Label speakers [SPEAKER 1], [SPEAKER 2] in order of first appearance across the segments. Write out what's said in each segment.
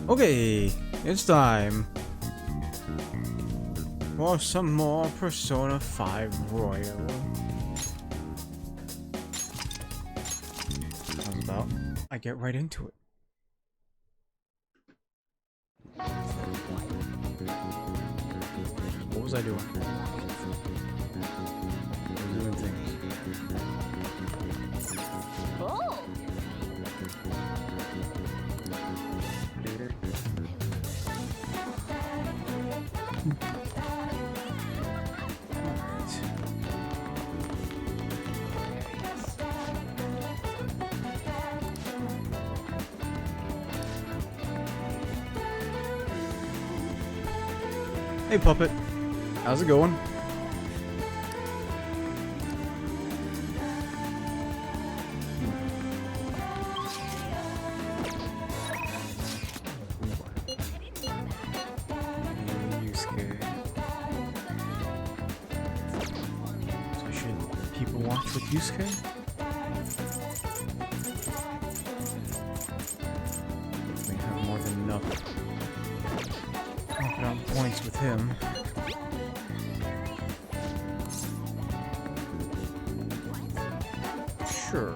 [SPEAKER 1] Okay, it's time for some more Persona 5 Raoyl. How's about I get right into it? What was I doing? I was doing things.
[SPEAKER 2] Oh.
[SPEAKER 1] Hey Puppet, how's it going? watch with Yusuke? We have more than enough confidant points with him. Sure.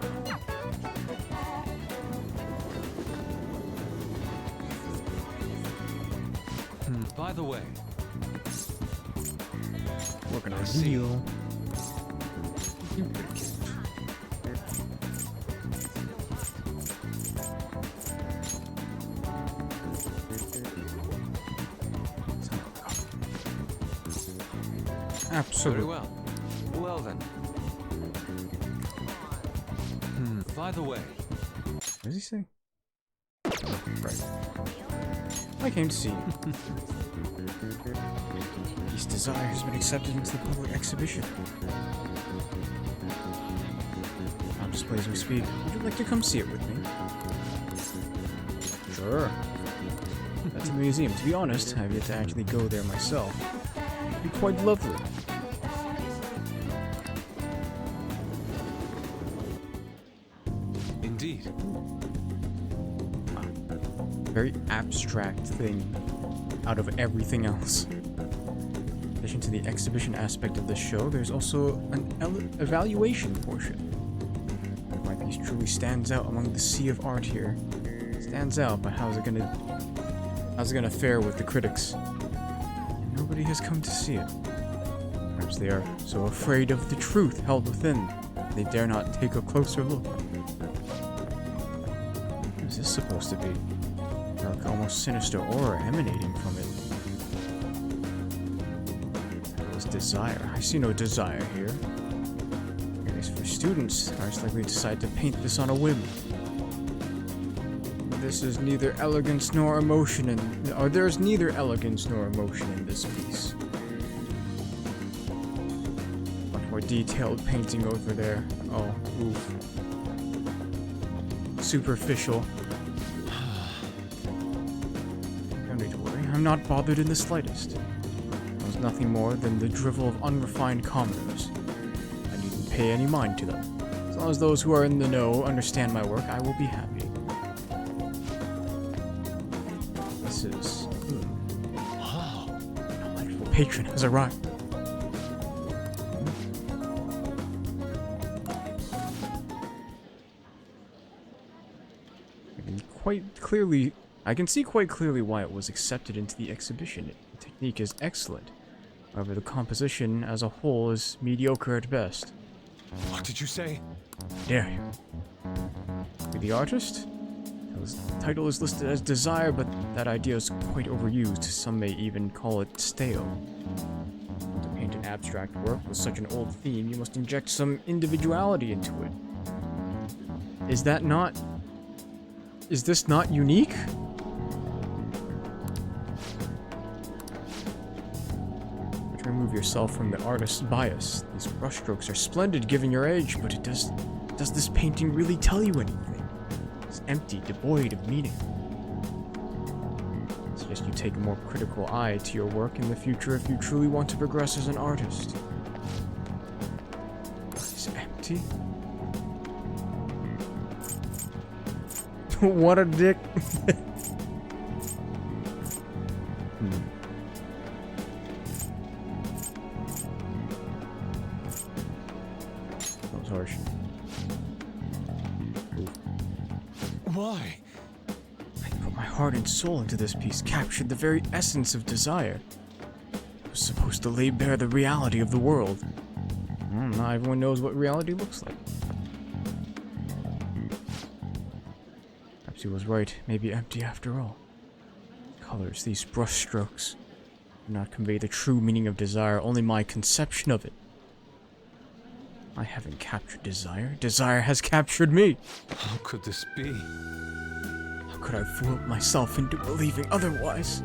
[SPEAKER 2] By the way,
[SPEAKER 1] Working on a deal.
[SPEAKER 2] you good kid.
[SPEAKER 1] Absolutely.
[SPEAKER 2] Very well. Well then. By the way,
[SPEAKER 1] What does he say? Oh, right. I came to see you. His desire has been accepted into the public exhibition. On display as we speak. Would you like to come see it with me? Sure. That's a museum. To be honest, I've yet to actually go there myself. It'd be quite lovely.
[SPEAKER 2] indeed.
[SPEAKER 1] Very abstract thing out of everything else. In addition to the exhibition aspect of the show, there's also an evaluation portion. My piece truly stands out among the sea of art here. Stands out, but how's it gonna fare with the critics? Nobody has come to see it. Perhaps they are so afraid of the truth held within, they dare not take a closer look. What is this supposed to be? Like almost sinister aura emanating from it. That was desire. I see no desire here. As for students, are likely to decide to paint this on a whim. This is neither elegance nor emotion or there's neither elegance nor emotion in this piece. Much more detailed painting over there. Oh, oof. Superficial. No need to worry, I'm not bothered in the slightest. It was nothing more than the drivel of unrefined commoners. I needn't pay any mind to them. As long as those who are in the know understand my work, I will be happy. This is... Wow. A delightful patron has arrived. I can see quite clearly why it was accepted into the exhibition. The technique is excellent. However, the composition as a whole is mediocre at best.
[SPEAKER 2] What did you say?
[SPEAKER 1] Dare you? Be the artist? The title is listed as desire, but that idea is quite overused. Some may even call it stale. To paint an abstract work with such an old theme, you must inject some individuality into it. Is this not unique? Remove yourself from the artist's bias. These brushstrokes are splendid given your age, but does this painting really tell you anything? It's empty, devoid of meaning. I suggest you take a more critical eye to your work in the future if you truly want to progress as an artist. It's empty? What a dick. That was harsh.
[SPEAKER 2] Why?
[SPEAKER 1] I put my heart and soul into this piece, captured the very essence of desire. It was supposed to lay bare the reality of the world. Well, not everyone knows what reality looks like. Perhaps he was right, maybe empty after all. Colors, these brush strokes, do not convey the true meaning of desire, only my conception of it. I haven't captured desire. Desire has captured me.
[SPEAKER 2] How could this be?
[SPEAKER 1] How could I fool myself into believing otherwise?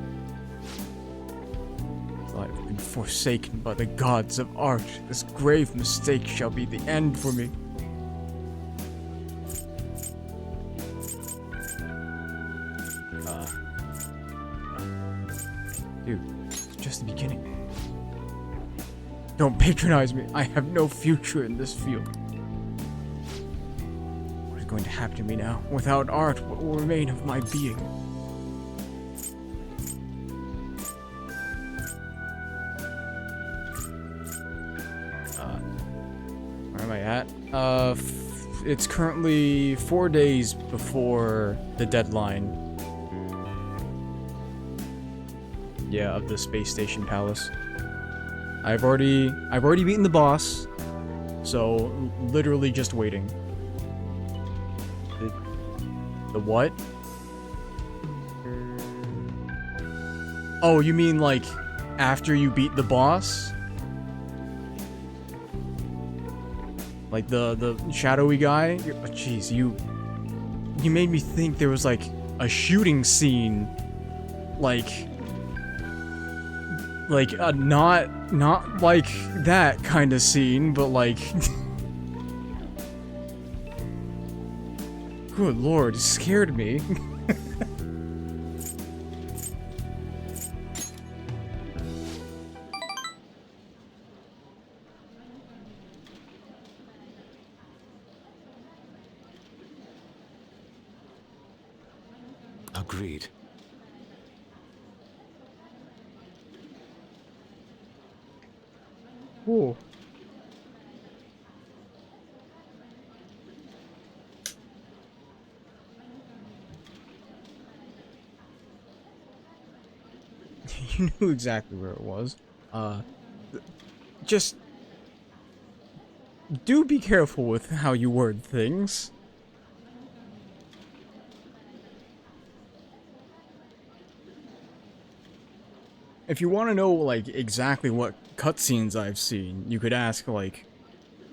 [SPEAKER 1] Though I've been forsaken by the gods of art, this grave mistake shall be the end for me. Dude, it's just the beginning. Don't patronize me. I have no future in this field. What is going to happen to me now? Without art, what will remain of my being? Where am I at? It's currently 4 days before the deadline. Yeah, of the space station palace. I've already beaten the boss, so literally just waiting. The what? Oh, you mean like after you beat the boss? Like the shadowy guy? Jeez, you made me think there was like a shooting scene, like not like that kind of scene, but like good lord, it scared me.
[SPEAKER 2] Agreed.
[SPEAKER 1] Ooh. You knew exactly where it was. Just do be careful with how you word things. If you want to know, like, exactly what cutscenes I've seen, you could ask, like,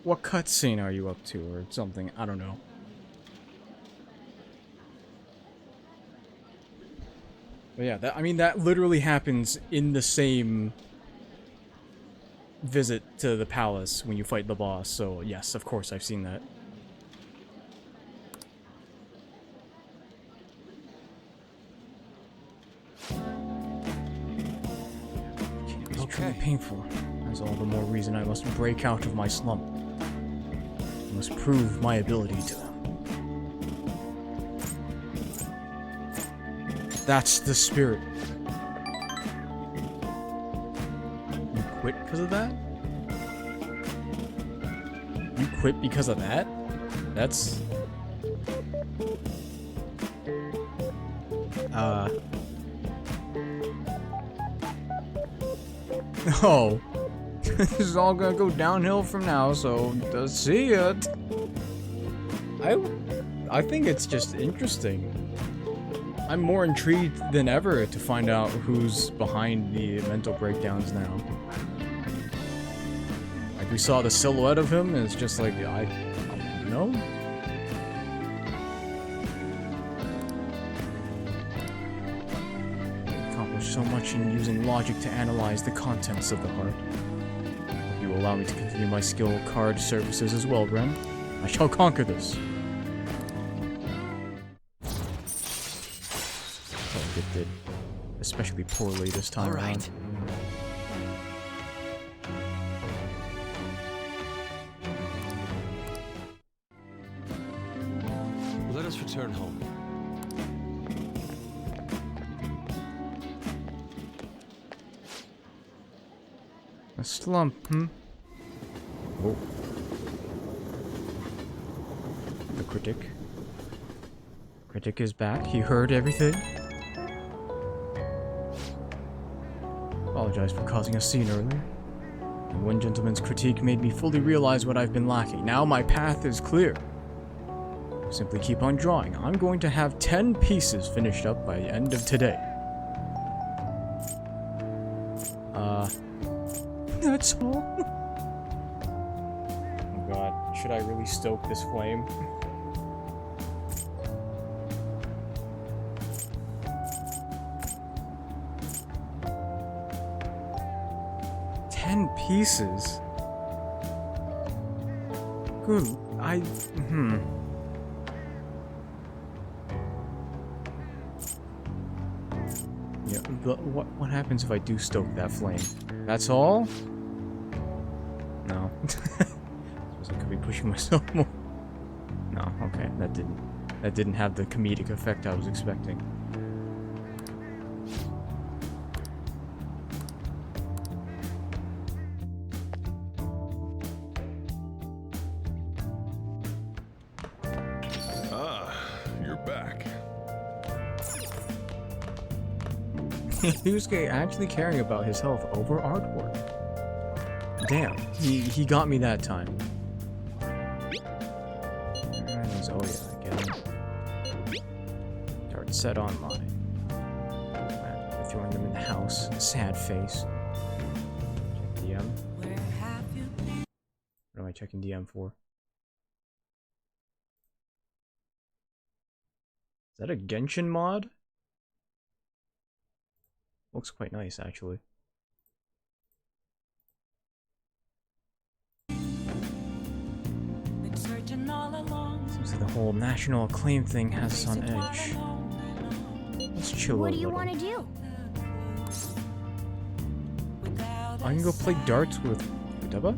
[SPEAKER 1] what cutscene are you up to, or something, I don't know. But yeah, I mean, that literally happens in the same visit to the palace when you fight the boss, so yes, of course I've seen that. Truly painful. That's all the more reason I must break out of my slump. I must prove my ability to them. That's the spirit. You quit because of that? You quit because of that? That's... Oh. This is all gonna go downhill from now, so see ya. I think it's just interesting. I'm more intrigued than ever to find out who's behind the mental breakdowns now. Like, we saw the silhouette of him, and it's just like, I don't know. So much in using logic to analyze the contents of the heart. You will allow me to continue my skill card services as well, Ren. I shall conquer this. Oh, it did especially poorly this time around.
[SPEAKER 2] Let us return home.
[SPEAKER 1] A slump, Oh. The critic. Critic is back. He heard everything. Apologize for causing a scene earlier. And one gentleman's critique made me fully realize what I've been lacking. Now my path is clear. Simply keep on drawing. I'm going to have 10 pieces finished up by the end of today. That's all. Oh god, should I really stoke this flame? Pieces? Good, Yeah, but what happens if I do stoke that flame? That's all? Suppose I could be pushing myself more. No, okay, that didn't have the comedic effect I was expecting.
[SPEAKER 3] You're back.
[SPEAKER 1] Yusuke actually caring about his health over artwork. Damn, he got me that time. And oh yeah, again. Start set online. I'm throwing them in the house. Sad face. Check DM. What am I checking DM for? Is that a Genshin mod? Looks quite nice, actually. Seems like the whole national acclaim thing has us on edge. Let's chill a little.
[SPEAKER 4] What do you want to do?
[SPEAKER 1] I can go play darts with Futaba?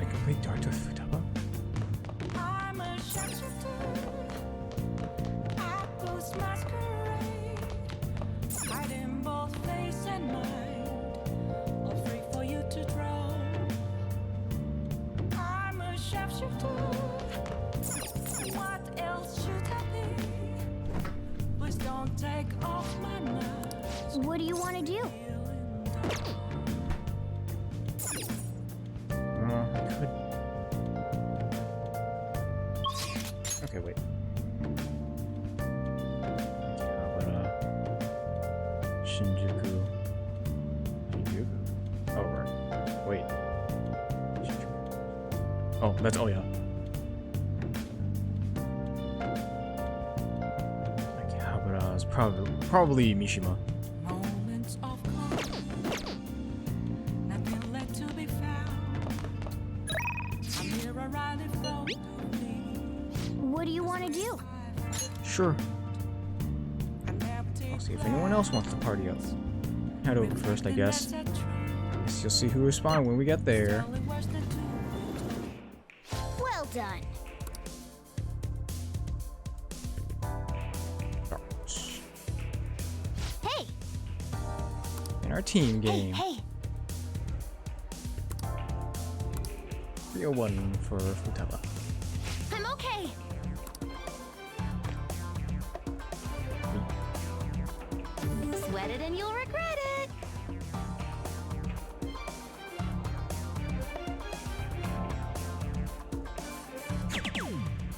[SPEAKER 1] I can play darts with Futaba?
[SPEAKER 4] What do you want to do?
[SPEAKER 1] I could. Okay, wait. How about Shinjuku? Shinjuku? Oh, right. Wait. Shinjuku. Oh, that's Oya. Okay, how about it's probably Mishima.
[SPEAKER 4] What do you want to do?
[SPEAKER 1] Sure. I'll see if anyone else wants to party up. Head over first, I guess. Guess you'll see who responds when we get there.
[SPEAKER 4] Well done.
[SPEAKER 1] Darts.
[SPEAKER 4] Hey!
[SPEAKER 1] In our team game.
[SPEAKER 4] Hey!
[SPEAKER 1] 301 for Futaba.
[SPEAKER 4] I'm okay. Sweat it and you'll regret it.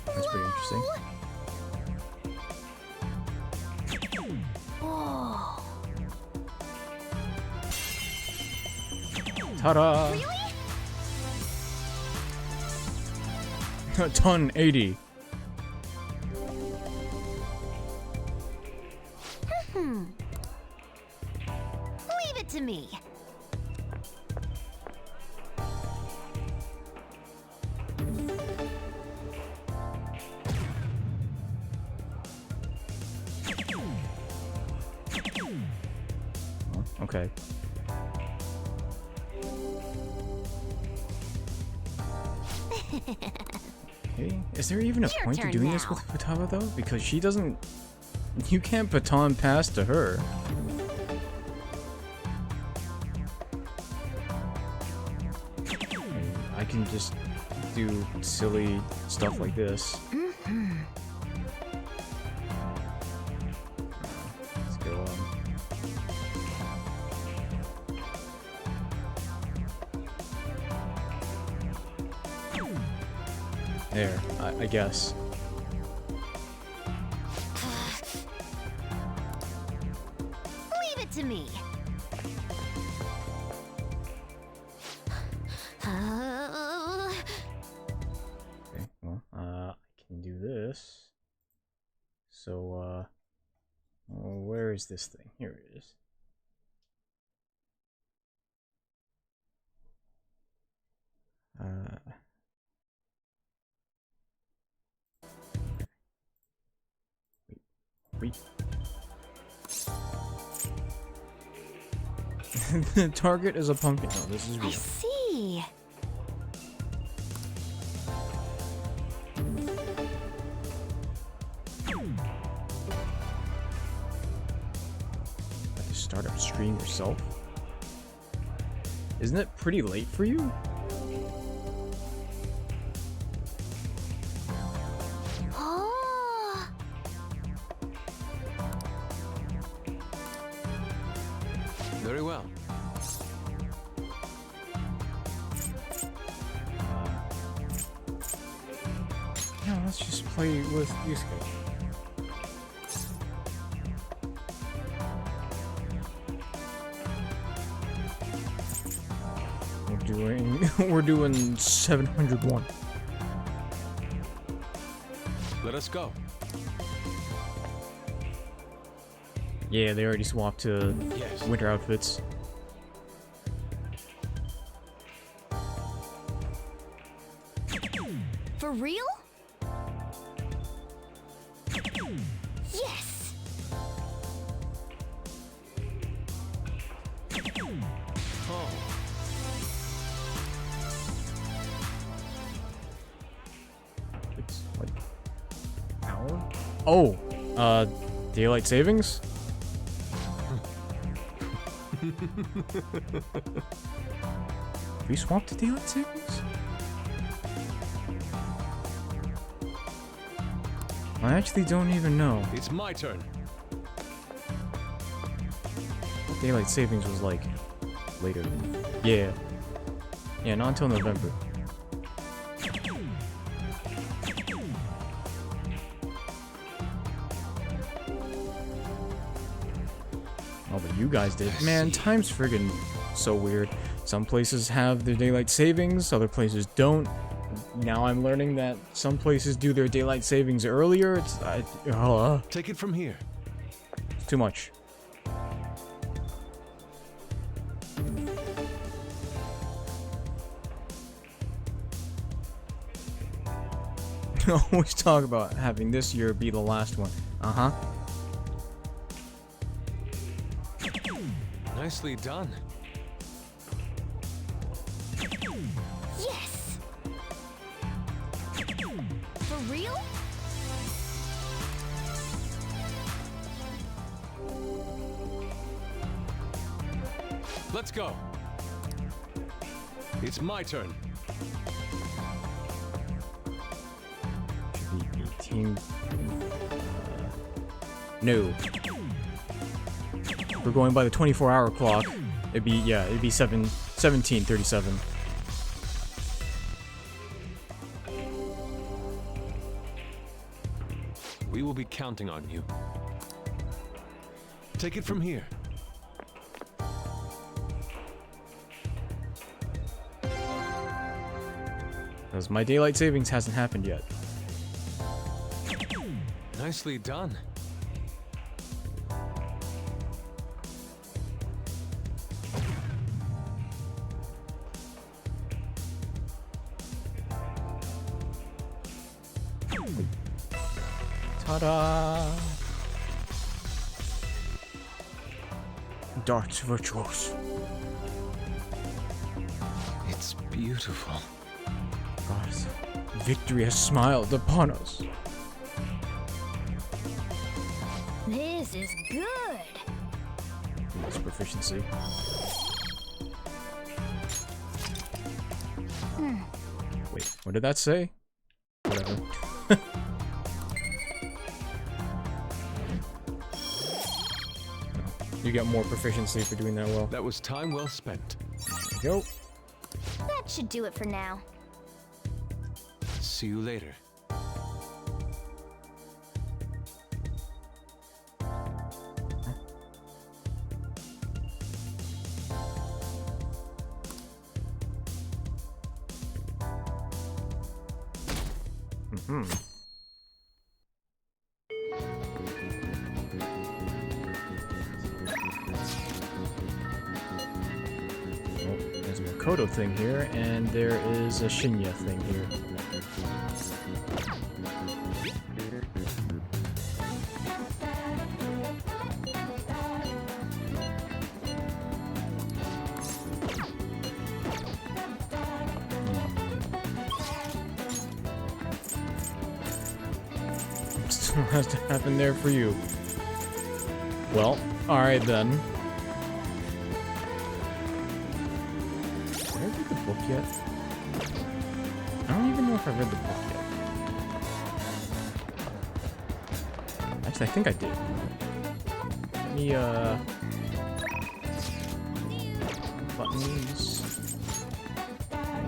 [SPEAKER 1] That's pretty interesting.
[SPEAKER 4] Oh.
[SPEAKER 1] Ta-da!
[SPEAKER 4] Really?
[SPEAKER 1] Ton 80.
[SPEAKER 4] Leave it to me.
[SPEAKER 1] Oh, okay. Okay. Is there even a
[SPEAKER 4] Your
[SPEAKER 1] point to
[SPEAKER 4] turn
[SPEAKER 1] doing this
[SPEAKER 4] now.
[SPEAKER 1] with Futaba though? Because she doesn't. You can't baton pass to her. I can just do silly stuff like this. Let's go on. There, I guess.
[SPEAKER 4] Leave it to me.
[SPEAKER 1] Okay, well, I can do this. So, where is this thing? Here it is. Wait. The target is a pumpkin. No, this is
[SPEAKER 4] I
[SPEAKER 1] real.
[SPEAKER 4] see.
[SPEAKER 1] Have to start up stream yourself. Isn't it pretty late for you?
[SPEAKER 4] Oh.
[SPEAKER 2] Very well.
[SPEAKER 1] Yeah, let's just play with Yusuke. We're doing 701.
[SPEAKER 2] Let us go.
[SPEAKER 1] Yeah, they already swapped to
[SPEAKER 2] Yes.
[SPEAKER 1] winter outfits.
[SPEAKER 4] For real? Yes.
[SPEAKER 2] Oh,
[SPEAKER 1] It's like hour? Oh, daylight savings? We swapped to daylight savings? I actually don't even know.
[SPEAKER 2] it's my turn.
[SPEAKER 1] Daylight savings was like later. Yeah. Yeah, not until November. Oh, but you guys did. Man, time's friggin' so weird. Some places have their daylight savings, other places don't. Now I'm learning that some places do their daylight savings earlier. It's
[SPEAKER 2] Take it from here.
[SPEAKER 1] too much. Always talk about having this year be the last one. Uh-huh.
[SPEAKER 2] Nicely done.
[SPEAKER 4] Yes. For real?
[SPEAKER 2] Let's go. It's my turn.
[SPEAKER 1] Should be 18. No. We're going by the 24-hour clock. It'd be 1737.
[SPEAKER 2] We will be counting on you. Take it from here.
[SPEAKER 1] Because my daylight savings hasn't happened yet.
[SPEAKER 2] Nicely done.
[SPEAKER 1] Ta-da! Darts virtuos.
[SPEAKER 2] It's beautiful.
[SPEAKER 1] God, victory has smiled upon us.
[SPEAKER 4] This is good.
[SPEAKER 1] That's proficiency. Wait, what did that say? Whatever. You get more proficiency for doing that well.
[SPEAKER 2] That was time well spent.
[SPEAKER 1] There you go.
[SPEAKER 4] That should do it for now.
[SPEAKER 2] See you later.
[SPEAKER 1] Well, there's a Makoto thing here, and there is a Shinya thing here. What has to happen there for you? Well, alright then. Did I read the book yet? I don't even know if I read the book yet. Actually, I think I did. Let me, buttons.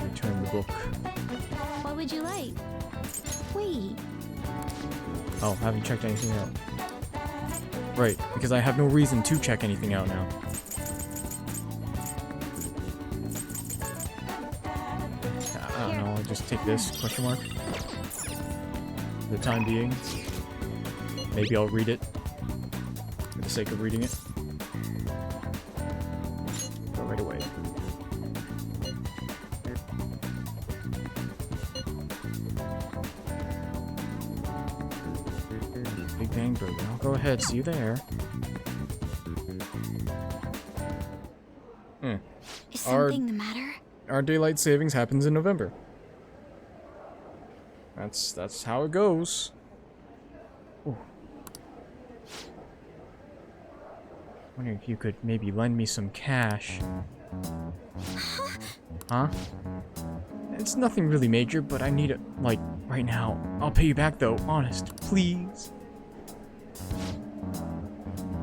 [SPEAKER 1] Return the book.
[SPEAKER 4] What would you like? Wait.
[SPEAKER 1] Oh, haven't checked anything out. Right, because I have no reason to check anything out now. I don't know, I'll just take this, question mark. For the time being. Maybe I'll read it. For the sake of reading it. Go right away. Big Bang Burger. I'll go ahead, see you there.
[SPEAKER 4] Is something the matter?
[SPEAKER 1] Our daylight savings happens in November. That's how it goes. Ooh. Wondering if you could maybe lend me some cash. Huh? It's nothing really major, but I need it, like, right now. I'll pay you back though, honest, please.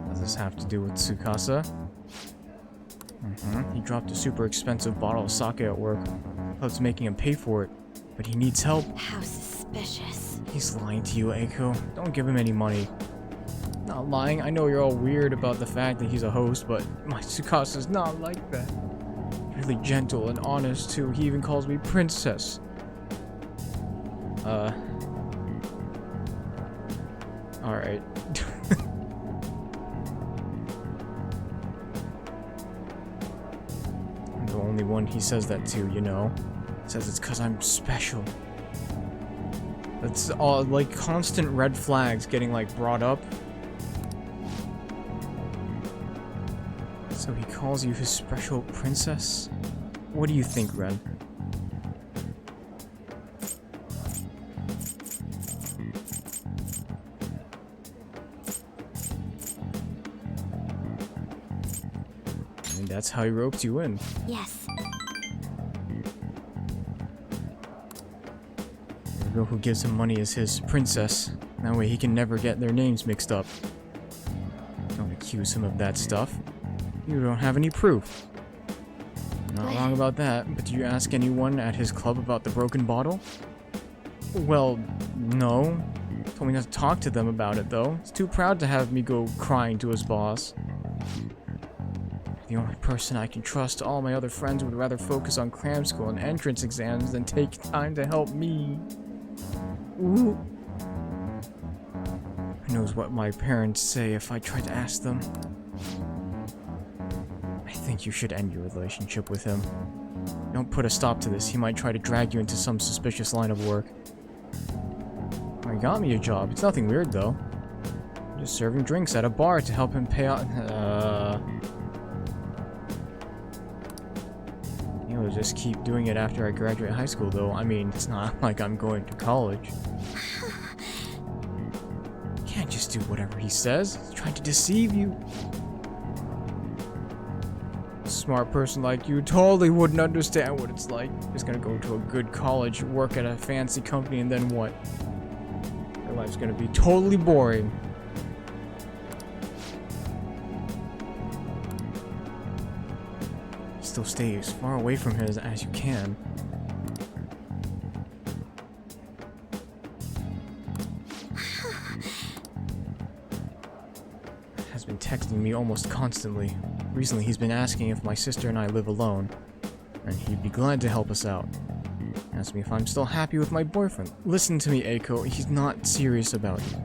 [SPEAKER 1] Does this have to do with Tsukasa? He dropped a super expensive bottle of sake at work. Club's making him pay for it, but he needs help.
[SPEAKER 4] How suspicious.
[SPEAKER 1] He's lying to you, Eiko. Don't give him any money. Not lying. I know you're all weird about the fact that he's a host, but my Tsukasa's not like that. Really gentle and honest, too. He even calls me princess. Alright. I'm the only one he says that to, you know. Says it's 'cause I'm special. That's all, like, constant red flags getting, like, brought up. So he calls you his special princess? What do you think, Ren? And that's how he roped you in.
[SPEAKER 4] Yes.
[SPEAKER 1] The girl who gives him money is his princess. That way he can never get their names mixed up. Don't accuse him of that stuff. You don't have any proof. Not wrong about that, but did you ask anyone at his club about the broken bottle? Well, no. Told me not to talk to them about it, though. He's too proud to have me go crying to his boss. The only person I can trust. All my other friends would rather focus on cram school and entrance exams than take time to help me. Ooh. Who knows what my parents say if I try to ask them. I think you should end your relationship with him. Don't put a stop to this. He might try to drag you into some suspicious line of work. Oh, he got me a job. It's nothing weird, though. I'm just serving drinks at a bar to help him pay out. He'll just keep doing it after I graduate high school, though. I mean, it's not like I'm going to college. Can't just do whatever he says. He's trying to deceive you. A smart person like you totally wouldn't understand what it's like. Just gonna go to a good college, work at a fancy company, and then what? Your life's gonna be totally boring. Still stay as far away from him as you can. Has been texting me almost constantly. Recently he's been asking if my sister and I live alone, and he'd be glad to help us out. Asked me if I'm still happy with my boyfriend. Listen to me, Eiko, he's not serious about you.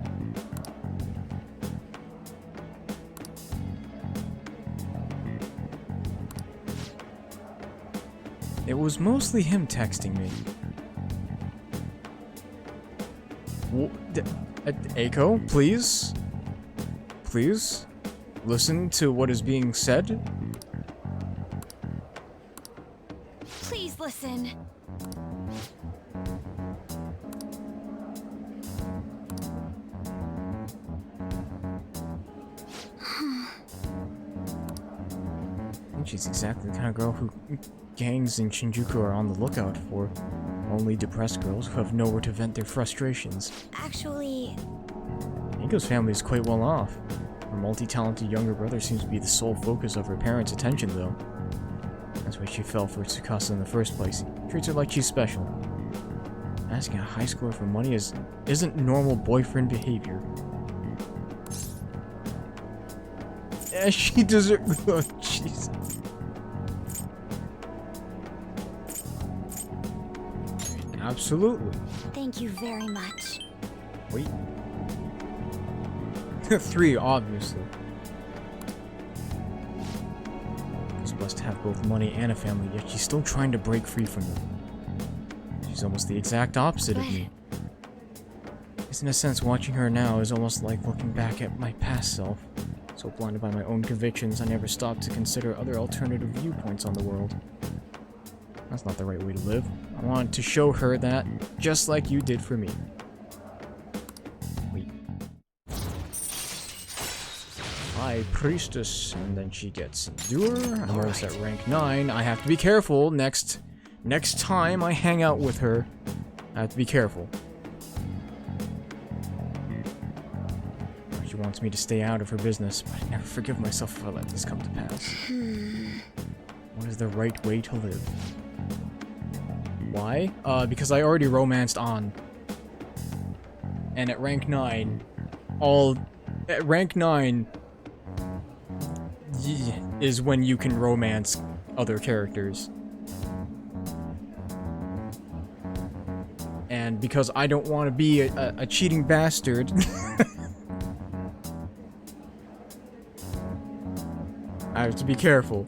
[SPEAKER 1] It was mostly him texting me. Eiko, please? Please? Listen to what is being said?
[SPEAKER 4] Please listen.
[SPEAKER 1] She's exactly the kind of girl who gangs in Shinjuku are on the lookout for. Only depressed girls who have nowhere to vent their frustrations.
[SPEAKER 4] Actually,
[SPEAKER 1] Inko's family is quite well off. Her multi-talented younger brother seems to be the sole focus of her parents' attention, though. That's why she fell for Tsukasa in the first place. He treats her like she's special. Asking a high schooler for money isn't normal boyfriend behavior. Yeah, she deserves. Oh, jeez. Absolutely.
[SPEAKER 4] thank you very much.
[SPEAKER 1] Wait. 3, obviously. She's blessed to have both money and a family, yet she's still trying to break free from them. She's almost the exact opposite of me. In a sense, watching her now is almost like looking back at my past self. So blinded by my own convictions, I never stopped to consider other alternative viewpoints on the world. That's not the right way to live. I wanted to show her that, just like you did for me. Wait. High Priestess, and then she gets Doer. I'm almost at rank 9. I have to be careful. Next time I hang out with her, I have to be careful. She wants me to stay out of her business, but I never forgive myself if I let this come to pass. What is the right way to live? Why? Because I already romanced on. And at rank 9, at rank 9 is when you can romance other characters. And because I don't want to be a cheating bastard, I have to be careful.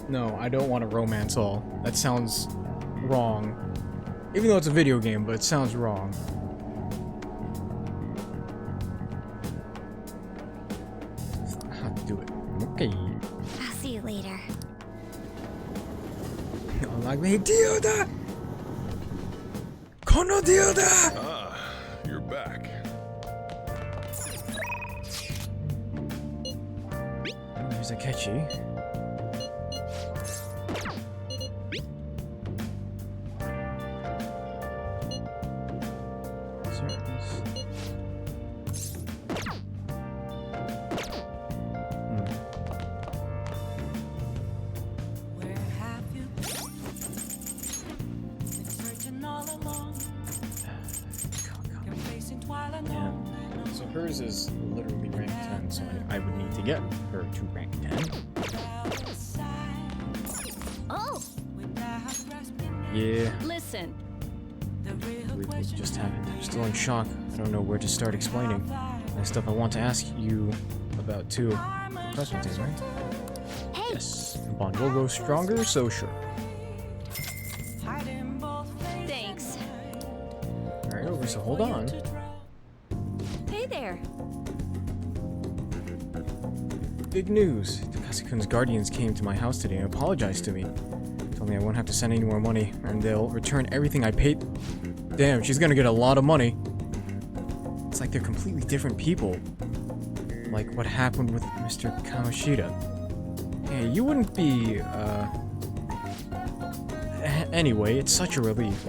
[SPEAKER 1] No, I don't want to romance all. That sounds wrong. Even though it's a video game, but it sounds wrong. I have to do it. Okay.
[SPEAKER 4] I'll see you later.
[SPEAKER 1] Like me, Dioda! Kono Dioda!
[SPEAKER 3] Ah, you're back.
[SPEAKER 1] Oh, there's Akechi. Hers is literally rank 10, so I would need to get her to rank 10.
[SPEAKER 4] Oh!
[SPEAKER 1] Yeah,
[SPEAKER 4] Listen.
[SPEAKER 1] what just happened. I'm still in shock. I don't know where to start explaining. There's stuff I want to ask you about too. Questions, right?
[SPEAKER 4] Hey!
[SPEAKER 1] Yes. Bond will go stronger, so sure.
[SPEAKER 4] Thanks.
[SPEAKER 1] Alright, over, so hold on.
[SPEAKER 4] Hey there.
[SPEAKER 1] Big news! Takase-kun's guardians came to my house today and apologized to me. Told me I won't have to send any more money, and they'll return everything I paid. Damn, she's gonna get a lot of money. It's like they're completely different people. Like what happened with Mr. Kamoshida. Hey, you wouldn't be, Anyway, it's such a relief.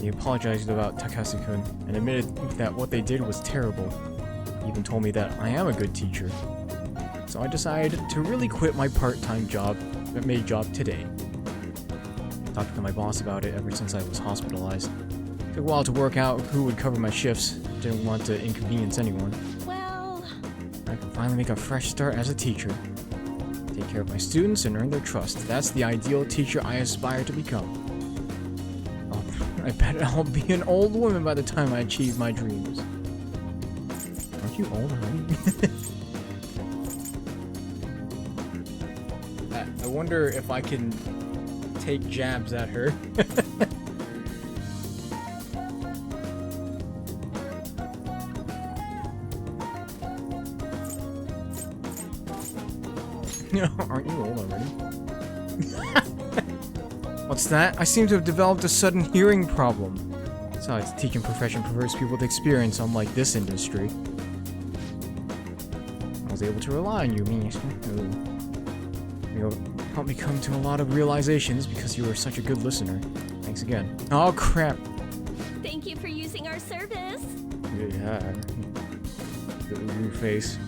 [SPEAKER 1] He apologized about Takase-kun and admitted that what they did was terrible. He even told me that I am a good teacher. So I decided to really quit my part-time job, maid job today. Talked to my boss about it ever since I was hospitalized. Took a while to work out who would cover my shifts. Didn't want to inconvenience anyone.
[SPEAKER 4] Well,
[SPEAKER 1] I can finally make a fresh start as a teacher. Take care of my students and earn their trust. That's the ideal teacher I aspire to become. Oh, I bet I'll be an old woman by the time I achieve my dreams. Aren't you old already? I wonder if I can take jabs at her. Aren't you old already? What's that? I seem to have developed a sudden hearing problem. Besides, the teaching profession prefers people with experience, unlike this industry. I was able to rely on you, You'll help me come to a lot of realizations because you are such a good listener. Thanks again. Oh, crap.
[SPEAKER 4] Thank you for using our service.
[SPEAKER 1] Yeah. The new face.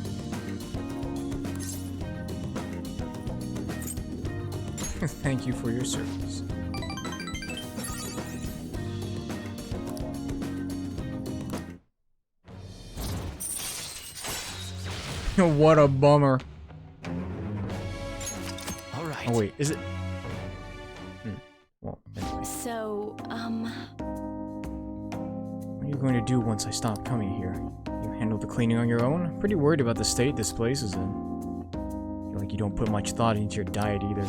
[SPEAKER 1] Thank you for your service. What a bummer.
[SPEAKER 2] All right.
[SPEAKER 1] Oh wait, is it? Well, anyway.
[SPEAKER 4] So,
[SPEAKER 1] What are you going to do once I stop coming here? You handle the cleaning on your own? I'm pretty worried about the state this place is in. Feel like you don't put much thought into your diet either.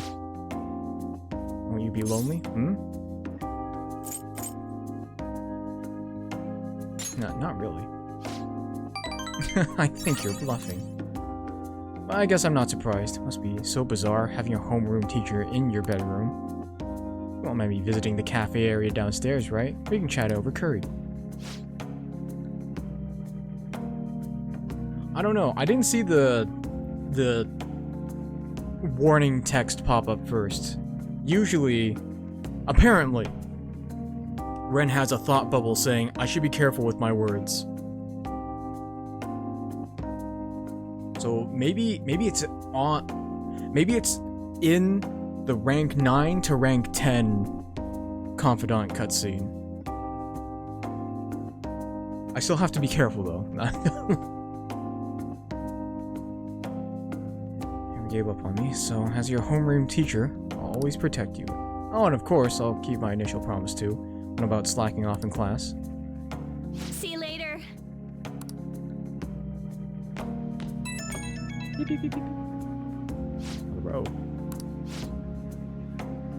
[SPEAKER 1] Won't you be lonely? No, not really. I think you're bluffing. But I guess I'm not surprised. Must be so bizarre having a homeroom teacher in your bedroom. You won't mind me visiting the cafe area downstairs, right? We can chat over curry. I don't know. I didn't see the warning text pop up first. Usually, apparently, Ren has a thought bubble saying, I should be careful with my words. So maybe it's in the rank 9 to rank 10 confidant cutscene. I still have to be careful though. You gave up on me, so as your homeroom teacher, I'll always protect you. Oh, and of course, I'll keep my initial promise too. What about slacking off in class?
[SPEAKER 4] see you later.
[SPEAKER 1] Beep, beep, beep, beep. The road.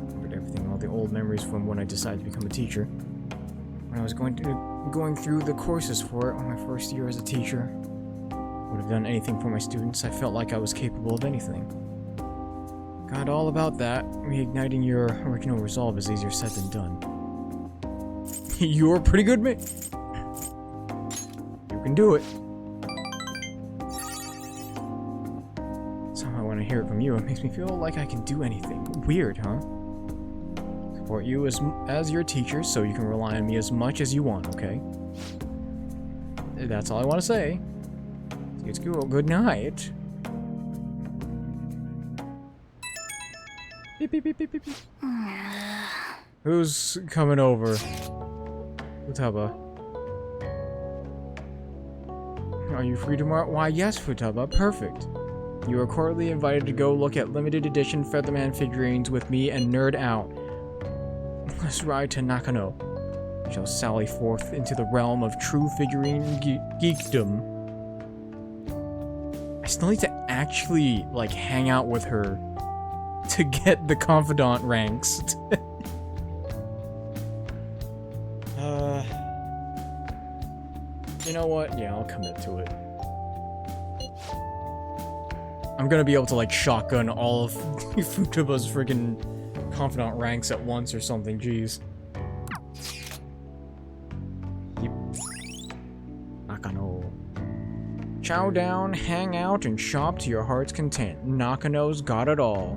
[SPEAKER 1] Remembered everything, all the old memories from when I decided to become a teacher. When I was going through the courses for it on my first year as a teacher. Would have done anything for my students. I felt like I was capable of anything. God, all about that. Reigniting your original resolve is easier said than done. You're pretty good, mate. You can do it. Somehow when I hear it from you, it makes me feel like I can do anything. Weird, huh? Support you as your teacher, so you can rely on me as much as you want, okay? That's all I want to say. It's cool. Good night. Beep, beep, beep, beep, beep, beep. Who's coming over? Futaba. Are you free tomorrow? Why, yes, Futaba. Perfect. You are cordially invited to go look at limited edition Featherman figurines with me and nerd out. Let's ride to Nakano. We shall sally forth into the realm of true figurine geekdom. I still need to actually, like, hang out with her to get the confidant ranks. You know what? Yeah, I'll commit to it. I'm gonna be able to, like, shotgun all of Futaba's friggin' confidant ranks at once or something, jeez. Yep. Nakano. Chow down, hang out, and shop to your heart's content. Nakano's got it all.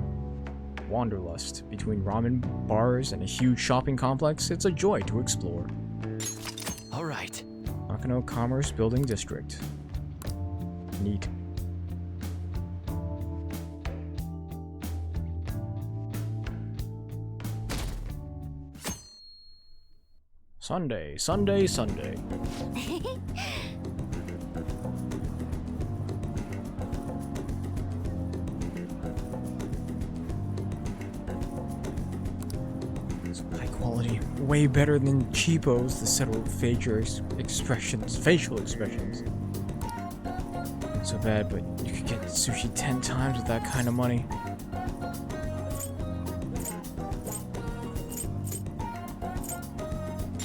[SPEAKER 1] Wanderlust. Between ramen bars and a huge shopping complex, it's a joy to explore.
[SPEAKER 2] All right.
[SPEAKER 1] Nakano Commerce Building District. Neat. Sunday, Sunday, Sunday. High quality, way better than cheapos to settle facial expressions. Not so bad, but you could get sushi 10 times with that kind of money.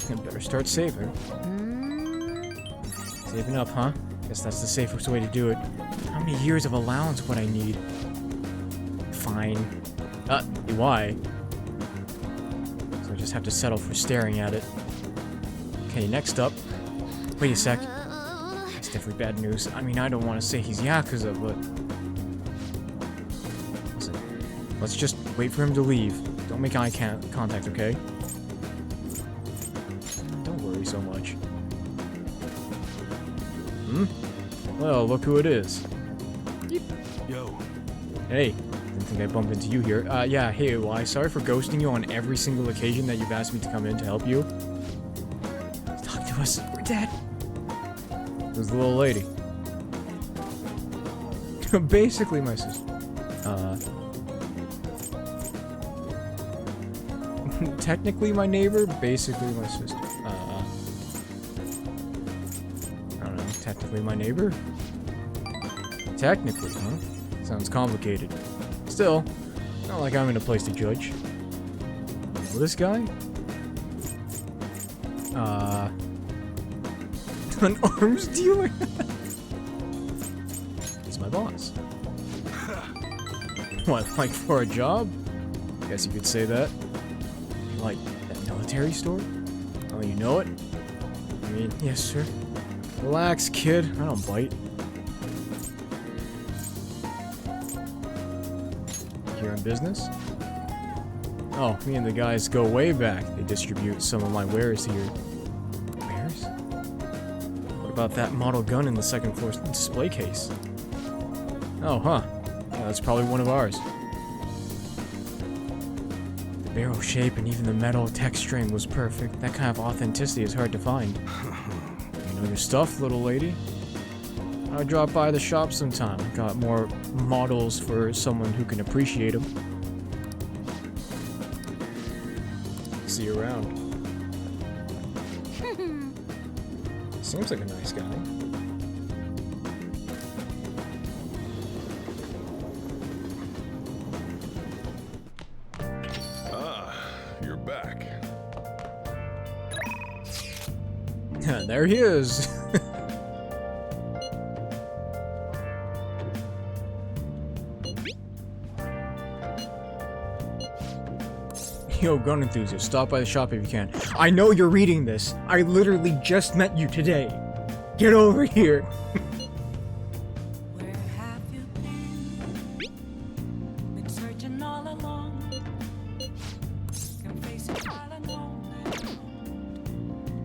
[SPEAKER 1] I better start saving. Saving up, huh? Guess that's the safest way to do it. How many years of allowance would I need? Fine. Why? So I just have to settle for staring at it. Okay, next up. Wait a sec. It's definitely bad news. I mean, I don't want to say he's Yakuza, but... Listen, let's just wait for him to leave. Don't make eye contact, okay? Don't worry so much. Hmm? Well, look who it is.
[SPEAKER 3] Yo.
[SPEAKER 1] Hey, didn't think I bumped into you here. Yeah, hey, why? Sorry for ghosting you on every single occasion that you've asked me to come in to help you. Talk to us. We're dead. It was the little lady. Basically my sister. Technically my neighbor, basically my sister. I don't know, technically my neighbor? Technically, huh? Sounds complicated. Still, not like I'm in a place to judge. Well, this guy? An arms dealer? He's my boss. What, like for a job? Guess you could say that. Like, that military store? Oh, you know it? I mean, yes, sir. Relax, kid. I don't bite. Here in business? Oh, me and the guys go way back. They distribute some of my wares here. Wares? What about that model gun in the second floor display case? Oh, huh. Yeah, that's probably one of ours. The barrel shape and even the metal texturing was perfect. That kind of authenticity is hard to find. You know your stuff, little lady? I'll drop by the shop sometime. Got more models for someone who can appreciate them. See you around. Seems like a nice guy.
[SPEAKER 3] You're back.
[SPEAKER 1] There he is. Yo, gun enthusiast, stop by the shop if you can. I know you're reading this. I literally just met you today. Get over here.
[SPEAKER 5] Where have you been? Been searching all along. Can face it all alone.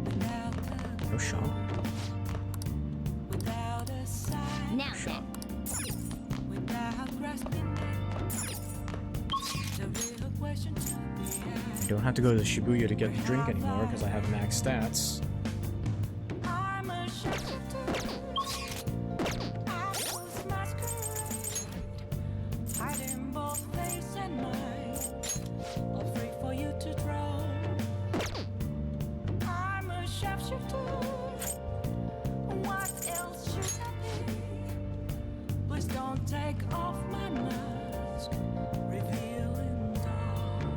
[SPEAKER 5] Without
[SPEAKER 1] No shop.
[SPEAKER 5] without a sign,
[SPEAKER 4] Now then.
[SPEAKER 5] without grasping it. The real question to be
[SPEAKER 1] I don't have to go to the Shibuya to get the drink anymore because I have max stats.
[SPEAKER 5] I'm a shifter. I was masquerade, hiding both face and mind, all free for you to draw. I'm a shapeshifter. What else should I be? Please don't take off my mask, revealing dawn.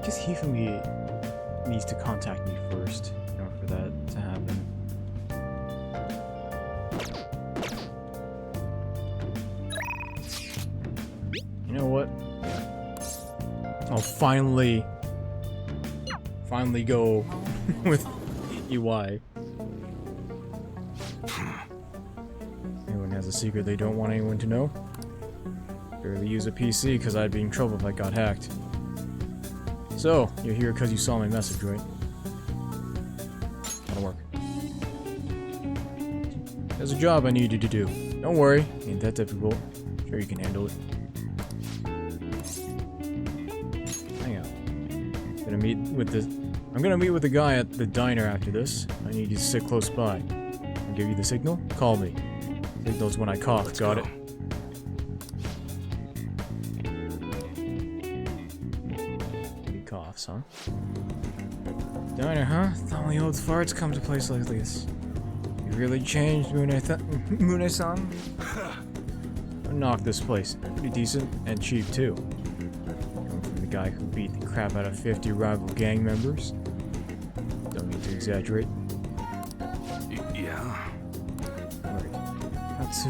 [SPEAKER 1] Just he from me needs to contact me first in order for that to happen. You know what? I'll finally go with EY. Anyone has a secret they don't want anyone to know? Barely use a PC because I'd be in trouble if I got hacked. So, you're here because you saw my message, right? That'll work. There's a job I need you to do. Don't worry, ain't that difficult. Sure you can handle it. Hang on. I'm gonna meet with the guy at the diner after this. I need you to sit close by. I'll give you the signal. Call me. Signal's when I cough. Got it? Coughs, huh? Diner, huh? Only old farts come to place like this. You really changed, Mune-san? I knocked this place. Pretty decent and cheap too. Coming from the guy who beat the crap out of 50 rival gang members. Don't need to exaggerate.
[SPEAKER 3] Yeah.
[SPEAKER 1] Right. How What's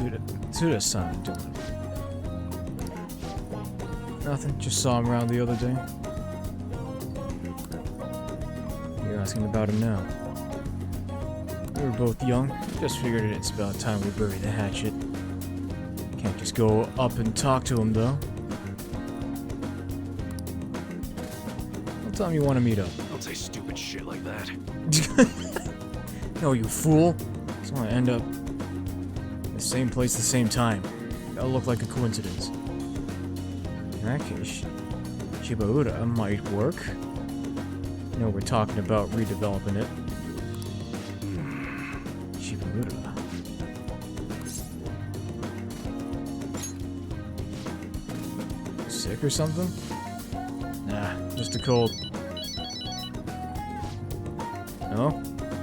[SPEAKER 1] Tsuda-san doing? Nothing, just saw him around the other day. You're asking about him now. We were both young, just figured it's about time we bury the hatchet. Can't just go up and talk to him though. What time you want to meet up?
[SPEAKER 3] Don't say stupid shit like that.
[SPEAKER 1] No, you fool. Just want to end up in the same place at the same time. That'll look like a coincidence. In that case, Shibaura might work. You know, we're talking about redeveloping it. Shibaura. Sick or something? Nah, just a cold. No?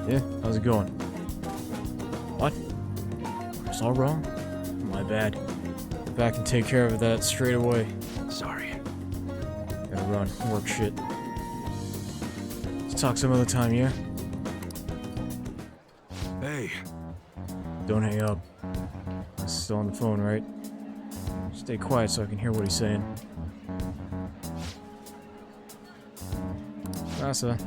[SPEAKER 1] Yeah, how's it going? What? It's all wrong? My bad. Get back and take care of that straight away.
[SPEAKER 3] Sorry.
[SPEAKER 1] Gotta run, work shit. Let's talk some other time, yeah?
[SPEAKER 3] Hey.
[SPEAKER 1] Don't hang up. I'm still on the phone, right? Stay quiet so I can hear what he's saying. Asa,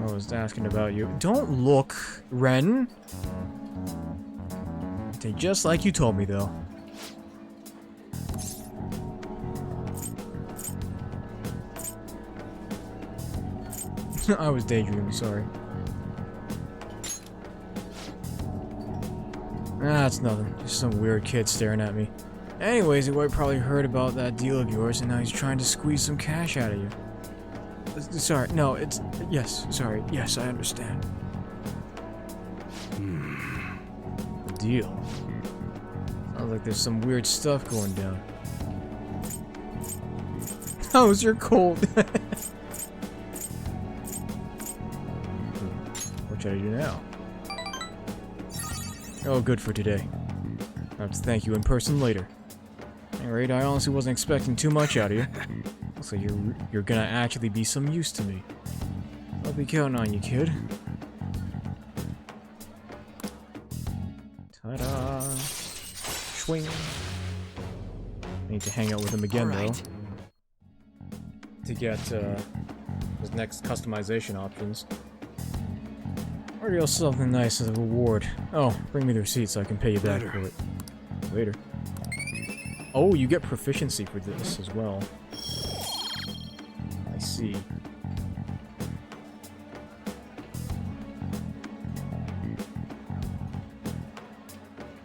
[SPEAKER 1] I was asking about you. Don't look, Ren! Did just like you told me, though. I was daydreaming, sorry. Ah, it's nothing. Just some weird kid staring at me. Anyways, the boy probably heard about that deal of yours, and now he's trying to squeeze some cash out of you. Sorry, no, it's... Yes, sorry. Yes, I understand. The deal. Sounds like there's some weird stuff going down. How's your cold? What should I do now? Oh, good for today. I'll have to thank you in person later. Alright, I honestly wasn't expecting too much out of you. Looks like you're gonna actually be some use to me. I'll be counting on you, kid. Ta-da! Swing! I need to hang out with him again, though. To get, his next customization options. Or else something nice as a reward. Oh, bring me the receipt so I can pay you back for it. Later. Oh, you get proficiency for this as well. I see.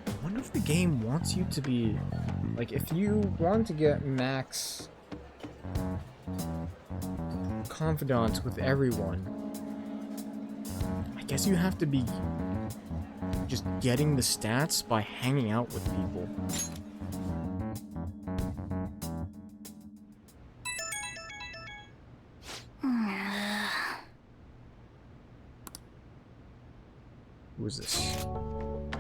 [SPEAKER 1] I wonder if the game wants you to be... Like, if you want to get max... confidant with everyone, I guess you have to be just getting the stats by hanging out with people. Who is this?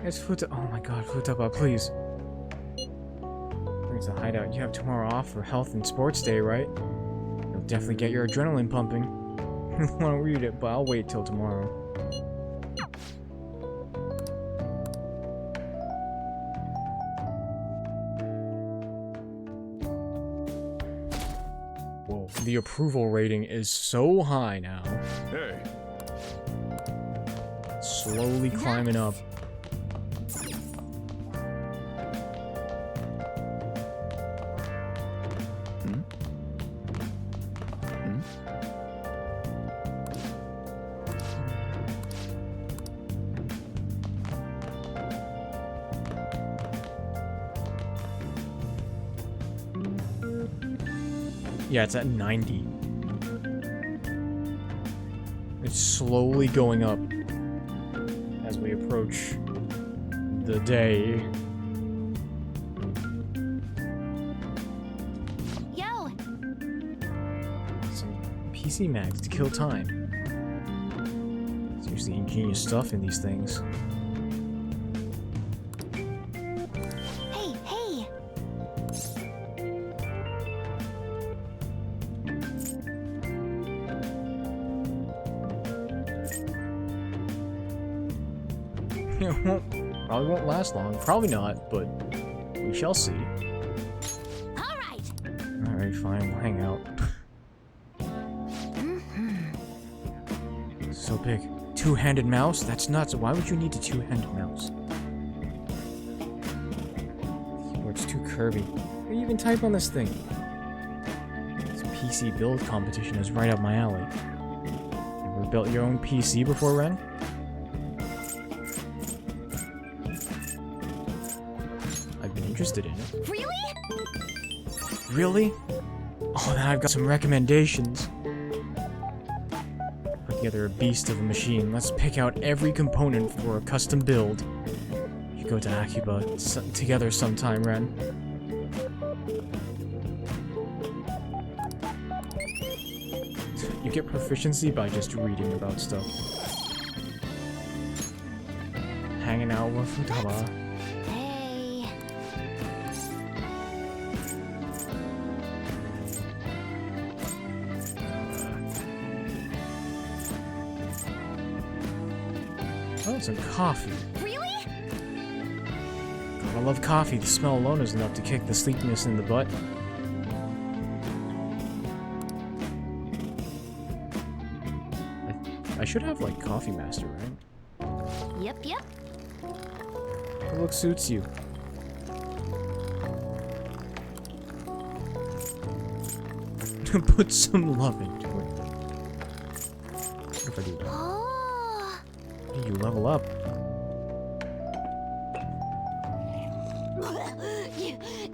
[SPEAKER 1] It's Futa. Oh my god, Futaba, please. Brings a hideout. You have tomorrow off for health and sports day, right? You'll definitely get your adrenaline pumping. I want to read it, but I'll wait till tomorrow. Whoa, the approval rating is so high now.
[SPEAKER 3] Hey.
[SPEAKER 1] Slowly climbing up. Yeah, it's at 90. It's slowly going up as we approach the day.
[SPEAKER 4] Yo!
[SPEAKER 1] Some PC mags to kill time. Seriously ingenious stuff in these things.
[SPEAKER 4] Hey, hey!
[SPEAKER 1] Probably won't last long. Probably not, but we shall see.
[SPEAKER 4] All right.
[SPEAKER 1] Alright, fine. We'll hang out. So big. Two-handed mouse? That's nuts. Why would you need a two-handed mouse? Or it's too curvy. How do you even type on this thing? This PC build competition is right up my alley. Ever built your own PC before, Ren? I've been interested in it.
[SPEAKER 4] Really?
[SPEAKER 1] Really? Oh, then I've got some recommendations. Put together a beast of a machine. Let's pick out every component for a custom build. You should go to Akiba together sometime, Ren. You get proficiency by just reading about stuff. Hanging out with Futaba.
[SPEAKER 4] Hey.
[SPEAKER 1] Oh, some coffee.
[SPEAKER 4] Really?
[SPEAKER 1] God, I love coffee. The smell alone is enough to kick the sleepiness in the butt. I should have, like, Coffee Master, right?
[SPEAKER 4] Yep.
[SPEAKER 1] What look suits you? Put some love into it. What if I do that?
[SPEAKER 4] Oh.
[SPEAKER 1] Hey, you level up.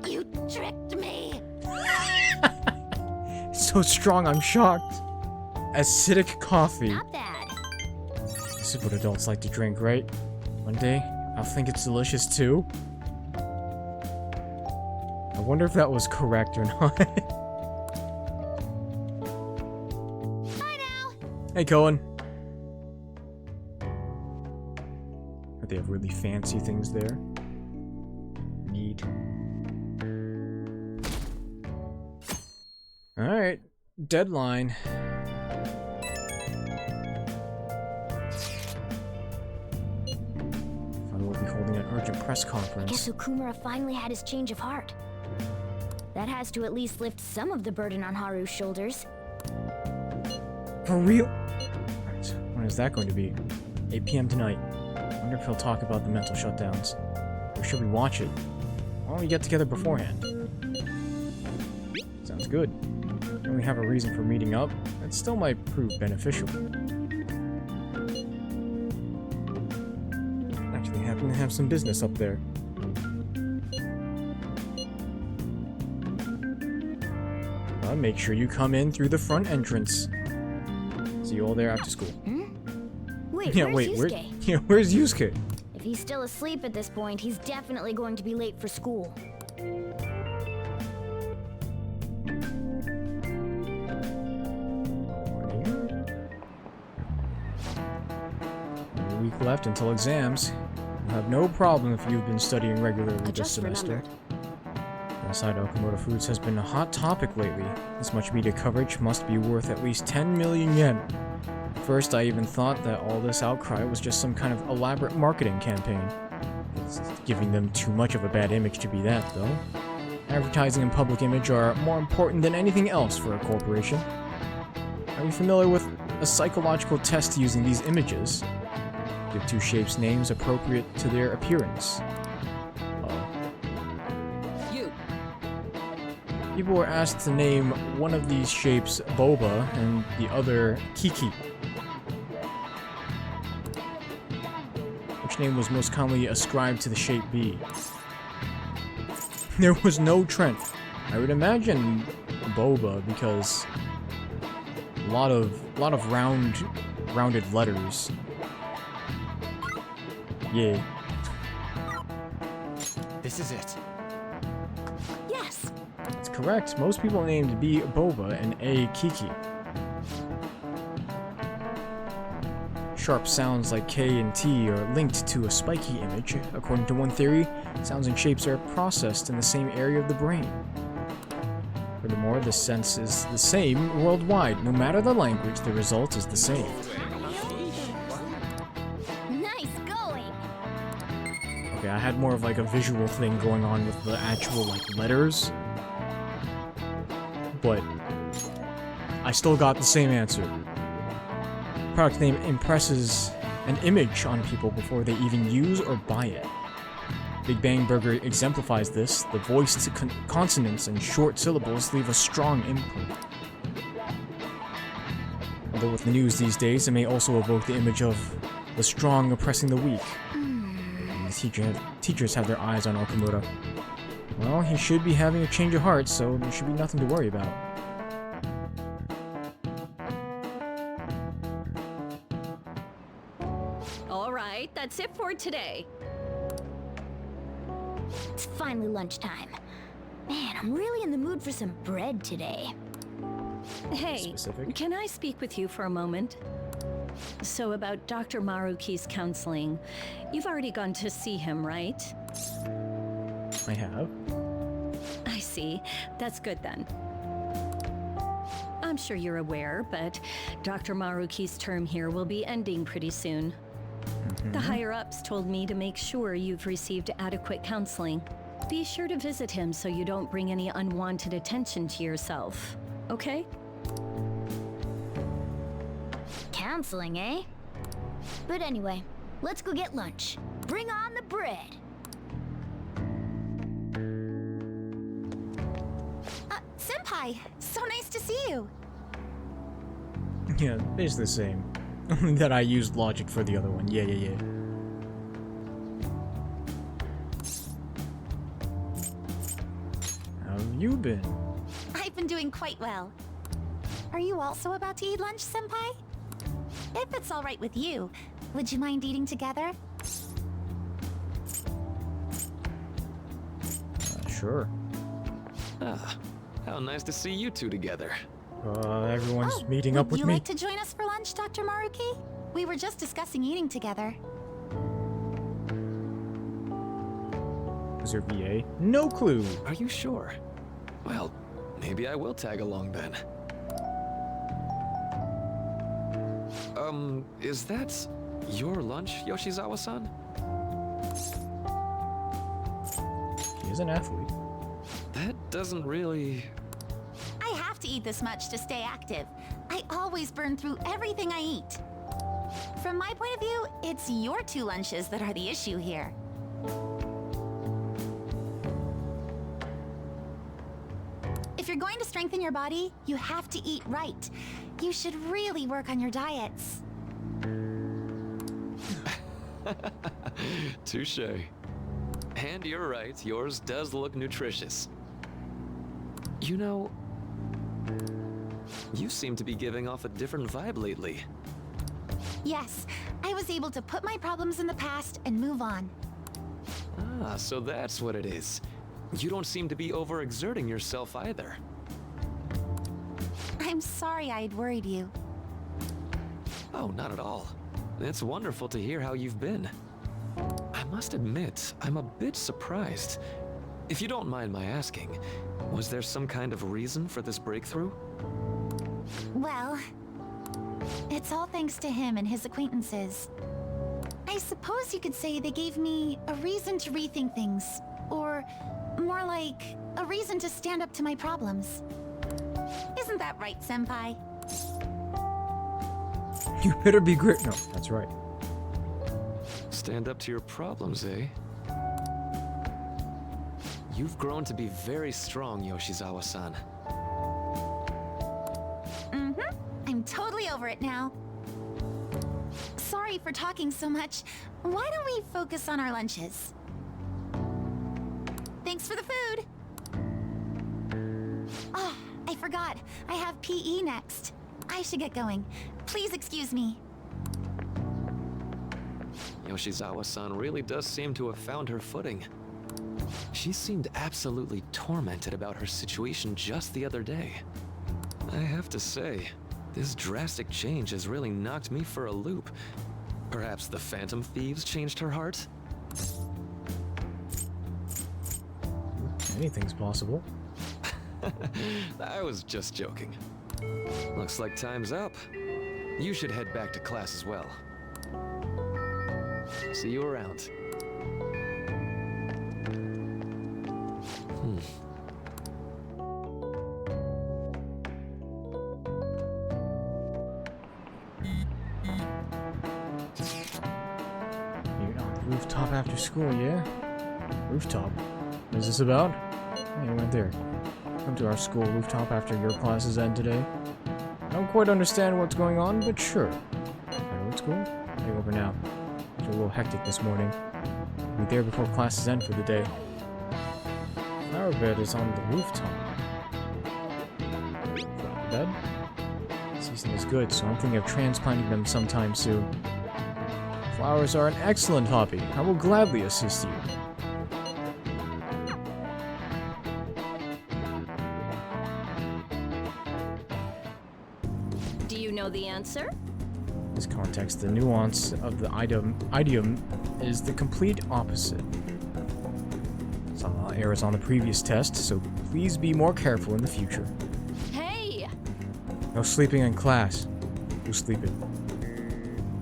[SPEAKER 4] You tricked me.
[SPEAKER 1] It's so strong, I'm shocked. Acidic coffee.
[SPEAKER 4] Not bad.
[SPEAKER 1] This is what adults like to drink, right? One day, I'll think it's delicious too. I wonder if that was correct or not.
[SPEAKER 4] Bye now.
[SPEAKER 1] Hey, Cohen. They have really fancy things there. Neat. Alright. Deadline. I will be holding an urgent press conference.
[SPEAKER 4] Guess Okumura finally had his change of heart. That has to at least lift some of the burden on Haru's shoulders.
[SPEAKER 1] For real? Right, when is that going to be? 8 p.m. tonight. I wonder if he'll talk about the mental shutdowns. Or should we watch it? Why don't we get together beforehand? Sounds good. When we have a reason for meeting up, that still might prove beneficial. Actually happen to have some business up there. Well, make sure you come in through the front entrance. See you all there after school.
[SPEAKER 4] Wait,
[SPEAKER 1] Yeah,
[SPEAKER 4] where's
[SPEAKER 1] wait,
[SPEAKER 4] Yusuke?
[SPEAKER 1] where's Yusuke?
[SPEAKER 4] If he's still asleep at this point, he's definitely going to be late for school.
[SPEAKER 1] A week left until exams. You'll have no problem if you've been studying regularly
[SPEAKER 4] I
[SPEAKER 1] this
[SPEAKER 4] just
[SPEAKER 1] semester.
[SPEAKER 4] remembered.
[SPEAKER 1] Inside Okamoto Foods has been a hot topic lately. This much media coverage must be worth at least 10 million yen. First, I even thought that all this outcry was just some kind of elaborate marketing campaign. It's giving them too much of a bad image to be that, though. Advertising and public image are more important than anything else for a corporation. Are you familiar with a psychological test using these images? Give two shapes names appropriate to their appearance.
[SPEAKER 5] You.
[SPEAKER 1] People were asked to name one of these shapes Boba and the other Kiki. Which name was most commonly ascribed to the shape B? There was no trend. I would imagine Boba because a lot of rounded letters. Yeah.
[SPEAKER 2] This is it.
[SPEAKER 4] Yes.
[SPEAKER 1] That's correct. Most people named B Boba and A Kiki. Sharp sounds like K and T are linked to a spiky image. According to one theory, sounds and shapes are processed in the same area of the brain. Furthermore, the sense is the same worldwide. No matter the language, the result is the same.
[SPEAKER 4] Nice going.
[SPEAKER 1] I had more of like a visual thing going on with the actual like letters. But I still got the same answer. Product name impresses an image on people before they even use or buy it. Big Bang Burger exemplifies this. The voiced consonants and short syllables leave a strong imprint. Although with the news these days, it may also evoke the image of the strong oppressing the weak. The teachers have their eyes on Okamura. Well, he should be having a change of heart, so there should be nothing to worry about.
[SPEAKER 6] All right, that's it for today.
[SPEAKER 4] It's finally lunchtime. Man, I'm really in the mood for some bread today.
[SPEAKER 6] Hey,
[SPEAKER 1] Specific?
[SPEAKER 6] can I speak with you for a moment? So about Dr. Maruki's counseling, you've already gone to see him, right?
[SPEAKER 1] I have.
[SPEAKER 6] I see. That's good then. I'm sure you're aware, but Dr. Maruki's term here will be ending pretty soon. The higher-ups told me to make sure you've received adequate counseling. Be sure to visit him so you don't bring any unwanted attention to yourself, okay?
[SPEAKER 4] Counseling, eh? But anyway, let's go get lunch. Bring on the bread.
[SPEAKER 7] Senpai, so nice to see you.
[SPEAKER 1] Yeah, it's the same. Only that I used logic for the other one. Yeah. How have you been?
[SPEAKER 7] I've been doing quite well. Are you also about to eat lunch, Senpai? If it's all right with you, would you mind eating together?
[SPEAKER 1] Sure.
[SPEAKER 2] Ah, how nice to see you two together.
[SPEAKER 1] Everyone's meeting up
[SPEAKER 7] would
[SPEAKER 1] with
[SPEAKER 7] you
[SPEAKER 1] me.
[SPEAKER 7] like to join us for lunch, Dr. Maruki? We were just discussing eating together.
[SPEAKER 1] Is there VA? No clue.
[SPEAKER 2] Are you sure? Well, maybe I will tag along then. Is that your lunch, Yoshizawa-san?
[SPEAKER 1] He is an athlete.
[SPEAKER 2] That doesn't really...
[SPEAKER 7] I have to eat this much to stay active. I always burn through everything I eat. From my point of view, it's your two lunches that are the issue here. If you're going to strengthen your body, you have to eat right. You should really work on your diets.
[SPEAKER 2] Touche. And you're right, yours does look nutritious. You know, you seem to be giving off a different vibe lately.
[SPEAKER 7] Yes, I was able to put my problems in the past and move on.
[SPEAKER 2] Ah, so that's what it is. You don't seem to be overexerting yourself either.
[SPEAKER 7] I'm sorry I had worried you.
[SPEAKER 2] Oh, not at all. It's wonderful to hear how you've been. I must admit, I'm a bit surprised. If you don't mind my asking, was there some kind of reason for this breakthrough?
[SPEAKER 7] Well, it's all thanks to him and his acquaintances. I suppose you could say they gave me a reason to rethink things, or more like a reason to stand up to my problems. Isn't that right, Senpai?
[SPEAKER 1] You better be great. No, that's right.
[SPEAKER 2] Stand up to your problems, eh? You've grown to be very strong, Yoshizawa-san.
[SPEAKER 7] I'm totally over it now. Sorry for talking so much. Why don't we focus on our lunches? Thanks for the food! Oh, I forgot. I have PE next. I should get going. Please excuse me.
[SPEAKER 2] Yoshizawa-san really does seem to have found her footing. She seemed absolutely tormented about her situation just the other day. I have to say, this drastic change has really knocked me for a loop. Perhaps the Phantom Thieves changed her heart?
[SPEAKER 1] Anything's possible.
[SPEAKER 2] I was just joking. Looks like time's up. You should head back to class as well. See you around.
[SPEAKER 1] You're on the rooftop after school, yeah? Rooftop? What is this about? Hey, you went there. Come to our school rooftop after your classes end today. I don't quite understand what's going on, but sure. At school? Hey, over now. It's a little hectic this morning. I'll be there before classes end for the day. Flower bed is on the rooftop. Flower bed? Season is good, so I'm thinking of transplanting them sometime soon. Flowers are an excellent hobby. I will gladly assist you.
[SPEAKER 6] Do you know the answer?
[SPEAKER 1] In this context, the nuance of the idiom is the complete opposite. Some errors on the previous test, so please be more careful in the future.
[SPEAKER 6] Hey!
[SPEAKER 1] No sleeping in class. Who's sleeping?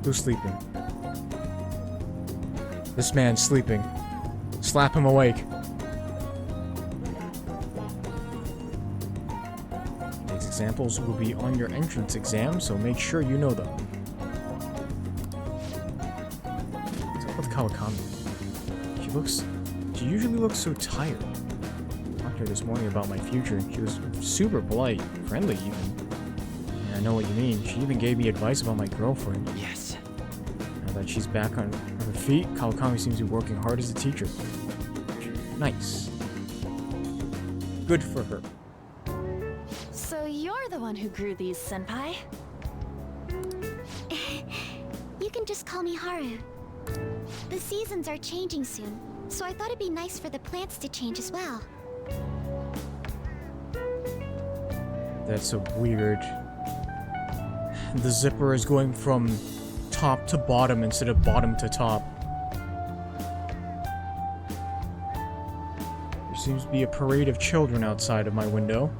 [SPEAKER 1] Who's sleeping? This man's sleeping. Slap him awake. These examples will be on your entrance exam, so make sure you know them. What's up with Kawakami? She usually looks so tired. I talked to her this morning about my future, and she was super polite, friendly even. And I know what you mean. She even gave me advice about my girlfriend.
[SPEAKER 8] Yes.
[SPEAKER 1] Now that she's back on her feet, Kawakami seems to be working hard as a teacher. Nice. Good for her.
[SPEAKER 9] So you're the one who grew these, Senpai?
[SPEAKER 4] You can just call me Haru. The seasons are changing soon, so I thought it'd be nice for the plants to change as well.
[SPEAKER 1] That's so weird. The zipper is going from top to bottom instead of bottom to top. There seems to be a parade of children outside of my window.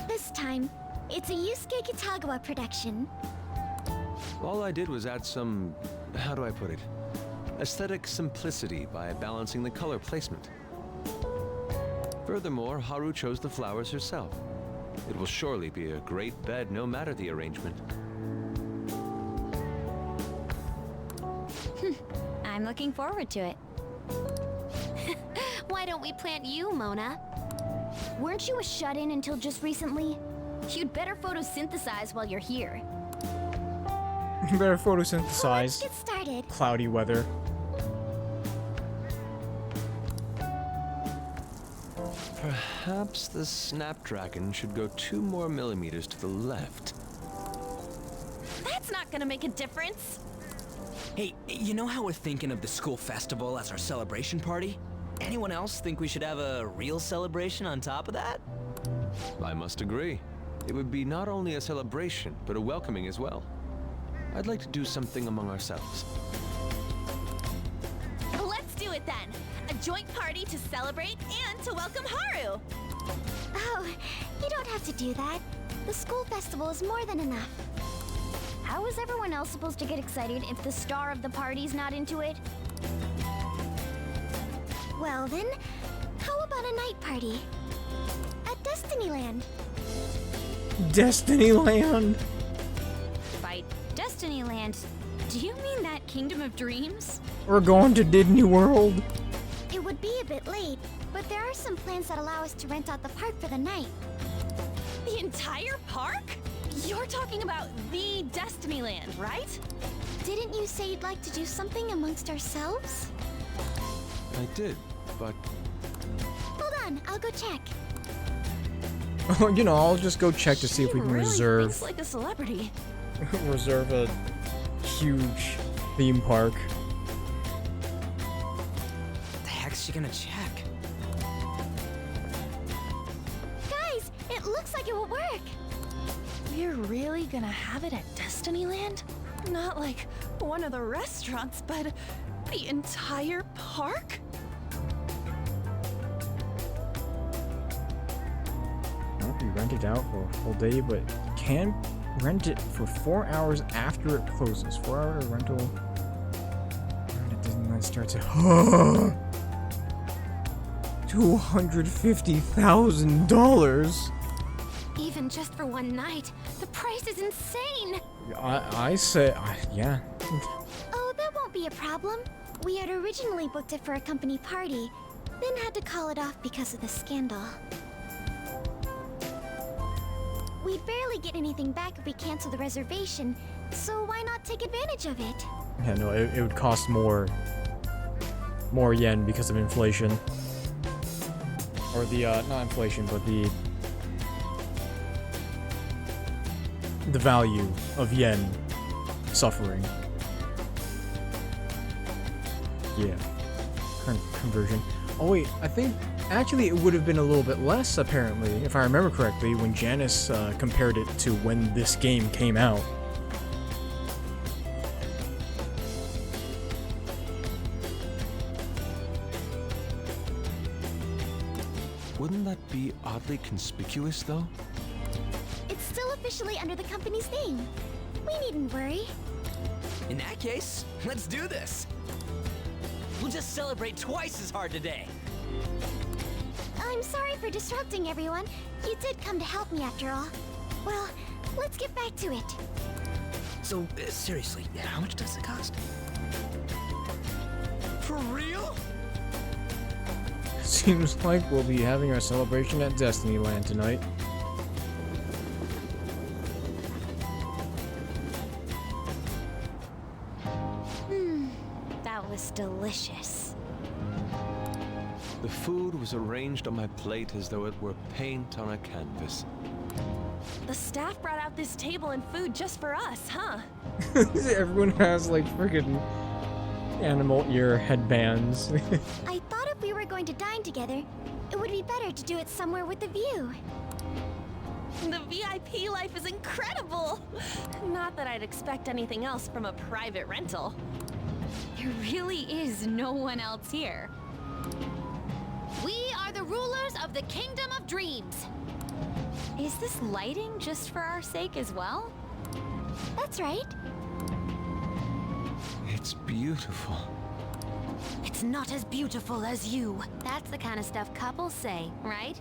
[SPEAKER 4] This time, it's a Yusuke Kitagawa production.
[SPEAKER 2] All I did was add some, how do I put it, aesthetic simplicity by balancing the color placement. Furthermore, Haru chose the flowers herself. It will surely be a great bed no matter the arrangement.
[SPEAKER 4] I'm looking forward to it. Why don't we plant you, Mona? Weren't you a shut-in until just recently? You'd better photosynthesize while you're here.
[SPEAKER 1] Better
[SPEAKER 4] So let's
[SPEAKER 1] photosynthesize.
[SPEAKER 4] get started.
[SPEAKER 1] Cloudy weather.
[SPEAKER 2] Perhaps the Snapdragon should go 2 more millimeters to the left.
[SPEAKER 9] That's not gonna make a difference.
[SPEAKER 8] Hey, you know how we're thinking of the school festival as our celebration party? Anyone else think we should have a real celebration on top of that?
[SPEAKER 2] I must agree. It would be not only a celebration, but a welcoming as well. I'd like to do something among ourselves.
[SPEAKER 9] Let's do it then. A joint party to celebrate and to welcome Haru.
[SPEAKER 4] Oh, you don't have to do that. The school festival is more than enough. How is everyone else supposed to get excited if the star of the party's not into it? Well then, how about a night party? At Destinyland.
[SPEAKER 1] Destinyland.
[SPEAKER 9] By Destinyland, do you mean that Kingdom of Dreams?
[SPEAKER 1] We're going to Disney World.
[SPEAKER 4] It would be a bit late, but there are some plans that allow us to rent out the park for the night.
[SPEAKER 9] The entire park? You're talking about the Destinyland, right?
[SPEAKER 4] Didn't you say you'd like to do something amongst ourselves?
[SPEAKER 2] I did, but
[SPEAKER 4] Hold on, I'll go check.
[SPEAKER 1] You know, I'll just go check to see if we can
[SPEAKER 9] really
[SPEAKER 1] reserve
[SPEAKER 9] thinks like a celebrity.
[SPEAKER 1] reserve a huge theme park.
[SPEAKER 8] What the heck's she gonna check?
[SPEAKER 4] Guys, it looks like it will work.
[SPEAKER 9] We're really gonna have it at Destinyland? Not like one of the restaurants, but the entire park?
[SPEAKER 1] Won't be rented out for a full day, but you can rent it for 4 hours after it closes. 4-hour rental. And at Disneyland starts at $250,000.
[SPEAKER 4] Even just for one night, the price is insane!
[SPEAKER 1] I say, yeah.
[SPEAKER 4] Oh, that won't be a problem. We had originally booked it for a company party, then had to call it off because of the scandal. We'd barely get anything back if we cancel the reservation, so why not take advantage of it?
[SPEAKER 1] Yeah, no, it would cost more yen because of inflation. Or the, not inflation, but the value of yen suffering. Yeah. Conversion. Oh wait, I think actually it would have been a little bit less apparently, if I remember correctly, when Janice compared it to when this game came out.
[SPEAKER 3] Wouldn't that be oddly conspicuous, though?
[SPEAKER 4] It's still officially under the company's name. We needn't worry.
[SPEAKER 8] In that case, let's do this. We'll just celebrate twice as hard today.
[SPEAKER 4] I'm sorry for disrupting everyone. You did come to help me after all. Well, let's get back to it.
[SPEAKER 8] So, seriously, how much does it cost? For real?
[SPEAKER 1] Seems like we'll be having our celebration at Destinyland tonight.
[SPEAKER 4] That was delicious.
[SPEAKER 3] The food was arranged on my plate as though it were paint on a canvas.
[SPEAKER 9] The staff brought out this table and food just for us, huh?
[SPEAKER 1] Everyone has like freaking animal ear headbands.
[SPEAKER 4] I thought if we were going to dine together, it would be better to do it somewhere with a view.
[SPEAKER 9] The VIP life is incredible! Not that I'd expect anything else from a private rental.
[SPEAKER 10] There really is no one else here. We are the rulers of the Kingdom of Dreams. Is this lighting just for our sake as well?
[SPEAKER 4] That's right.
[SPEAKER 3] It's beautiful.
[SPEAKER 10] It's not as beautiful as you. That's the kind of stuff couples say, right?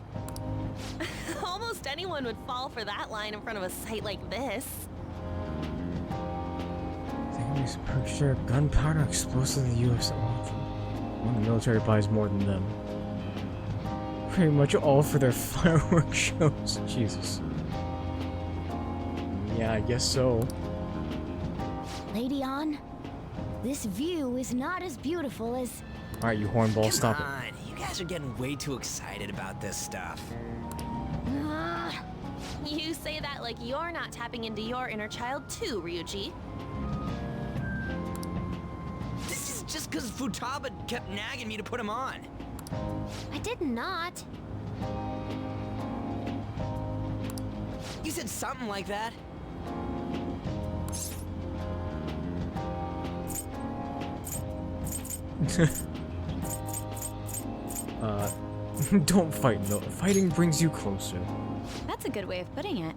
[SPEAKER 9] Almost anyone would fall for that line in front of a site like this.
[SPEAKER 1] They purchase their gunpowder explosive to the U.S. Well, the military buys more than them. Pretty much all for their fireworks shows. Jesus. Yeah, I guess so.
[SPEAKER 4] Lady On, this view is not as beautiful as...
[SPEAKER 1] Alright, you hornball, stop
[SPEAKER 8] Come on, you guys are getting way too excited about this stuff.
[SPEAKER 9] You say that like you're not tapping into your inner child too, Ryuji.
[SPEAKER 8] This is just because Futaba kept nagging me to put him on.
[SPEAKER 4] I did not.
[SPEAKER 8] You said something like that.
[SPEAKER 1] Don't fight, no. Fighting brings you closer.
[SPEAKER 10] That's a good way of putting it.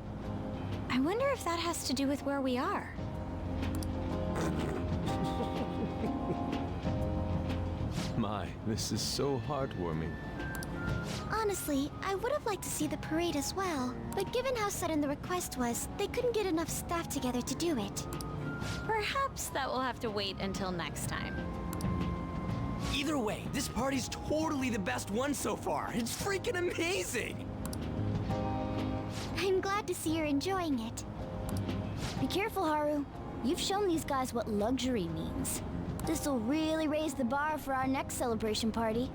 [SPEAKER 10] I wonder if that has to do with where we are.
[SPEAKER 3] My, this is so heartwarming.
[SPEAKER 4] Honestly, I would have liked to see the parade as well, but given how sudden the request was, they couldn't get enough staff together to do it.
[SPEAKER 10] Perhaps that will have to wait until next time.
[SPEAKER 8] Either way, this party's totally the best one so far. It's freaking amazing!
[SPEAKER 4] I'm glad to see you're enjoying it. Be careful, Haru. You've shown these guys what luxury means. This'll really raise the bar for our next celebration party.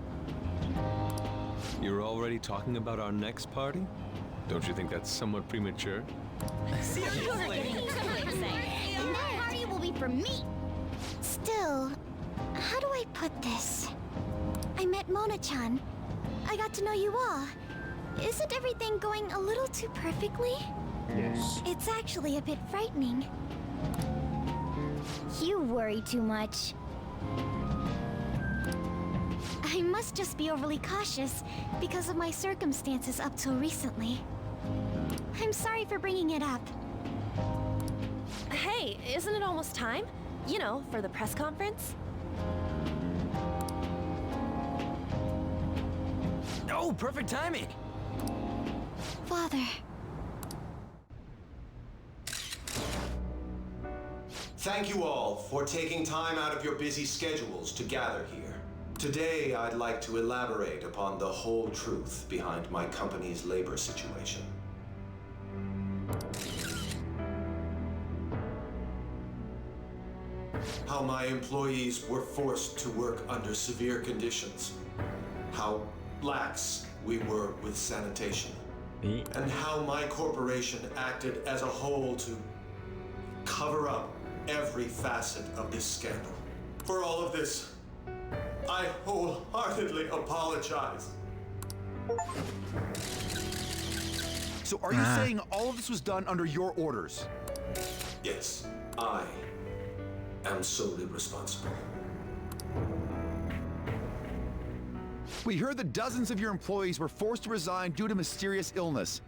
[SPEAKER 3] You're already talking about our next party? Don't you think that's somewhat premature?
[SPEAKER 8] Seriously?
[SPEAKER 4] And that party will be for me! Still, how do I put this? I met Mona-chan. I got to know you all. Isn't everything going a little too perfectly?
[SPEAKER 1] Yes.
[SPEAKER 4] It's actually a bit frightening. You worry too much. I must just be overly cautious because of my circumstances up till recently. I'm sorry for bringing it up.
[SPEAKER 9] Hey, isn't it almost time? You know, for the press conference?
[SPEAKER 8] Oh, perfect timing!
[SPEAKER 4] Father.
[SPEAKER 11] Thank you all for taking time out of your busy schedules to gather here. Today, I'd like to elaborate upon the whole truth behind my company's labor situation. How my employees were forced to work under severe conditions. How lax we were with sanitation. And how my corporation acted as a whole to cover up every facet of this scandal. For all of this, I wholeheartedly apologize.
[SPEAKER 12] So are you saying all of this was done under your orders?
[SPEAKER 11] Yes, I am solely responsible.
[SPEAKER 12] We heard that dozens of your employees were forced to resign due to mysterious illness.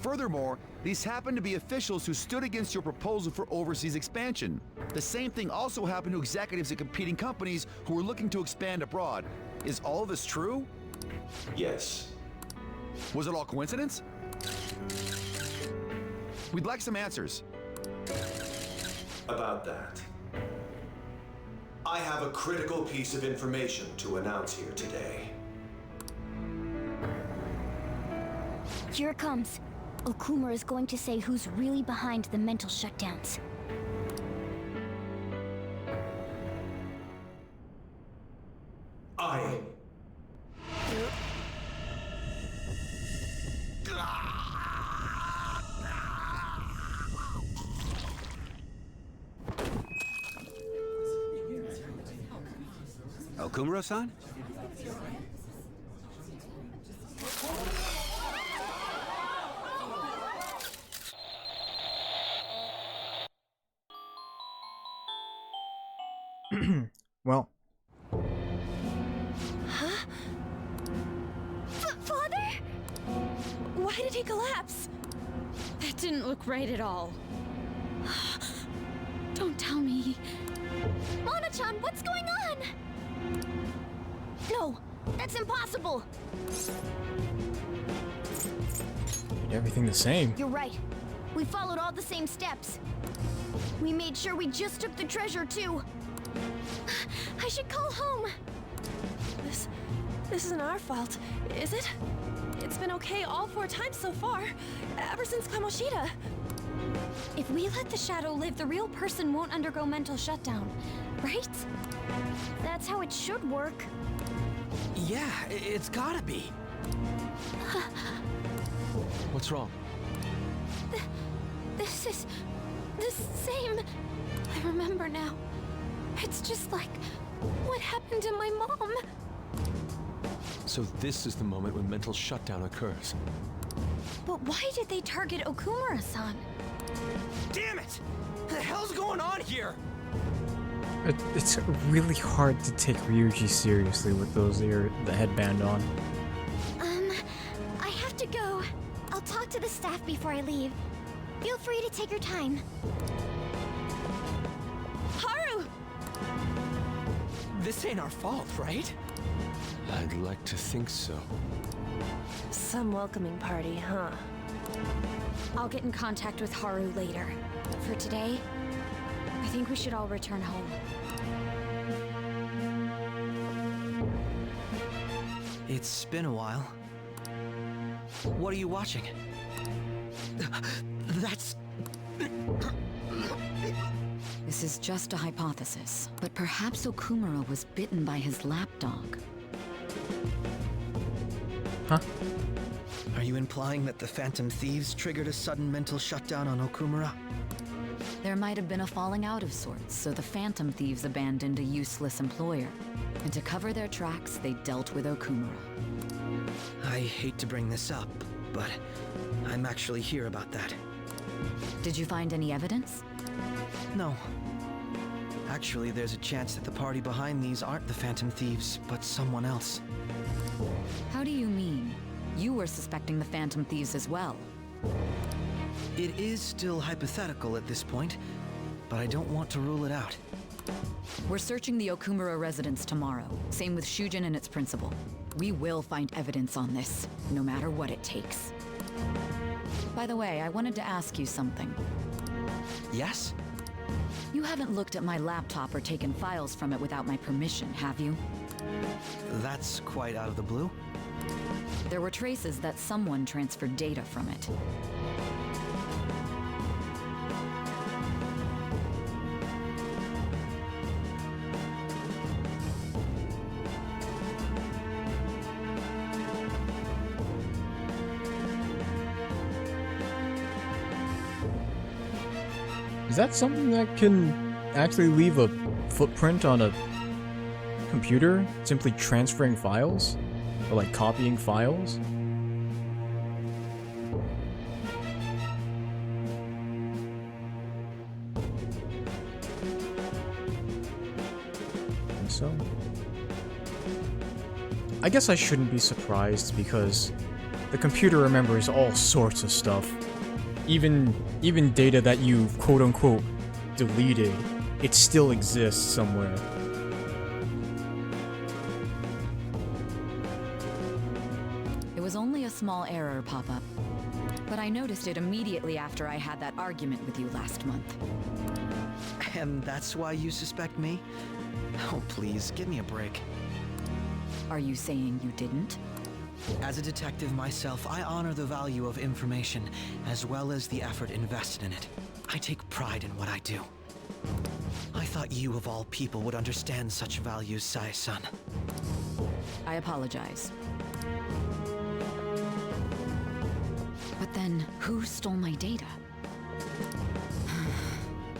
[SPEAKER 12] Furthermore, these happened to be officials who stood against your proposal for overseas expansion. The same thing also happened to executives at competing companies who were looking to expand abroad. Is all of this true?
[SPEAKER 11] Yes.
[SPEAKER 12] Was it all coincidence? We'd like some answers.
[SPEAKER 11] About that, I have a critical piece of information to announce here today.
[SPEAKER 4] Here it comes. Okumura is going to say who's really behind the mental shutdowns.
[SPEAKER 11] I...
[SPEAKER 13] Okumura-san?
[SPEAKER 1] Well.
[SPEAKER 9] Huh? Father? Why did he collapse?
[SPEAKER 10] That didn't look right at all. Don't tell me.
[SPEAKER 4] Mona-chan, what's going on? No, that's impossible.
[SPEAKER 1] Everything the same.
[SPEAKER 4] You're right. We followed all the same steps. We made sure we just took the treasure, too. I should call home.
[SPEAKER 9] This isn't our fault, is it? It's been okay all 4 times so far, ever since Kamoshida.
[SPEAKER 10] If we let the shadow live, the real person won't undergo mental shutdown, right?
[SPEAKER 4] That's how it should work.
[SPEAKER 8] Yeah, it's gotta be.
[SPEAKER 3] What's wrong?
[SPEAKER 10] This is the same. I remember now. It's just like what happened to my mom.
[SPEAKER 3] So this is the moment when mental shutdown occurs.
[SPEAKER 10] But why did they target Okumura-san?
[SPEAKER 8] Damn it! What the hell's going on here?
[SPEAKER 1] It's really hard to take Ryuji seriously with the headband on.
[SPEAKER 4] I have to go. I'll talk to the staff before I leave. Feel free to take your time.
[SPEAKER 9] Haru!
[SPEAKER 8] This ain't our fault, right?
[SPEAKER 3] I'd like to think so.
[SPEAKER 9] Some welcoming party, huh?
[SPEAKER 10] I'll get in contact with Haru later. For today, I think we should all return home.
[SPEAKER 8] It's been a while. What are you watching? That's...
[SPEAKER 14] This is just a hypothesis, but perhaps Okumura was bitten by his lapdog.
[SPEAKER 1] Huh?
[SPEAKER 8] Are you implying that the Phantom Thieves triggered a sudden mental shutdown on Okumura?
[SPEAKER 14] There might have been a falling out of sorts, so the Phantom Thieves abandoned a useless employer. And to cover their tracks, they dealt with Okumura.
[SPEAKER 8] I hate to bring this up, but I'm actually here about that.
[SPEAKER 14] Did you find any evidence?
[SPEAKER 8] No. Actually, there's a chance that the party behind these aren't the Phantom Thieves, but someone else.
[SPEAKER 14] How do you mean? You were suspecting the Phantom Thieves as well.
[SPEAKER 8] It is still hypothetical at this point, but I don't want to rule it out.
[SPEAKER 14] We're searching the Okumura residence tomorrow. Same with Shujin and its principal. We will find evidence on this, no matter what it takes. By the way, I wanted to ask you something.
[SPEAKER 8] Yes?
[SPEAKER 14] You haven't looked at my laptop or taken files from it without my permission, have you?
[SPEAKER 8] That's quite out of the blue.
[SPEAKER 14] There were traces that someone transferred data from it.
[SPEAKER 1] Is that something that can actually leave a footprint on a computer? Simply transferring files? Or like copying files? Think so? I guess I shouldn't be surprised because the computer remembers all sorts of stuff. Even data that you've quote-unquote deleted, it still exists somewhere.
[SPEAKER 14] It was only a small error pop-up, but I noticed it immediately after I had that argument with you last month.
[SPEAKER 8] And that's why you suspect me? Oh, please, give me a break.
[SPEAKER 14] Are you saying you didn't?
[SPEAKER 8] As a detective myself, I honor the value of information, as well as the effort invested in it. I take pride in what I do. I thought you, of all people, would understand such values, Sae-san.
[SPEAKER 14] I apologize. But then, who stole my data?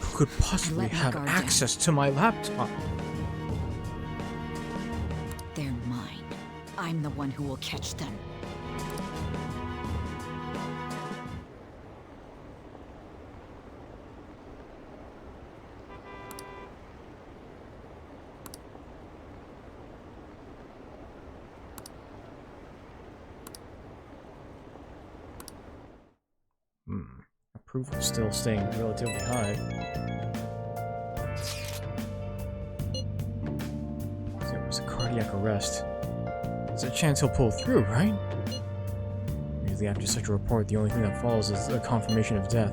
[SPEAKER 1] Who could possibly have access to my laptop?
[SPEAKER 14] They're mine. I'm the one who will catch them.
[SPEAKER 1] Approval still staying relatively high. So it was a cardiac arrest. There's a chance he'll pull through, right? Usually after such a report, the only thing that follows is a confirmation of death.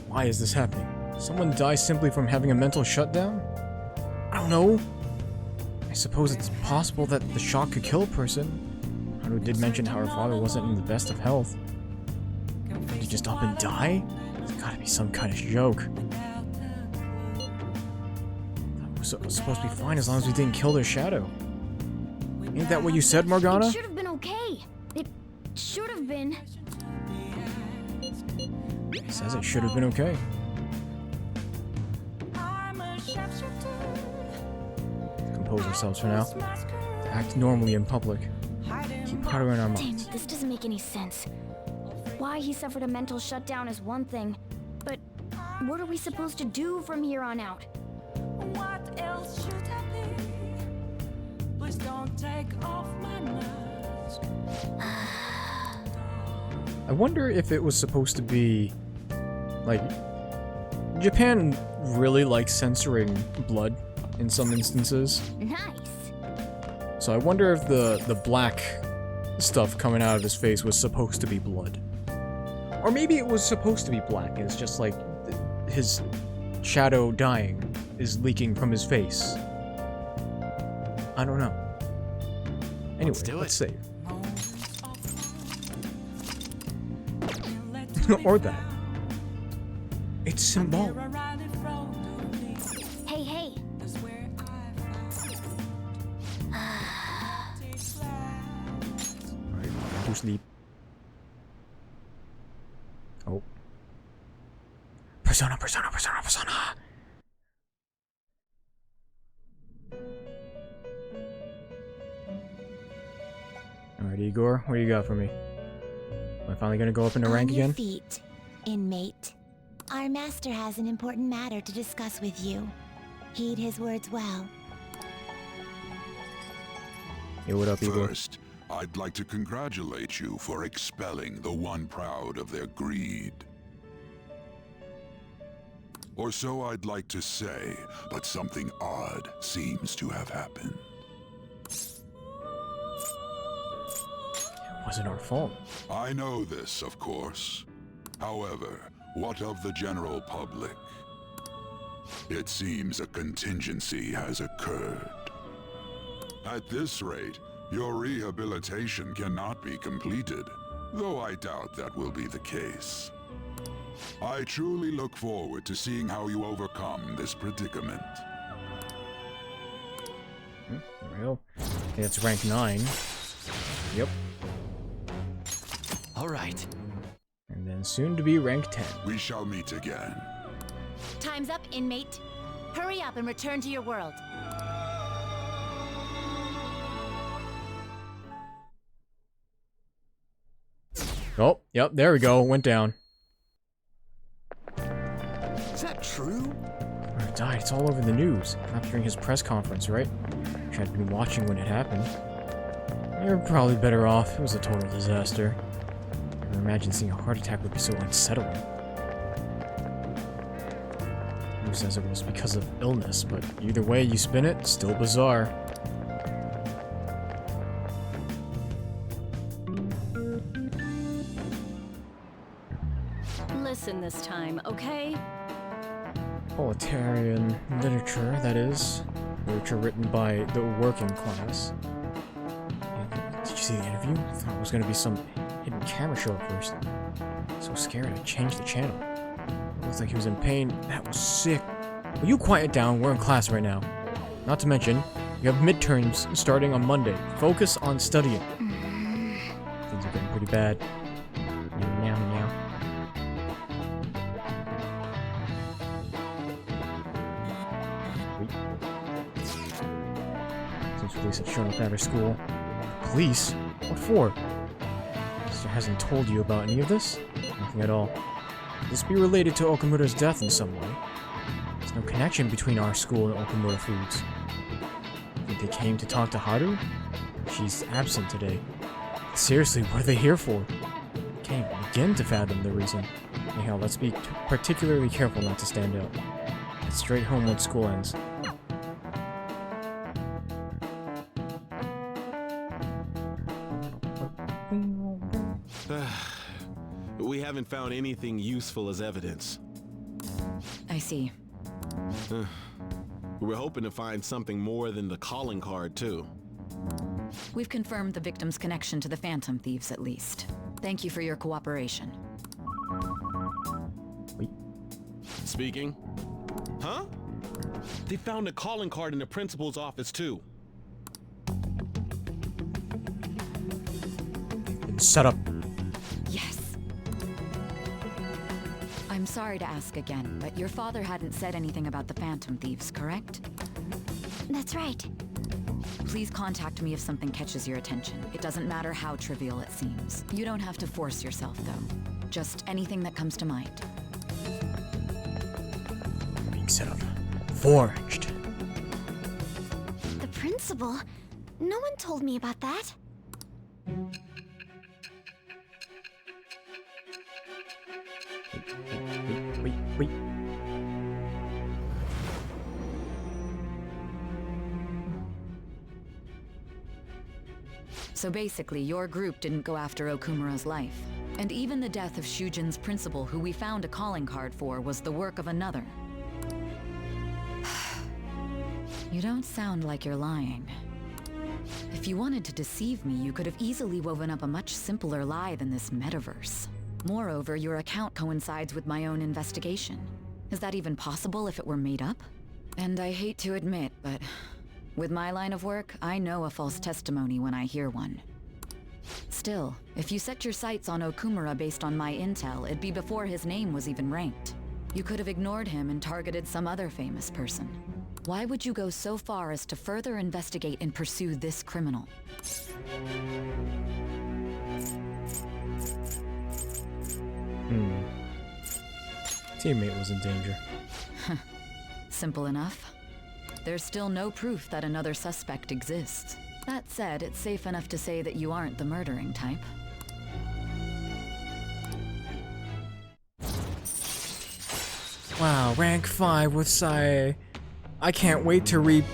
[SPEAKER 1] Why is this happening? Someone dies simply from having a mental shutdown? I don't know. I suppose it's possible that the shock could kill a person. Haru did mention how her father wasn't in the best of health. Did he just up and die? It's gotta be some kind of joke. That was supposed to be fine as long as we didn't kill their shadow. Ain't that what you said, Morgana?
[SPEAKER 4] It should have been okay. It should have been.
[SPEAKER 1] It says it should have been okay. Compose ourselves for now. Act normally in public. Keep Haru in our minds.
[SPEAKER 4] Damn, this doesn't make any sense. Why he suffered a mental shutdown is one thing, but what are we supposed to do from here on out?
[SPEAKER 5] What else should I be? Please don't take off my mask.
[SPEAKER 1] I wonder if it was supposed to be like Japan really likes censoring blood in some instances.
[SPEAKER 4] Nice.
[SPEAKER 1] So I wonder if the black stuff coming out of his face was supposed to be blood. Or maybe it was supposed to be black, and it's just like his shadow dying is leaking from his face. I don't know. Anyway, let's save. Or that. It's symbolic.
[SPEAKER 4] Hey, hey.
[SPEAKER 1] To sleep. Oh. Persona. Alright, Igor, what do you got for me? Am I finally gonna go up in the rank
[SPEAKER 13] On your
[SPEAKER 1] again?
[SPEAKER 13] feet, inmate. Our master has an important matter to discuss with you. Heed his words well.
[SPEAKER 1] Hey, what up, Igor?
[SPEAKER 15] First, I'd like to congratulate you for expelling the one proud of their greed. Or so I'd like to say, but something odd seems to have happened.
[SPEAKER 1] It wasn't our fault.
[SPEAKER 15] I know this, of course. However, what of the general public? It seems a contingency has occurred. At this rate, your rehabilitation cannot be completed, though I doubt that will be the case. I truly look forward to seeing how you overcome this predicament.
[SPEAKER 1] There we go. Okay, it's rank 9. Yep.
[SPEAKER 2] Alright.
[SPEAKER 1] And then soon to be rank 10.
[SPEAKER 15] We shall meet again.
[SPEAKER 13] Time's up, inmate. Hurry up and return to your world.
[SPEAKER 1] Oh, yep, there we go. Went down.
[SPEAKER 3] Is that true?
[SPEAKER 1] He died. It's all over the news. Not during his press conference, right? Wish I'd been watching when it happened. You're probably better off. It was a total disaster. I never imagined seeing a heart attack would be so unsettling. News says it was because of illness, but either way you spin it, still bizarre.
[SPEAKER 6] Listen this time, okay?
[SPEAKER 1] Proletarian literature, that is. Literature written by the working class. Did you see the interview? I thought it was going to be some hidden camera show at first. So scared I changed the channel. It looks like he was in pain. That was sick. Will you quiet down? We're in class right now. Not to mention, you have midterms starting on Monday. Focus on studying. Things are getting pretty bad. Meow, meow, meow. Police have shown up at our school. Police? What for? Sister hasn't told you about any of this? Nothing at all. Could this be related to Okamura's death in some way? There's no connection between our school and Okamura Foods. Think they came to talk to Haru? She's absent today. Seriously, what are they here for? Can't begin to fathom the reason. Anyhow, let's be particularly careful not to stand out. Head straight home when school ends.
[SPEAKER 3] We haven't found anything useful as evidence.
[SPEAKER 14] I see.
[SPEAKER 3] We're hoping to find something more than the calling card, too.
[SPEAKER 14] We've confirmed the victim's connection to the Phantom Thieves, at least. Thank you for your cooperation.
[SPEAKER 3] Speaking? Huh? They found a calling card in the principal's office, too.
[SPEAKER 1] Set up.
[SPEAKER 14] Yes. I'm sorry to ask again, but your father hadn't said anything about the Phantom Thieves, correct?
[SPEAKER 4] That's right.
[SPEAKER 14] Please contact me if something catches your attention. It doesn't matter how trivial it seems. You don't have to force yourself, though. Just anything that comes to mind.
[SPEAKER 1] Being set up. Forged.
[SPEAKER 4] The principal? No one told me about that.
[SPEAKER 1] Wait.
[SPEAKER 14] So basically, your group didn't go after Okumura's life. And even the death of Shujin's principal, who we found a calling card for, was the work of another. You don't sound like you're lying. If you wanted to deceive me, you could have easily woven up a much simpler lie than this metaverse. Moreover, your account coincides with my own investigation. Is that even possible if it were made up? And I hate to admit, but with my line of work, I know a false testimony when I hear one. Still, if you set your sights on Okumura based on my intel, it'd be before his name was even ranked. You could have ignored him and targeted some other famous person. Why would you go so far as to further investigate and pursue this criminal?
[SPEAKER 1] Teammate was in danger.
[SPEAKER 14] Simple enough. There's still no proof that another suspect exists. That said, it's safe enough to say that you aren't the murdering type.
[SPEAKER 1] Wow, rank 5 with Sae. I can't wait to reap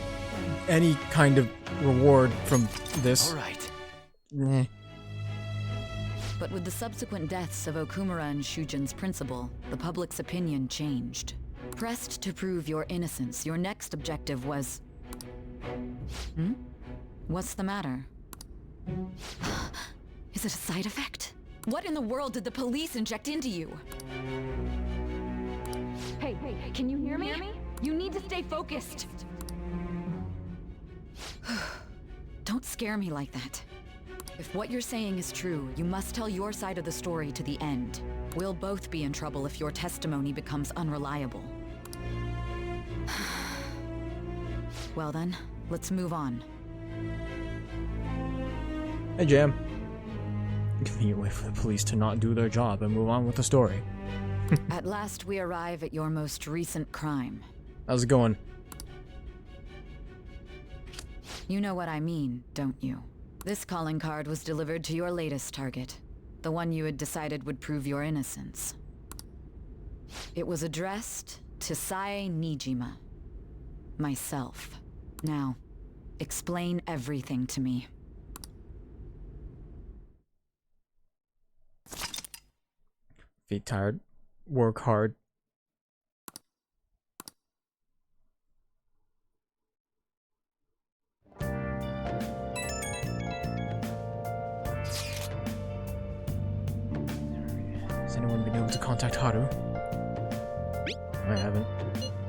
[SPEAKER 1] any kind of reward from this.
[SPEAKER 8] Alright.
[SPEAKER 1] Meh.
[SPEAKER 14] But with the subsequent deaths of Okumura and Shujin's principal, the public's opinion changed. Pressed to prove your innocence, your next objective was... What's the matter? Is it a side effect? What in the world did the police inject into you? Hey, can you hear me? You need to stay focused. Don't scare me like that. If what you're saying is true, you must tell your side of the story to the end. We'll both be in trouble if your testimony becomes unreliable. Well then, let's move on.
[SPEAKER 1] Hey, Jam. Convenient way for the police to not do their job and move on with the story.
[SPEAKER 14] At last we arrive at your most recent crime.
[SPEAKER 1] How's it going?
[SPEAKER 14] You know what I mean, don't you? This calling card was delivered to your latest target. The one you had decided would prove your innocence. It was addressed to Sae Nijima. Myself. Now, explain everything to me.
[SPEAKER 1] Feet tired. Work hard. Has anyone been able to contact Haru? I haven't.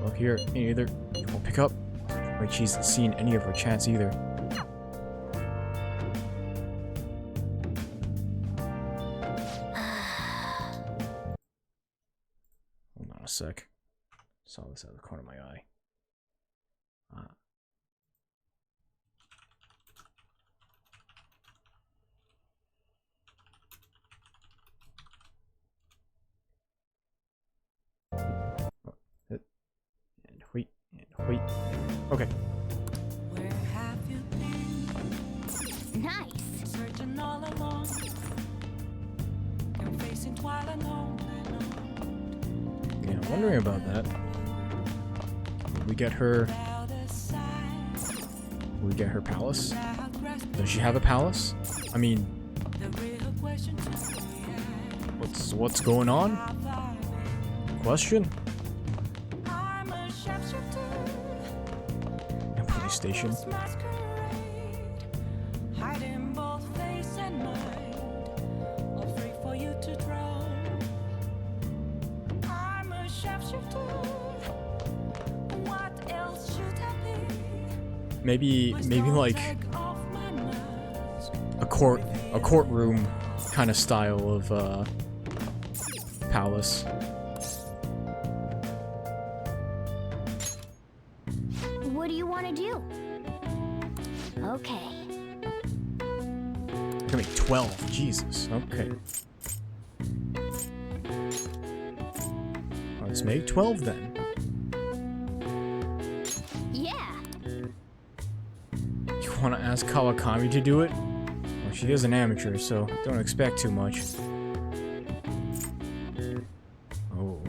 [SPEAKER 1] Well, here, me either. She won't pick up. Like she's seen any of her chats either. Hold on a sec. Saw this out of the corner of my eye. Wait. Okay.
[SPEAKER 5] Where have you been?
[SPEAKER 4] Nice.
[SPEAKER 5] Searching all along. You're facing twilight alone.
[SPEAKER 1] Yeah, I'm wondering about that. Did we get her? Will we get her palace? Does she have a palace? I mean, what's going on? Question? Police station.
[SPEAKER 5] Hiding both face and mind, afraid for you to drown. I'm a shapeshifter. What else should I be?
[SPEAKER 1] Maybe like a courtroom kind of style of palace.
[SPEAKER 4] What do you want to do? Okay.
[SPEAKER 1] Gonna make 12. Jesus. Okay. Let's make 12 then.
[SPEAKER 4] Yeah.
[SPEAKER 1] You want to ask Kawakami to do it? Well, she is an amateur, so don't expect too much. Oh.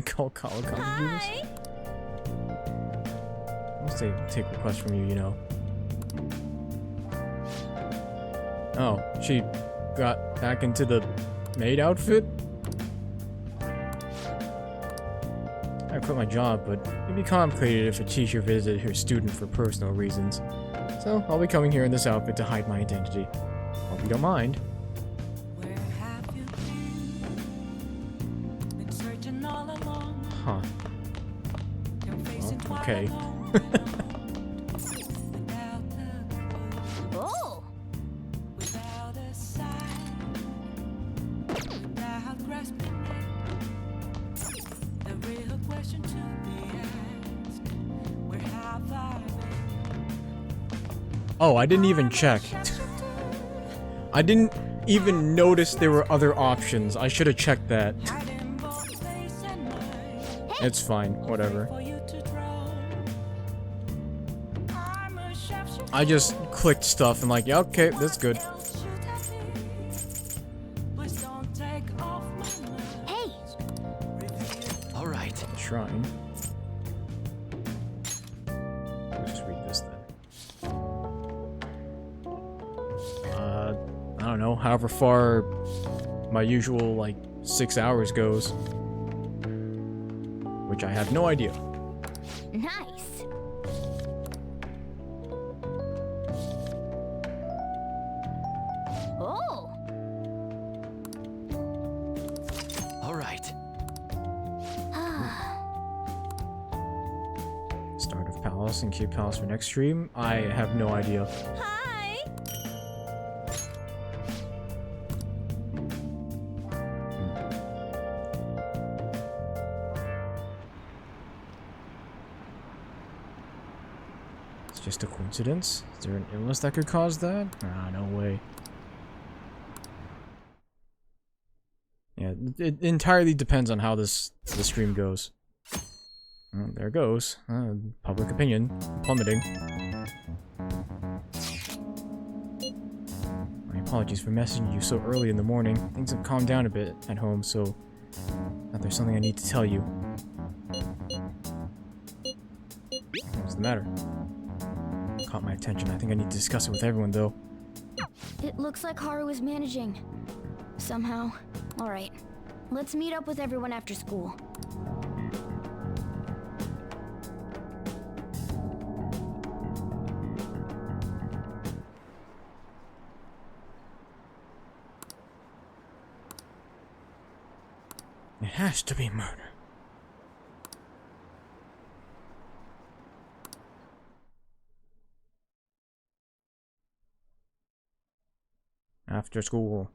[SPEAKER 1] Call Kawakami to do this? I'll take requests from you, you know. Oh, she got back into the maid outfit? I quit my job, but it'd be complicated if a teacher visited her student for personal reasons. So I'll be coming here in this outfit to hide my identity. Hope you don't mind. Huh. Well, okay.
[SPEAKER 4] Oh.
[SPEAKER 1] Oh, I didn't even check. I didn't even notice there were other options. I should have checked that. It's fine, whatever. I just clicked stuff and like, yeah, okay, that's good. don't know, however far my usual, like, 6 hours goes. Which I have no idea.
[SPEAKER 10] Nice. Oh.
[SPEAKER 2] All right.
[SPEAKER 1] Start of Palace and keep Palace for next stream. I have no idea.
[SPEAKER 9] Hi.
[SPEAKER 1] It's just a coincidence? Is there an illness that could cause that? Ah, no way. Yeah, it entirely depends on how the stream goes. Oh, there it goes. Public opinion plummeting. My apologies for messaging you so early in the morning. Things have calmed down a bit at home, so now there's something I need to tell you. What's the matter? Caught my attention. I think I need to discuss it with everyone, though.
[SPEAKER 10] It looks like Haru is managing. Somehow. Alright. Let's meet up with everyone after school.
[SPEAKER 1] It has to be murder. After school.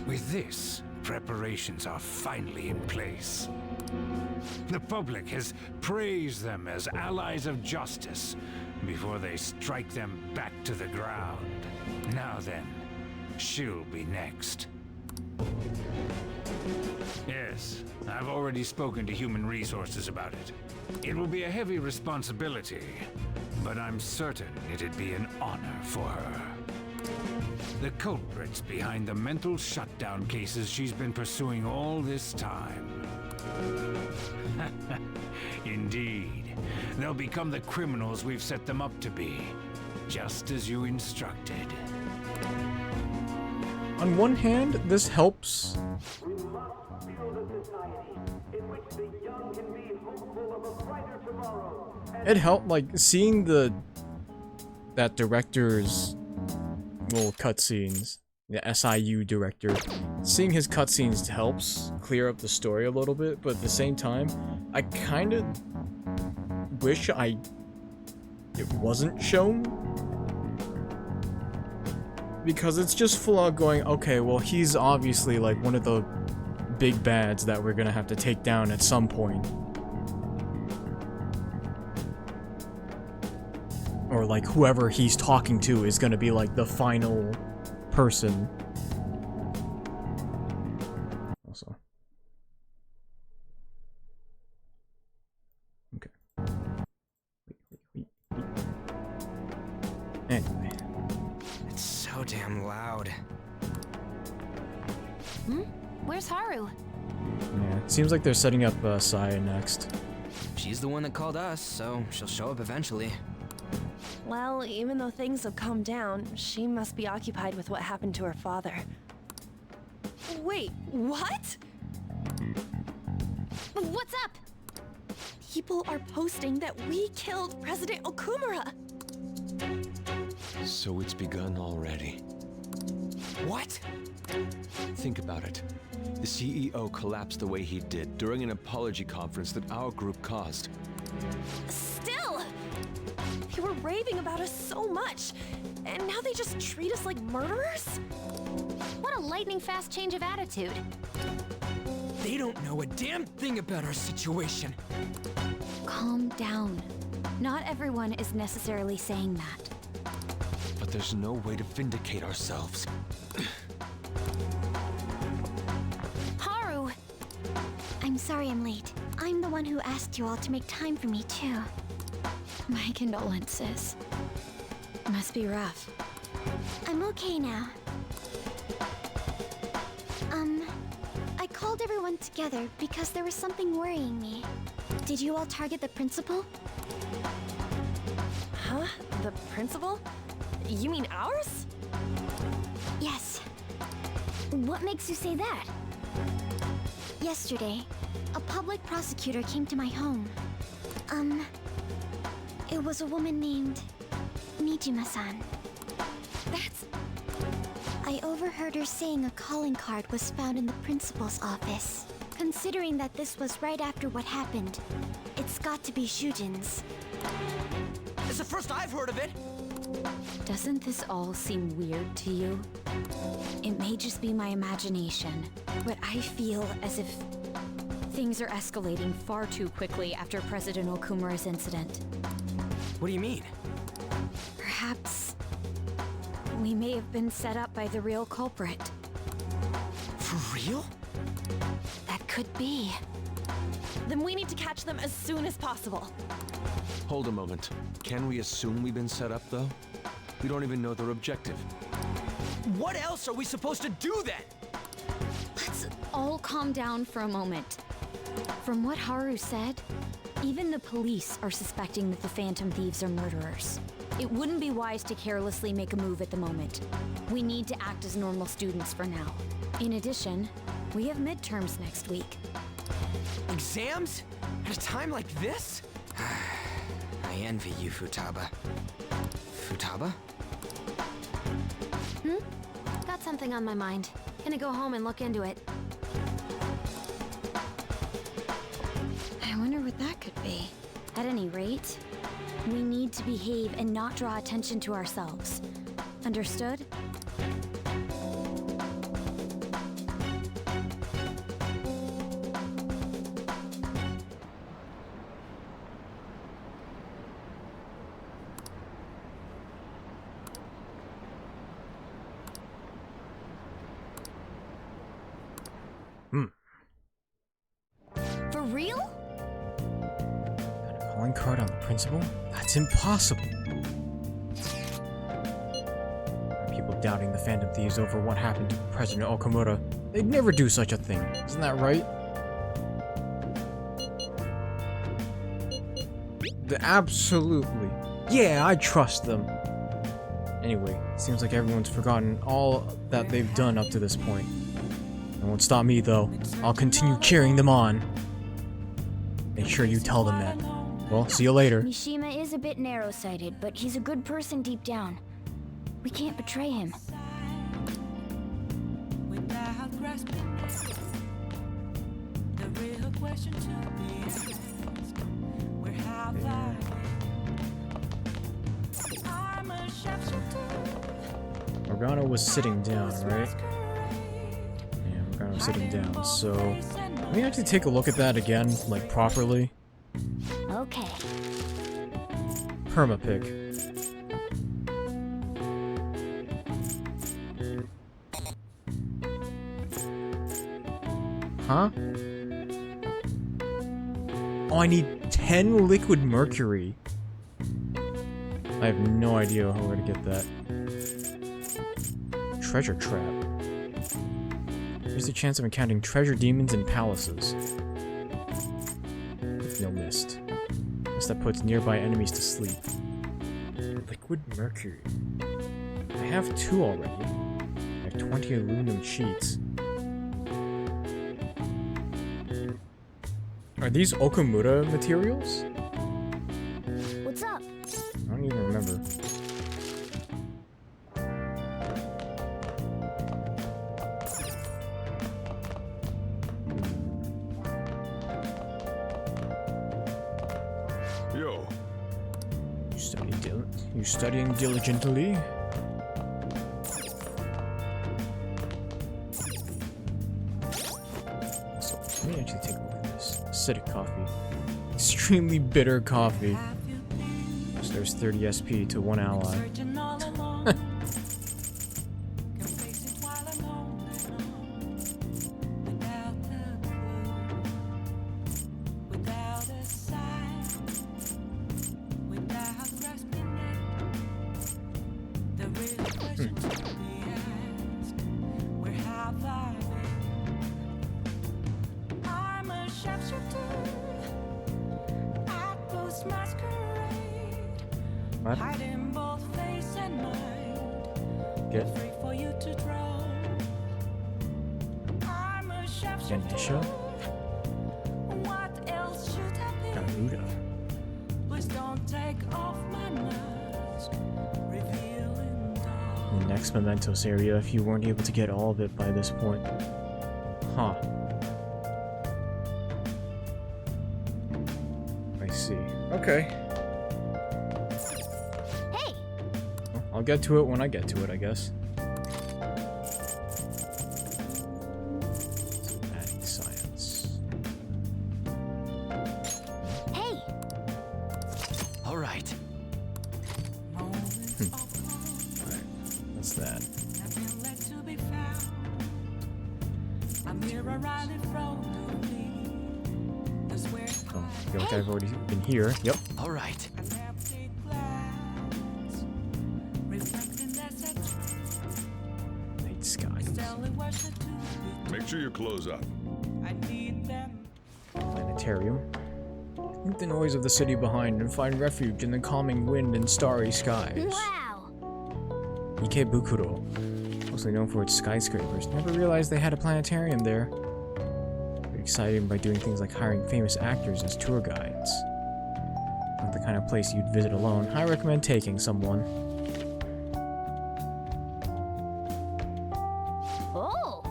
[SPEAKER 16] With this, preparations are finally in place. The public has praised them as allies of justice before they strike them back to the ground. Now then, she'll be next. Yes, I've already spoken to Human Resources about it. It will be a heavy responsibility, but I'm certain it'd be an honor for her. The culprits behind the mental shutdown cases she's been pursuing all this time. Indeed, they'll become the criminals we've set them up to be, just as you instructed.
[SPEAKER 1] On one hand, this helps. It helped, like, seeing that director's little cutscenes, the SIU director, seeing his cutscenes helps clear up the story a little bit, but at the same time, I kind of wish it wasn't shown. Because it's just full out going, okay, well, he's obviously like one of the big bads that we're gonna have to take down at some point. Or like whoever he's talking to is gonna be like the final person. Also. Okay. Wait. Anyway.
[SPEAKER 17] It's so damn loud.
[SPEAKER 10] Where's Haru?
[SPEAKER 1] Yeah, it seems like they're setting up Saya next.
[SPEAKER 17] She's the one that called us, so she'll show up eventually.
[SPEAKER 9] Well, even though things have calmed down, she must be occupied with what happened to her father. Wait, what?
[SPEAKER 10] What's up?
[SPEAKER 9] People are posting that we killed President Okumura.
[SPEAKER 2] So it's begun already.
[SPEAKER 17] What?
[SPEAKER 2] Think about it. The CEO collapsed the way he did during an apology conference that our group caused.
[SPEAKER 9] Still! They were raving about us so much, and now they just treat us like murderers?
[SPEAKER 10] What a lightning fast change of attitude.
[SPEAKER 17] They don't know a damn thing about our situation.
[SPEAKER 10] Calm down. Not everyone is necessarily saying that.
[SPEAKER 2] But there's no way to vindicate ourselves.
[SPEAKER 10] Haru!
[SPEAKER 4] I'm sorry I'm late. I'm the one who asked you all to make time for me, too.
[SPEAKER 10] My condolences. Must be rough.
[SPEAKER 4] I'm okay now. I called everyone together because there was something worrying me. Did you all target the principal?
[SPEAKER 9] Huh? The principal? You mean ours?
[SPEAKER 4] Yes. What makes you say that? Yesterday, a public prosecutor came to my home. It was a woman named Mijima-san.
[SPEAKER 10] That's...
[SPEAKER 4] I overheard her saying a calling card was found in the principal's office. Considering that this was right after what happened, it's got to be Shujin's.
[SPEAKER 17] It's the first I've heard of it.
[SPEAKER 10] Doesn't this all seem weird to you? It may just be my imagination, but I feel as if things are escalating far too quickly after President Okumura's incident.
[SPEAKER 17] What do you mean?
[SPEAKER 10] Perhaps we may have been set up by the real culprit.
[SPEAKER 17] For real?
[SPEAKER 10] That could be.
[SPEAKER 9] Then we need to catch them as soon as possible.
[SPEAKER 2] Hold a moment. Can we assume we've been set up, though? We don't even know their objective.
[SPEAKER 17] What else are we supposed to do then?
[SPEAKER 10] Let's all calm down for a moment. From what Haru said, even the police are suspecting that the Phantom Thieves are murderers. It wouldn't be wise to carelessly make a move at the moment. We need to act as normal students for now. In addition, we have midterms next week.
[SPEAKER 17] Exams? At a time like this? I envy you, Futaba. Futaba?
[SPEAKER 10] Got something on my mind. Gonna go home and look into it. I wonder what that could be. At any rate, we need to behave and not draw attention to ourselves. Understood? For real?
[SPEAKER 1] Got a calling card on the principal? That's impossible. Are people doubting the Phantom Thieves over what happened to President Okumura? They'd never do such a thing. Isn't that right? Absolutely. Yeah, I trust them. Anyway, seems like everyone's forgotten all that they've done up to this point. It won't stop me, though. I'll continue cheering them on. Make sure you tell them that. Well, see you later.
[SPEAKER 4] Mishima is a bit narrow-sighted, but he's a good person deep down. We can't betray him.
[SPEAKER 5] Without grasping the real question to be asked, where have I been? I'm a sharpshooter.
[SPEAKER 1] Morgana was sitting down, right? Yeah, Morgana was sitting down, so... Let me actually take a look at that again, like, properly.
[SPEAKER 4] Okay.
[SPEAKER 1] Permapick. Huh? Oh, I need 10 liquid mercury. I have no idea where to get that. Treasure trap. Here's the chance of encountering treasure demons in palaces. No mist. Mist that puts nearby enemies to sleep. Liquid mercury. I have 2 already. I have 20 aluminum sheets. Are these Okumura materials?
[SPEAKER 4] What's up?
[SPEAKER 1] I don't even remember.
[SPEAKER 15] Yo.
[SPEAKER 1] You studying diligently? So, let me actually take a look at this. Acidic coffee. Extremely bitter coffee. So there's 30 SP to 1 ally. What?
[SPEAKER 5] Hiding both face and mind.
[SPEAKER 1] Get.
[SPEAKER 5] Free for you to draw. I'm a chef's
[SPEAKER 1] Ganesha?
[SPEAKER 5] What else should I be?
[SPEAKER 1] Garuda.
[SPEAKER 5] Please don't take off my mask. Revealing
[SPEAKER 1] The next Mementos area, if you weren't able to get all of it by this point. Huh. I see. Okay.
[SPEAKER 4] Hey!
[SPEAKER 1] Well, I'll get to it when I get to it, I guess. Adding science.
[SPEAKER 4] Hey!
[SPEAKER 2] All right.
[SPEAKER 1] Alright, what's that?
[SPEAKER 5] to be found. I'm here right in front of me. That's where
[SPEAKER 1] Oh, I feel like I've already been here. Yep.
[SPEAKER 2] All right.
[SPEAKER 1] Night skies.
[SPEAKER 15] Make sure you close up.
[SPEAKER 5] I need them.
[SPEAKER 1] Planetarium. Leave the noise of the city behind and find refuge in the calming wind and starry skies.
[SPEAKER 4] Wow!
[SPEAKER 1] Ikebukuro, mostly known for its skyscrapers, never realized they had a planetarium there. They're excited by doing things like hiring famous actors as tour guides. Not the kind of place you'd visit alone. I recommend taking someone.
[SPEAKER 4] Oh!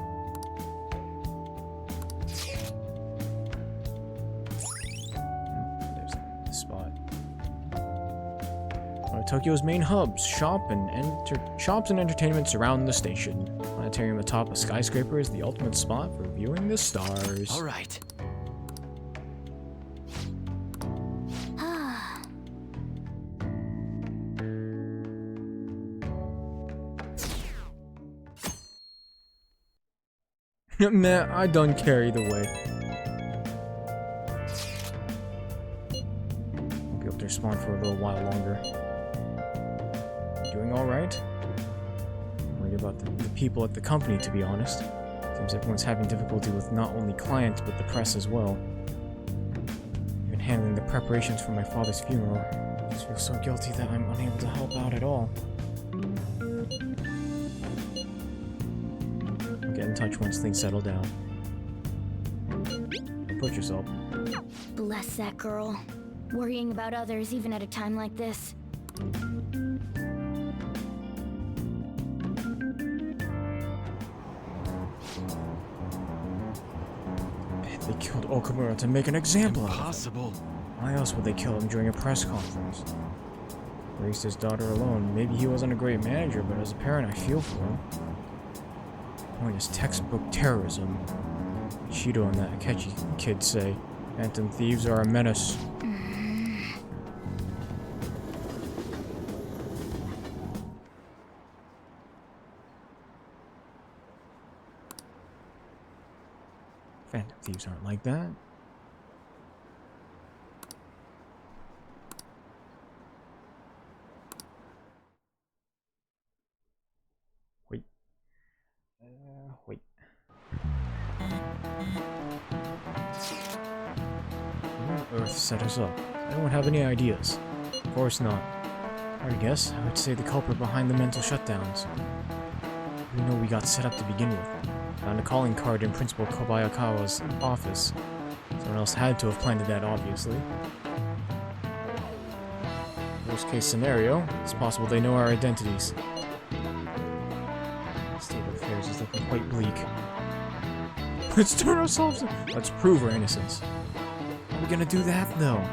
[SPEAKER 1] There's the spot. One of Tokyo's main hubs, shops and entertainment surround the station. Planetarium atop a skyscraper is the ultimate spot for viewing the stars.
[SPEAKER 2] All right.
[SPEAKER 1] Nah, I don't care either way. I'll be able to respond for a little while longer. You doing alright? I'm worried about the people at the company, to be honest. Seems everyone's having difficulty with not only clients, but the press as well. Even handling the preparations for my father's funeral. I just feel so guilty that I'm unable to help out at all. Get in touch once things settle down. Put yourself.
[SPEAKER 4] Bless that girl. Worrying about others even at a time like this.
[SPEAKER 1] They killed Okamura to make an example of him.
[SPEAKER 2] Impossible.
[SPEAKER 1] Why else would they kill him during a press conference? Raised his daughter alone. Maybe he wasn't a great manager, but as a parent I feel for him. Point is textbook terrorism. Shido and that Akechi kid say, Phantom thieves are a menace. Phantom thieves aren't like that. Wait. Wait. Who on earth set us up? I don't have any ideas. Of course not. I would guess, I would say the culprit behind the mental shutdowns. We know we got set up to begin with. Found a calling card in Principal Kobayakawa's office. Someone else had to have planted that, obviously. Worst case scenario, it's possible they know our identities. The state of affairs is looking quite bleak. Let's turn ourselves in. Let's prove our innocence. How are we gonna do that, though?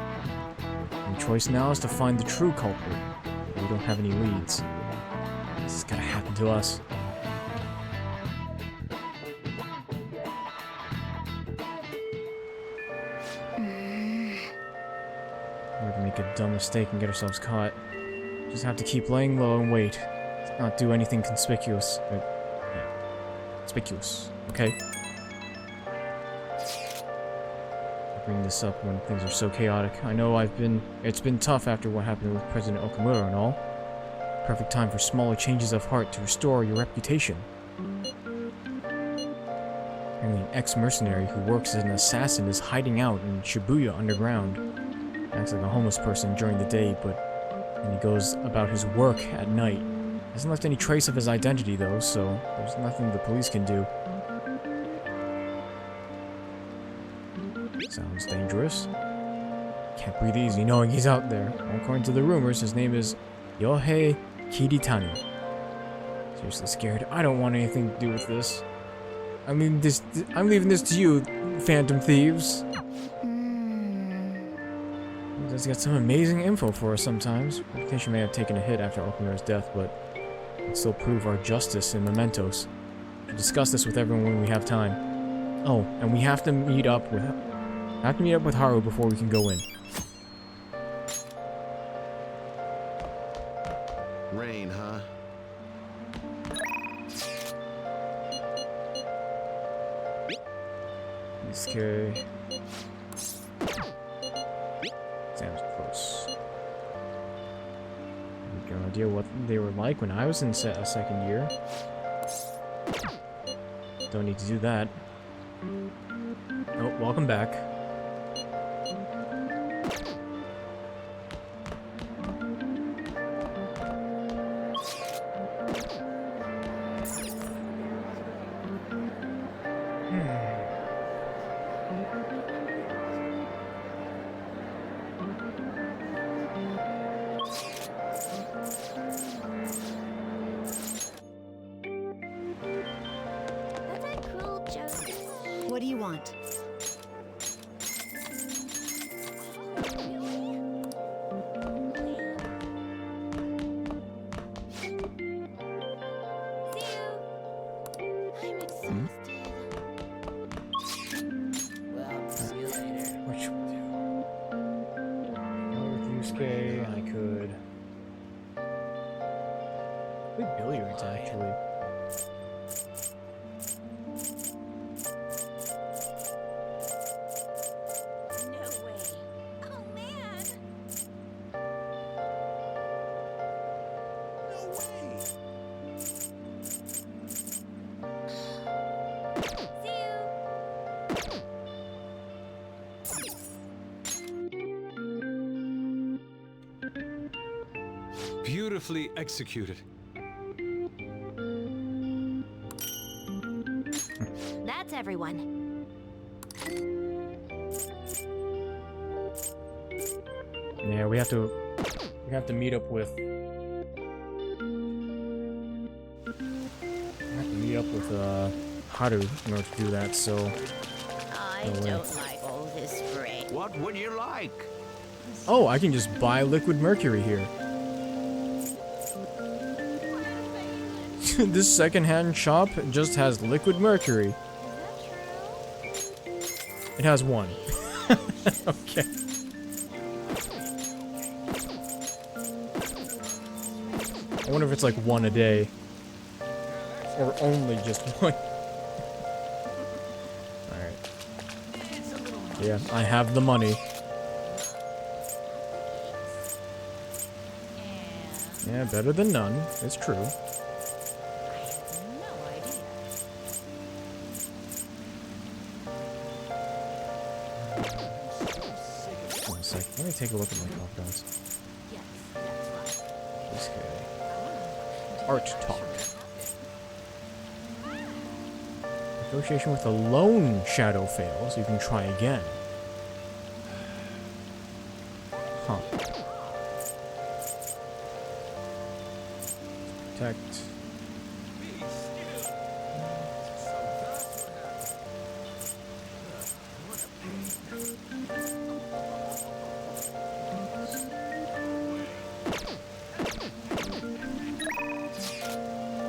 [SPEAKER 1] The choice now is to find the true culprit. But we don't have any leads. This has gotta happen to us. We're gonna make a dumb mistake and get ourselves caught. Just have to keep laying low and wait. Let's not do anything conspicuous. Yeah. Conspicuous. Okay? I bring this up when things are so chaotic. I know it's been tough after what happened with President Okamura and all. Perfect time for smaller changes of heart to restore your reputation. Apparently an ex-mercenary who works as an assassin is hiding out in Shibuya underground. Acts like a homeless person during the day, but when he goes about his work at night, Hasn't left any trace of his identity though, so there's nothing the police can do. Sounds dangerous. Can't breathe easy knowing he's out there. According to the rumors, his name is Yohei Kiritani. Seriously scared. I don't want anything to do with this. I'm leaving this to you, Phantom Thieves. He does get some amazing info for us sometimes. Reputation may have taken a hit after Okuno's death, but it'll still prove our justice in mementos. We'll discuss this with everyone when we have time. Oh, and we have to meet up with Haru before we can go in.
[SPEAKER 3] Rain, huh?
[SPEAKER 1] Okay. Sam's close. I've got no idea what they were like when I was in a second year. Don't need to do that. Oh, welcome back.
[SPEAKER 7] What do you want?
[SPEAKER 1] What should we do? Go with Yusuke, I could play billiards actually.
[SPEAKER 16] Beautifully executed.
[SPEAKER 10] That's everyone.
[SPEAKER 1] Yeah, we have to meet up with Haru in order to do that, so
[SPEAKER 13] I don't like all this spray.
[SPEAKER 18] What would you like?
[SPEAKER 1] oh, I can just buy liquid mercury here. This secondhand shop just has liquid mercury. It has one. Okay. I wonder if it's like one a day. Or only just one. Alright. Yeah, I have the money. Yeah, better than none. It's true. One sec. Let me take a look at my confidence. This guy. Art talk. Negotiation with a lone shadow fails. You can try again. Huh. Protect.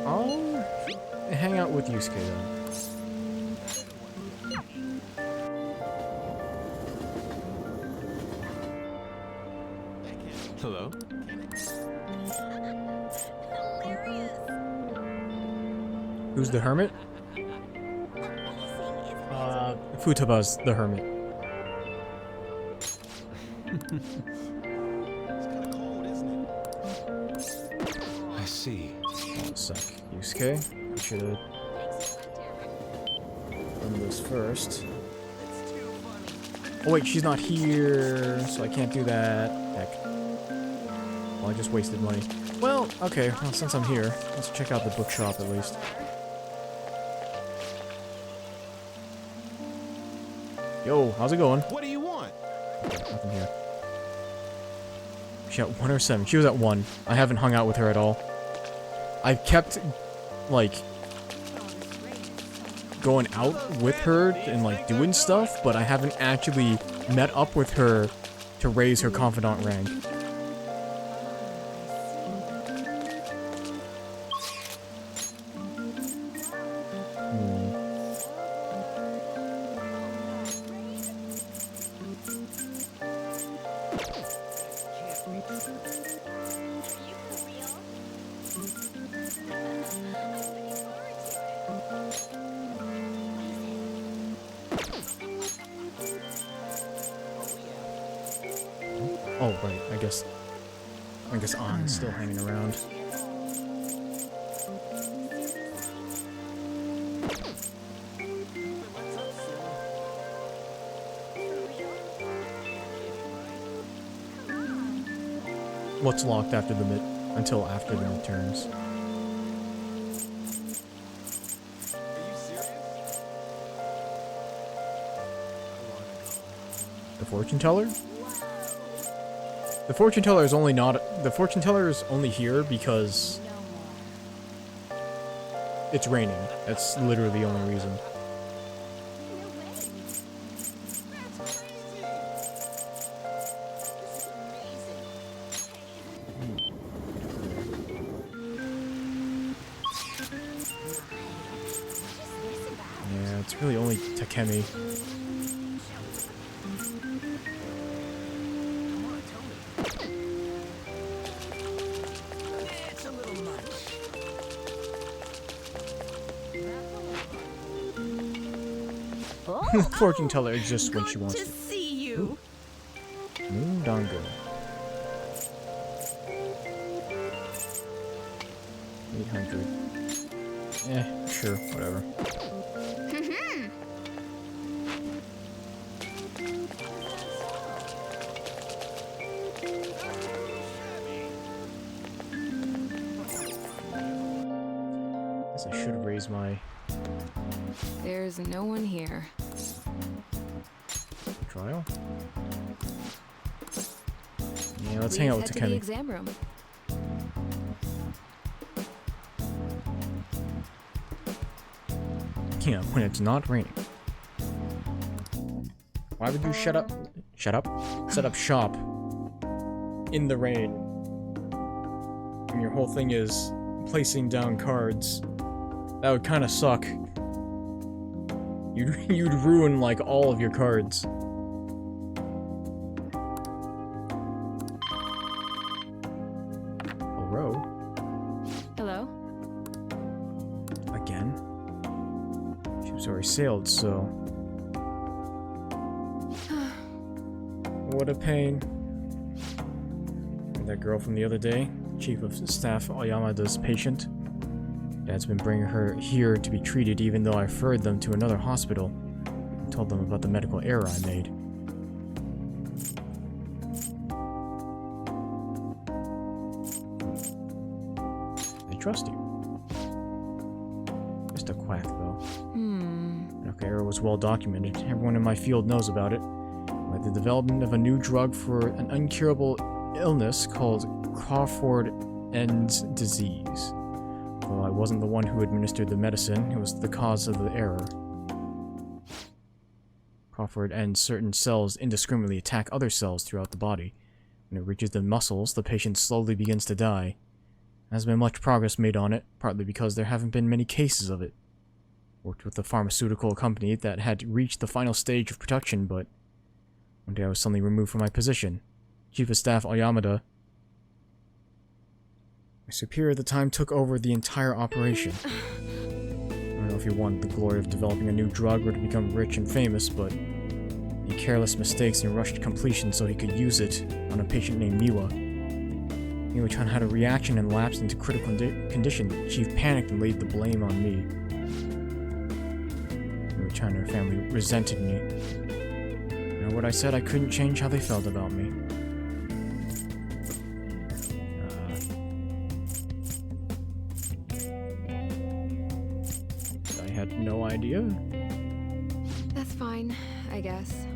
[SPEAKER 1] I'll hang out with Yusuke then.
[SPEAKER 3] Hello?
[SPEAKER 1] Who's the hermit? Futaba's the hermit.
[SPEAKER 16] I see.
[SPEAKER 1] One sec. Yusuke, I should have done this first. Oh wait, she's not here, so I can't do that. Heck. Well, I just wasted money. Well, okay, well, since I'm here, let's check out the bookshop at least. Yo, how's it going?
[SPEAKER 3] What do you want?
[SPEAKER 1] Okay, nothing here. She at 1 or 7. She was at 1. I haven't hung out with her at all. I've kept, like, going out with her and, like, doing stuff, but I haven't actually met up with her to raise her confidant rank. Oh, right, I guess An's still hanging around. What's locked after the until after the midterms? The fortune teller? The fortune teller is only not. The fortune teller is only here because it's raining. That's literally the only reason. Yeah, it's really only Takemi. Fortune teller exists when she wants to.
[SPEAKER 9] See you.
[SPEAKER 1] Moondongo. 800. Sure, whatever. Guess I should have raised my.
[SPEAKER 18] There's no one here.
[SPEAKER 1] Trial? Yeah, let's hang out with
[SPEAKER 18] Head to the
[SPEAKER 1] Takemi.
[SPEAKER 18] exam room.
[SPEAKER 1] Yeah, when it's not raining. Why would you shut up? Shut up? Set up shop in the rain. And your whole thing is placing down cards. That would kind of suck. You'd ruin, like, all of your cards. Hello?
[SPEAKER 18] Hello?
[SPEAKER 1] Again? She was already sailed, so... What a pain. That girl from the other day, Chief of Staff Oyamada's patient. Dad's been bringing her here to be treated even though I referred them to another hospital. I told them about the medical error I made. They trust you. Just a quack, though. Medical error was well documented. Everyone in my field knows about it. Like the development of a new drug for an incurable illness called Crawford-End's disease. Well, I wasn't the one who administered the medicine, it was the cause of the error. Crawford ends certain cells indiscriminately attack other cells throughout the body. When it reaches the muscles, the patient slowly begins to die. There has been much progress made on it, partly because there haven't been many cases of it. Worked with a pharmaceutical company that had reached the final stage of production, but one day I was suddenly removed from my position. Chief of Staff Oyamada, my superior at the time, took over the entire operation. I don't know if he wanted the glory of developing a new drug or to become rich and famous, but he made careless mistakes and rushed completion so he could use it on a patient named Miwa. Miwa-chan had a reaction and lapsed into critical condition. The chief panicked and laid the blame on me. Miwa-chan and her family resented me. You know what I said? I couldn't change how they felt about me. had no idea.
[SPEAKER 18] That's fine, I guess.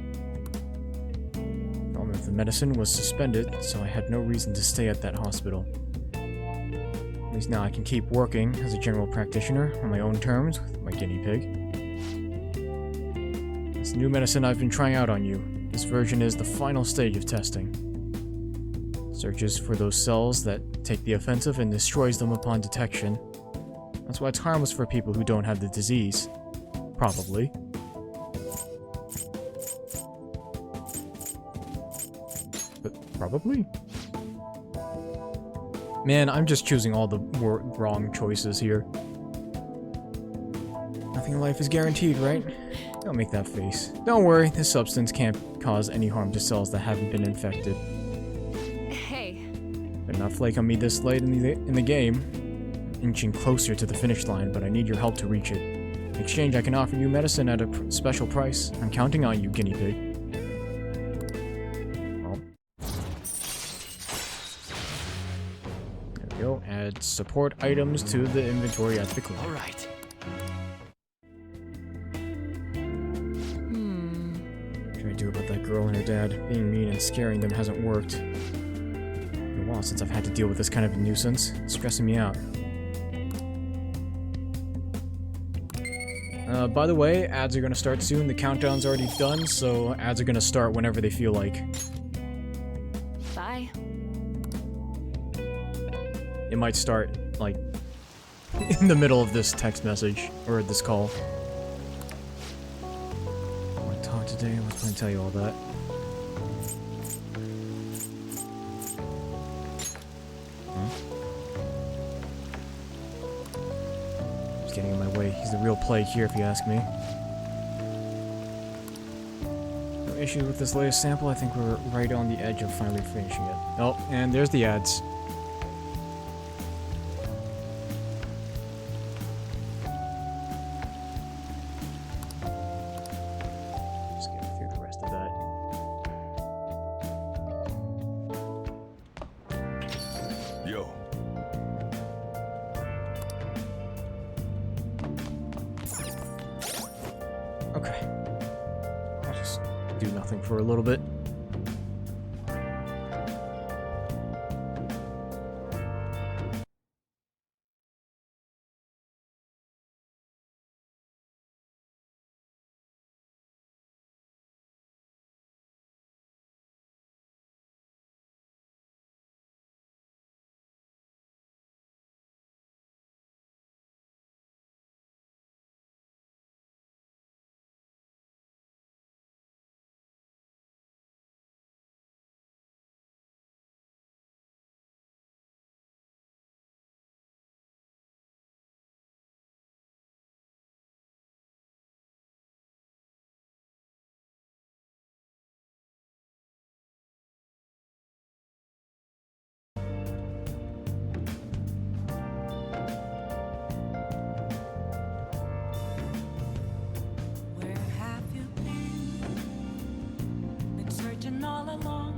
[SPEAKER 1] All of the medicine was suspended, so I had no reason to stay at that hospital. At least now I can keep working as a general practitioner on my own terms with my guinea pig. This new medicine I've been trying out on you. This version is the final stage of testing. Searches for those cells that take the offensive and destroys them upon detection. That's why it's harmless for people who don't have the disease. Probably. But probably? Man, I'm just choosing all the wrong choices here. Nothing in life is guaranteed, right? Don't make that face. Don't worry, this substance can't cause any harm to cells that haven't been infected.
[SPEAKER 18] Hey.
[SPEAKER 1] Better not flake on me this late in the game. Inching closer to the finish line, but I need your help to reach it. In exchange, I can offer you medicine at a special price. I'm counting on you, guinea pig. Well. There we go. Add support items to the inventory at the clinic.
[SPEAKER 2] Alright.
[SPEAKER 1] What can I do about that girl and her dad? Being mean and scaring them hasn't worked. It's been a while since I've had to deal with this kind of a nuisance. It's stressing me out. By the way, ads are gonna start soon. The countdown's already done, so ads are gonna start whenever they feel like.
[SPEAKER 18] Bye.
[SPEAKER 1] It might start, like, in the middle of this text message, or this call. I want to talk today, I was going to tell you all that. Getting in my way. He's the real plague here, if you ask me. No issue with this latest sample. I think we're right on the edge of finally finishing it. Oh, and there's the ads. Just get through the rest of that.
[SPEAKER 15] Yo.
[SPEAKER 1] Okay. I'll just do nothing for a little bit.
[SPEAKER 5] All along,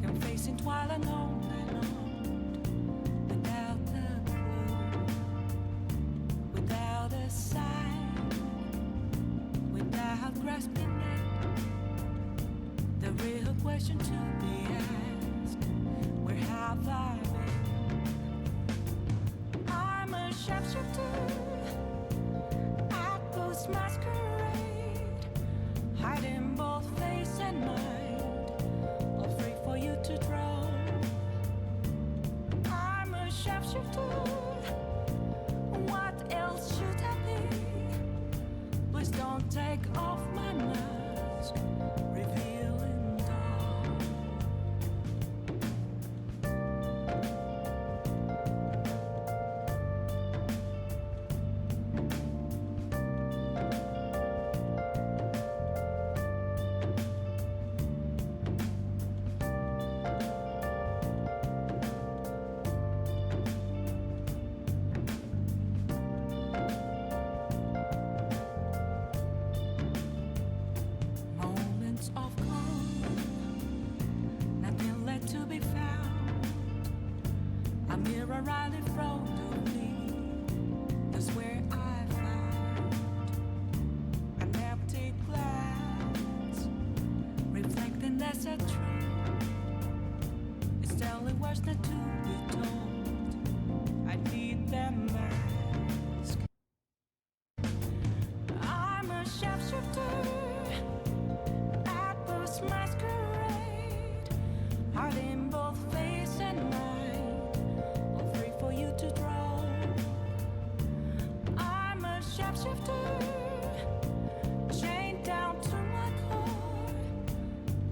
[SPEAKER 5] confessing while alone without a clue, without a sign, without grasping it. The real question to be asked: where have I been? I'm a sharpshooter at Ghost Masquerade, hiding both face and mind, all free for you to draw. I'm a sharpshooter. What else should I be? Please don't take off my mask, revealing dawn. Mirror right in front of me, that's where I words not to be told. I need that mask. I'm a shapeshifter at this masquerade, hiding both face and mind, all free for you to draw. I'm a shapeshifter, chained down to my core.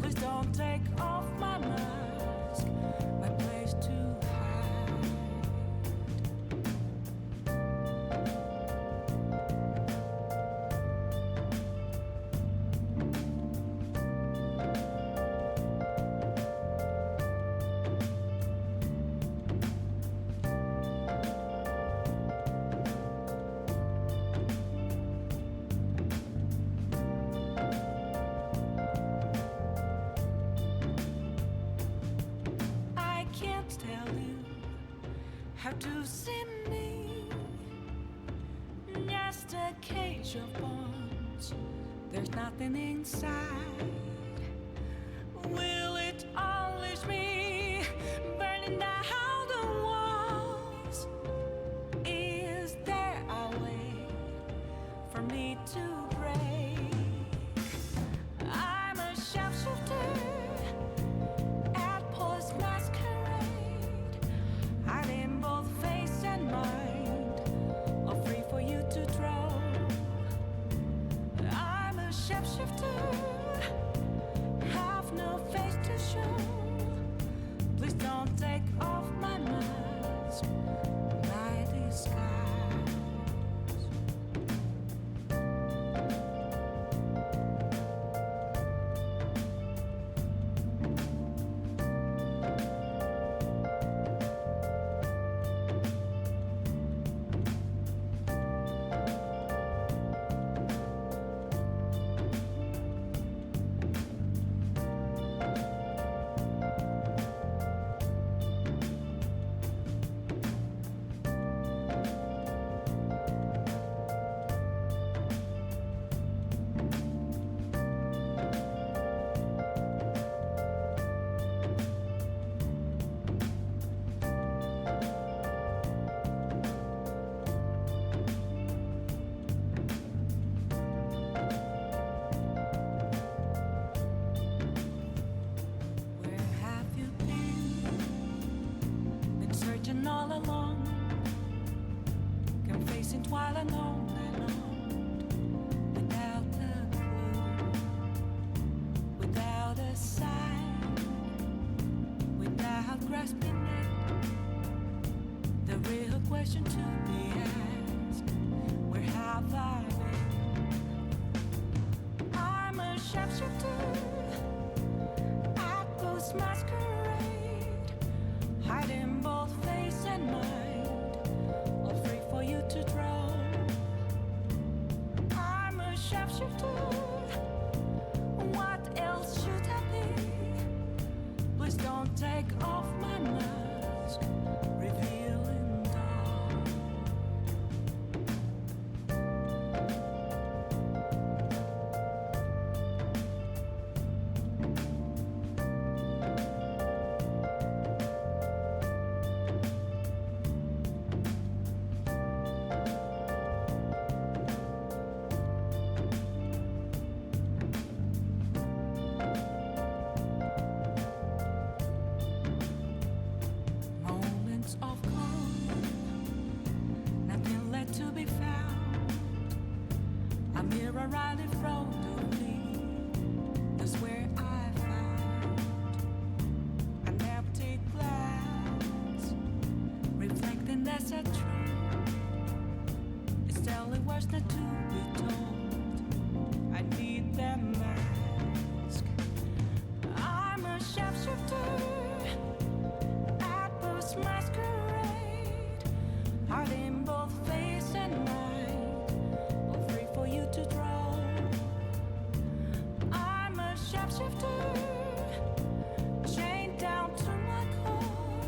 [SPEAKER 5] Please don't take off my mask, my place to hide. I can't tell you how to see me. Just a cage of bones, there's nothing inside. Will it unleash me, burning down the walls? Is there a way for me to break? I'm a shapeshifter at post masquerade, hiding both face and mind, all free for you to draw. I'm a shapeshifter, have no face to show. Please don't take off my mask, my disguise. Where have you been? Been searching all along, confessing while alone, without a clue, without a sign, without grasping it. The real question to be asked: where have I been? I'm a shapeshifter at post masquerade, hiding both face and mind, all free for you to draw. I'm a shapeshifter, what else should I be? Please don't take off my mask, revealing dawn. Moments of calm, nothing left to be found. A mirror right in front of me, that's where I found an empty glass, reflecting that's a truth. It's telling words not to be told. I need that mask. I'm a shapeshifter at post masquerade, hiding both face and mind, all free for you to draw. I'm a shapeshifter, chained down to my core.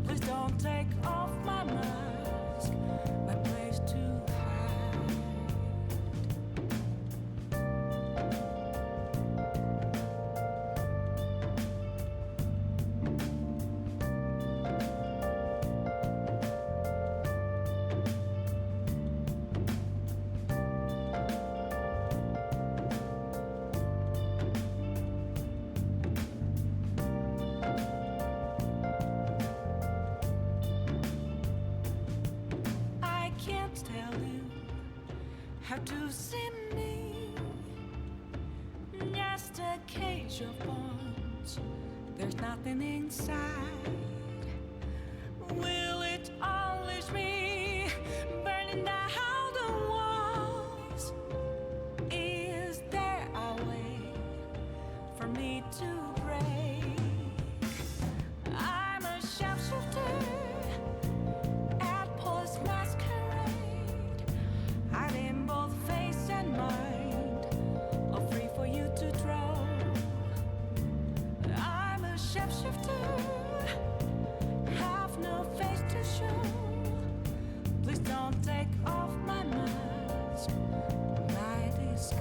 [SPEAKER 5] Please don't take off my mask, my place to hide. have to see me. Just a cage of bones. There's nothing inside. Will it always be burning down the walls? Is there a way for me to break? I'm a sharpshooter at Paul's masquerade, hiding both face and mind, all free for you to draw. I'm a shapeshifter, have no face to show. Please don't take off my mask, my disguise.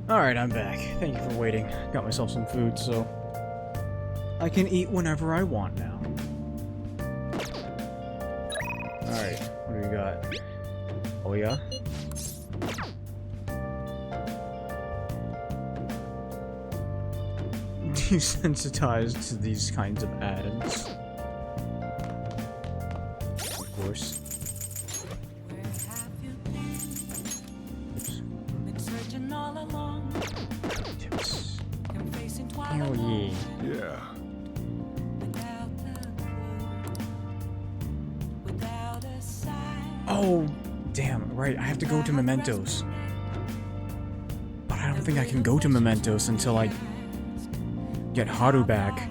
[SPEAKER 1] Alright, I'm back. Thank you for waiting. Got myself some food, so I can eat whenever I want now. Alright, what do we got? Oh yeah? Desensitized to these kinds of ads. Of course. Hell yeah.
[SPEAKER 15] Yeah.
[SPEAKER 1] Oh, damn, right, I have to go to Mementos. But I don't think I can go to Mementos until I get Haru back.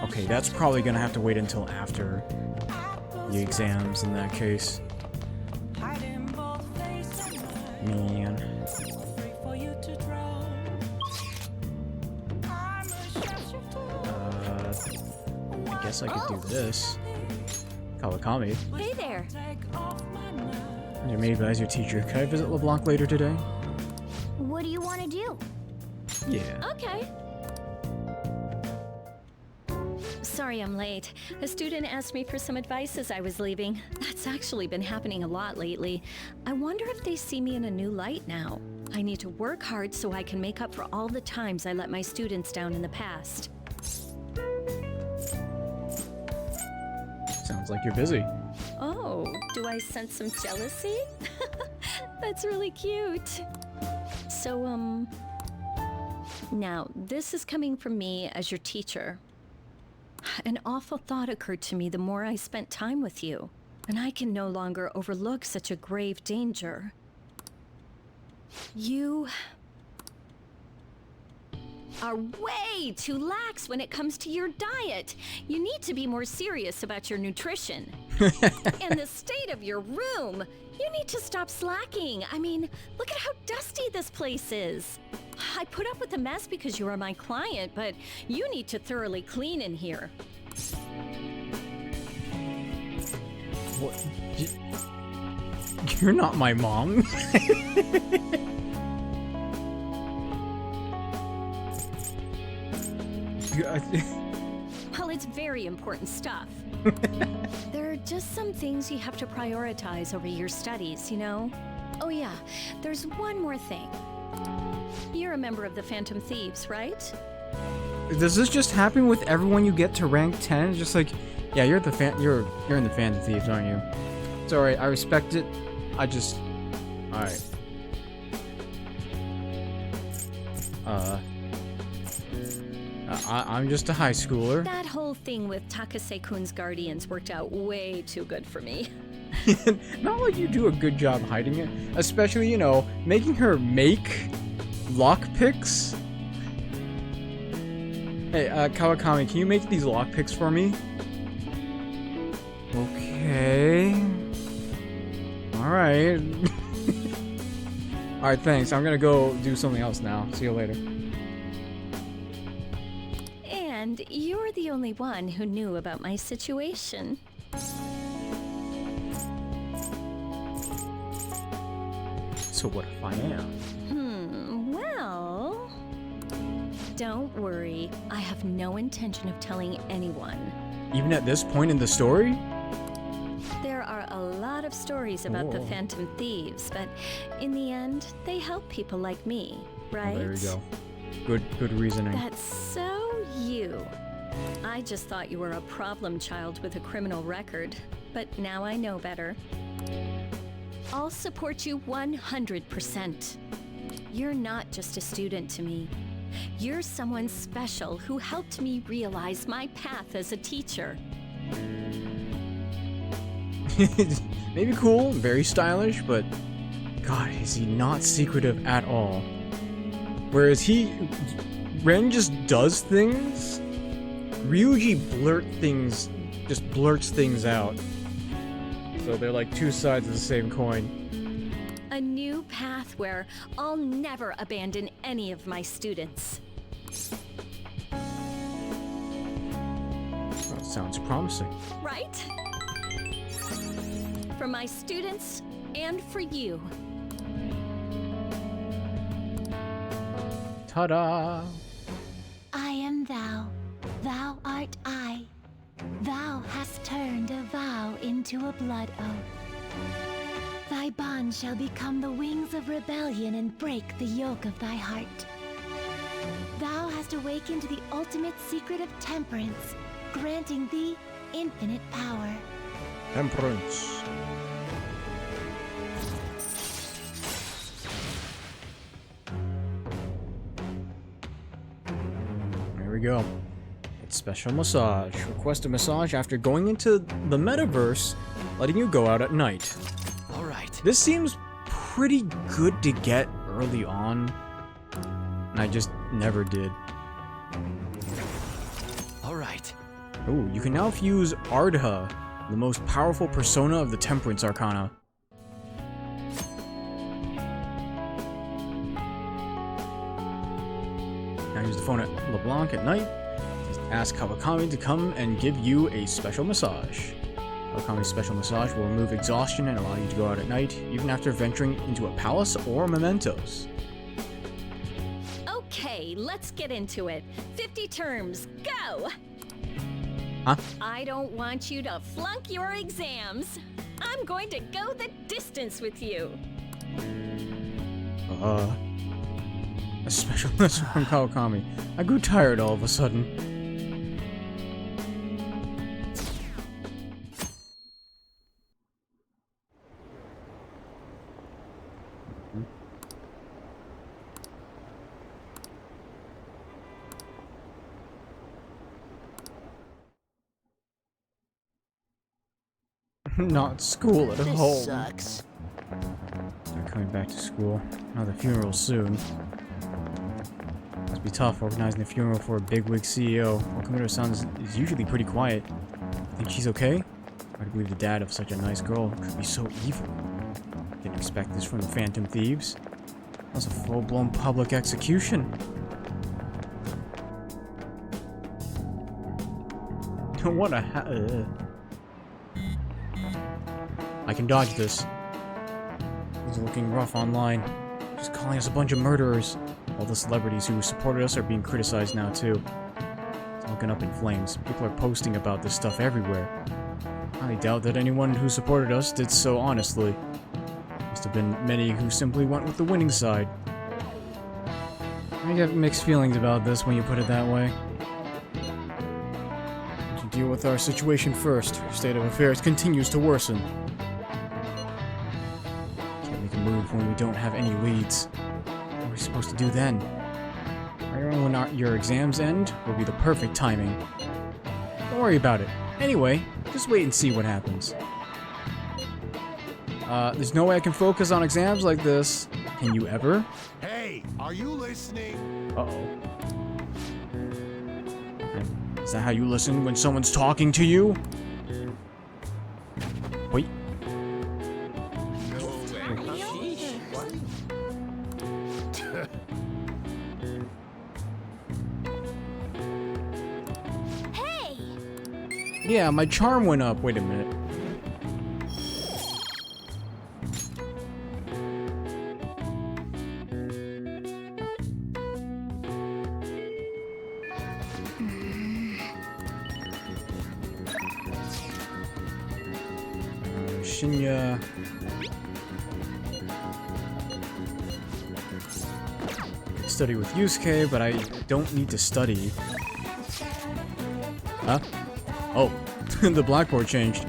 [SPEAKER 1] Okay, that's probably gonna have to wait until after the exams in that case. Man. I guess I could do this. Kawakami.
[SPEAKER 6] Hey there.
[SPEAKER 1] You're made as your teacher. Can I visit LeBlanc later today?
[SPEAKER 4] What do you want to do?
[SPEAKER 1] Yeah.
[SPEAKER 6] Okay. Sorry I'm late. A student asked me for some advice as I was leaving. That's actually been happening a lot lately. I wonder if they see me in a new light now. I need to work hard so I can make up for all the times I let my students down in the past.
[SPEAKER 1] Sounds like you're busy.
[SPEAKER 6] Oh, do I sense some jealousy? That's really cute. So, now, this is coming from me as your teacher. An awful thought occurred to me the more I spent time with you, and I can no longer overlook such a grave danger. You are way too lax when it comes to your diet. You need to be more serious about your nutrition. And the state of your room. You need to stop slacking. I mean, look at how dusty this place is. I put up with the mess because you are my client, but you need to thoroughly clean in here.
[SPEAKER 1] What? You're not my mom.
[SPEAKER 6] Well, it's very important stuff. There are just some things you have to prioritize over your studies, you know? Oh yeah, there's one more thing. You're a member of the Phantom Thieves, right?
[SPEAKER 1] Does this just happen with everyone you get to rank 10? It's just like, yeah, you're in the Phantom Thieves, aren't you? It's alright, I respect it. I just... Alright. I'm just a high schooler.
[SPEAKER 6] That whole thing with Takase-kun's guardians worked out way too good for me.
[SPEAKER 1] Not like you do a good job hiding it. Especially, you know, making her make lockpicks. Hey, Kawakami, can you make these lockpicks for me? Okay. Alright. Alright, thanks. I'm gonna go do something else now. See you later.
[SPEAKER 6] And you're the only one who knew about my situation.
[SPEAKER 1] So what if I am?
[SPEAKER 6] Well... Don't worry. I have no intention of telling anyone.
[SPEAKER 1] Even at this point in the story?
[SPEAKER 6] There are a lot of stories about the Phantom Thieves, but in the end, they help people like me, right?
[SPEAKER 1] Oh, there you go. Good reasoning.
[SPEAKER 6] That's so you. I just thought you were a problem child with a criminal record, but now I know better. I'll support you 100%. You're not just a student to me. You're someone special who helped me realize my path as a teacher.
[SPEAKER 1] Maybe cool, very stylish, but God, is he not secretive at all? Whereas Ren just does things, Ryuji just blurts things out. So they're like two sides of the same coin.
[SPEAKER 6] A new path where I'll never abandon any of my students.
[SPEAKER 1] That sounds promising.
[SPEAKER 6] Right? For my students and for you.
[SPEAKER 1] Ta-da!
[SPEAKER 13] I am thou, thou art I. Thou hast turned a vow into a blood oath. Thy bond shall become the wings of rebellion and break the yoke of thy heart. Thou hast awakened the ultimate secret of temperance, granting thee infinite power.
[SPEAKER 1] Temperance. There we go. It's special massage. Request a massage after going into the metaverse, letting you go out at night.
[SPEAKER 8] Alright.
[SPEAKER 1] This seems pretty good to get early on, and I just never did.
[SPEAKER 8] Alright.
[SPEAKER 1] Ooh, you can now fuse Ardha, the most powerful persona of the Temperance Arcana. Now use the phone at LeBlanc at night. Just ask Kawakami to come and give you a special massage. Kawakami's special massage will remove exhaustion and allow you to go out at night, even after venturing into a palace or mementos.
[SPEAKER 6] Okay, let's get into it. 50 terms, go!
[SPEAKER 1] Huh?
[SPEAKER 6] I don't want you to flunk your exams. I'm going to go the distance with you.
[SPEAKER 1] A special message from Kawakami. I grew tired all of a sudden. Not school at home.
[SPEAKER 19] This sucks.
[SPEAKER 1] They're coming back to school. Another funeral soon. Must be tough organizing a funeral for a bigwig CEO. Okamura-san is usually pretty quiet. Think she's okay? I believe the dad of such a nice girl could be so evil. Didn't expect this from the Phantom Thieves. That's a full-blown public execution. What a I can dodge this. He's looking rough online. Just calling us a bunch of murderers. All the celebrities who supported us are being criticized now too. It's looking up in flames. People are posting about this stuff everywhere. I doubt that anyone who supported us did so honestly. Must have been many who simply went with the winning side. I get mixed feelings about this when you put it that way. We should deal with our situation first. Our state of affairs continues to worsen. Move when we don't have any leads. What are we supposed to do then? Right around when your exams end will be the perfect timing. Don't worry about it. Anyway, just wait and see what happens. There's no way I can focus on exams like this. Can you ever?
[SPEAKER 3] Hey, are you listening?
[SPEAKER 1] Uh-oh. Is that how you listen when someone's talking to you? Wait. Yeah, my charm went up. Wait a minute. Shinya. I could study with Yusuke, but I don't need to study. Huh? Oh, the blackboard changed.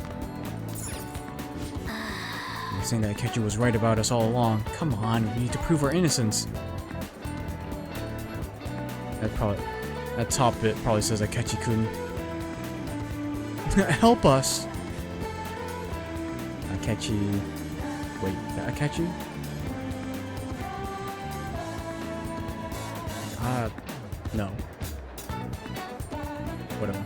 [SPEAKER 1] I'm saying that Akechi was right about us all along. Come on, we need to prove our innocence. That top bit probably says Akechi-kun. Help us! Akechi... Wait, Akechi? No. Whatever.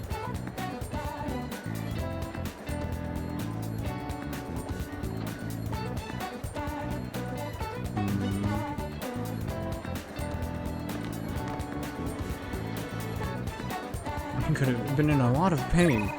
[SPEAKER 1] I could have been in a lot of pain.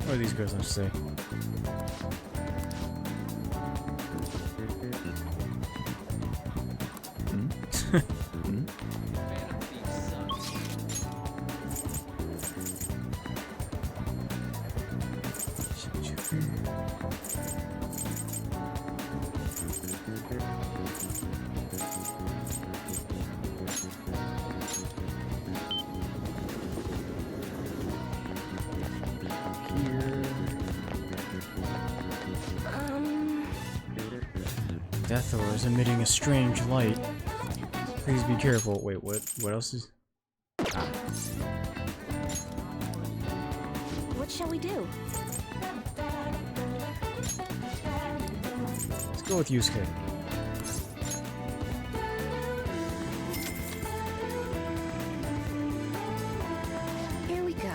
[SPEAKER 1] What do these girls have to say? Death Ore is emitting a strange light. Please be careful. Wait, what? What else is? Ah.
[SPEAKER 6] What shall we do?
[SPEAKER 1] Let's go with Yusuke.
[SPEAKER 6] Here we go.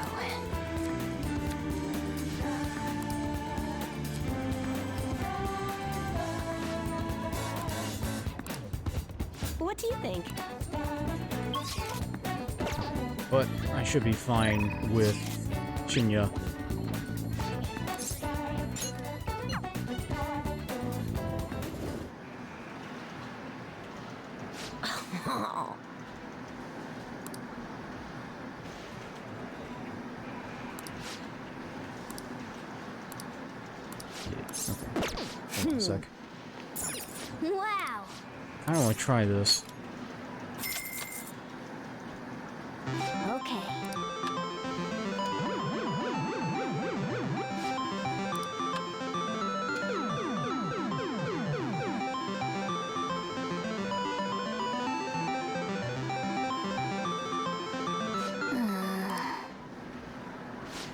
[SPEAKER 6] What do you think?
[SPEAKER 1] But I should be fine with Shinya. Hold on a sec.
[SPEAKER 4] Wow.
[SPEAKER 1] I don't want to try this.
[SPEAKER 4] Okay.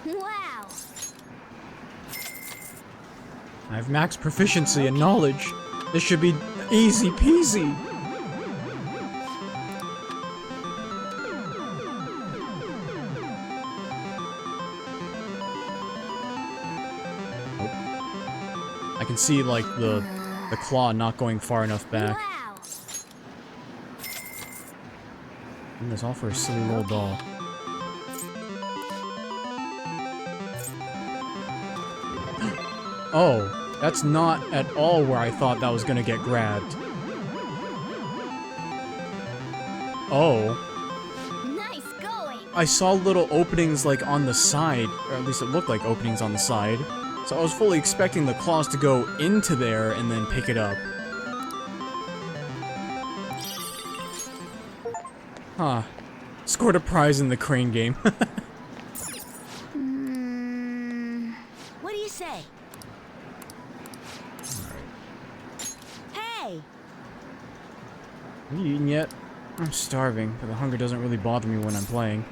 [SPEAKER 4] Wow.
[SPEAKER 1] I have max proficiency and knowledge. This should be easy peasy. I can see like the claw not going far enough back.
[SPEAKER 4] Wow.
[SPEAKER 1] And that's all for a silly little doll. Oh, that's not at all where I thought that was gonna get grabbed. Oh.
[SPEAKER 4] Nice going.
[SPEAKER 1] I saw little openings like on the side, or at least it looked like openings on the side. So I was fully expecting the claws to go into there and then pick it up. Huh. Scored a prize in the crane game.
[SPEAKER 4] What do you say? Hey!
[SPEAKER 1] Have you eaten yet? I'm starving, but the hunger doesn't really bother me when I'm playing.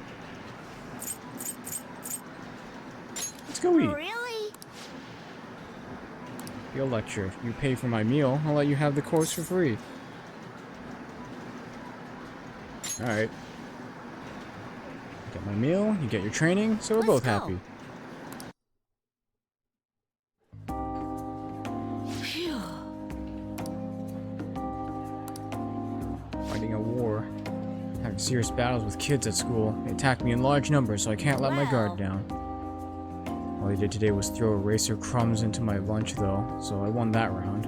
[SPEAKER 1] Let's go eat.
[SPEAKER 4] Really?
[SPEAKER 1] Your lecture. If you pay for my meal, I'll let you have the course for free. Alright. Get my meal, you get your training, so we're both happy. Fighting a war. having serious battles with kids at school. They attack me in large numbers, so I can't let my guard down. All he did today was throw eraser crumbs into my lunch, though, so I won that round.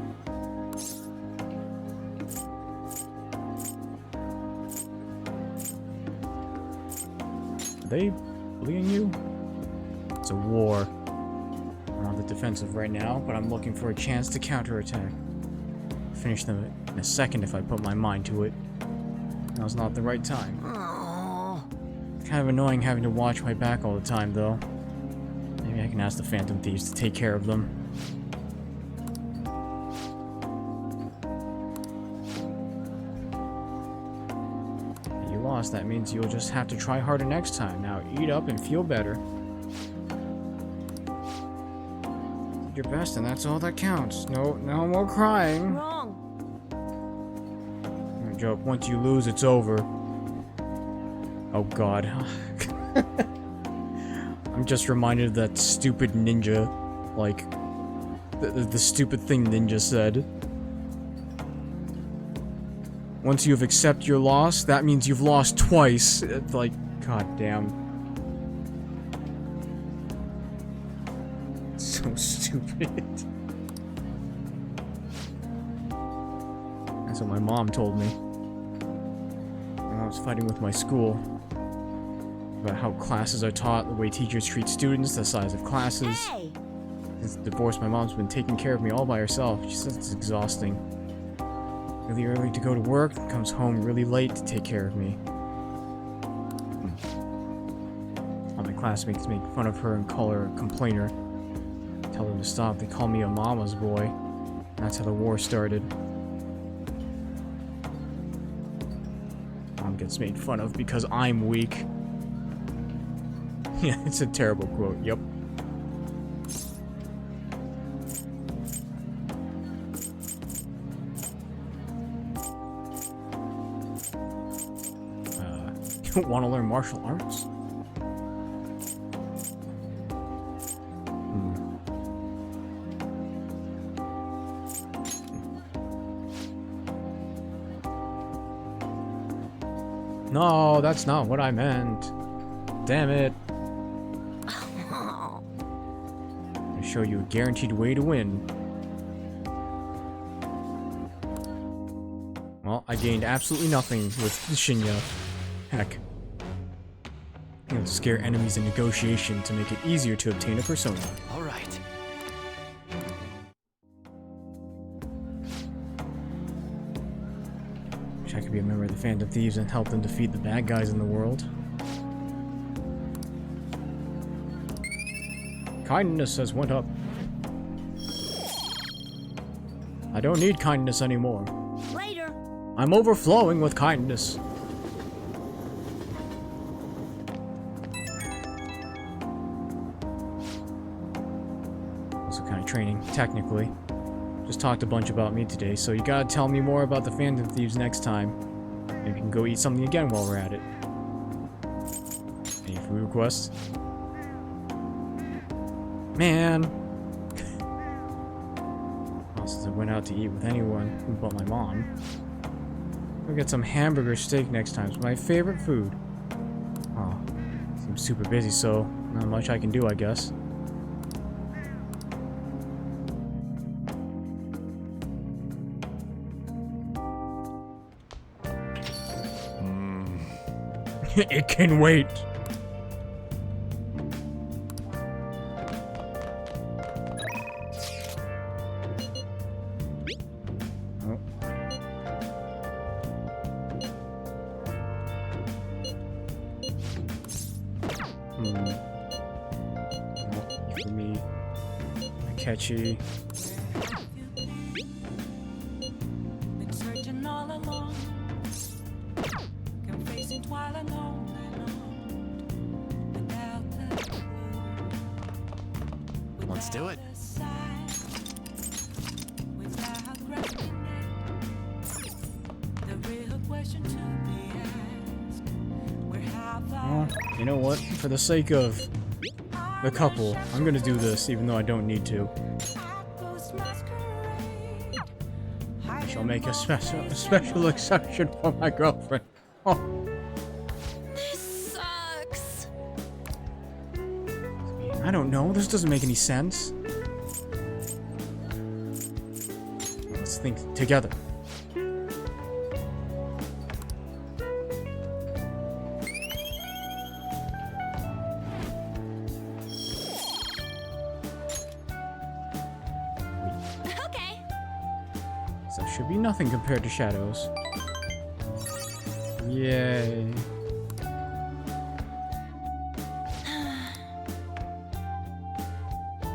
[SPEAKER 1] Are they bullying you? It's a war. I'm on the defensive right now, but I'm looking for a chance to counterattack. Finish them in a second if I put my mind to it. Now's not the right time. Kind of annoying having to watch my back all the time, though. Maybe I can ask the Phantom Thieves to take care of them. You lost. That means you'll just have to try harder next time. Now eat up and feel better. Do your best, and that's all that counts. No more crying.
[SPEAKER 9] Wrong.
[SPEAKER 1] Joke. Once you lose, it's over. Oh God. I'm just reminded of that stupid ninja, like, the stupid thing Ninja said. Once you've accepted your loss, that means you've lost twice. It's like, god damn. So stupid. That's what my mom told me. When I was fighting with my school. About how classes are taught, the way teachers treat students, the size of classes.
[SPEAKER 6] Hey!
[SPEAKER 1] Since the divorce, my mom's been taking care of me all by herself. She says it's exhausting. Really early to go to work, comes home really late to take care of me. All my classmates make fun of her and call her a complainer. Tell them to stop, they call me a mama's boy. That's how the war started. Mom gets made fun of because I'm weak. Yeah, it's a terrible quote, yep. You don't want to learn martial arts? No, that's not what I meant. Damn it. I'll show you a guaranteed way to win. Well, I gained absolutely nothing with the Shinya. Heck. You have to scare enemies in negotiation to make it easier to obtain a persona.
[SPEAKER 2] Alright.
[SPEAKER 1] Wish I could be a member of the Phantom Thieves and help them defeat the bad guys in the world. Kindness has went up. I don't need kindness anymore.
[SPEAKER 6] Later.
[SPEAKER 1] I'm overflowing with kindness. Also kind of training, technically. Just talked a bunch about me today, so you gotta tell me more about the Phantom Thieves next time. Maybe we can go eat something again while we're at it. Any food requests? Man. Well, since I went out to eat with anyone but my mom. We'll get some hamburger steak next time. It's my favorite food. Oh, seems super busy, so not much I can do, I guess. It can wait. For me, catchy.
[SPEAKER 5] Been searching all along, confessing while alone without the clue.
[SPEAKER 2] Let's do it.
[SPEAKER 5] Without grasping the real question to be asked. Where have
[SPEAKER 1] Well, you know what? For the sake of the couple, I'm gonna do this, even though I don't need to. I shall make a special exception for my girlfriend. Oh. I don't know. This doesn't make any sense. Let's think together.
[SPEAKER 10] Okay.
[SPEAKER 1] So it should be nothing compared to shadows. Yay.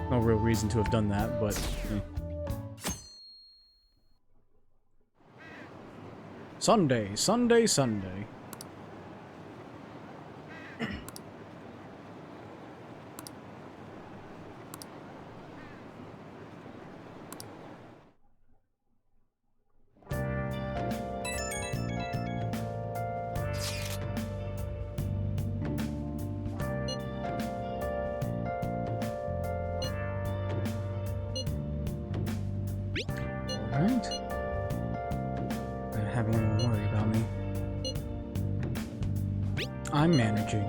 [SPEAKER 1] No real reason to have done that, but... Sunday, Sunday, Sunday. Alright. Not having anyone worry about me. I'm managing.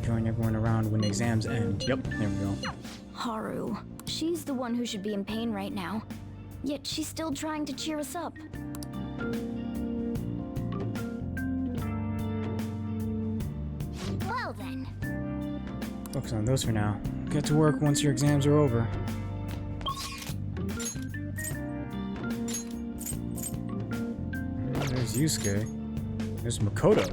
[SPEAKER 1] Join everyone around when exams end. Yep, there we go.
[SPEAKER 19] Haru. She's the one who should be in pain right now. Yet she's still trying to cheer us up.
[SPEAKER 4] Well then.
[SPEAKER 1] Focus on those for now. Get to work once your exams are over. There's Yusuke. There's Makoto.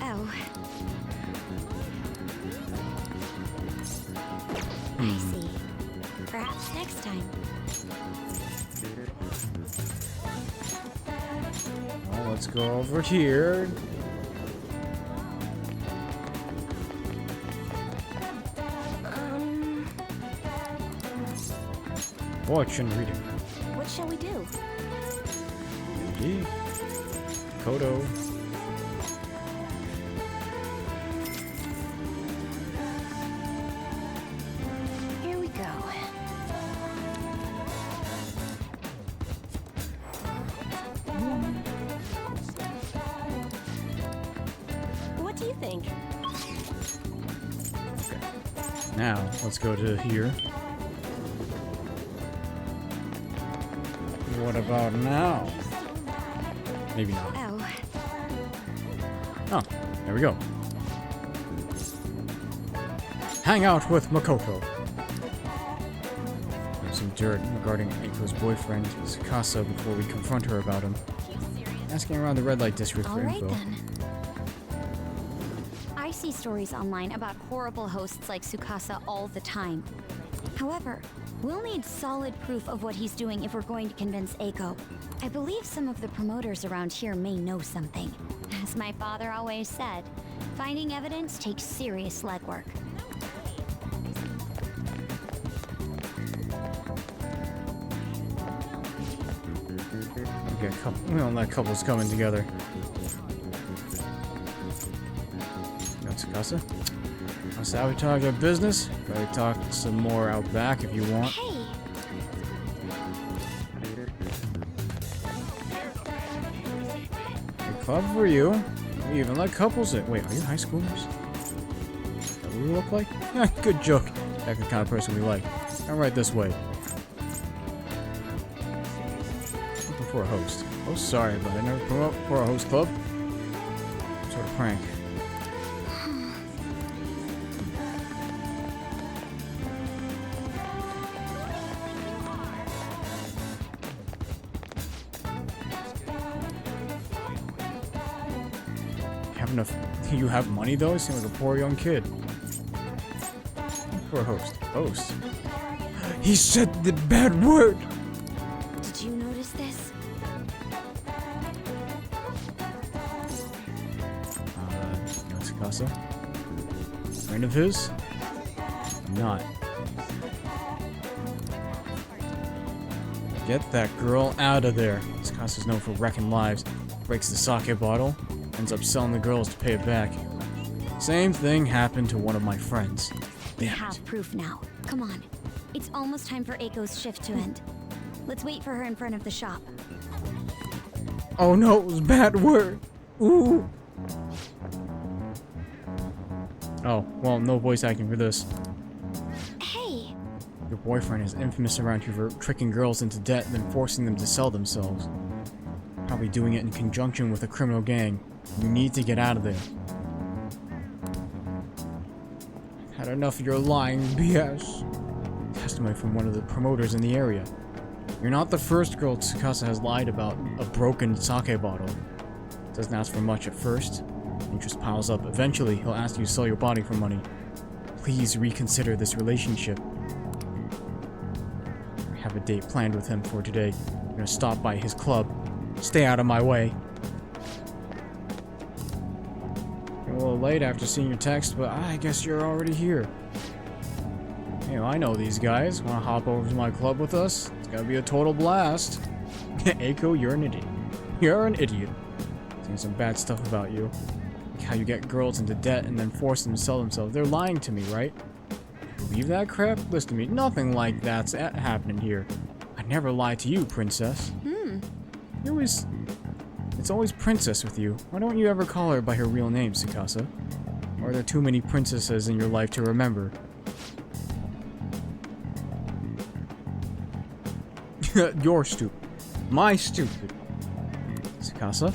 [SPEAKER 19] Oh.
[SPEAKER 10] I see. Perhaps next time.
[SPEAKER 1] Well, let's go over here. Watch and reading.
[SPEAKER 19] What shall we do?
[SPEAKER 1] Indeed. Kodo.
[SPEAKER 19] Here we go.
[SPEAKER 10] What do you think?
[SPEAKER 1] Now, let's go to here. What about now? Maybe not.
[SPEAKER 19] Oh.
[SPEAKER 1] Oh, there we go. Hang out with Makoto. There's some dirt regarding Eiko's boyfriend, Tsukasa, before we confront her about him. Asking around the red light district for info.
[SPEAKER 10] Then. I see stories online about horrible hosts like Tsukasa all the time. However, we'll need solid proof of what he's doing if we're going to convince Eiko. I believe some of the promoters around here may know something. As my father always said, finding evidence takes serious legwork.
[SPEAKER 1] We don't let couples coming together. No, Tsukasa? I'll sabotage our business. Gotta talk some more out back if you want.
[SPEAKER 10] Hey!
[SPEAKER 1] A club for you. We even let couples in. Wait, are you high schoolers? Is that what we look like? Yeah, good joke. That's the kind of person we like. Come right this way. Looking for a host. Oh, sorry, but I never promote for a host club. Sort of prank. Enough. You have money though? You seem like a poor young kid. For a host. Host. He said the bad word!
[SPEAKER 19] Did you notice this?
[SPEAKER 1] Tsukasa. Friend of his? Not. Get that girl out of there. Tsukasa's known for wrecking lives. Breaks the sake bottle. Ends up selling the girls to pay it back. Same thing happened to one of my friends.
[SPEAKER 19] We have proof now. Come on. It's almost time for Eiko's shift to end. Let's wait for her in front of the shop.
[SPEAKER 1] Oh no, it was a bad word. Ooh. Oh, well, no voice acting for this.
[SPEAKER 19] Hey!
[SPEAKER 1] Your boyfriend is infamous around here for tricking girls into debt and then forcing them to sell themselves. Probably doing it in conjunction with a criminal gang. You need to get out of there. Had enough of your lying BS. Testimony from one of the promoters in the area. You're not the first girl Tsukasa has lied about a broken sake bottle. Doesn't ask for much at first. Interest piles up. Eventually, he'll ask you to sell your body for money. Please reconsider this relationship. I have a date planned with him for today. I'm gonna stop by his club. Stay out of my way. You're a little late after seeing your text, but I guess you're already here. You know, I know these guys. Wanna hop over to my club with us? It's gonna be a total blast. Eiko, you're an idiot. You're an idiot. Saying some bad stuff about you. Like how you get girls into debt and then force them to sell themselves. They're lying to me, right? Believe that crap? Listen to me. Nothing like that's happening here. I never lied to you, princess. It's always princess with you. Why don't you ever call her by her real name, Tsukasa? Or are there too many princesses in your life to remember? You're stupid. My stupid. Tsukasa?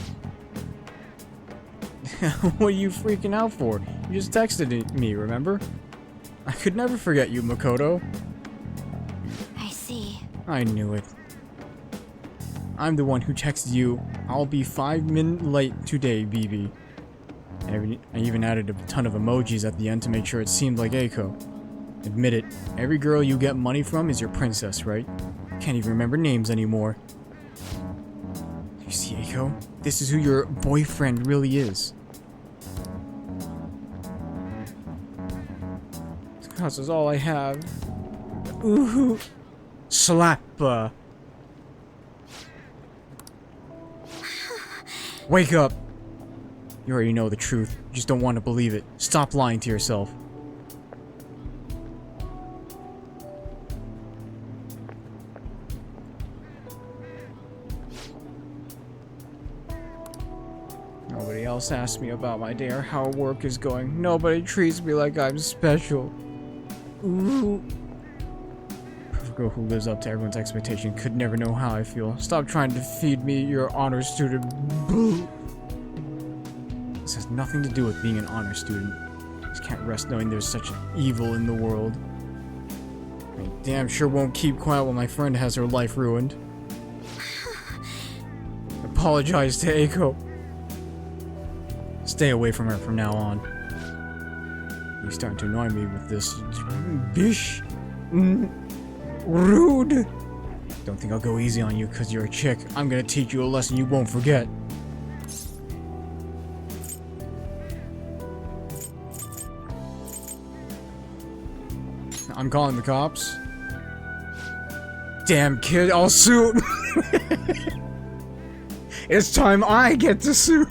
[SPEAKER 1] What are you freaking out for? You just texted me, remember? I could never forget you, Makoto.
[SPEAKER 19] I see.
[SPEAKER 1] I knew it. I'm the one who texted you. I'll be 5 minutes late today, BB. I even added a ton of emojis at the end to make sure it seemed like Eiko. Admit it, every girl you get money from is your princess, right? Can't even remember names anymore. You see, Eiko? This is who your boyfriend really is. This is all I have. Ooh. Slap. Wake up! You already know the truth. You just don't want to believe it. Stop lying to yourself. Nobody else asks me about my day or how work is going. Nobody treats me like I'm special. Ooh. Perfect girl who lives up to everyone's expectation could never know how I feel. Stop trying to feed me your honor student. Boo. This has nothing to do with being an honor student. I just can't rest knowing there's such evil in the world. I damn sure won't keep quiet when my friend has her life ruined. Apologize to Eiko. Stay away from her from now on. You're starting to annoy me with this bish. Rude. Don't think I'll go easy on you because you're a chick. I'm gonna teach you a lesson you won't forget. I'm calling the cops. Damn kid, I'll sue. It's time I get to sue.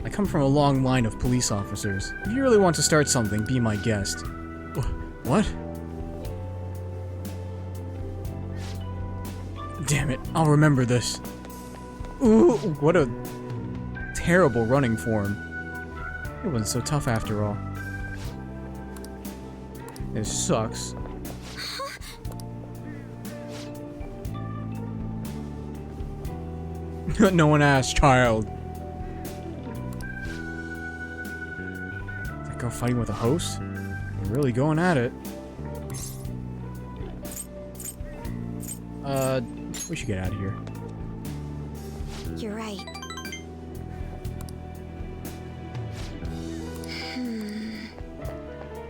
[SPEAKER 1] I come from a long line of police officers. If you really want to start something, be my guest. What? Damn it, I'll remember this. Ooh, what a terrible running form. It wasn't so tough after all. This sucks. No one asked, child. That girl fighting with a host? You're really going at it. We should get out of here.
[SPEAKER 19] You're right.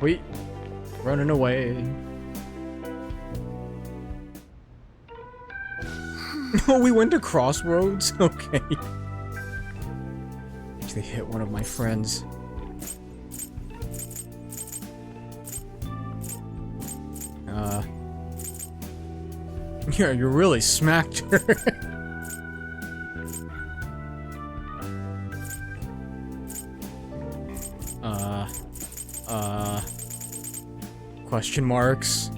[SPEAKER 1] Wait. Running away. Oh, we went to Crossroads? Okay. They hit one of my friends. Yeah, you really smacked her. Question marks.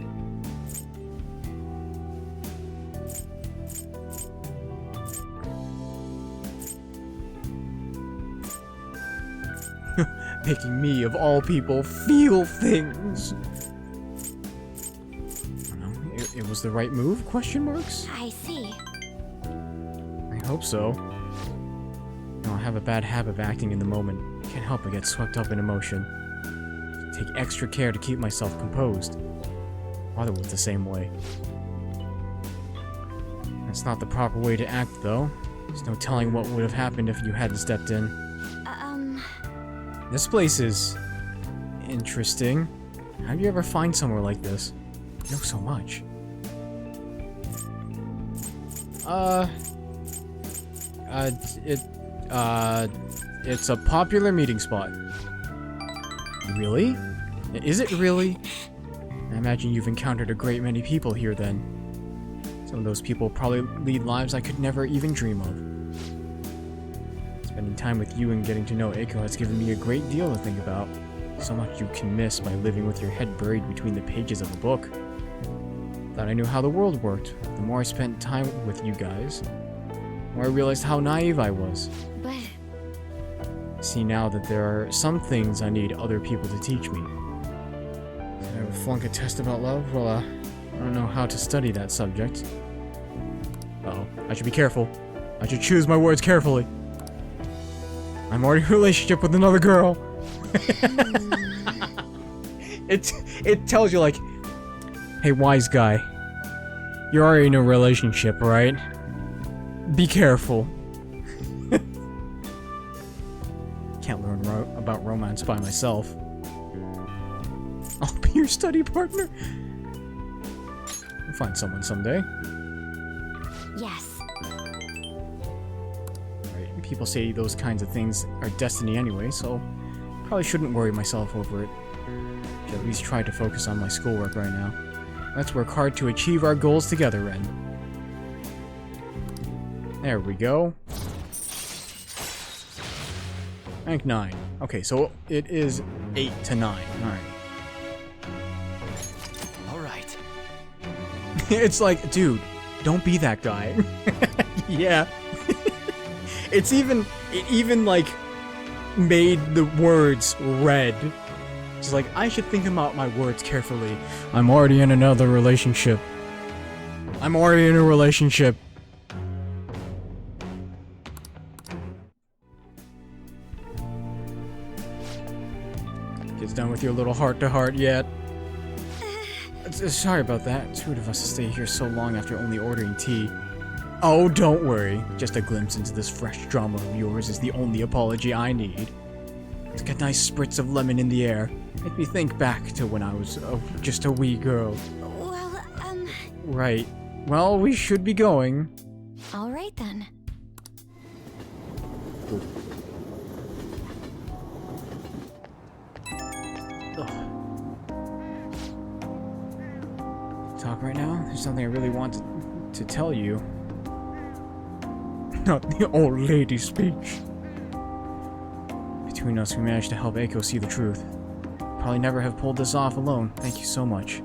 [SPEAKER 1] Making me, of all people, feel things. I don't know, it was the right move? Question marks?
[SPEAKER 19] I see.
[SPEAKER 1] I hope so. No, I have a bad habit of acting in the moment. Can't help but get swept up in emotion. Take extra care to keep myself composed. Father was the same way. That's not the proper way to act, though. There's no telling what would have happened if you hadn't stepped in. This place is interesting. How do you ever find somewhere like this? You know so much. It's a popular meeting spot. Really? Is it really? I imagine you've encountered a great many people here then. Some of those people probably lead lives I could never even dream of. Spending time with you and getting to know Eiko has given me a great deal to think about. So much you can miss by living with your head buried between the pages of a book. Thought I knew how the world worked. The more I spent time with you guys, the more I realized how naive I was.
[SPEAKER 19] But...
[SPEAKER 1] See now that there are some things I need other people to teach me. Did I ever flunk a test about love? Well, I don't know how to study that subject. Uh-oh, I should be careful. I should choose my words carefully. I'm already in a relationship with another girl. It tells you like, hey, wise guy, you're already in a relationship, right? Be careful. Can't learn about romance by myself. I'll be your study partner. I'll find someone someday.
[SPEAKER 19] Yes.
[SPEAKER 1] Right, people say those kinds of things are destiny anyway, so probably shouldn't worry myself over it. Should at least try to focus on my schoolwork right now. Let's work hard to achieve our goals together, Ren. There we go. Rank 9. Okay, so it is 8 to 9.
[SPEAKER 8] Alright.
[SPEAKER 1] It's like, dude, don't be that guy. Yeah. It even like made the words red. It's like, I should think about my words carefully. I'm already in another relationship. I'm already in a relationship. Kids done with your little heart-to-heart yet? Sorry about that. It's rude of us to stay here so long after only ordering tea. Oh, don't worry. Just a glimpse into this fresh drama of yours is the only apology I need. It's got a nice spritz of lemon in the air. Make me think back to when I was just a wee girl.
[SPEAKER 19] Well,
[SPEAKER 1] Right. Well, we should be going.
[SPEAKER 19] all right then.
[SPEAKER 1] Cool. Talk right now? There's something I really want to tell you. Not the old lady speech. Between us, we managed to help Eiko see the truth. Probably never have pulled this off alone. Thank you so much.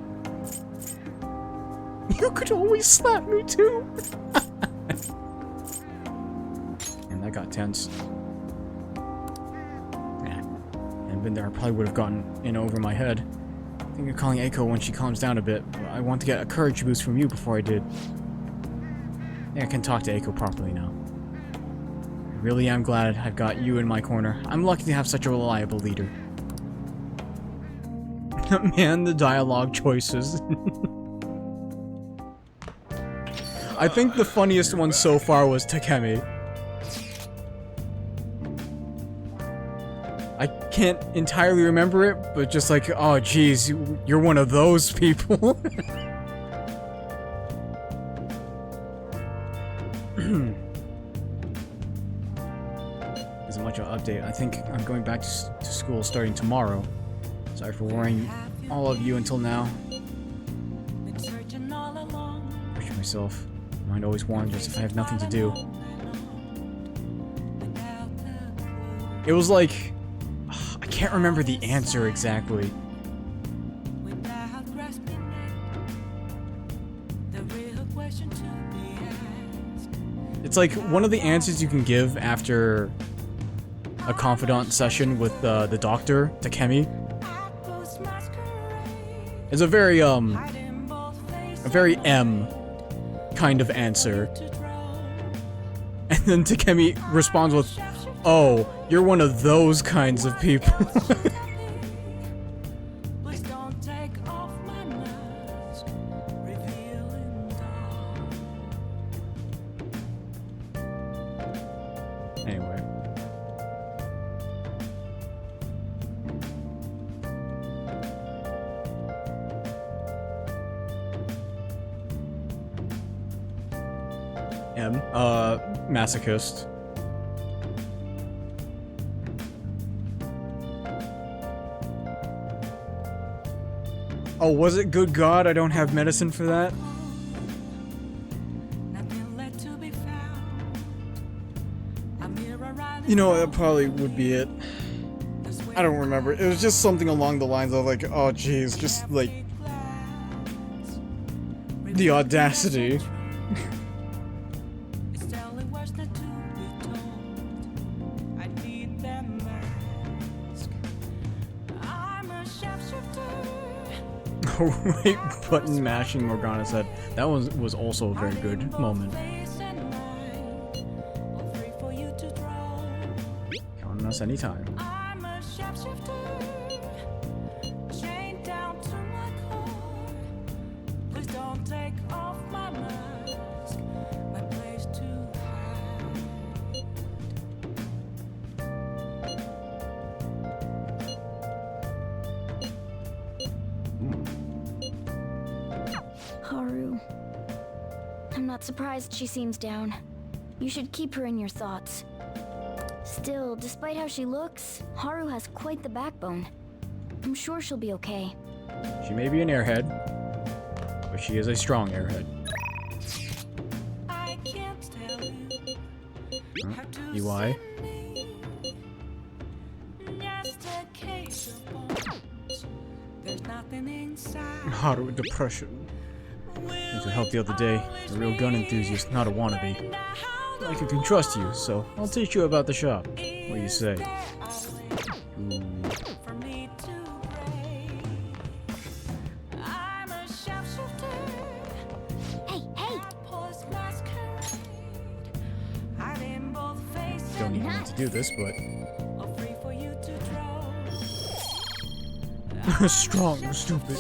[SPEAKER 1] You could always slap me too! And that got tense. Yeah. And been there, I probably would have gotten in over my head. I think of calling Eiko when she calms down a bit, but I want to get a courage boost from you before I did. I think I can talk to Eiko properly now. I really am glad I've got you in my corner. I'm lucky to have such a reliable leader. Man, the dialogue choices. I think the funniest one so far was Takemi. I can't entirely remember it, but just like, oh geez, you're one of those people. Isn't much of an update. I think I'm going back to school starting tomorrow. Sorry for worrying all of you until now. Pushing myself. Mind always wanders if I have nothing to do. It was like... I can't remember the answer exactly. It's like one of the answers you can give after a confidant session with the doctor, Takemi. It's a very M kind of answer. And then Takemi responds with, "Oh, you're one of those kinds of people." Anyway. M. Masochist. Oh, was it good God? I don't have medicine for that? You know, that probably would be it. I don't remember. It was just something along the lines of like, oh jeez, just like the audacity. Right button mashing, Morgana said. That was also a very good moment. Count on us anytime.
[SPEAKER 19] Haru. I'm not surprised she seems down. You should keep her in your thoughts. Still, despite how she looks, Haru has quite the backbone. I'm sure she'll be okay.
[SPEAKER 1] She may be an airhead, but she is a strong airhead. EY. Haru depression. Need your help the other day. A real gun enthusiast, not a wannabe. I can trust you, so I'll teach you about the shop. What do you say? Ooh. Don't even need to do this, but strong, stupid.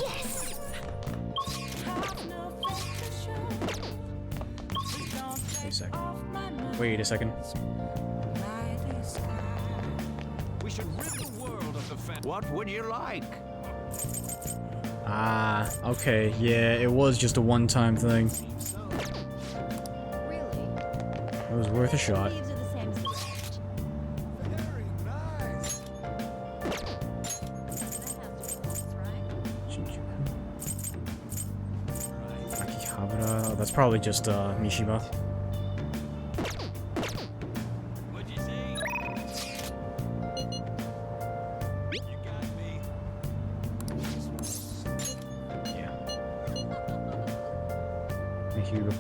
[SPEAKER 1] Wait a second.
[SPEAKER 20] We should rid the world of the What would you like?
[SPEAKER 1] Ah, okay, yeah, it was just a one-time thing. It was worth a shot. Akihabara, that's probably just Mishima.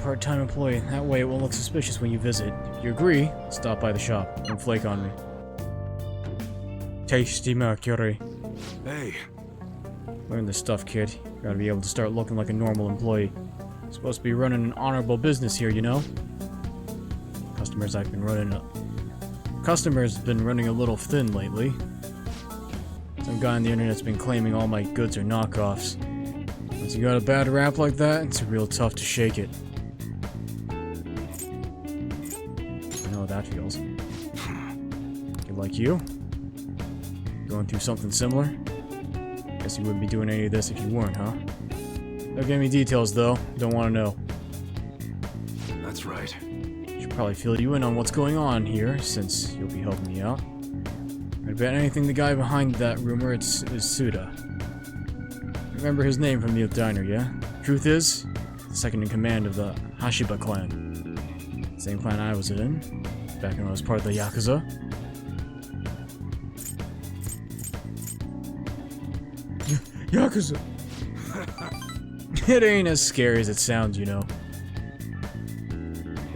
[SPEAKER 1] Part-time employee. That way it won't look suspicious when you visit. If you agree, stop by the shop. Don't flake on me. Tasty mercury.
[SPEAKER 20] Hey.
[SPEAKER 1] Learn this stuff, kid. Gotta be able to start looking like a normal employee. Supposed to be running an honorable business here, you know? Customers been running a little thin lately. Some guy on the internet's been claiming all my goods are knockoffs. Once you got a bad rap like that, it's real tough to shake it. That feels. Kid like you? Going through something similar? Guess you wouldn't be doing any of this if you weren't, huh? Don't give me details, though. Don't want to know.
[SPEAKER 20] That's right.
[SPEAKER 1] Should probably fill you in on what's going on here, since you'll be helping me out. I'd bet anything the guy behind that rumor is Suda. Remember his name from the diner, yeah? Truth is, second in command of the Hashiba clan. Same clan I was in. Back when I was part of the Yakuza. Yakuza! It ain't as scary as it sounds, you know.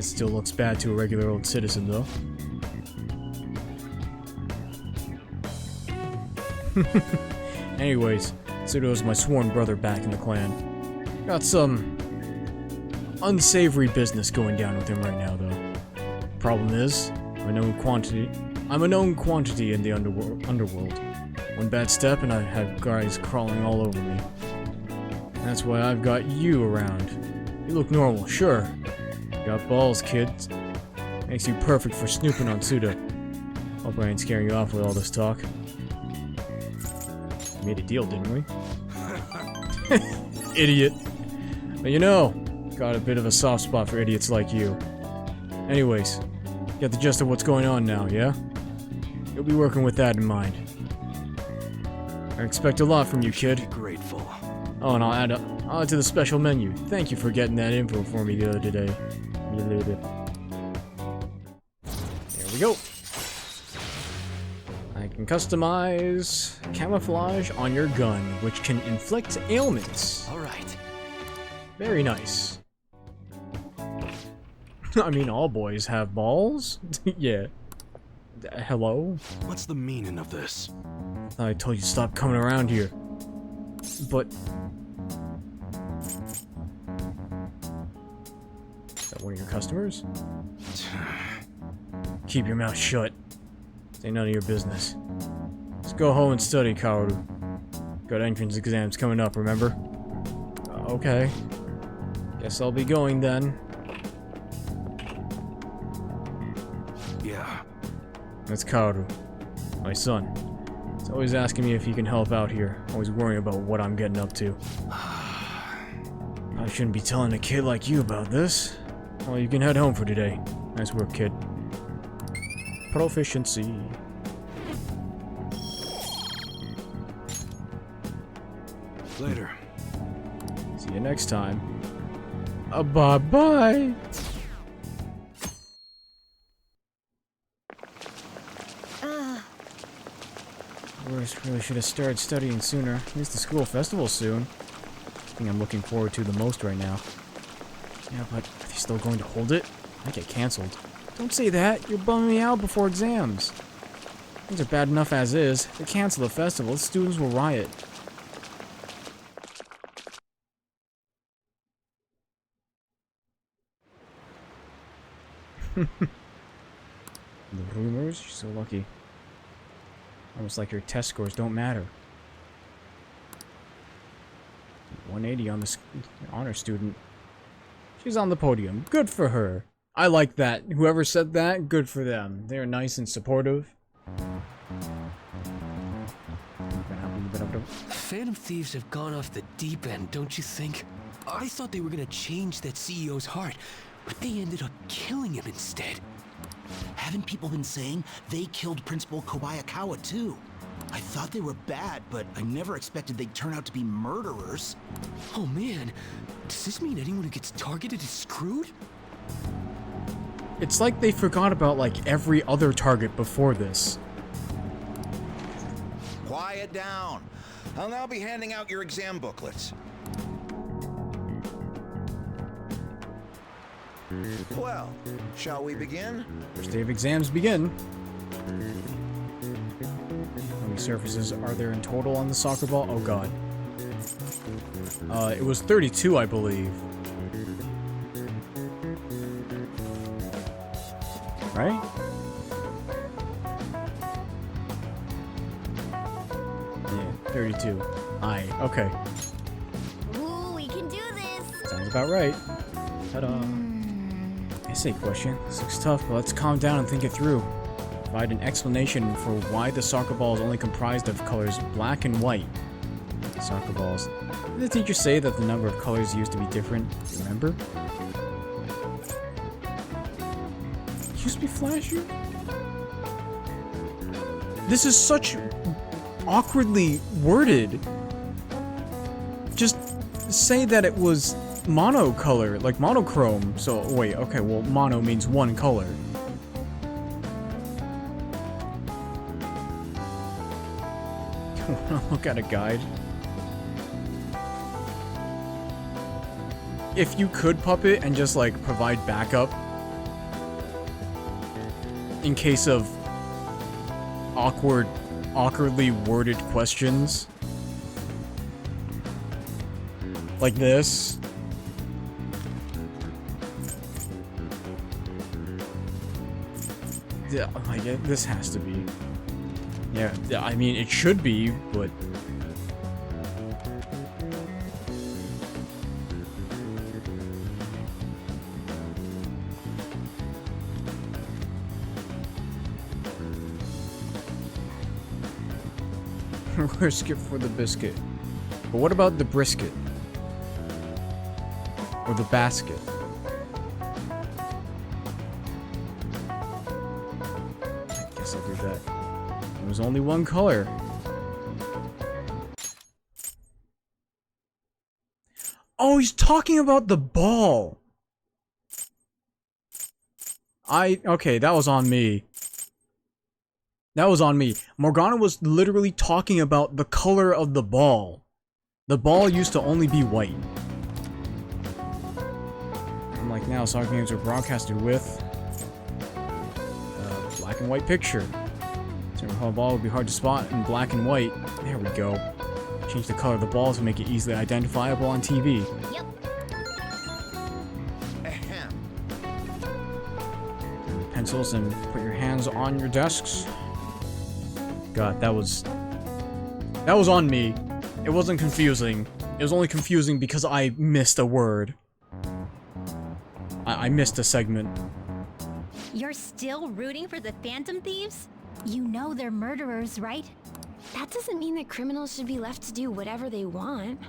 [SPEAKER 1] It still looks bad to a regular old citizen, though. Anyways, Pseudo's my sworn brother back in the clan. Got some unsavory business going down with him right now, though. Problem is, I'm a known quantity in the underworld. One bad step and I have guys crawling all over me. That's why I've got you around. You look normal, sure. You got balls, kid. Makes you perfect for snooping on Suda. Hope I ain't scaring you off with all this talk. We made a deal, didn't we? Idiot. But you know, got a bit of a soft spot for idiots like you. Anyways, get the gist of what's going on now, yeah? You'll be working with that in mind. I expect a lot from you, kid.
[SPEAKER 8] Grateful.
[SPEAKER 1] Oh, and I'll add to the special menu. Thank you for getting that info for me the other day. There we go. I can customize camouflage on your gun, which can inflict ailments.
[SPEAKER 8] Alright.
[SPEAKER 1] Very nice. I mean, all boys have balls. Yeah. Hello?
[SPEAKER 3] What's the meaning of this?
[SPEAKER 1] I told you to stop coming around here. But... Is that one of your customers? Keep your mouth shut. This ain't none of your business. Let's go home and study, Kaoru. Got entrance exams coming up, remember? Okay. Guess I'll be going then.
[SPEAKER 3] Yeah.
[SPEAKER 1] That's Kaoru. My son. He's always asking me if he can help out here. Always worrying about what I'm getting up to. I shouldn't be telling a kid like you about this. Well, you can head home for today. Nice work, kid. Proficiency.
[SPEAKER 3] Later.
[SPEAKER 1] See you next time. Bye-bye. Really should have started studying sooner. Here's the school festival soon. Thing I'm looking forward to the most right now. Yeah, but are they still going to hold it? Might get cancelled. Don't say that. You're bumming me out before exams. Things are bad enough as is. If they cancel the festival, students will riot. The rumors? You're so lucky. Almost like your test scores don't matter. 180 on the honor student. She's on the podium. Good for her. I like that. Whoever said that, good for them. They're nice and supportive.
[SPEAKER 2] Phantom Thieves have gone off the deep end, don't you think? I thought they were gonna change that CEO's heart, but they ended up killing him instead.
[SPEAKER 21] Haven't people been saying they killed Principal Kobayakawa too? I thought they were bad, but I never expected they'd turn out to be murderers.
[SPEAKER 2] Oh man, does this mean anyone who gets targeted is screwed?
[SPEAKER 1] It's like they forgot about like every other target before this.
[SPEAKER 12] Quiet down. I'll now be handing out your exam booklets. Well, shall we begin?
[SPEAKER 1] First day of exams begin. How many surfaces are there in total on the soccer ball? Oh god. It was 32, I believe. Right? Yeah, 32. Aye, okay.
[SPEAKER 4] Ooh, we can do this!
[SPEAKER 1] Sounds about right. Ta-da. Essay question. This looks tough, but let's calm down and think it through. Provide an explanation for why the soccer ball is only comprised of colors black and white. Soccer balls. Did the teacher say that the number of colors used to be different? Do you remember? It used to be flashy? This is such awkwardly worded. Just say that it was monocolor, like monochrome. So, wait, okay, well, mono means one color. Look at a guide. If you could puppet and just, like, provide backup in case of awkwardly worded questions. Like this. Yeah, this has to be. Yeah, I mean, it should be, but... Risk it for the biscuit. But what about the brisket? Or the basket? I guess I'll do that. There was only one color. Oh, he's talking about the ball. Okay, that was on me. That was on me. Morgana was literally talking about the color of the ball. The ball used to only be white. I'm like, now soccer games are broadcasted with a black and white picture. So the ball would be hard to spot in black and white. There we go. Change the color of the ball to make it easily identifiable on TV.
[SPEAKER 4] Yep.
[SPEAKER 1] Pencils and put your hands on your desks. God, that was on me. It wasn't confusing. It was only confusing because I missed a word. I missed a segment.
[SPEAKER 6] You're still rooting for the Phantom Thieves?
[SPEAKER 13] You know they're murderers, right?
[SPEAKER 10] That doesn't mean that criminals should be left to do whatever they want.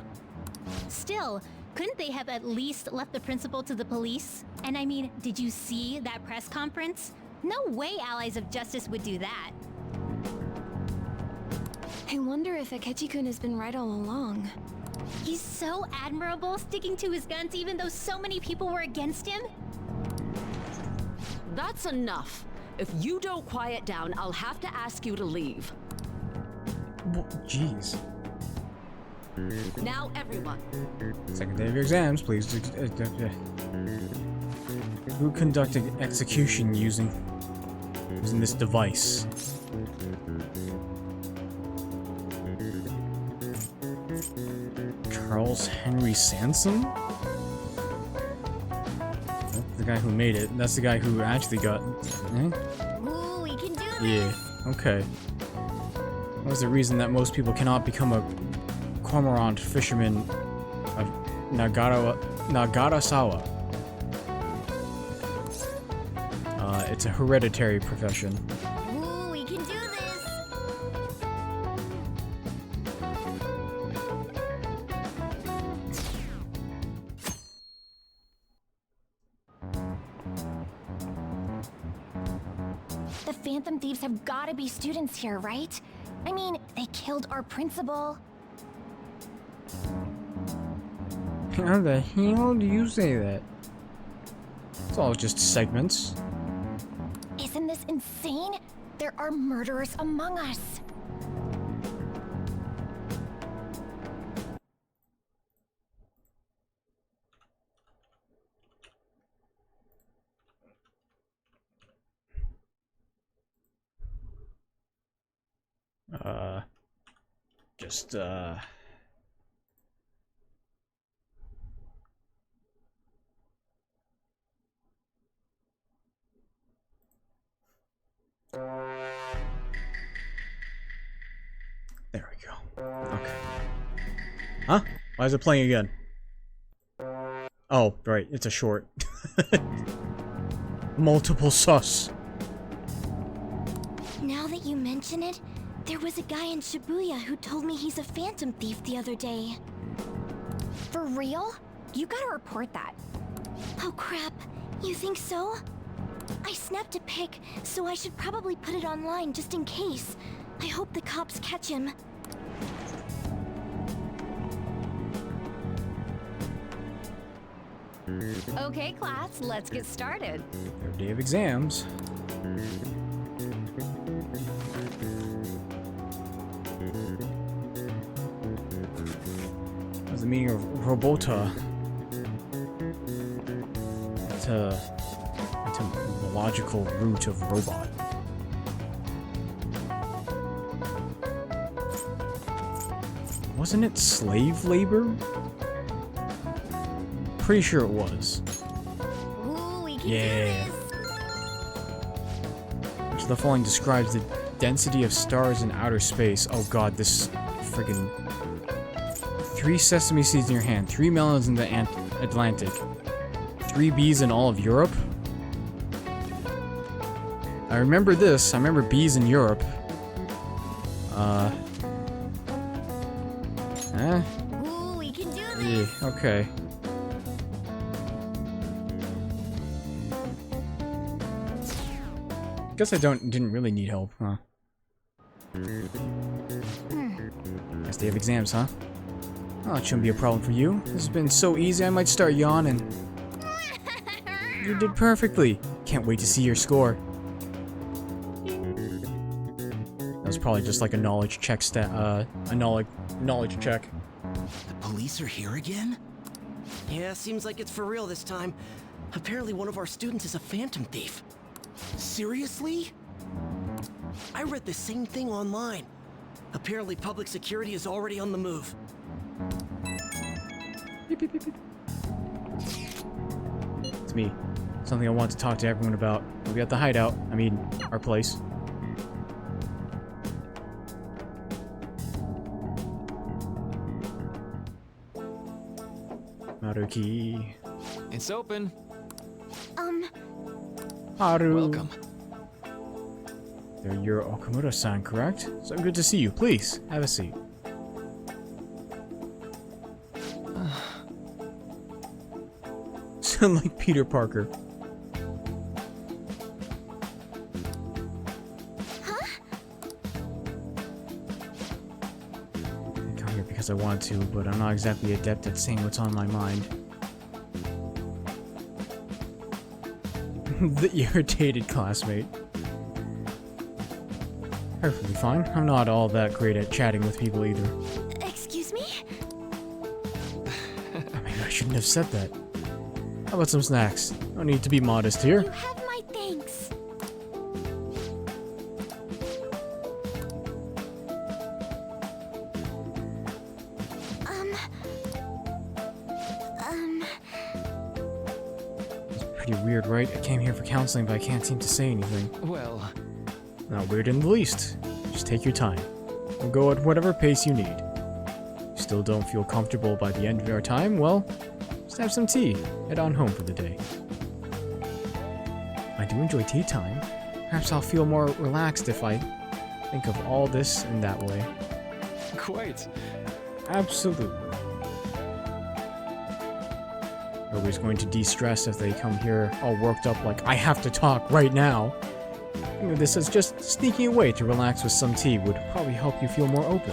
[SPEAKER 6] Still, couldn't they have at least left the principal to the police? And I mean, did you see that press conference? No way Allies of Justice would do that.
[SPEAKER 10] I wonder if Akechi-kun has been right all along.
[SPEAKER 6] He's so admirable, sticking to his guns even though so many people were against him.
[SPEAKER 11] That's enough. If you don't quiet down, I'll have to ask you to leave.
[SPEAKER 1] Jeez.
[SPEAKER 11] Now, everyone.
[SPEAKER 1] Second day of your exams, please. Who conducted execution using this device? Charles Henry Sansom? That's the guy who made it. That's the guy who actually got...
[SPEAKER 4] Ooh, we can do this!
[SPEAKER 1] Yeah, okay. What was the reason that most people cannot become a cormorant fisherman of Nagarasawa? It's a hereditary profession.
[SPEAKER 4] Ooh, we can do this!
[SPEAKER 7] The Phantom Thieves have gotta be students here, right? I mean, they killed our principal.
[SPEAKER 1] How the hell do you say that? It's all just segments.
[SPEAKER 7] Isn't this insane? There are murderers among us.
[SPEAKER 1] There we go. Okay. Huh? Why is it playing again? Oh, right. It's a short. Multiple sus.
[SPEAKER 4] Now that you mention it, there was a guy in Shibuya who told me he's a phantom thief the other day.
[SPEAKER 7] For real? You gotta report that.
[SPEAKER 4] Oh crap, you think so? I snapped a pic, so I should probably put it online just in case. I hope the cops catch him.
[SPEAKER 6] Okay, class, let's get started.
[SPEAKER 1] Third day of exams. What's the meaning of robota? It's a logical root of robot. Wasn't it slave labor? Pretty sure it was.
[SPEAKER 4] Ooh, we can
[SPEAKER 1] Yeah.
[SPEAKER 4] do this.
[SPEAKER 1] Which of the following describes the density of stars in outer space? Oh god, this friggin' 3 sesame seeds in your hand, 3 melons in the Atlantic, 3 bees in all of Europe? I remember this. I remember bees in Europe.
[SPEAKER 4] Ooh, we can do this.
[SPEAKER 1] Yeah, okay. Guess I didn't really need help, huh? Guess they have exams, huh? Oh, it shouldn't be a problem for you. This has been so easy, I might start yawning. You did perfectly. Can't wait to see your score. That was probably just like a knowledge check knowledge check.
[SPEAKER 21] The police are here again?
[SPEAKER 14] Yeah, seems like it's for real this time. Apparently one of our students is a phantom thief.
[SPEAKER 21] Seriously?
[SPEAKER 14] I read the same thing online. Apparently public security is already on the move.
[SPEAKER 1] It's me. Something I want to talk to everyone about. We'll be at the hideout. I mean, our place. Maruki.
[SPEAKER 2] It's open.
[SPEAKER 1] Haru.
[SPEAKER 2] Welcome.
[SPEAKER 1] You're Okamura-san, correct? So good to see you. Please, have a seat. Sound like Peter Parker.
[SPEAKER 4] Huh?
[SPEAKER 1] I come here because I want to, but I'm not exactly adept at saying what's on my mind. The irritated classmate. Perfectly fine. I'm not all that great at chatting with people either.
[SPEAKER 4] Excuse me?
[SPEAKER 1] Maybe I shouldn't have said that. How about some snacks? No need to be modest here.
[SPEAKER 4] You have my thanks.
[SPEAKER 1] It's pretty weird, right? I came here for counseling, but I can't seem to say anything.
[SPEAKER 2] Well,
[SPEAKER 1] not weird in the least. Just take your time. We'll go at whatever pace you need. You still don't feel comfortable by the end of our time? Well, just have some tea. Head on home for the day. I do enjoy tea time. Perhaps I'll feel more relaxed if I think of all this in that way.
[SPEAKER 2] quite.
[SPEAKER 1] Absolutely. Nobody's going to de-stress if they come here all worked up like, I have to talk right now. Think of this as just sneaking away to relax with some tea would probably help you feel more open.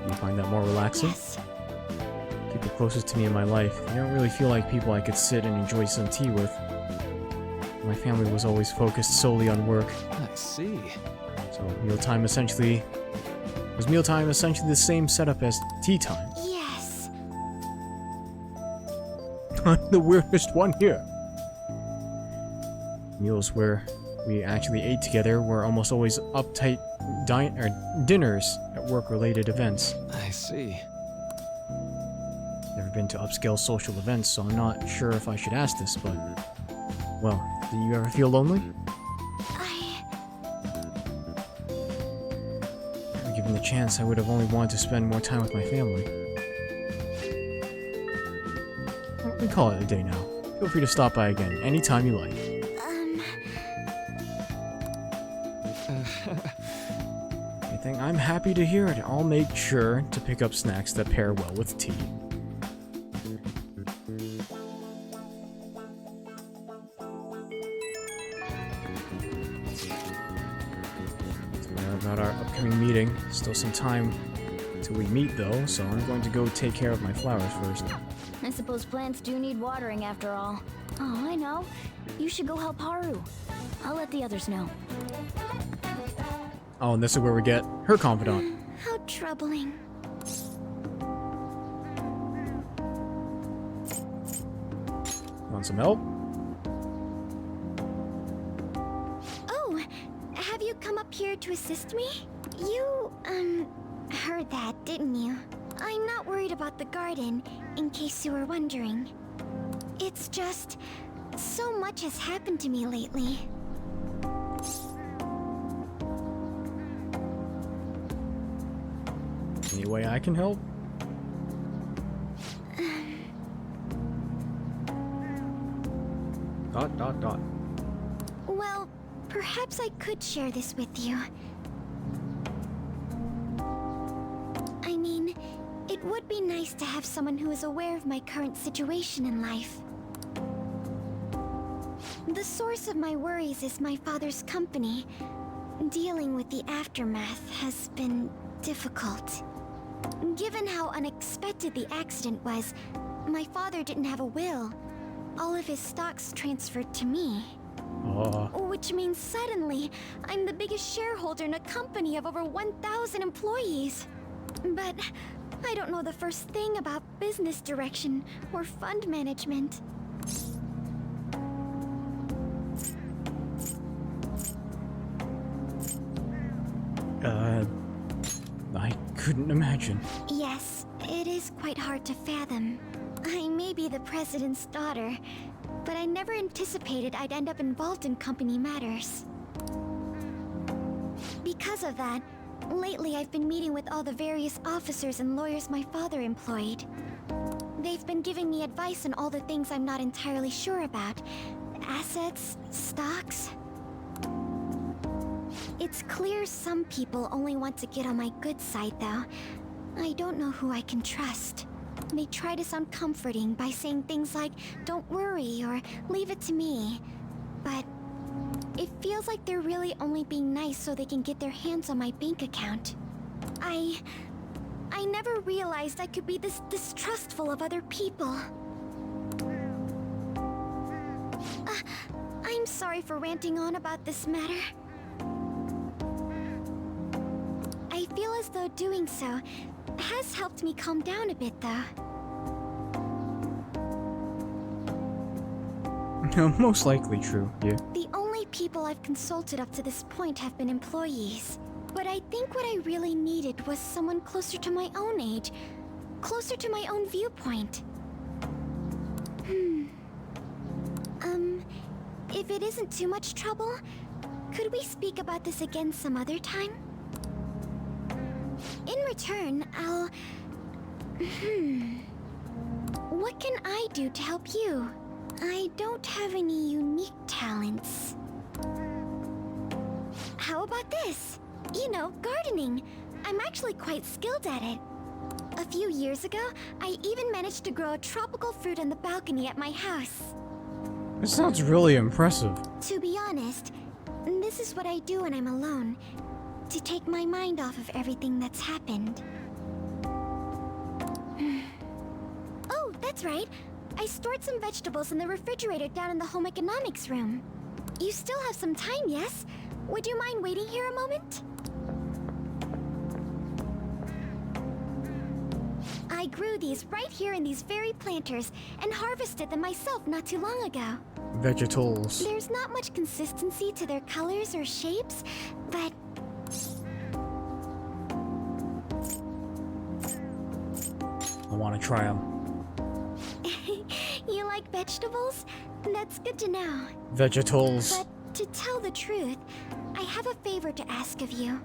[SPEAKER 1] You find that more relaxing?
[SPEAKER 4] Yes.
[SPEAKER 1] People closest to me in my life, they don't really feel like people I could sit and enjoy some tea with. My family was always focused solely on work.
[SPEAKER 2] I see.
[SPEAKER 1] So mealtime essentially... Was mealtime essentially the same setup as tea time?
[SPEAKER 4] Yes.
[SPEAKER 1] I'm the weirdest one here. Meals where we actually ate together were almost always uptight dinners at work-related events.
[SPEAKER 2] I see.
[SPEAKER 1] Never been to upscale social events, so I'm not sure if I should ask this, but... Well, do you ever feel lonely? Given the chance, I would have only wanted to spend more time with my family. We call it a day now. Feel free to stop by again, anytime you like. Anything? I'm happy to hear it. I'll make sure to pick up snacks that pair well with tea. About our upcoming meeting. Still some time till we meet though, so I'm going to go take care of my flowers first.
[SPEAKER 19] I suppose plants do need watering after all. Oh, I know. You should go help Haru. I'll let the others know.
[SPEAKER 1] Oh, and this is where we get her confidant.
[SPEAKER 4] How troubling.
[SPEAKER 1] Want some help?
[SPEAKER 4] Oh, have you come up here to assist me? You, heard that, didn't you? I'm not worried about the garden, in case you were wondering. It's just, so much has happened to me lately.
[SPEAKER 1] Any way I can help? Dot.
[SPEAKER 4] Well, perhaps I could share this with you. I mean, it would be nice to have someone who is aware of my current situation in life. The source of my worries is my father's company. Dealing with the aftermath has been difficult. Given how unexpected the accident was, my father didn't have a will. All of his stocks transferred to me. Which means suddenly, I'm the biggest shareholder in a company of over 1,000 employees. But I don't know the first thing about business direction or fund management.
[SPEAKER 1] I couldn't imagine.
[SPEAKER 4] Yes, it is quite hard to fathom. I may be the president's daughter, but I never anticipated I'd end up involved in company matters. Because of that, lately I've been meeting with all the various officers and lawyers my father employed. They've been giving me advice on all the things I'm not entirely sure about. Assets, stocks. It's clear some people only want to get on my good side, though. I don't know who I can trust. They try to sound comforting by saying things like, "Don't worry," or "Leave it to me." But it feels like they're really only being nice so they can get their hands on my bank account. I never realized I could be this distrustful of other people. I'm sorry for ranting on about this matter. I feel as though doing so has helped me calm down a bit, though.
[SPEAKER 1] Most likely true, yeah.
[SPEAKER 4] The only people I've consulted up to this point have been employees. But I think what I really needed was someone closer to my own age, closer to my own viewpoint. If it isn't too much trouble, could we speak about this again some other time? In return, I'll... What can I do to help you? I don't have any unique talents. How about this? You know, gardening. I'm actually quite skilled at it. A few years ago, I even managed to grow a tropical fruit on the balcony at my house.
[SPEAKER 1] This sounds really impressive.
[SPEAKER 4] To be honest, this is what I do when I'm alone, to take my mind off of everything that's happened. Oh, that's right. I stored some vegetables in the refrigerator down in the home economics room. You still have some time, yes? Would you mind waiting here a moment? I grew these right here in these very planters and harvested them myself not too long ago.
[SPEAKER 1] Vegetals.
[SPEAKER 4] There's not much consistency to their colors or shapes, but...
[SPEAKER 1] I want to try them.
[SPEAKER 4] You like vegetables? That's good to know.
[SPEAKER 1] Vegetals.
[SPEAKER 4] But to tell the truth, I have a favor to ask of you.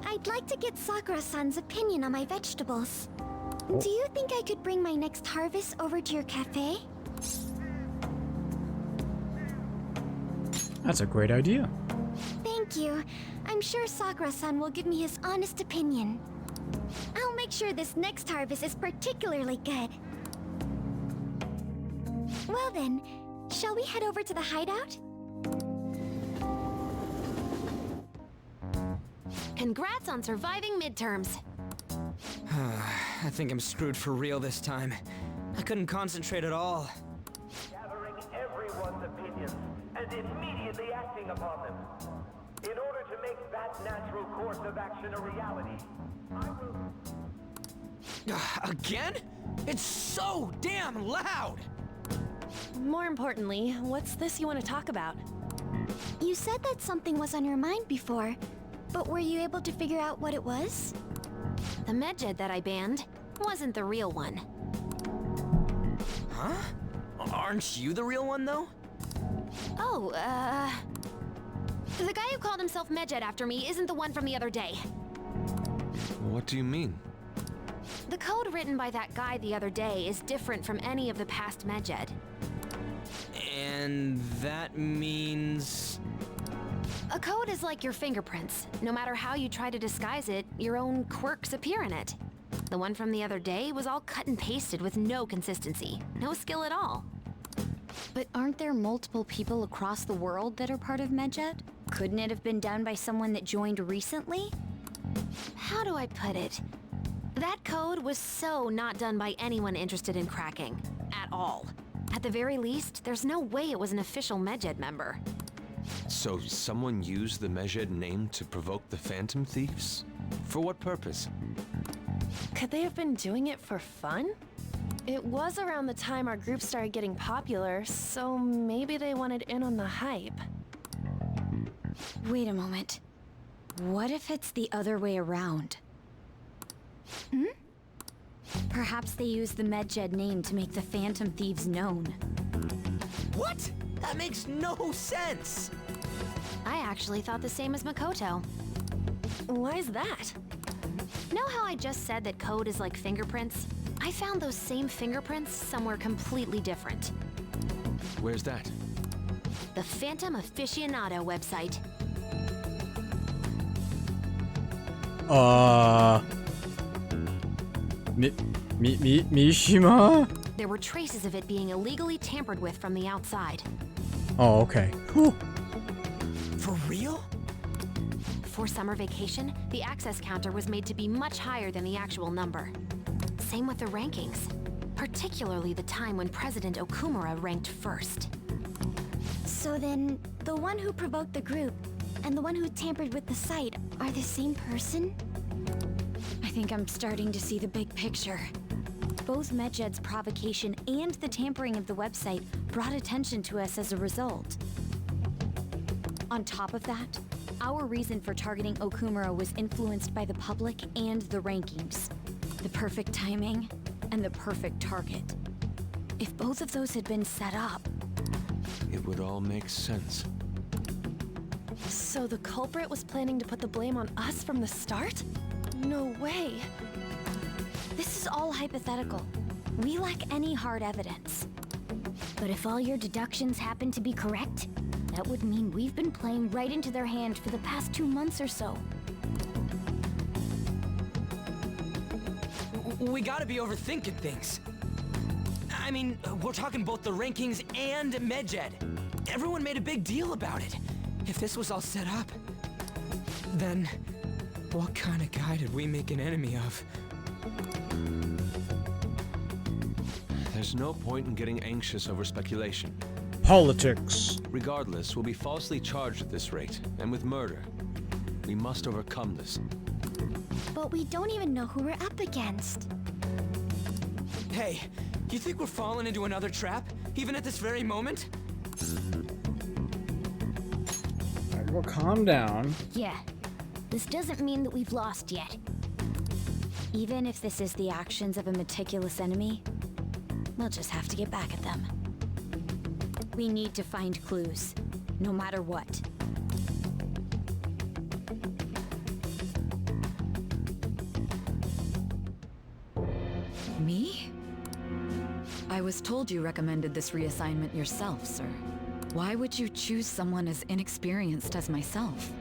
[SPEAKER 4] I'd like to get Sakura-san's opinion on my vegetables. Do you think I could bring my next harvest over to your cafe?
[SPEAKER 1] That's a great idea.
[SPEAKER 4] Thank you. I'm sure Sakura-san will give me his honest opinion. I'll make sure this next harvest is particularly good. Well then, shall we head over to the hideout?
[SPEAKER 10] Congrats on surviving midterms.
[SPEAKER 8] I think I'm screwed for real this time. I couldn't concentrate at all.
[SPEAKER 17] Gathering everyone's opinions and immediately acting upon them. In order to make that natural course of action a reality, I will...
[SPEAKER 8] Again? It's so damn loud!
[SPEAKER 9] More importantly, what's this you want to talk about?
[SPEAKER 4] You said that something was on your mind before. But were you able to figure out what it was?
[SPEAKER 10] The medjed that I banned wasn't the real one.
[SPEAKER 14] Huh? Aren't you the real one, though?
[SPEAKER 10] Oh, the guy who called himself Medjed after me isn't the one from the other day.
[SPEAKER 2] What do you mean?
[SPEAKER 10] The code written by that guy the other day is different from any of the past Medjed.
[SPEAKER 14] And that means...
[SPEAKER 10] A code is like your fingerprints. No matter how you try to disguise it, your own quirks appear in it. The one from the other day was all cut and pasted with no consistency, no skill at all.
[SPEAKER 19] But aren't there multiple people across the world that are part of Medjed? Couldn't it have been done by someone that joined recently?
[SPEAKER 10] How do I put it? That code was so not done by anyone interested in cracking. At all. At the very least, there's no way it was an official Medjed member.
[SPEAKER 2] So someone used the Medjed name to provoke the Phantom Thieves? For what purpose?
[SPEAKER 9] Could they have been doing it for fun? It was around the time our group started getting popular, so maybe they wanted in on the hype.
[SPEAKER 19] Wait a moment. What if it's the other way around? Perhaps they used the Medjed name to make the Phantom Thieves known.
[SPEAKER 14] What? That makes no sense!
[SPEAKER 10] I actually thought the same as Makoto.
[SPEAKER 9] Why's that?
[SPEAKER 10] Know how I just said that code is like fingerprints? I found those same fingerprints somewhere completely different.
[SPEAKER 2] Where's that?
[SPEAKER 10] The Phantom Aficionado website.
[SPEAKER 1] Mishima?
[SPEAKER 10] There were traces of it being illegally tampered with from the outside.
[SPEAKER 1] Oh, okay. Whew.
[SPEAKER 14] For real?
[SPEAKER 10] For summer vacation, the access counter was made to be much higher than the actual number. Same with the rankings, particularly the time when President Okumura ranked first.
[SPEAKER 4] So then, the one who provoked the group and the one who tampered with the site are the same person?
[SPEAKER 19] I think I'm starting to see the big picture. Both Medjed's provocation and the tampering of the website brought attention to us as a result. On top of that, our reason for targeting Okumura was influenced by the public and the rankings. The perfect timing and the perfect target. If both of those had been set up,
[SPEAKER 2] It would all make sense.
[SPEAKER 9] So the culprit was planning to put the blame on us from the start? No way.
[SPEAKER 19] this is all hypothetical. We lack any hard evidence.
[SPEAKER 4] But if all your deductions happen to be correct, that would mean we've been playing right into their hand for the past 2 months or so.
[SPEAKER 14] We gotta be overthinking things. I mean, we're talking both the rankings and Medjed. Everyone made a big deal about it. If this was all set up, then what kind of guy did we make an enemy of?
[SPEAKER 2] There's no point in getting anxious over speculation.
[SPEAKER 1] Politics.
[SPEAKER 2] Regardless, we'll be falsely charged at this rate, and with murder. We must overcome this.
[SPEAKER 4] But we don't even know who we're up against.
[SPEAKER 14] Hey, you think we're falling into another trap, even at this very moment?
[SPEAKER 1] Alright, well, calm down.
[SPEAKER 4] Yeah, this doesn't mean that we've lost yet.
[SPEAKER 19] Even if this is the actions of a meticulous enemy, we'll just have to get back at them. We need to find clues, no matter what.
[SPEAKER 16] Me? I was told you recommended this reassignment yourself, sir. Why would you choose someone as inexperienced as myself?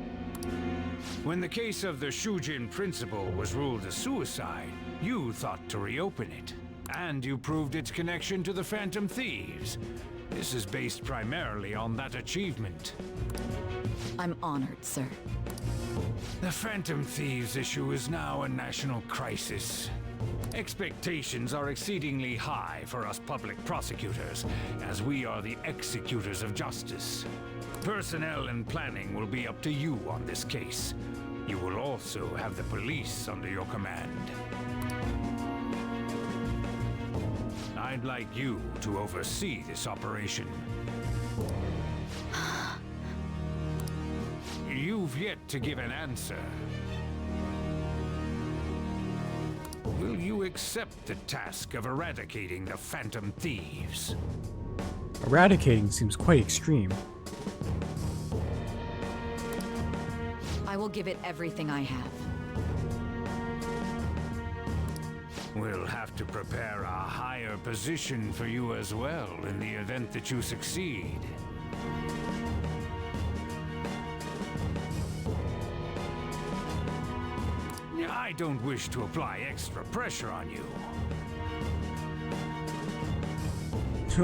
[SPEAKER 20] When the case of the Shujin principal was ruled a suicide, you thought to reopen it. And you proved its connection to the Phantom Thieves. This is based primarily on that achievement.
[SPEAKER 16] I'm honored, sir.
[SPEAKER 20] The Phantom Thieves issue is now a national crisis. Expectations are exceedingly high for us public prosecutors, as we are the executors of justice. Personnel and planning will be up to you on this case. You will also have the police under your command. I'd like you to oversee this operation. You You've yet to give an answer. Will you accept the task of eradicating the Phantom Thieves?
[SPEAKER 1] Eradicating seems quite extreme.
[SPEAKER 16] I will give it everything I have.
[SPEAKER 20] We'll have to prepare a higher position for you as well in the event that you succeed. I don't wish to apply extra pressure on you.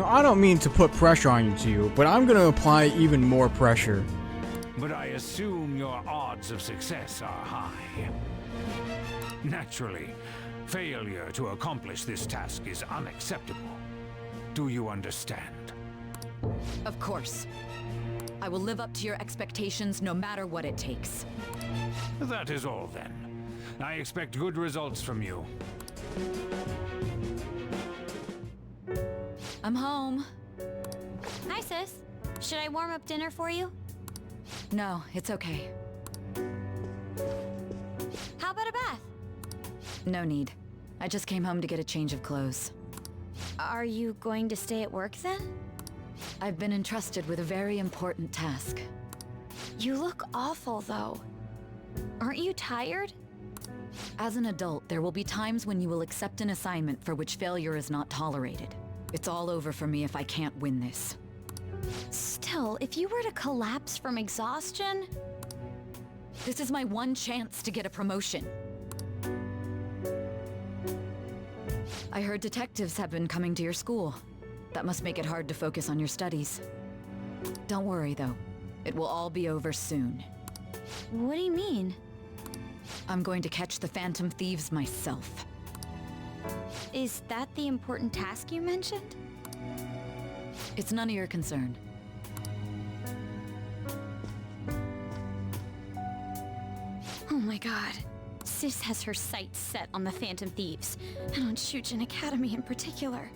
[SPEAKER 1] I don't mean to put pressure on you, but I'm gonna apply even more pressure.
[SPEAKER 20] But I assume your odds of success are high. Naturally, failure to accomplish this task is unacceptable. Do you understand?
[SPEAKER 16] Of course. I will live up to your expectations no matter what it takes.
[SPEAKER 20] That is all then. I expect good results from you.
[SPEAKER 16] I'm home.
[SPEAKER 10] Hi, sis. Should I warm up dinner for you?
[SPEAKER 16] No, it's okay.
[SPEAKER 10] How about a bath?
[SPEAKER 16] No need. I just came home to get a change of clothes.
[SPEAKER 10] Are you going to stay at work then?
[SPEAKER 16] I've been entrusted with a very important task.
[SPEAKER 10] You look awful, though. Aren't you tired?
[SPEAKER 16] As an adult, there will be times when you will accept an assignment for which failure is not tolerated. It's all over for me if I can't win this.
[SPEAKER 10] Still, if you were to collapse from exhaustion...
[SPEAKER 16] This is my one chance to get a promotion. I heard detectives have been coming to your school. That must make it hard to focus on your studies. Don't worry, though. It will all be over soon.
[SPEAKER 10] What do you mean?
[SPEAKER 16] I'm going to catch the Phantom Thieves myself.
[SPEAKER 10] Is that the important task you mentioned?
[SPEAKER 16] It's none of your concern.
[SPEAKER 10] Oh my god. Sis has her sights set on the Phantom Thieves, and on Shujin Academy in particular.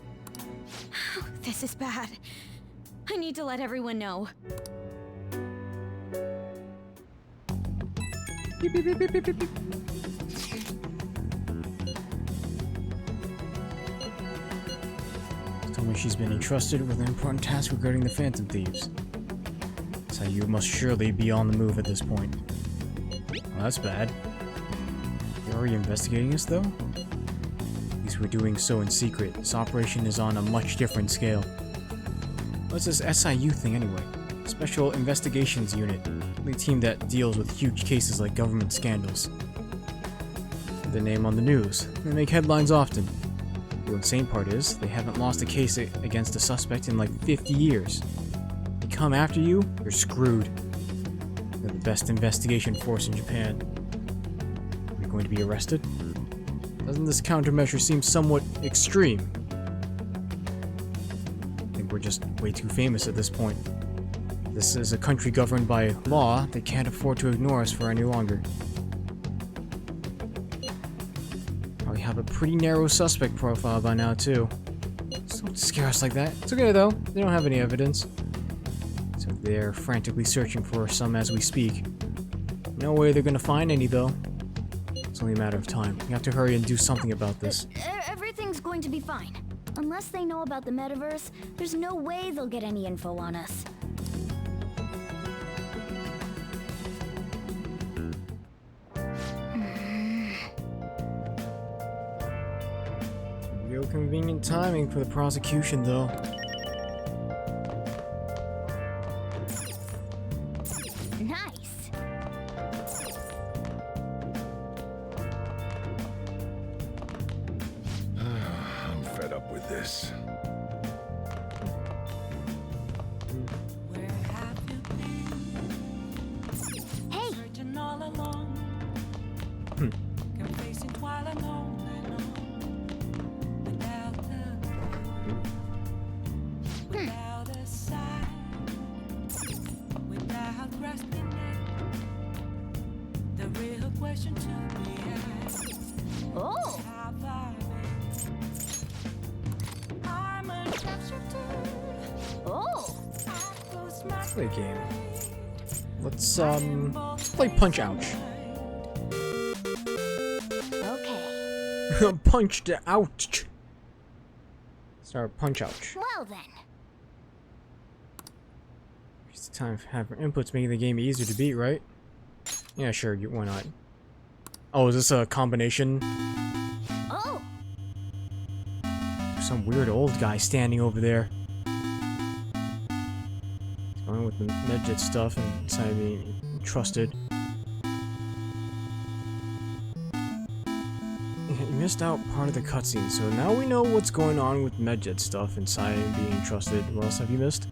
[SPEAKER 10] This is bad. I need to let everyone know.
[SPEAKER 1] Beep, beep, beep, beep, beep, beep, beep. Told me she's been entrusted with an important task regarding the Phantom Thieves. So you must surely be on the move at this point. Well, that's bad. You're already investigating us, though? At least we're doing so in secret. This operation is on a much different scale. What's this SIU thing anyway? Special Investigations Unit. The team that deals with huge cases like government scandals. The name on the news. They make headlines often. The insane part is, they haven't lost a case against a suspect in like 50 years. They come after you, you're screwed. They're the best investigation force in Japan. Are you going to be arrested? Doesn't this countermeasure seem somewhat extreme? I think we're just way too famous at this point. This is a country governed by law. They can't afford to ignore us for any longer. Probably have a pretty narrow suspect profile by now, too. So don't scare us like that. It's okay, though. They don't have any evidence. So they're frantically searching for some as we speak. No way they're gonna find any, though. It's only a matter of time. We have to hurry and do something about this.
[SPEAKER 19] Everything's going to be fine. Unless they know about the metaverse, there's no way they'll get any info on us.
[SPEAKER 1] Real convenient timing for the prosecution, though.
[SPEAKER 19] Nice.
[SPEAKER 15] I'm fed up with this.
[SPEAKER 19] Hey!
[SPEAKER 5] Searching all along. Confessing while I'm on and on. Without a sign. Without grasping it. The real question to be asked.
[SPEAKER 19] Oh!
[SPEAKER 5] Have I been? I'm a sharpshooter.
[SPEAKER 19] Oh!
[SPEAKER 1] Play a game. Let's play Punch Ouch.
[SPEAKER 4] Okay.
[SPEAKER 1] Punched Ouch. Start Punch Ouch.
[SPEAKER 4] Well then.
[SPEAKER 1] It's time to have inputs, making the game easier to beat, right? Yeah, sure. Why not? Oh, is this a combination?
[SPEAKER 4] Oh.
[SPEAKER 1] Some weird old guy standing over there. Going with the medjet stuff and decided to be trusted. You missed out part of the cutscene, so now we know what's going on with medjet stuff and Cyan being trusted. What else have you missed?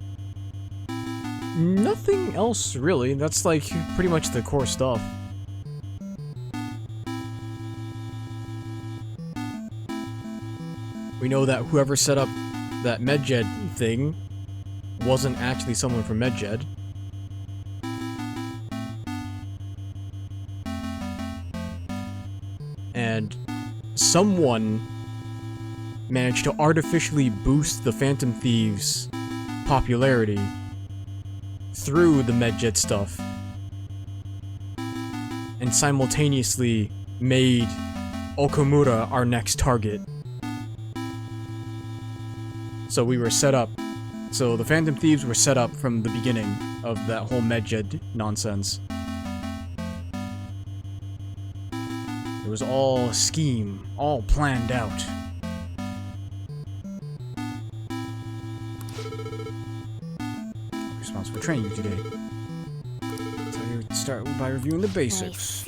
[SPEAKER 1] Nothing else, really. That's like pretty much the core stuff. We know that whoever set up that medjet thing wasn't actually someone from medjet. And someone managed to artificially boost the Phantom Thieves' popularity through the medjet stuff. And simultaneously made Okamura our next target. So we were set up. So the Phantom Thieves were set up from the beginning of that whole medjet nonsense. It was all a scheme, all planned out. Responsible for training you today. So you start by reviewing the basics.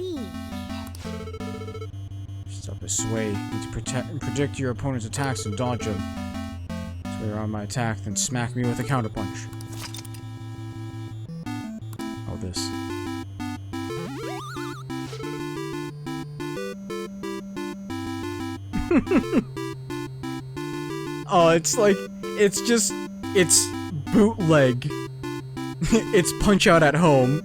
[SPEAKER 1] Stop a sway. Need to predict your opponent's attacks and dodge them. Sway around my attack, then smack me with a counterpunch. Oh, this. Oh, it's like, it's just, it's bootleg. It's Punch Out at home.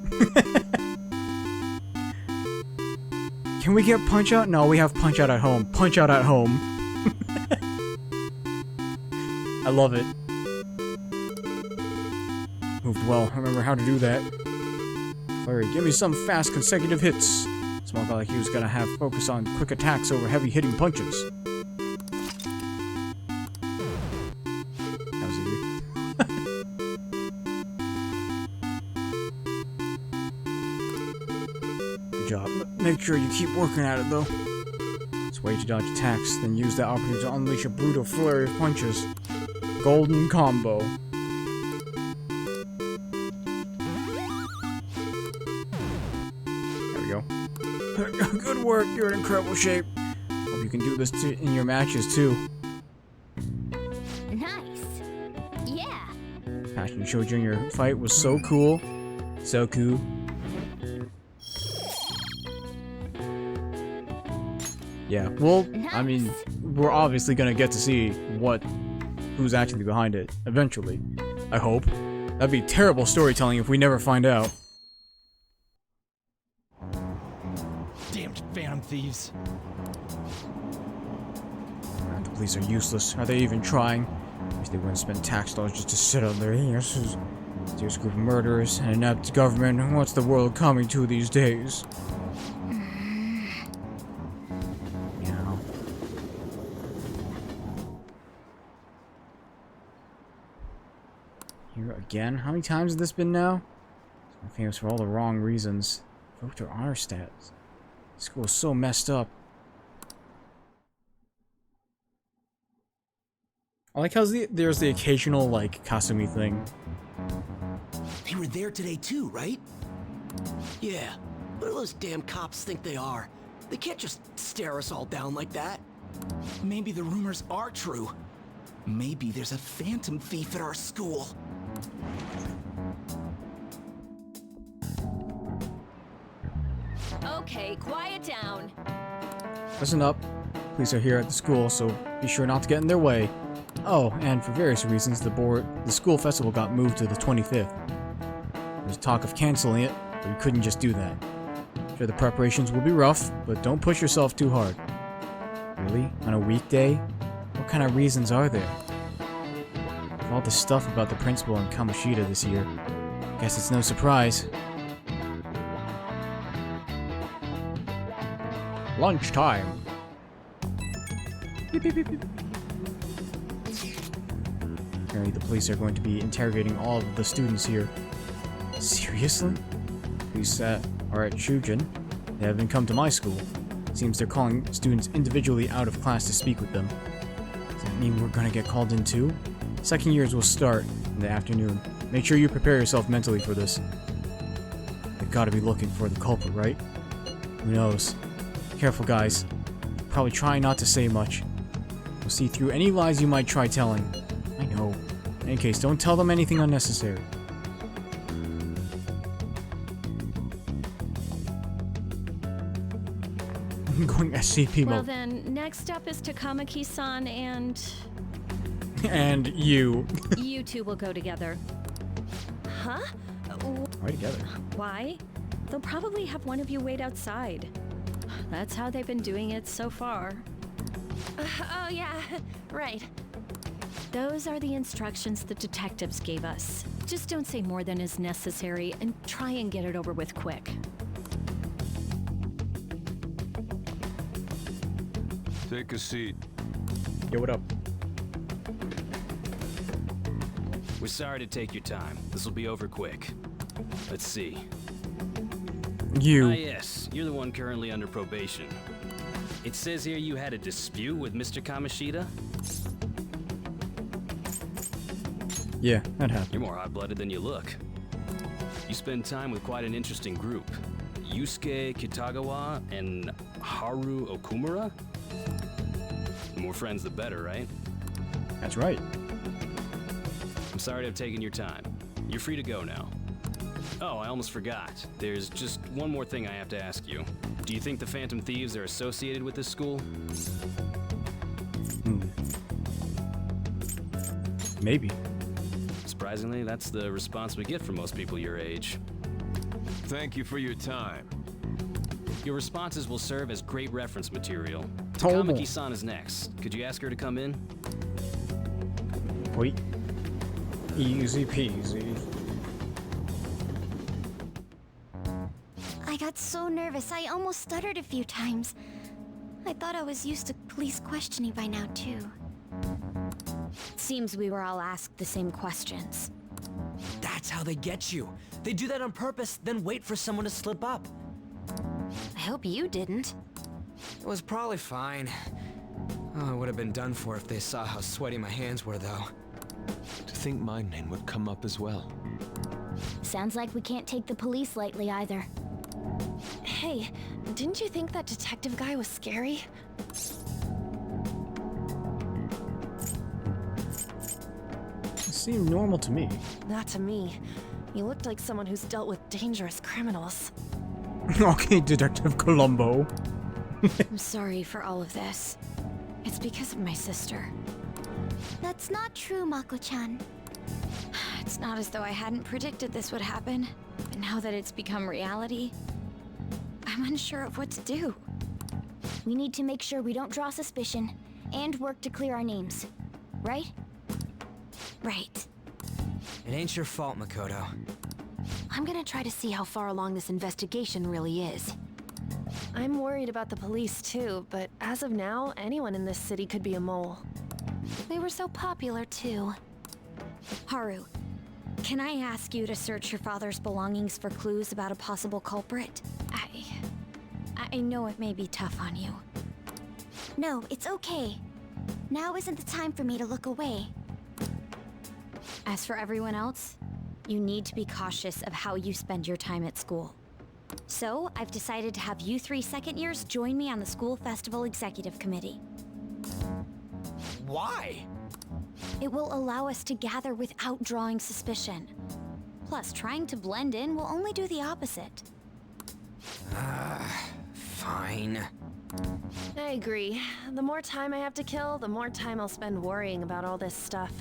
[SPEAKER 1] Can we get Punch Out? No, we have Punch Out at home. Punch Out at home. I love it. Moved well. I remember how to do that. Larry, give me some fast consecutive hits. Small guy like you is gonna have focus on quick attacks over heavy hitting punches. That was easy. Good job. Make sure you keep working at it though. It's a way to dodge attacks, then use that opportunity to unleash a brutal flurry of punches. Golden combo. There we go. Good work, you're in incredible shape. Hope you can do this in your matches too.
[SPEAKER 4] Nice. Yeah.
[SPEAKER 1] Passion you showed during your fight was so cool. So cool. Yeah, well, I mean, we're obviously gonna get to see who's actually behind it eventually. I hope. That'd be terrible storytelling if we never find out.
[SPEAKER 8] Damned Phantom Thieves.
[SPEAKER 1] The police are useless. Are they even trying? Wish they wouldn't spend tax dollars just to sit on their ears. There's a group of murderers and an inept government. What's the world coming to these days? Yeah. Here again? How many times has this been now? I'm famous for all the wrong reasons. Vote their honor stats. School's so messed up. I like how there's the occasional, like, Kasumi thing.
[SPEAKER 21] They were there today too, right?
[SPEAKER 18] Yeah. What do those damn cops think they are? They can't just stare us all down like that.
[SPEAKER 21] Maybe the rumors are true. Maybe there's a phantom thief at our school.
[SPEAKER 11] Okay, quiet down.
[SPEAKER 1] Listen up. Police are here at the school, so be sure not to get in their way. Oh, and for various reasons, the school festival got moved to the 25th. There's talk of canceling it, but we couldn't just do that. Sure, the preparations will be rough, but don't push yourself too hard. Really? On a weekday? What kind of reasons are there? With all this stuff about the principal and Kamoshida this year, guess it's no surprise. Lunchtime. Beep, beep, beep, beep. Apparently the police are going to be interrogating all of the students here. Seriously? Police are at Shujin. They haven't come to my school. Seems they're calling students individually out of class to speak with them. Does that mean we're gonna get called in too? Second years will start in the afternoon. Make sure you prepare yourself mentally for this. They've gotta be looking for the culprit, right? Who knows? Careful, guys. Probably try not to say much. We'll see through any lies you might try telling. I know. In any case, don't tell them anything unnecessary. I'm going SCP
[SPEAKER 6] Well
[SPEAKER 1] mode.
[SPEAKER 6] then, next up is Takamaki-san and...
[SPEAKER 1] And you.
[SPEAKER 6] You two will go together. Huh?
[SPEAKER 1] Right together.
[SPEAKER 6] Why? They'll probably have one of you wait outside. That's how they've been doing it so far.
[SPEAKER 9] Oh yeah, right.
[SPEAKER 6] Those are the instructions the detectives gave us. Just don't say more than is necessary and try and get it over with quick.
[SPEAKER 3] Take a seat.
[SPEAKER 1] Yo, what up?
[SPEAKER 22] We're sorry to take your time. This will be over quick. Let's see.
[SPEAKER 1] You.
[SPEAKER 22] Ah, yes. You're the one currently under probation. It says here you had a dispute with Mr. Kamishita?
[SPEAKER 1] Yeah, that happened.
[SPEAKER 22] You're more hot-blooded than you look. You spend time with quite an interesting group. Yusuke Kitagawa and Haru Okumura? The more friends, the better, right?
[SPEAKER 1] That's right.
[SPEAKER 22] I'm sorry to have taken your time. You're free to go now. Oh, I almost forgot. There's just one more thing I have to ask you. Do you think the Phantom Thieves are associated with this school?
[SPEAKER 1] Maybe.
[SPEAKER 22] Surprisingly, that's the response we get from most people your age.
[SPEAKER 3] Thank you for your time.
[SPEAKER 22] Your responses will serve as great reference material.
[SPEAKER 1] Total.
[SPEAKER 22] Takamaki-san is next. Could you ask her to come in?
[SPEAKER 1] Wait. Easy peasy.
[SPEAKER 4] I got so nervous, I almost stuttered a few times. I thought I was used to police questioning by now, too.
[SPEAKER 10] Seems we were all asked the same questions.
[SPEAKER 14] That's how they get you. They do that on purpose, then wait for someone to slip up.
[SPEAKER 10] I hope you didn't.
[SPEAKER 14] It was probably fine. Oh, it would have been done for if they saw how sweaty my hands were, though.
[SPEAKER 3] To think my name would come up as well.
[SPEAKER 19] Sounds like we can't take the police lightly either.
[SPEAKER 9] Hey, didn't you think that detective guy was scary?
[SPEAKER 1] It seemed normal to me.
[SPEAKER 9] Not to me. You looked like someone who's dealt with dangerous criminals.
[SPEAKER 1] Okay, Detective Columbo.
[SPEAKER 10] I'm sorry for all of this. It's because of my sister.
[SPEAKER 4] That's not true, Mako-chan.
[SPEAKER 10] It's not as though I hadn't predicted this would happen, but now that it's become reality, I'm unsure of what to do.
[SPEAKER 19] We need to make sure we don't draw suspicion, and work to clear our names. Right?
[SPEAKER 10] Right.
[SPEAKER 14] It ain't your fault, Makoto.
[SPEAKER 10] I'm gonna try to see how far along this investigation really is.
[SPEAKER 9] I'm worried about the police too, but as of now, anyone in this city could be a mole.
[SPEAKER 10] They were so popular too. Haru, can I ask you to search your father's belongings for clues about a possible culprit? I know it may be tough on you.
[SPEAKER 4] No, it's okay. Now isn't the time for me to look away.
[SPEAKER 10] As for everyone else, you need to be cautious of how you spend your time at school. So, I've decided to have you 3 second years join me on the school festival executive committee.
[SPEAKER 14] Why?
[SPEAKER 10] It will allow us to gather without drawing suspicion. Plus, trying to blend in will only do the opposite.
[SPEAKER 14] Fine.
[SPEAKER 9] I agree. The more time I have to kill, the more time I'll spend worrying about all this stuff.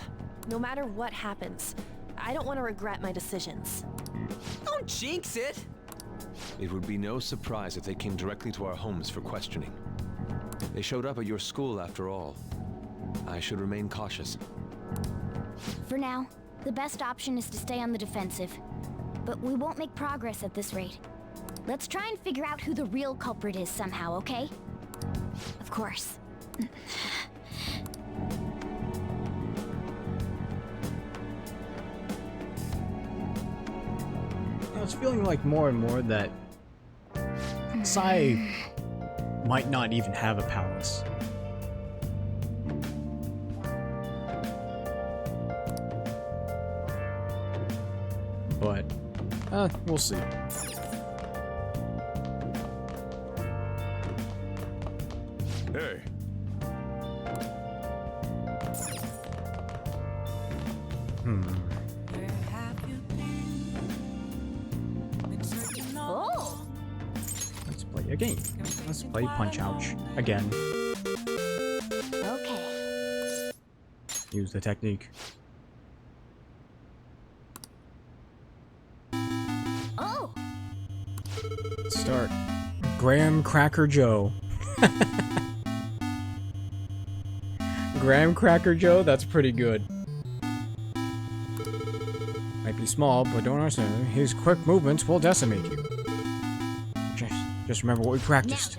[SPEAKER 9] No matter what happens, I don't want to regret my decisions.
[SPEAKER 14] Don't jinx it!
[SPEAKER 3] It would be no surprise if they came directly to our homes for questioning. They showed up at your school after all. I should remain cautious.
[SPEAKER 19] For now, the best option is to stay on the defensive. But we won't make progress at this rate. Let's try and figure out who the real culprit is somehow, okay? Of course.
[SPEAKER 1] It's feeling like more and more that Sai might not even have a palace. But, we'll see.
[SPEAKER 15] Hey.
[SPEAKER 19] Oh!
[SPEAKER 1] Let's play a game. Let's play Punch Ouch again.
[SPEAKER 19] Okay.
[SPEAKER 1] Use the technique.
[SPEAKER 19] Oh!
[SPEAKER 1] Start. Graham Cracker Joe. Graham Cracker Joe? That's pretty good. Might be small, but don't understand. His quick movements will decimate you. Just remember what we practiced.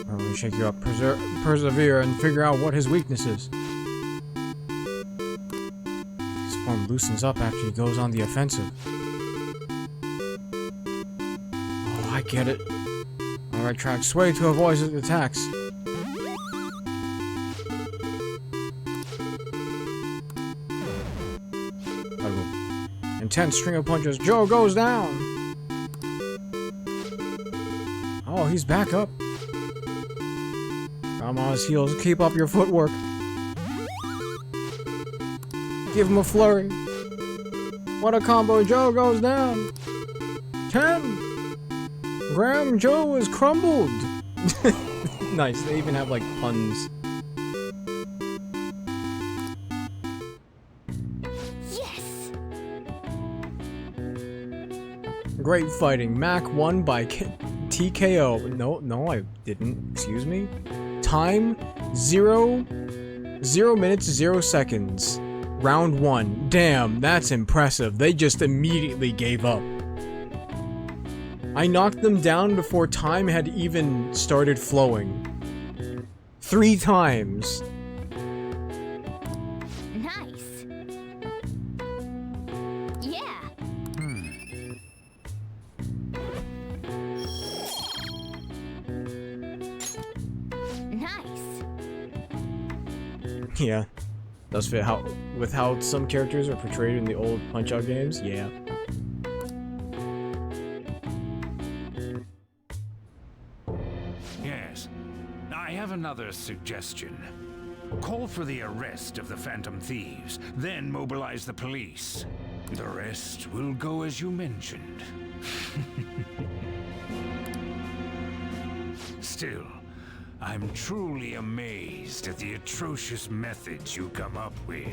[SPEAKER 1] I'll shake you up. Persevere and figure out what his weakness is. His form loosens up after he goes on the offensive. Oh, I get it. Alright, track. Sway to avoid his attacks. Intense string of punches. Joe goes down. Oh, he's back up. I'm on his heels. Keep up your footwork. Give him a flurry. What a combo. Joe goes down. 10. Graham Joe is crumbled. Nice. They even have like puns. Great fighting. Mac won by TKO. No, I didn't. Excuse me. Time 0 minutes 0 seconds. Round 1. Damn, that's impressive. They just immediately gave up. I knocked them down before time had even started flowing. 3 times.
[SPEAKER 19] Nice. Yeah. Nice.
[SPEAKER 1] Yeah. Does fit with how some characters are portrayed in the old Punch-Out games? Yeah.
[SPEAKER 20] Yes. I have another suggestion. Call for the arrest of the Phantom Thieves, then mobilize the police. The rest will go as you mentioned. Still, I'm truly amazed at the atrocious methods you come up with.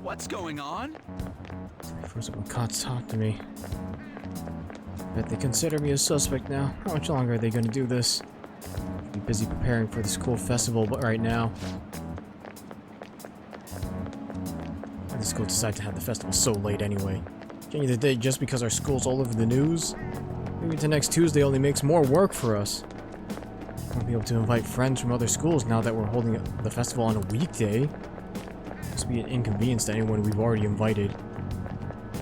[SPEAKER 12] What's going on?
[SPEAKER 1] First one cops talk to me. Bet they consider me a suspect now. How much longer are they gonna do this? I'm busy preparing for the school festival, but right now. Why did the school decide to have the festival so late anyway? Change the date just because our school's all over the news? Maybe to next Tuesday only makes more work for us. Won't be able to invite friends from other schools now that we're holding the festival on a weekday. Must be an inconvenience to anyone we've already invited.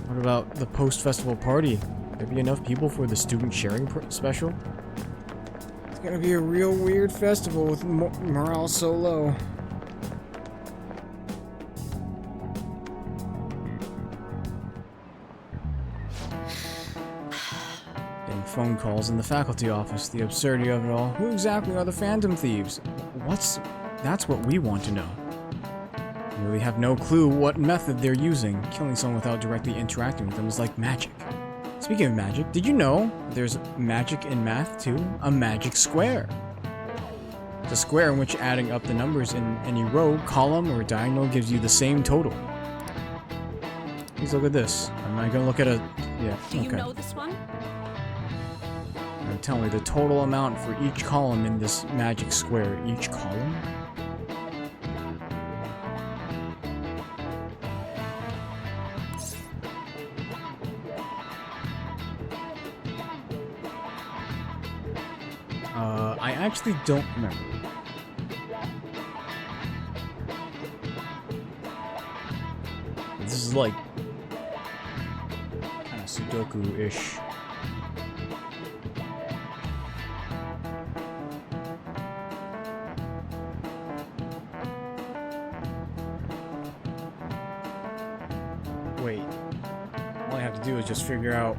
[SPEAKER 1] What about the post-festival party? Will there be enough people for the student sharing special? It's gonna be a real weird festival with morale so low. Getting phone calls in the faculty office, the absurdity of it all. Who exactly are the Phantom Thieves? That's what we want to know. We really have no clue what method they're using. Killing someone without directly interacting with them is like magic. Speaking of magic, did you know there's magic in math too? A magic square. The square in which adding up the numbers in any row, column, or diagonal gives you the same total. Please look at this. I'm not gonna look at a... Yeah,
[SPEAKER 11] Do you
[SPEAKER 1] okay.
[SPEAKER 11] know this one?
[SPEAKER 1] Now tell me the total amount for each column in this magic square. Each column? I actually don't remember. This is like kind of Sudoku-ish. Wait. All I have to do is just figure out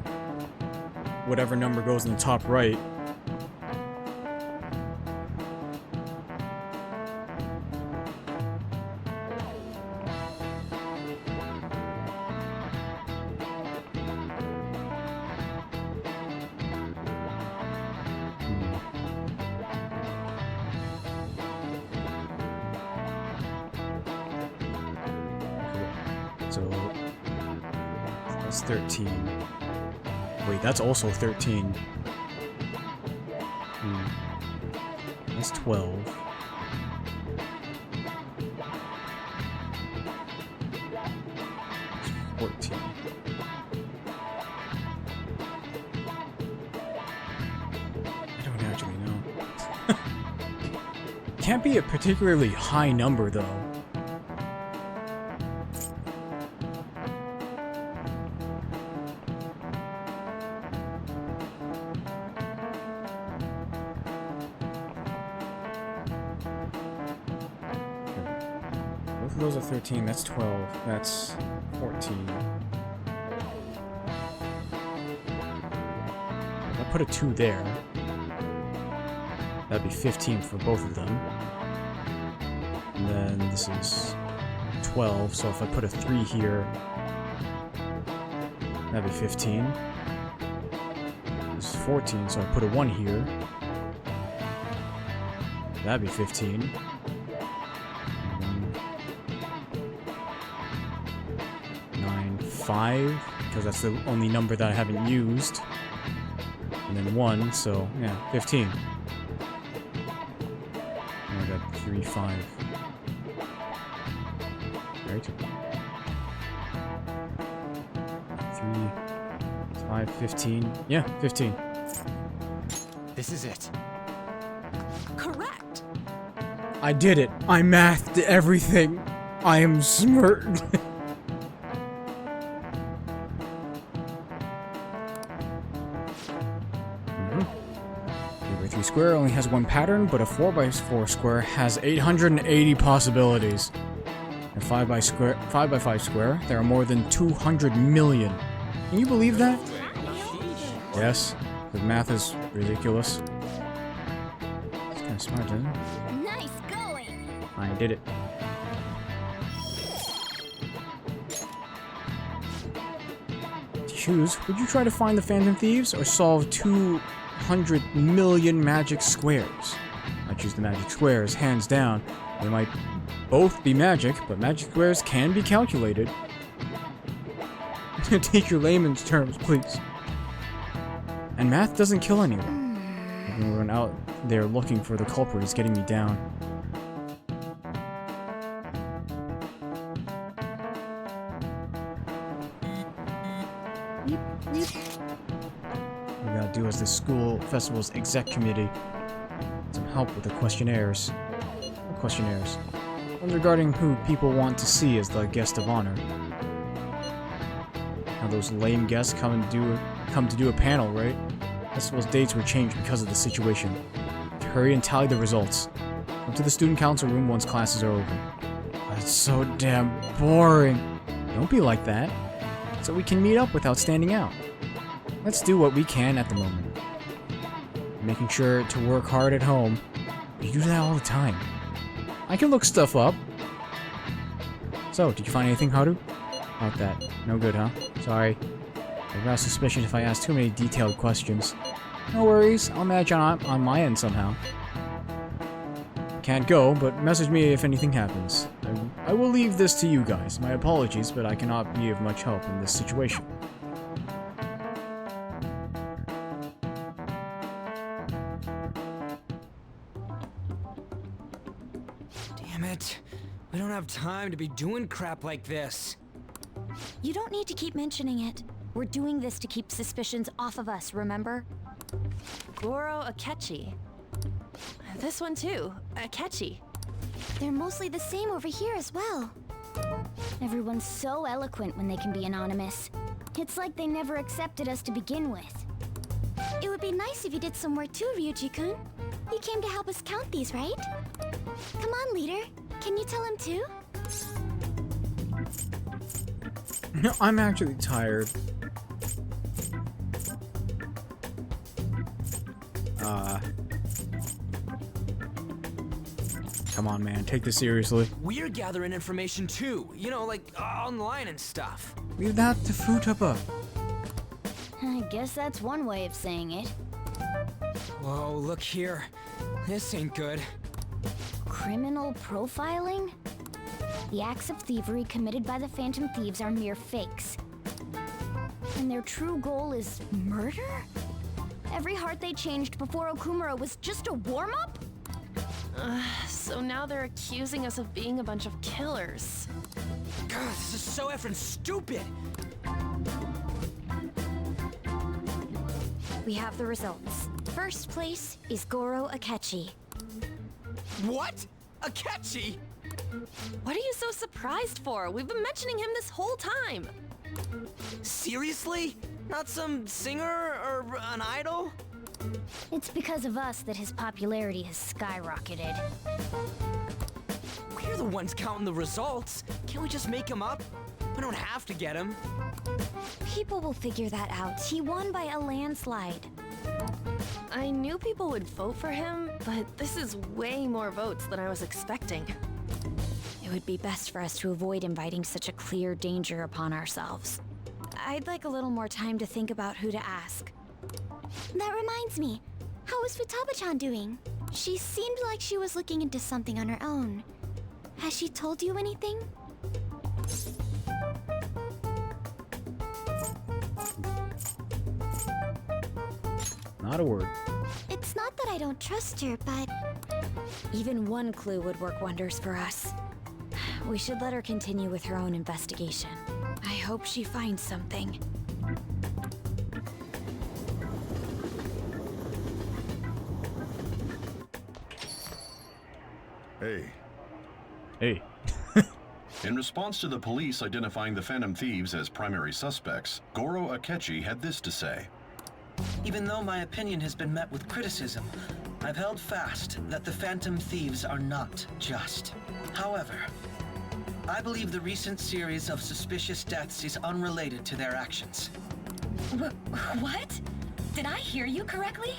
[SPEAKER 1] whatever number goes in the top right. So that's 13. Wait, that's also 13. That's 12. That's 14. I don't actually know. Can't be a particularly high number though. Both of those are 13, that's 12, that's 14. If I put a 2 there, that'd be 15 for both of them. And then this is 12, so if I put a 3 here, that'd be 15. This is 14, so I put a 1 here. That'd be 15. 5, because that's the only number that I haven't used. And then 1, so yeah, 15. And I got 3, 5. Right? 3, 5, 15. Yeah, 15.
[SPEAKER 14] This is it.
[SPEAKER 11] Correct.
[SPEAKER 1] I did it. I mathed everything. I am smart. Square only has one pattern, but a 4x4 square has 880 possibilities. And 5x5 square, there are more than 200 million. Can you believe that? Yes, because math is ridiculous. It's kind of smart, isn't it?
[SPEAKER 4] Nice going.
[SPEAKER 1] I did it. To choose, would you try to find the Phantom Thieves or solve 200 million magic squares? I choose the magic squares, hands down. They might both be magic, but magic squares can be calculated. Take your layman's terms, please. And math doesn't kill anyone. Everyone out there looking for the culprit is getting me down. What we gotta do as the school festival's exec committee. Some help with the questionnaires. What questionnaires? Ones regarding who people want to see as the guest of honor. How those lame guests come to do a panel, right? Festival's dates were changed because of the situation. Hurry and tally the results. Come to the student council room once classes are over. That's so damn boring. Don't be like that. So we can meet up without standing out. Let's do what we can at the moment. Making sure to work hard at home. You do that all the time. I can look stuff up. So, did you find anything, Haru? About that. No good, huh? Sorry. I got suspicious if I ask too many detailed questions. No worries, I'll manage on my end somehow. can't go, but message me if anything happens. I will leave this to you guys. My apologies, but I cannot be of much help in this situation.
[SPEAKER 14] Damn it. We don't have time to be doing crap like this.
[SPEAKER 10] You don't need to keep mentioning it. We're doing this to keep suspicions off of us, remember?
[SPEAKER 9] Goro Akechi. This one too, Akechi.
[SPEAKER 4] They're mostly the same over here as well. Everyone's so eloquent when they can be anonymous. It's like they never accepted us to begin with. It would be nice if you did some work too, Ryuji-kun. You came to help us count these, right? Come on, leader. Can you tell him too?
[SPEAKER 1] No, I'm actually tired. Come on, man. Take this seriously.
[SPEAKER 14] We're gathering information too, you know, like online and stuff.
[SPEAKER 1] Leave that to Futaba.
[SPEAKER 19] I guess that's one way of saying it.
[SPEAKER 14] Whoa, look here. This ain't good.
[SPEAKER 19] Criminal profiling? The acts of thievery committed by the Phantom Thieves are mere fakes. And their true goal is murder? Every heart they changed before Okumura was just a warm-up?
[SPEAKER 9] So now they're accusing us of being a bunch of killers.
[SPEAKER 14] God, this is so effing stupid!
[SPEAKER 10] We have the results. First place is Goro Akechi.
[SPEAKER 14] What? Akechi?
[SPEAKER 9] What are you so surprised for? We've been mentioning him this whole time.
[SPEAKER 14] Seriously? Not some singer or an idol?
[SPEAKER 19] It's because of us that his popularity has skyrocketed.
[SPEAKER 14] We're the ones counting the results. Can't we just make him up? We don't have to get him.
[SPEAKER 10] People will figure that out. He won by a landslide.
[SPEAKER 9] I knew people would vote for him, but this is way more votes than I was expecting.
[SPEAKER 10] It would be best for us to avoid inviting such a clear danger upon ourselves. I'd like a little more time to think about who to ask.
[SPEAKER 4] That reminds me. How is Futaba-chan doing? She seemed like she was looking into something on her own. Has she told you anything?
[SPEAKER 1] Not a word.
[SPEAKER 4] It's not that I don't trust her, but...
[SPEAKER 10] Even one clue would work wonders for us. We should let her continue with her own investigation. I hope she finds something.
[SPEAKER 7] Hey.
[SPEAKER 1] Hey.
[SPEAKER 7] In response to the police identifying the Phantom Thieves as primary suspects, Goro Akechi had this to say.
[SPEAKER 13] Even though my opinion has been met with criticism, I've held fast that the Phantom Thieves are not just. However, I believe the recent series of suspicious deaths is unrelated to their actions.
[SPEAKER 23] What? Did I hear you correctly?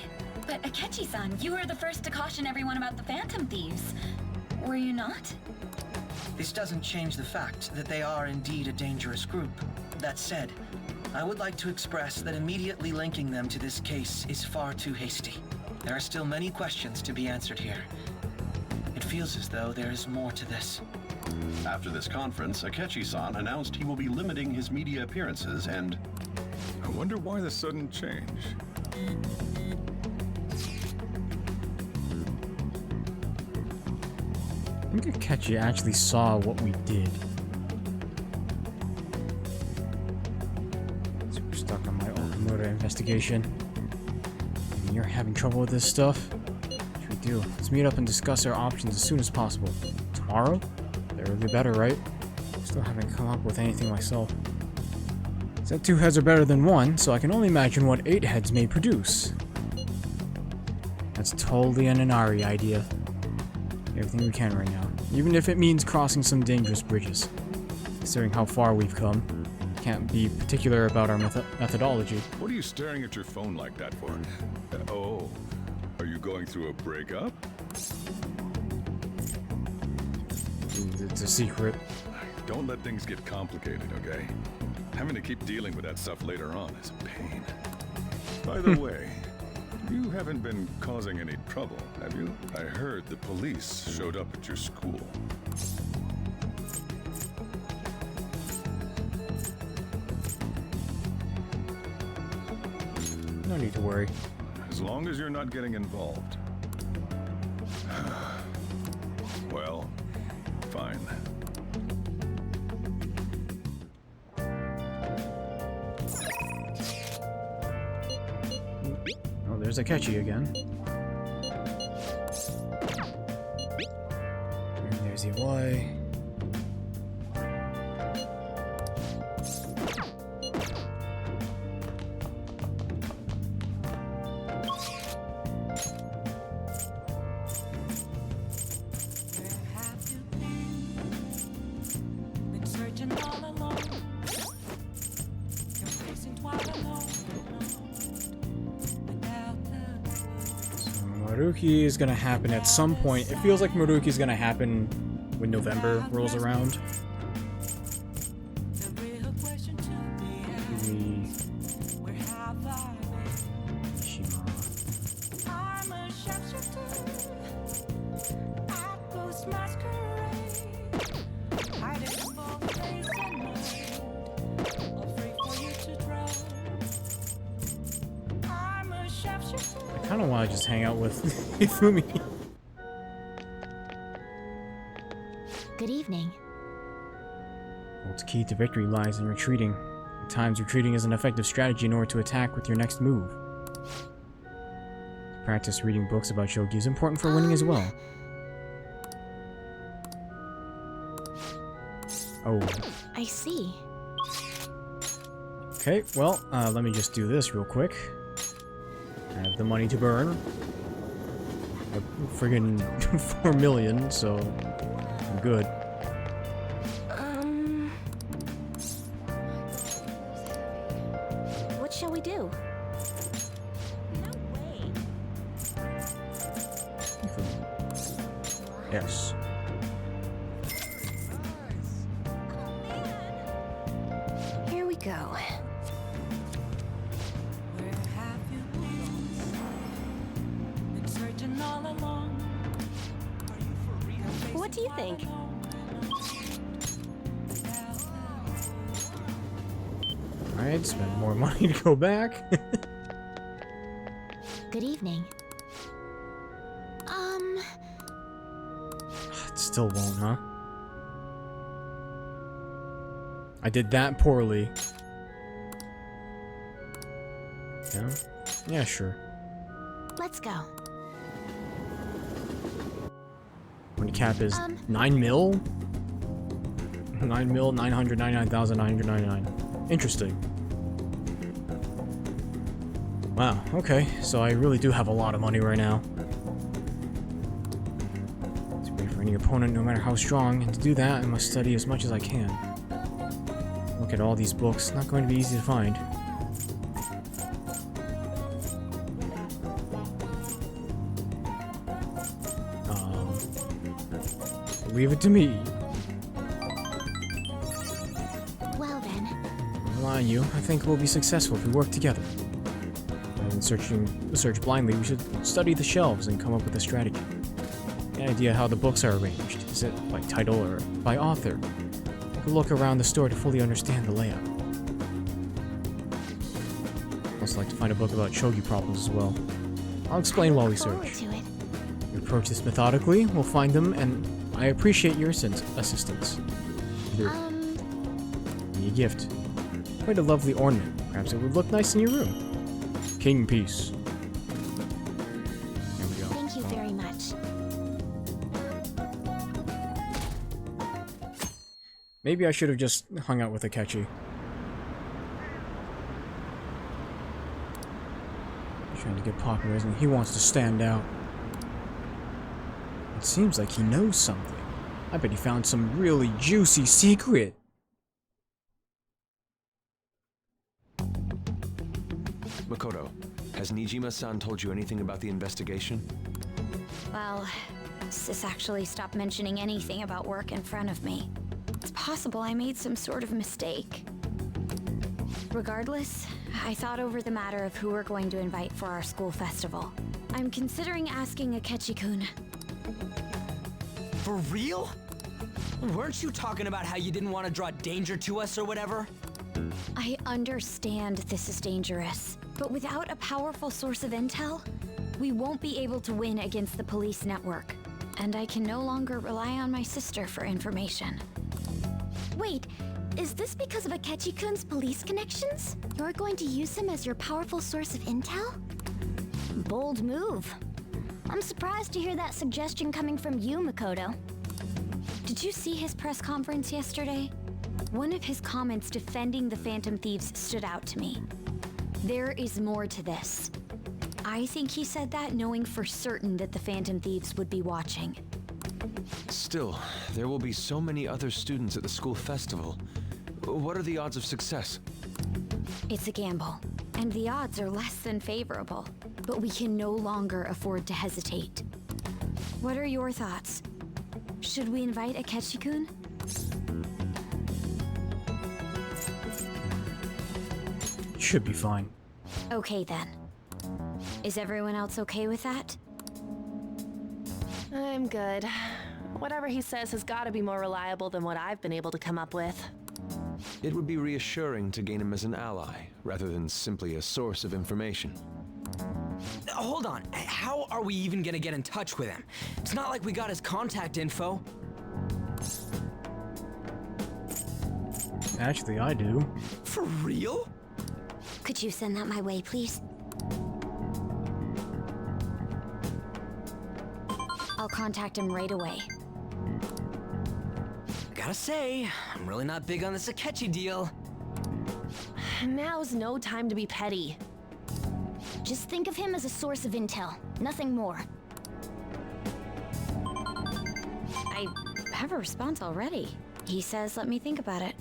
[SPEAKER 23] But Akechi-san, you were the first to caution everyone about the Phantom Thieves. Were you not?
[SPEAKER 13] This doesn't change the fact that they are indeed a dangerous group. That said, I would like to express that immediately linking them to this case is far too hasty. There are still many questions to be answered here. It feels as though there is more to this.
[SPEAKER 7] After this conference, Akechi-san announced he will be limiting his media appearances and...
[SPEAKER 24] I wonder why the sudden change.
[SPEAKER 1] I think Akechi actually saw what we did. So we're stuck on my Okumura investigation. And you're having trouble with this stuff? What should we do? Let's meet up and discuss our options as soon as possible. Tomorrow? The earlier better, right? Still haven't come up with anything myself. Said 2 heads are better than 1, so I can only imagine what 8 heads may produce. That's totally an Inari idea. Everything we can right now. Even if it means crossing some dangerous bridges. Considering how far we've come, can't be particular about our methodology.
[SPEAKER 24] What are you staring at your phone like that for? Oh, are you going through a breakup?
[SPEAKER 1] It's a secret.
[SPEAKER 24] Don't let things get complicated, okay? Having to keep dealing with that stuff later on is a pain. By the way, You haven't been causing any trouble, have you? I heard the police showed up at your school.
[SPEAKER 1] No need to worry.
[SPEAKER 24] As long as you're not getting involved. Well, fine.
[SPEAKER 1] Oh, there's Akechi again. And there's Iwai. Maruki is gonna happen at some point. It feels like Maruki is gonna happen when November rolls around. I kind of want to just hang out with Ifumi.
[SPEAKER 4] Good evening.
[SPEAKER 1] Its key to victory lies in retreating. At times, retreating is an effective strategy in order to attack with your next move. Practice reading books about shogi is important for winning as well. Oh.
[SPEAKER 4] I see.
[SPEAKER 1] Okay, well, let me just do this real quick. I have the money to burn. A friggin' 4 million, so I'm good.
[SPEAKER 4] What shall we do?
[SPEAKER 1] Yes.
[SPEAKER 4] Here we go.
[SPEAKER 6] What do you think?
[SPEAKER 1] Alright, spend more money to go back.
[SPEAKER 4] Good evening.
[SPEAKER 1] It still won't, huh? I did that poorly. Yeah? Yeah, sure.
[SPEAKER 4] Let's go.
[SPEAKER 1] When cap is 9 mil? 9 mil, 999,999. Interesting. Wow, okay. So I really do have a lot of money right now. To wait for any opponent, no matter how strong, and to do that, I must study as much as I can. Look at all these books. Not going to be easy to find. Leave it to me.
[SPEAKER 4] Well then.
[SPEAKER 1] Rely on you. I think we'll be successful if we work together. Rather than search blindly, we should study the shelves and come up with a strategy. An idea how the books are arranged. Is it by title or by author? I could look around the store to fully understand the layout. I'd also like to find a book about shogi problems as well. I'll explain while we search. We approach this methodically, we'll find them, and I appreciate your assistance. Here. Give me a gift. Quite a lovely ornament. Perhaps it would look nice in your room. King Piece. There we go.
[SPEAKER 4] Thank you very much.
[SPEAKER 1] Maybe I should have just hung out with Akechi. He's trying to get popular, isn't he? He wants to stand out. It seems like he knows something. I bet he found some really juicy secret.
[SPEAKER 3] Makoto, has Nijima-san told you anything about the investigation?
[SPEAKER 10] Well, Sis actually stopped mentioning anything about work in front of me. It's possible I made some sort of mistake. Regardless,
[SPEAKER 2] I thought over the matter of who we're going to invite for our school festival. I'm considering asking Akechi-kun.
[SPEAKER 14] For real? Weren't you talking about how you didn't want to draw danger to us or whatever?
[SPEAKER 2] I understand this is dangerous, but without a powerful source of intel, we won't be able to win against the police network. And I can no longer rely on my sister for information.
[SPEAKER 4] Wait, is this because of Akechi-kun's police connections? You're going to use him as your powerful source of intel? Bold move. I'm surprised to hear that suggestion coming from you, Makoto.
[SPEAKER 2] Did you see his press conference yesterday? One of his comments defending the Phantom Thieves stood out to me. There is more to this. I think he said that knowing for certain that the Phantom Thieves would be watching.
[SPEAKER 3] Still, there will be so many other students at the school festival. What are the odds of success?
[SPEAKER 2] It's a gamble, and the odds are less than favorable. But we can no longer afford to hesitate. What are your thoughts? Should we invite Akechi-kun?
[SPEAKER 1] Should be fine.
[SPEAKER 2] Okay then. Is everyone else okay with that?
[SPEAKER 9] I'm good. Whatever he says has got to be more reliable than what I've been able to come up with.
[SPEAKER 3] It would be reassuring to gain him as an ally, rather than simply a source of information.
[SPEAKER 14] Hold on, how are we even gonna get in touch with him? It's not like we got his contact info.
[SPEAKER 1] Actually, I do.
[SPEAKER 14] For real?
[SPEAKER 2] Could you send that my way, please? I'll contact him right away.
[SPEAKER 14] I gotta say, I'm really not big on this Akechi deal.
[SPEAKER 9] Now's no time to be petty.
[SPEAKER 4] Just think of him as a source of intel, nothing more.
[SPEAKER 2] I have a response already. He says let me think about it.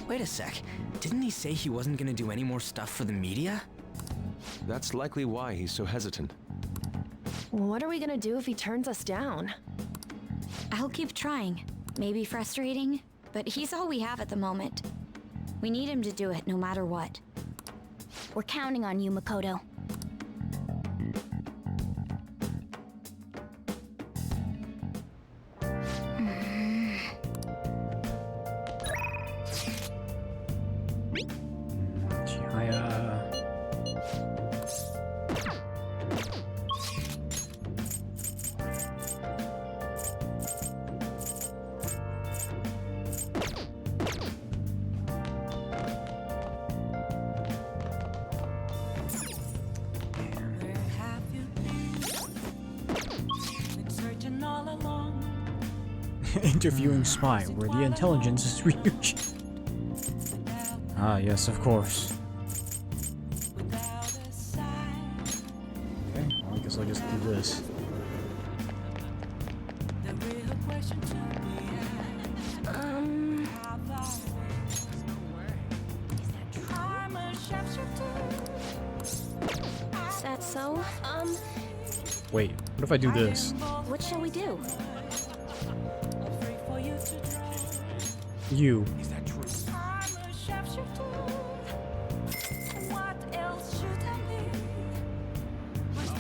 [SPEAKER 14] Wait a sec, didn't he say he wasn't gonna do any more stuff for the media?
[SPEAKER 3] That's likely why he's so hesitant.
[SPEAKER 9] What are we gonna do if he turns us down?
[SPEAKER 2] I'll keep trying. Maybe frustrating, but he's all we have at the moment. We need him to do it no matter what.
[SPEAKER 4] We're counting on you, Makoto.
[SPEAKER 1] Interviewing spy, where the intelligence is huge. Ah, yes, of course. Okay, well, I guess I'll just do this.
[SPEAKER 2] Is that so?
[SPEAKER 1] Wait, what if I do this?
[SPEAKER 2] What shall we do?
[SPEAKER 1] You.
[SPEAKER 2] Is that true?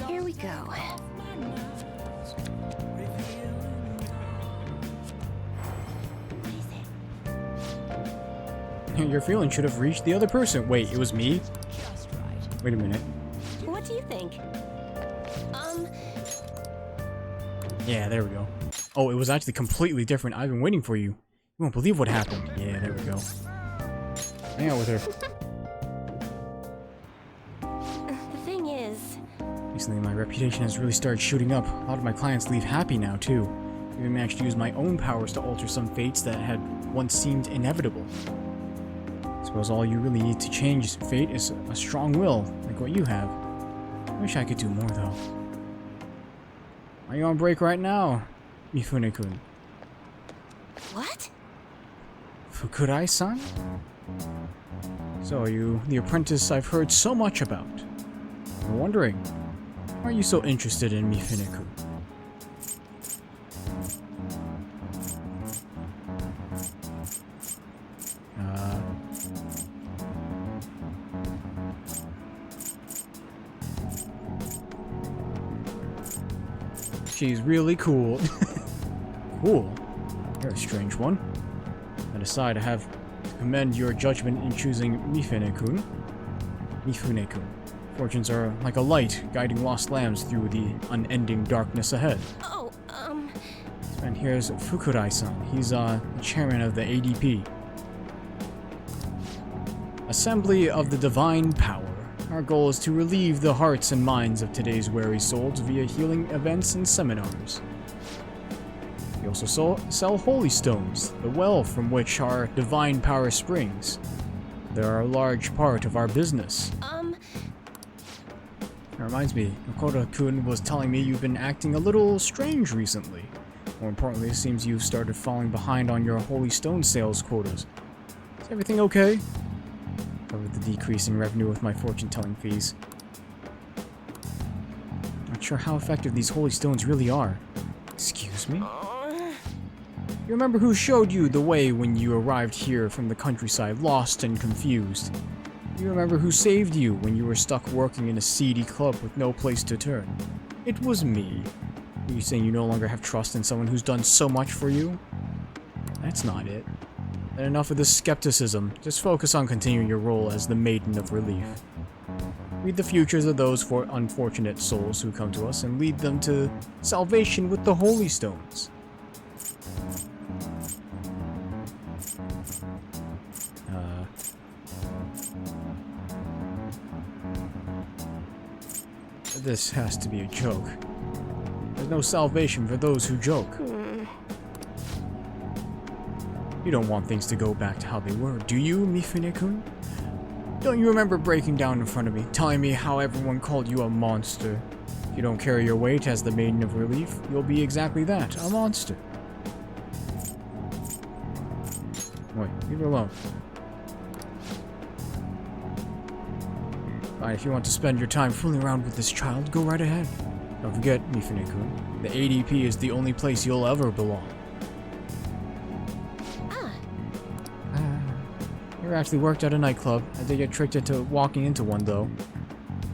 [SPEAKER 2] Here we go.
[SPEAKER 1] Your feeling should have reached the other person. Wait, it was me? Wait a minute.
[SPEAKER 9] What do you think?
[SPEAKER 1] Yeah, there we go. Oh, it was actually completely different. I've been waiting for you. You won't believe what happened. Yeah, there we go. Hang out with her.
[SPEAKER 2] The thing is...
[SPEAKER 1] Recently, my reputation has really started shooting up. A lot of my clients leave happy now, too. I even managed to use my own powers to alter some fates that had once seemed inevitable. I suppose all you really need to change fate is a strong will, like what you have. I wish I could do more, though. Are you on break right now, Mifune-kun?
[SPEAKER 2] What?
[SPEAKER 1] Fukurai-san? So are you the apprentice I've heard so much about? I'm wondering, why are you so interested in Mifune-kun? She's really cool. Cool. You're a strange one. And aside, I have to commend your judgment in choosing Mifune-kun. Mifune-kun. Fortunes are like a light, guiding lost lambs through the unending darkness ahead.
[SPEAKER 9] Oh,
[SPEAKER 1] And here's Fukurai-san. He's the chairman of the ADP. Assembly of the Divine Power. Our goal is to relieve the hearts and minds of today's weary souls via healing events and seminars. We also sell holy stones, the well from which our divine power springs. They are a large part of our business. That reminds me, Makoto-kun was telling me you've been acting a little strange recently. More importantly, it seems you've started falling behind on your holy stone sales quotas. Is everything okay? Covered the decrease in revenue with my fortune-telling fees. Not sure how effective these holy stones really are. Excuse me? You remember who showed you the way when you arrived here from the countryside, lost and confused? You remember who saved you when you were stuck working in a seedy club with no place to turn? It was me. Are you saying you no longer have trust in someone who's done so much for you? That's not it. Then enough of this skepticism. Just focus on continuing your role as the Maiden of Relief. Read the futures of those unfortunate souls who come to us and lead them to salvation with the Holy Stones. This has to be a joke. There's no salvation for those who joke. You don't want things to go back to how they were, do you, Mifune-kun? Don't you remember breaking down in front of me, telling me how everyone called you a monster? If you don't carry your weight as the Maiden of Relief, you'll be exactly that, a monster. Wait, leave her alone. Fine, if you want to spend your time fooling around with this child, go right ahead. Don't forget, Mifune-kun, the ADP is the only place you'll ever belong. You actually worked at a nightclub. I did get tricked into walking into one, though.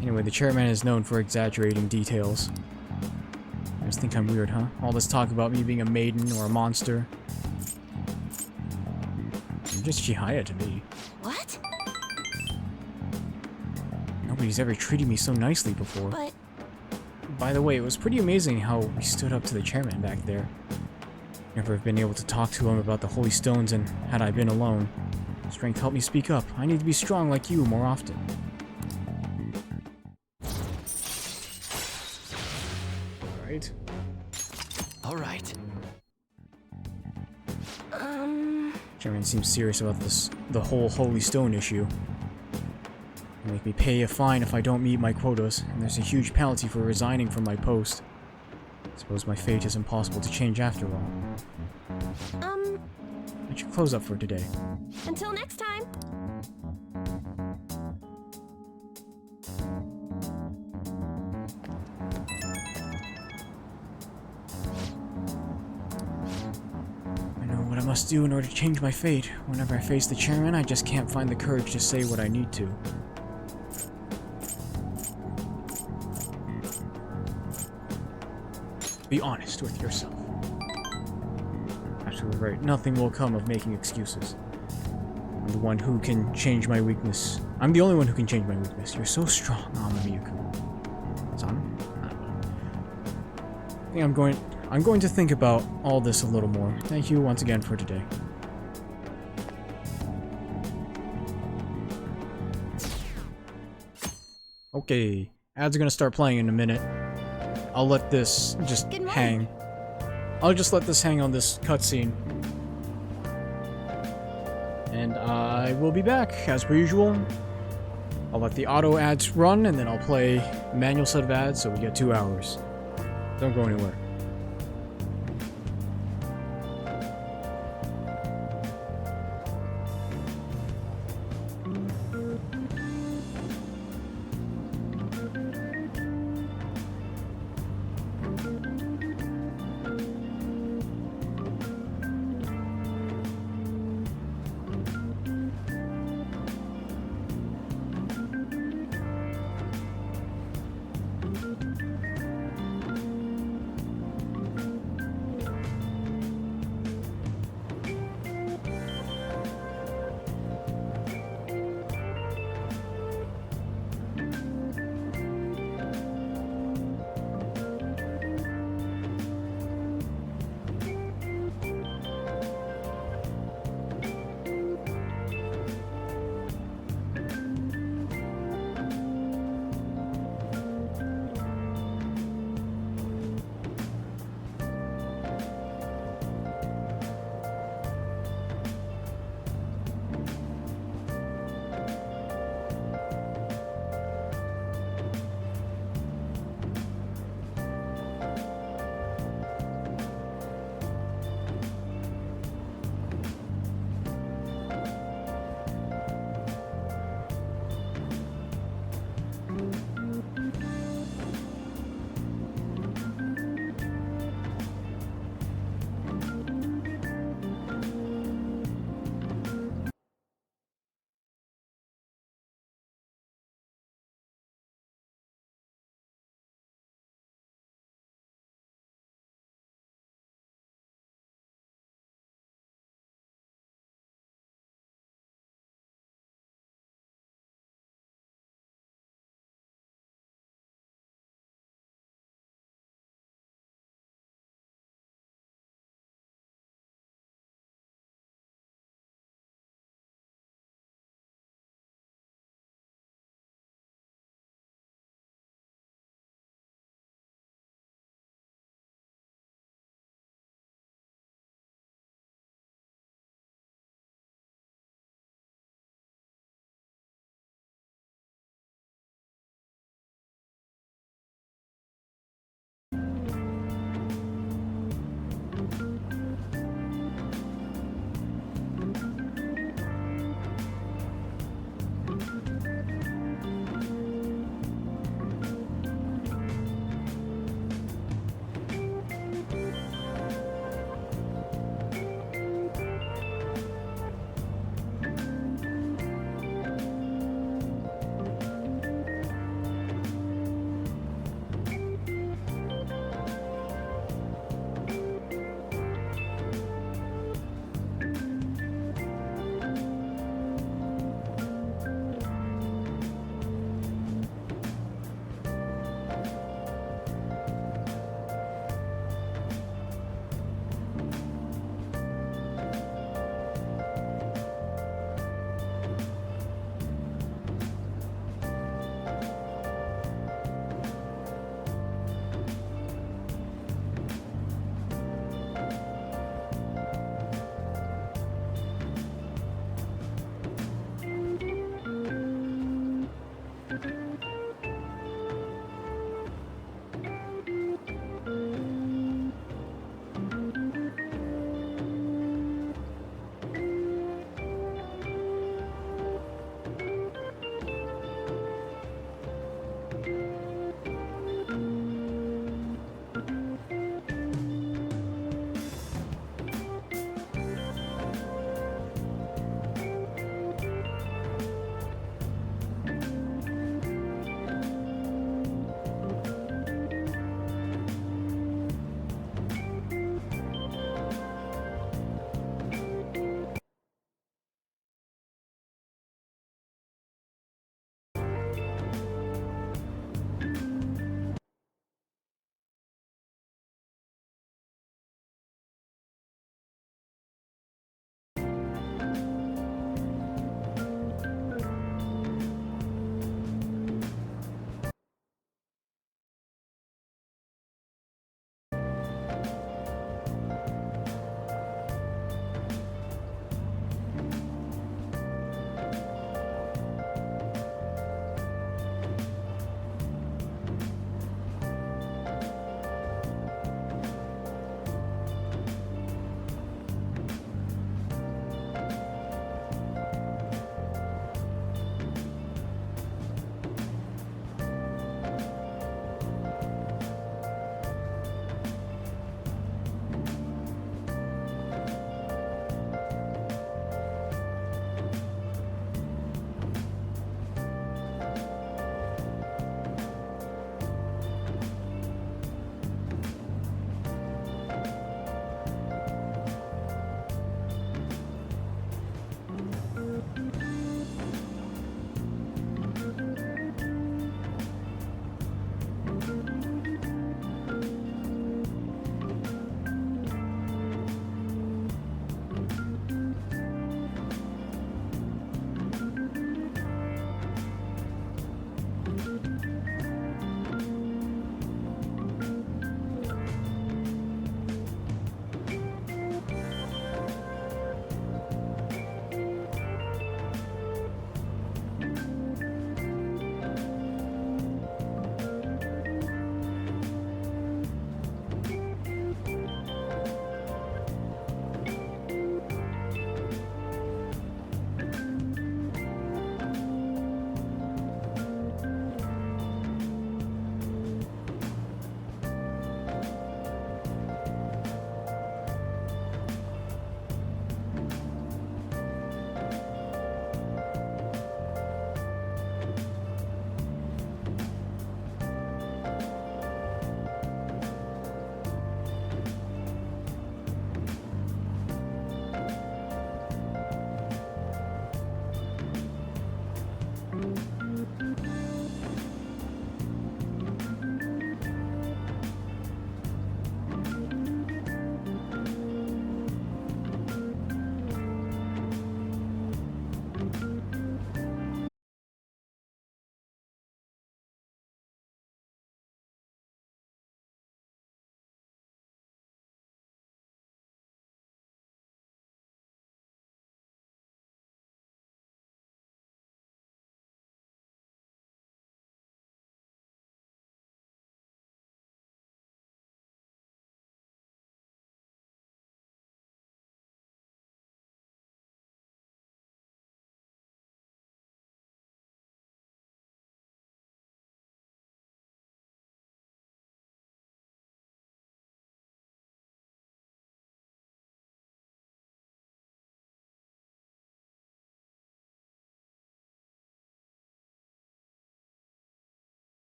[SPEAKER 1] Anyway, the chairman is known for exaggerating details. You guys think I'm weird, huh? All this talk about me being a maiden or a monster. You're just Chihaya to me.
[SPEAKER 9] What?
[SPEAKER 1] Nobody's ever treated me so nicely before.
[SPEAKER 9] But...
[SPEAKER 1] By the way, it was pretty amazing how we stood up to the chairman back there. Never have been able to talk to him about the holy stones, and had I been alone, strength helped me speak up. I need to be strong like you more often. Alright.
[SPEAKER 18] Alright.
[SPEAKER 1] Chairman seems serious about the whole holy stone issue. He'll make me pay a fine if I don't meet my quotas, and there's a huge penalty for resigning from my post. I suppose my fate is impossible to change after all. I should close up for today.
[SPEAKER 9] Until next time.
[SPEAKER 1] I know what I must do in order to change my fate. Whenever I face the chairman, I just can't find the courage to say what I need to. Be honest with yourself. Absolutely right. Nothing will come of making excuses. I'm the one who can change my weakness. I'm the only one who can change my weakness. You're so strong, Amamiyuku. Son? I think I'm going to think about all this a little more. Thank you once again for today. Okay. Ads are gonna start playing in a minute. I'll let this just hang. I'll just let this hang on this cutscene. And I will be back, as per usual. I'll let the auto ads run, and then I'll play a manual set of ads, so we get 2 hours. Don't go anywhere.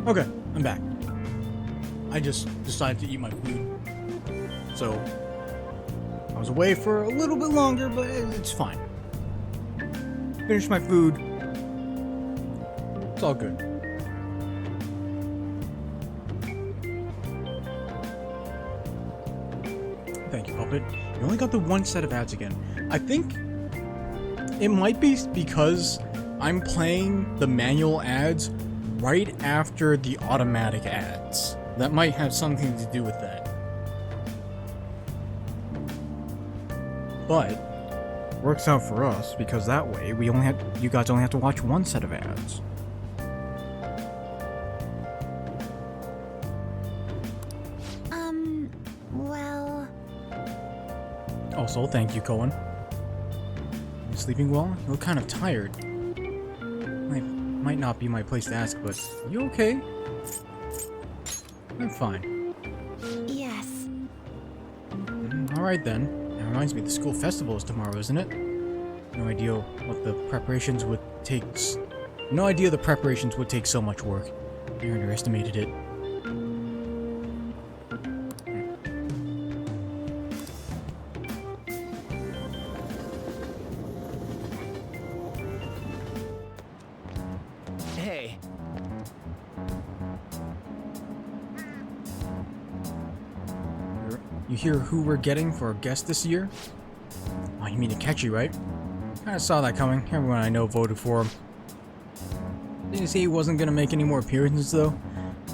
[SPEAKER 1] Okay, I'm back. I just decided to eat my food. So, I was away for a little bit longer, but it's fine. Finished my food. It's all good. Thank you, Puppet. You only got the one set of ads again. I think it might be because I'm playing the manual ads right after the automatic ads. That might have something to do with that. But works out for us because that way you guys only have to watch one set of ads.
[SPEAKER 4] Well...
[SPEAKER 1] Also, thank you, Cohen. You sleeping well? You look kind of tired. Might not be my place to ask, but you okay? I'm fine.
[SPEAKER 4] Yes.
[SPEAKER 1] Alright then. That reminds me, the school festival is tomorrow, isn't it? No idea what the preparations would take. No idea the preparations would take so much work. I underestimated it.
[SPEAKER 14] Hey.
[SPEAKER 1] You hear who we're getting for a guest this year? Oh, you mean Akechi, right? Kinda saw that coming. Everyone I know voted for him. Didn't he say he wasn't gonna make any more appearances, though?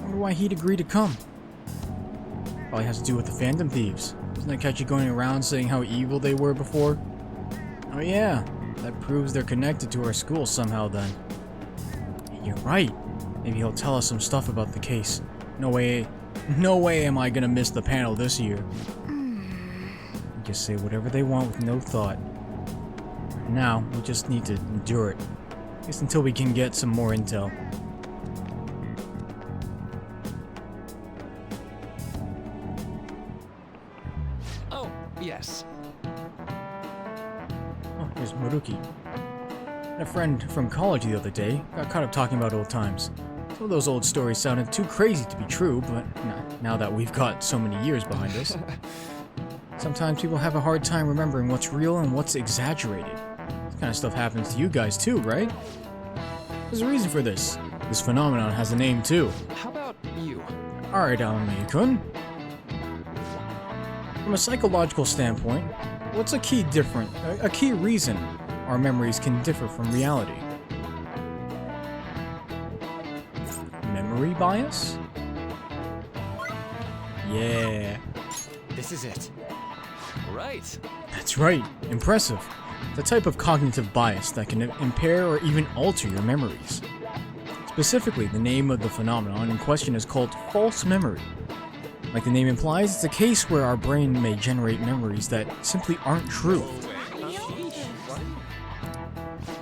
[SPEAKER 1] Wonder why he'd agree to come. Probably has to do with the Phantom Thieves. Wasn't Akechi going around saying how evil they were before? Oh yeah, that proves they're connected to our school somehow then. You're right. Maybe he'll tell us some stuff about the case. No way am I gonna miss the panel this year. Just say whatever they want with no thought. Now, we just need to endure it. Just until we can get some more intel.
[SPEAKER 14] Oh, yes.
[SPEAKER 1] Oh, here's Maruki. A friend from college the other day got caught up talking about old times. Some of those old stories sounded too crazy to be true, but now that we've got so many years behind us, sometimes people have a hard time remembering what's real and what's exaggerated. This kind of stuff happens to you guys too, right? There's a reason for this. This phenomenon has a name too.
[SPEAKER 14] How about you?
[SPEAKER 1] Alright, Aomei-kun. From a psychological standpoint, what's a key reason our memories can differ from reality? Memory bias? Yeah.
[SPEAKER 14] This is it. Right.
[SPEAKER 1] That's right. Impressive. The type of cognitive bias that can impair or even alter your memories. Specifically, the name of the phenomenon in question is called false memory. Like the name implies, it's a case where our brain may generate memories that simply aren't true.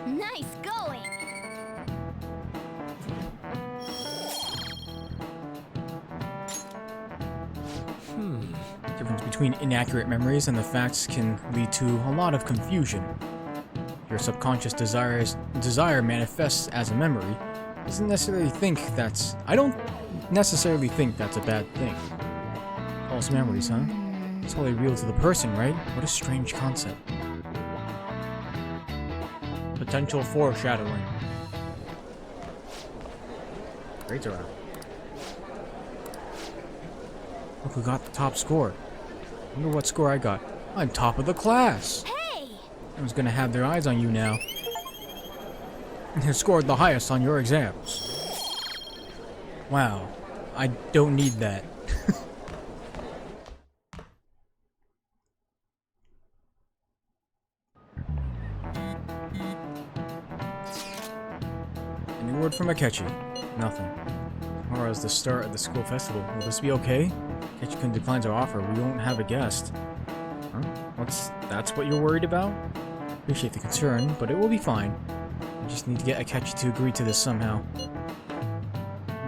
[SPEAKER 4] Nice going!
[SPEAKER 1] The difference between inaccurate memories and the facts can lead to a lot of confusion. Your subconscious desire manifests as a memory. I don't necessarily think that's a bad thing. False memories, huh? It's totally real to the person, right? What a strange concept. Potential foreshadowing. Grades are out. Look who got the top score. Wonder what score I got. I'm top of the class!
[SPEAKER 4] Hey!
[SPEAKER 1] Everyone's gonna have their eyes on you now. You scored the highest on your exams. Wow. I don't need that. Any word from Akechi? Nothing. Tomorrow is the start of the school festival. Will this be okay? Akechi-kun declines our offer. We won't have a guest. Huh? That's what you're worried about? Appreciate the concern, but it will be fine. I just need to get Akechi to agree to this somehow.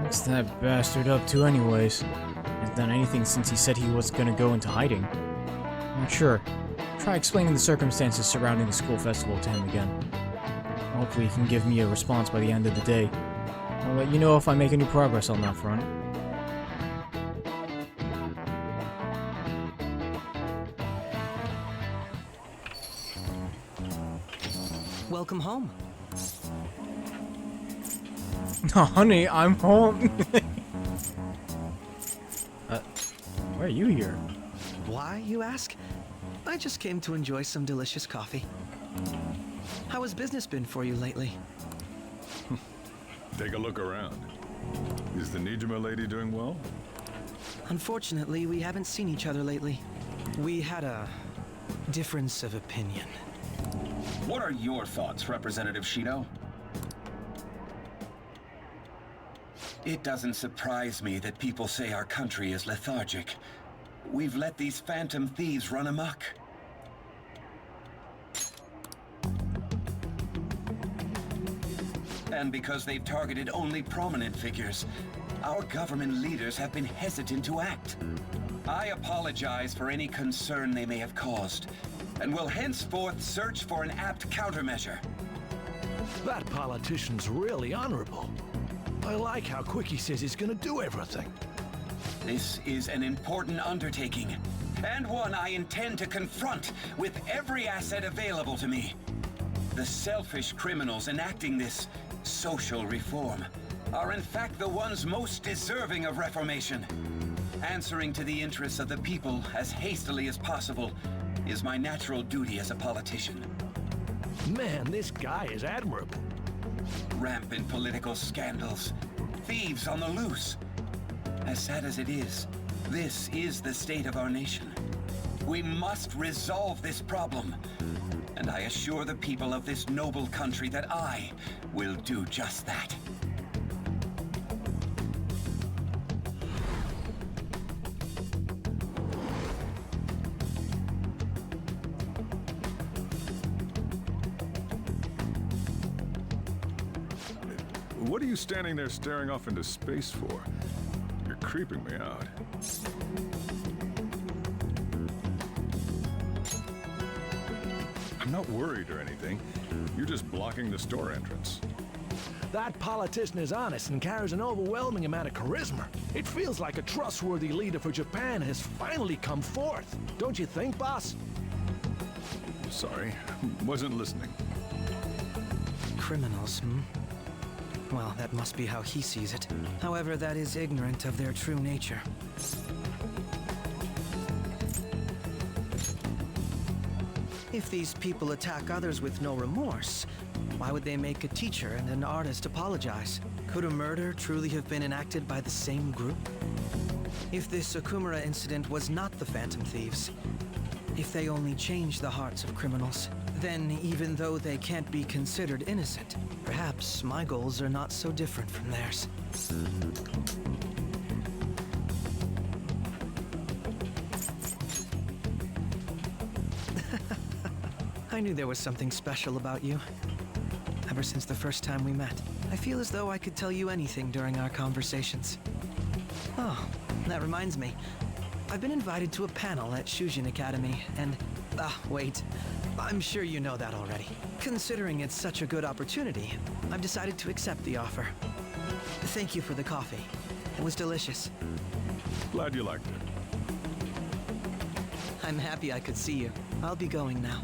[SPEAKER 1] What's that bastard up to anyways? Hasn't done anything since he said he was gonna go into hiding. Not sure. Try explaining the circumstances surrounding the school festival to him again. Hopefully he can give me a response by the end of the day. I'll let you know if I make any progress on that front.
[SPEAKER 14] Welcome home.
[SPEAKER 1] Oh, honey, I'm home. Why are you here?
[SPEAKER 13] Why, you ask? I just came to enjoy some delicious coffee. How has business been for you lately?
[SPEAKER 24] Take a look around. Is the Nijima lady doing well?
[SPEAKER 13] Unfortunately, we haven't seen each other lately. We had a difference of opinion.
[SPEAKER 5] What are your thoughts, Representative Shido? It doesn't surprise me that people say our country is lethargic. We've let these phantom thieves run amok. And because they've targeted only prominent figures, our government leaders have been hesitant to act. I apologize for any concern they may have caused, and will henceforth search for an apt countermeasure.
[SPEAKER 8] That politician's really honorable. I like how quick he says he's gonna do everything.
[SPEAKER 5] This is an important undertaking, and one I intend to confront with every asset available to me. The selfish criminals enacting this social reform are in fact the ones most deserving of reformation. Answering to the interests of the people as hastily as possible is my natural duty as a politician.
[SPEAKER 8] Man, this guy is admirable.
[SPEAKER 5] Rampant political scandals, thieves on the loose. As sad as it is, this is the state of our nation. We must resolve this problem, and I assure the people of this noble country that I will do just that.
[SPEAKER 24] What are you standing there staring off into space for? You're creeping me out. I'm not worried or anything. You're just blocking the store entrance.
[SPEAKER 8] That politician is honest and carries an overwhelming amount of charisma. It feels like a trustworthy leader for Japan has finally come forth. Don't you think, boss?
[SPEAKER 24] Sorry, wasn't listening.
[SPEAKER 13] Criminals, hmm? Well, that must be how he sees it. However, that is ignorant of their true nature. If these people attack others with no remorse, why would they make a teacher and an artist apologize? Could a murder truly have been enacted by the same group? If this Okumura incident was not the Phantom Thieves, if they only changed the hearts of criminals, then even though they can't be considered innocent, perhaps my goals are not so different from theirs. I knew there was something special about you. Ever since the first time we met, I feel as though I could tell you anything during our conversations. Oh, that reminds me. I've been invited to a panel at Shujin Academy, and... wait. I'm sure you know that already. Considering it's such a good opportunity, I've decided to accept the offer. Thank you for the coffee. It was delicious.
[SPEAKER 24] Glad you liked it.
[SPEAKER 13] I'm happy I could see you. I'll be going now.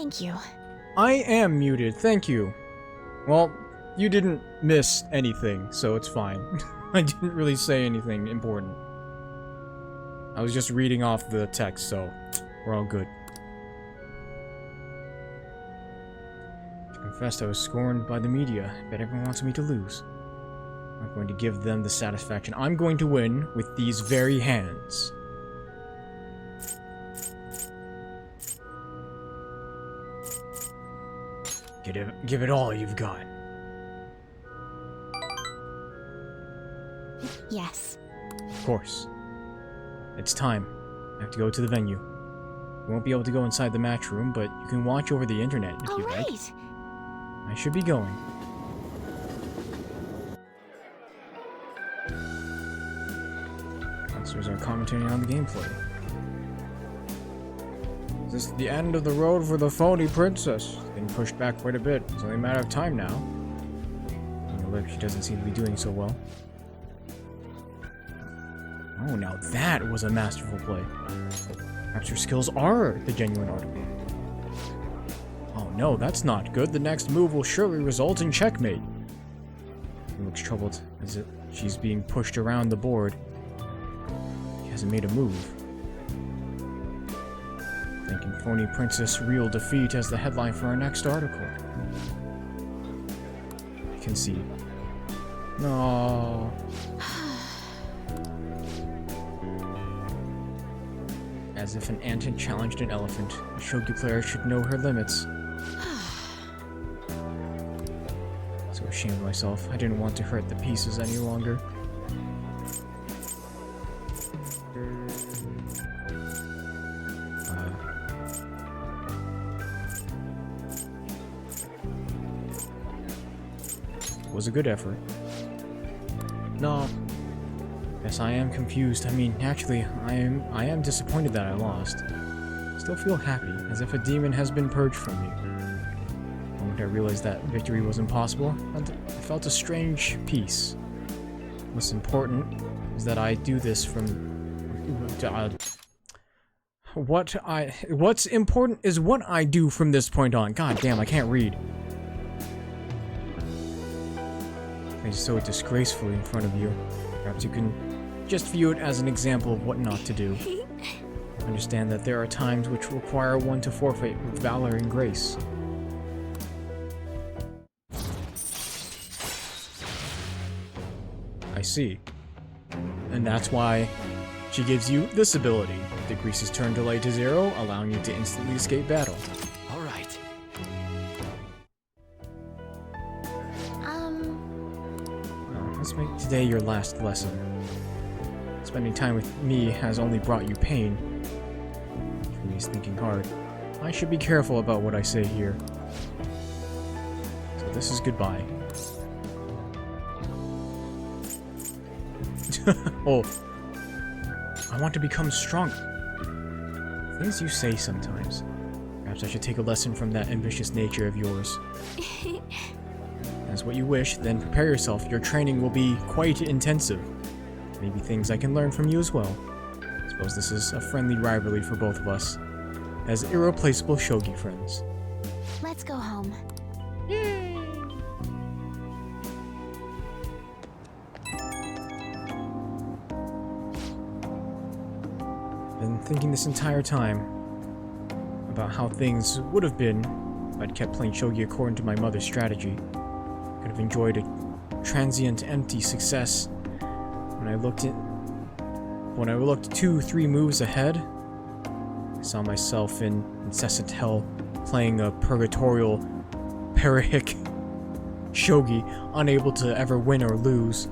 [SPEAKER 4] Thank you.
[SPEAKER 1] I am muted, thank you. Well, you didn't miss anything, so it's fine. I didn't really say anything important. I was just reading off the text, so we're all good. I confessed I was scorned by the media. Bet everyone wants me to lose. I'm going to give them the satisfaction. I'm going to win with these very hands. Give it all you've got.
[SPEAKER 4] Yes.
[SPEAKER 1] Of course. It's time. I have to go to the venue. You won't be able to go inside the match room, but you can watch over the internet if you like. I should be going. Monsters are commentating on the gameplay. Is this the end of the road for the phony princess? It's been pushed back quite a bit. It's only a matter of time now. On the lip, she doesn't seem to be doing so well. Oh, now that was a masterful play. Perhaps her skills are the genuine article. Oh no, that's not good. The next move will surely result in checkmate. She looks troubled as if she's being pushed around the board. She hasn't made a move. Thinking phony princess real defeat as the headline for our next article. I can see. No. As if an ant had challenged an elephant, a shogi player should know her limits. So ashamed of myself, I didn't want to hurt the pieces any longer. It was a good effort. No. Yes, I am confused. I mean, actually, I am disappointed that I lost. Still feel happy, as if a demon has been purged from me. The moment I realized that victory was impossible, I felt a strange peace. What's important is that I do this from... What's important is what I do from this point on. God damn, I can't read. I so disgracefully in front of you. Perhaps you can just view it as an example of what not to do. Understand that there are times which require one to forfeit with valor and grace. I see. And that's why she gives you this ability. Decreases turn delay to 0, allowing you to instantly escape battle.
[SPEAKER 18] Alright.
[SPEAKER 1] Well, let's make today your last lesson. Spending time with me has only brought you pain. He's thinking hard. I should be careful about what I say here. So this is goodbye. Oh. I want to become stronger. Things you say sometimes. Perhaps I should take a lesson from that ambitious nature of yours. That's what you wish, then prepare yourself. Your training will be quite intensive. Maybe things I can learn from you as well. I suppose this is a friendly rivalry for both of us, as irreplaceable shogi friends.
[SPEAKER 4] Let's go home.
[SPEAKER 1] Been thinking this entire time about how things would have been if I'd kept playing shogi according to my mother's strategy. Could have enjoyed a transient, empty success. When I looked 2-3 moves ahead, I saw myself in incessant hell, playing a purgatorial parahic shogi, unable to ever win or lose.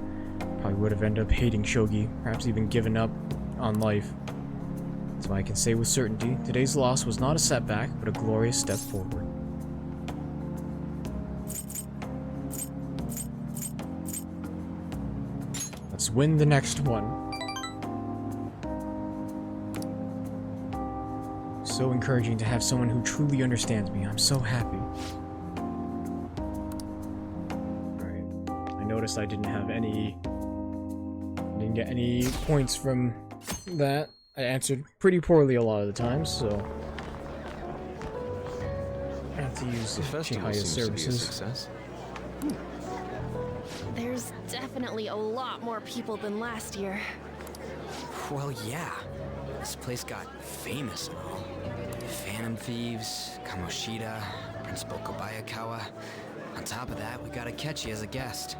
[SPEAKER 1] Probably would have ended up hating shogi, perhaps even given up on life. So I can say with certainty, today's loss was not a setback, but a glorious step forward. Let's win the next one. So encouraging to have someone who truly understands me. I'm so happy. Alright. I noticed I didn't get any points from that. I answered pretty poorly a lot of the times, so... I have to use
[SPEAKER 3] The festival
[SPEAKER 1] Chihaya's
[SPEAKER 3] seems to be a
[SPEAKER 1] services.
[SPEAKER 3] success.
[SPEAKER 9] There's definitely a lot more people than last year.
[SPEAKER 14] Well, yeah. This place got famous and all. Phantom Thieves, Kamoshida, Principal Kobayakawa. On top of that, we got Akechi as a guest.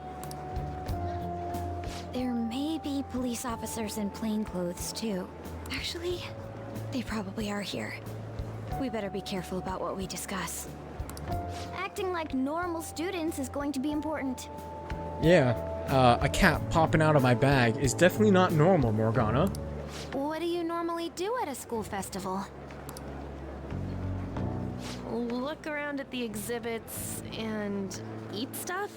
[SPEAKER 2] There may be police officers in plainclothes, too. Actually, they probably are here. We better be careful about what we discuss.
[SPEAKER 19] Acting like normal students is going to be important.
[SPEAKER 1] Yeah, a cat popping out of my bag is definitely not normal, Morgana.
[SPEAKER 2] What do you normally do at a school festival?
[SPEAKER 9] Look around at the exhibits and eat stuff?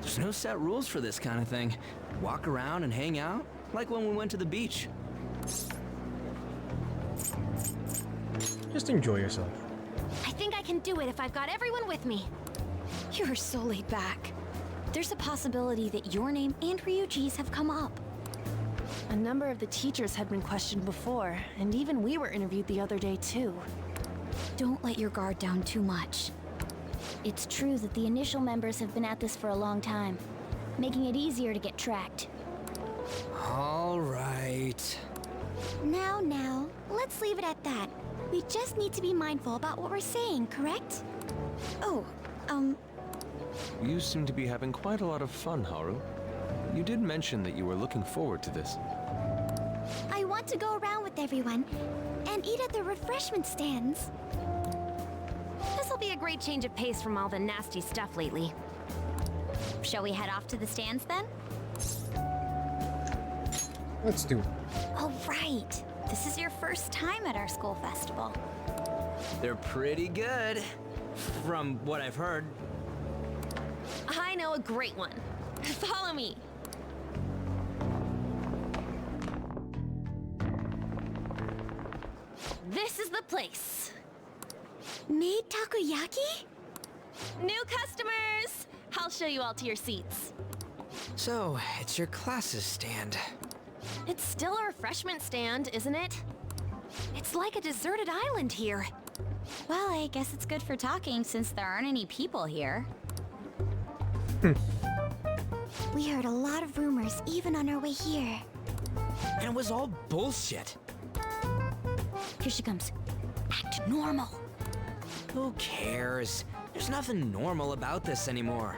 [SPEAKER 14] There's no set rules for this kind of thing. Walk around and hang out, like when we went to the beach.
[SPEAKER 1] Just enjoy yourself.
[SPEAKER 2] I think I can do it if I've got everyone with me. You're so laid back. There's a possibility that your name and Ryuji's have come up.
[SPEAKER 9] A number of the teachers had been questioned before, and even we were interviewed the other day too.
[SPEAKER 2] Don't let your guard down too much.
[SPEAKER 19] It's true that the initial members have been at this for a long time, making it easier to get tracked.
[SPEAKER 14] All right.
[SPEAKER 4] Now, let's leave it at that. We just need to be mindful about what we're saying, correct?
[SPEAKER 2] Oh,
[SPEAKER 3] You seem to be having quite a lot of fun, Haru. You did mention that you were looking forward to this.
[SPEAKER 4] I want to go around with everyone and eat at the refreshment stands.
[SPEAKER 10] This'll be a great change of pace from all the nasty stuff lately. Shall we head off to the stands then?
[SPEAKER 1] Let's do it.
[SPEAKER 2] all right. This is your first time at our school festival.
[SPEAKER 14] They're pretty good, from what I've heard.
[SPEAKER 9] I know a great one. Follow me. This is the place.
[SPEAKER 4] Made takoyaki?
[SPEAKER 9] New customers! I'll show you all to your seats.
[SPEAKER 14] So, it's your class's stand.
[SPEAKER 9] It's still a refreshment stand, isn't it?
[SPEAKER 2] It's like a deserted island here. Well, I guess it's good for talking since there aren't any people here.
[SPEAKER 4] We heard a lot of rumors even on our way here.
[SPEAKER 14] And it was all bullshit.
[SPEAKER 2] Here she comes. Act normal.
[SPEAKER 14] Who cares? There's nothing normal about this anymore.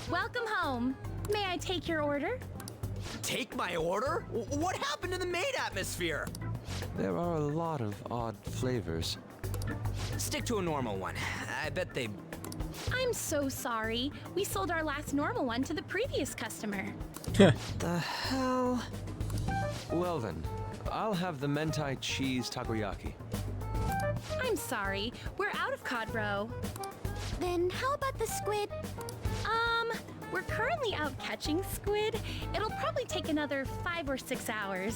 [SPEAKER 16] Welcome home. May I take your order?
[SPEAKER 14] Take my order? What happened to the maid atmosphere?
[SPEAKER 3] There are a lot of odd flavors.
[SPEAKER 14] Stick to a normal one. I bet they...
[SPEAKER 16] I'm so sorry. We sold our last normal one to the previous customer.
[SPEAKER 14] The hell?
[SPEAKER 3] Well then, I'll have the mentai cheese takoyaki.
[SPEAKER 16] I'm sorry. We're out of cod roe.
[SPEAKER 4] Then how about the squid?
[SPEAKER 16] We're currently out catching squid. It'll probably take another 5 or 6 hours.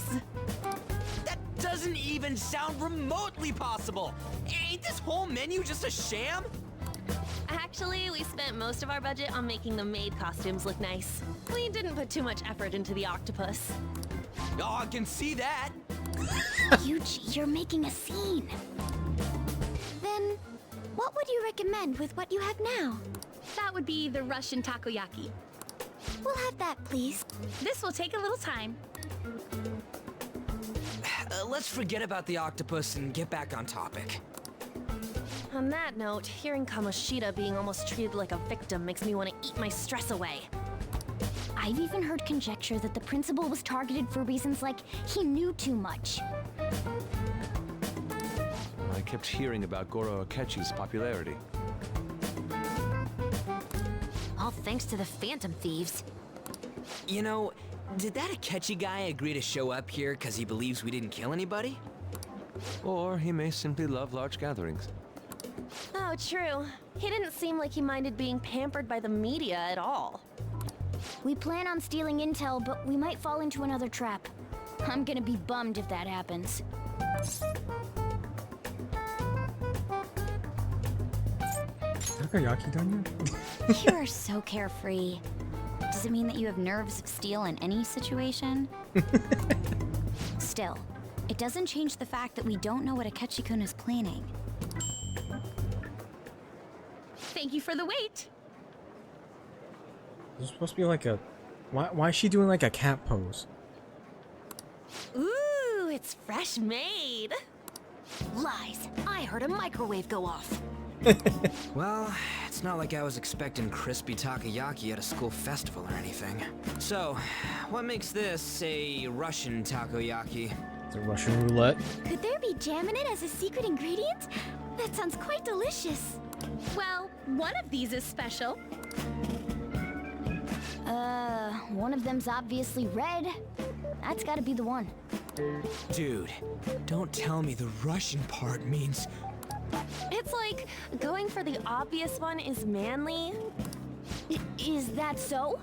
[SPEAKER 14] That doesn't even sound remotely possible. Ain't this whole menu just a sham?
[SPEAKER 9] Actually, we spent most of our budget on making the maid costumes look nice. We didn't put too much effort into the octopus.
[SPEAKER 14] Oh, I can see that.
[SPEAKER 4] Yuji, you're making a scene. Then, what would you recommend with what you have now?
[SPEAKER 16] That would be the Russian takoyaki.
[SPEAKER 4] We'll have that, please.
[SPEAKER 16] This will take a little time.
[SPEAKER 14] Let's forget about the octopus and get back on topic.
[SPEAKER 9] On that note, hearing Kamoshida being almost treated like a victim makes me want to eat my stress away.
[SPEAKER 19] I've even heard conjecture that the principal was targeted for reasons like he knew too much.
[SPEAKER 3] I kept hearing about Goro Akechi's popularity.
[SPEAKER 10] All thanks to the Phantom Thieves.
[SPEAKER 14] You know, did that Akechi guy agree to show up here because he believes we didn't kill anybody?
[SPEAKER 3] Or he may simply love large gatherings.
[SPEAKER 9] Oh, true. He didn't seem like he minded being pampered by the media at all.
[SPEAKER 19] We plan on stealing intel, but we might fall into another trap. I'm gonna be bummed if that happens.
[SPEAKER 1] Takoyaki done yet?
[SPEAKER 2] You are so carefree. Does it mean that you have nerves of steel in any situation? Still, it doesn't change the fact that we don't know what Akechi-kun is planning.
[SPEAKER 16] Thank you for the wait.
[SPEAKER 1] This is supposed to be like a... Why is she doing like a cat pose?
[SPEAKER 9] Ooh, it's fresh made.
[SPEAKER 11] Lies. I heard a microwave go off.
[SPEAKER 14] Well, it's not like I was expecting crispy takoyaki at a school festival or anything. So, what makes this a Russian takoyaki?
[SPEAKER 1] It's a Russian roulette.
[SPEAKER 4] Could there be jam in it as a secret ingredient? That sounds quite delicious.
[SPEAKER 16] Well, one of these is special.
[SPEAKER 19] One of them's obviously red. That's gotta be the one.
[SPEAKER 14] Dude, don't tell me the Russian part means...
[SPEAKER 9] It's like going for the obvious one is manly.
[SPEAKER 19] Is that so?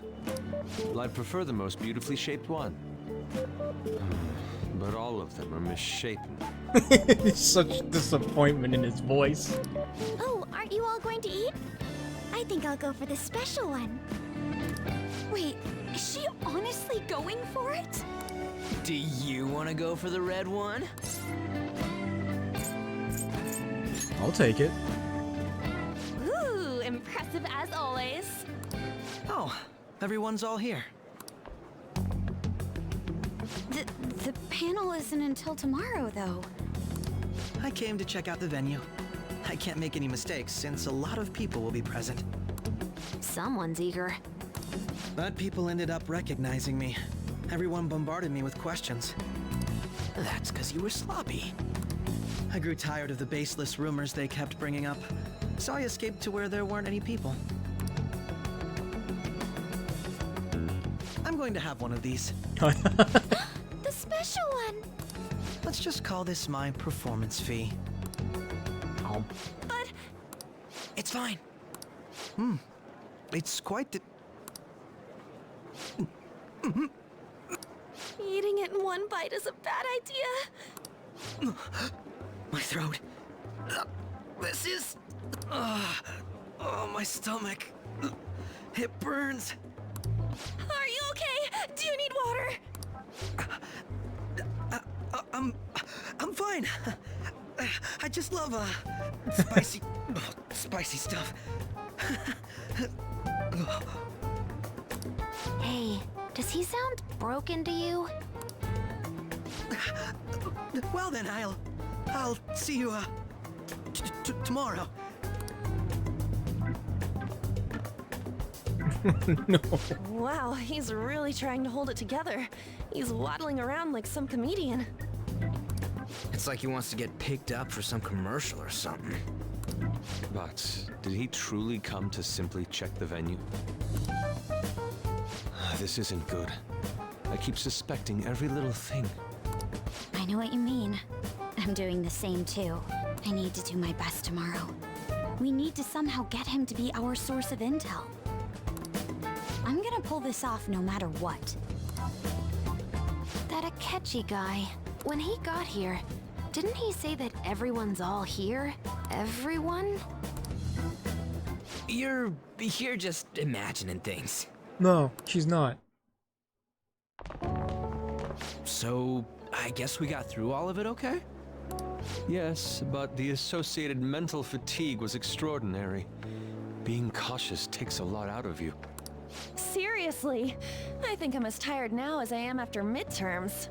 [SPEAKER 3] Well, I'd prefer the most beautifully shaped one. But all of them are misshapen.
[SPEAKER 1] Such disappointment in his voice.
[SPEAKER 4] Oh, aren't you all going to eat? I think I'll go for the special one.
[SPEAKER 2] Wait, is she honestly going for it?
[SPEAKER 14] Do you want to go for the red one?
[SPEAKER 1] I'll take it.
[SPEAKER 9] Ooh, impressive as always.
[SPEAKER 13] Oh, everyone's all here.
[SPEAKER 2] The panel isn't until tomorrow, though.
[SPEAKER 13] I came to check out the venue. I can't make any mistakes since a lot of people will be present.
[SPEAKER 9] Someone's eager.
[SPEAKER 13] But people ended up recognizing me. Everyone bombarded me with questions.
[SPEAKER 14] That's because you were sloppy.
[SPEAKER 13] I grew tired of the baseless rumors they kept bringing up, so I escaped to where there weren't any people. I'm going to have one of these.
[SPEAKER 4] The special one!
[SPEAKER 13] Let's just call this my performance fee.
[SPEAKER 9] But...
[SPEAKER 14] It's fine.
[SPEAKER 13] It's quite the...
[SPEAKER 9] Eating it in one bite is a bad idea.
[SPEAKER 13] My throat. This is... oh, my stomach. It burns.
[SPEAKER 9] Are you okay? Do you need water?
[SPEAKER 13] I'm fine. I just love spicy, spicy stuff.
[SPEAKER 2] Hey, does he sound broken to you?
[SPEAKER 13] Well then, I'll see you tomorrow.
[SPEAKER 1] No.
[SPEAKER 9] Wow, he's really trying to hold it together. He's waddling around like some comedian.
[SPEAKER 14] It's like he wants to get picked up for some commercial or something.
[SPEAKER 3] But did he truly come to simply check the venue? This isn't good. I keep suspecting every little thing.
[SPEAKER 2] I know what you mean. I'm doing the same too. I need to do my best tomorrow. We need to somehow get him to be our source of intel. I'm gonna pull this off no matter what.
[SPEAKER 9] That Akechi guy, when he got here, didn't he say that everyone's all here? Everyone?
[SPEAKER 14] You're just imagining things.
[SPEAKER 1] No, she's not.
[SPEAKER 14] So, I guess we got through all of it okay?
[SPEAKER 3] Yes, but the associated mental fatigue was extraordinary. Being cautious takes a lot out of you.
[SPEAKER 9] Seriously, I think I'm as tired now as I am after midterms.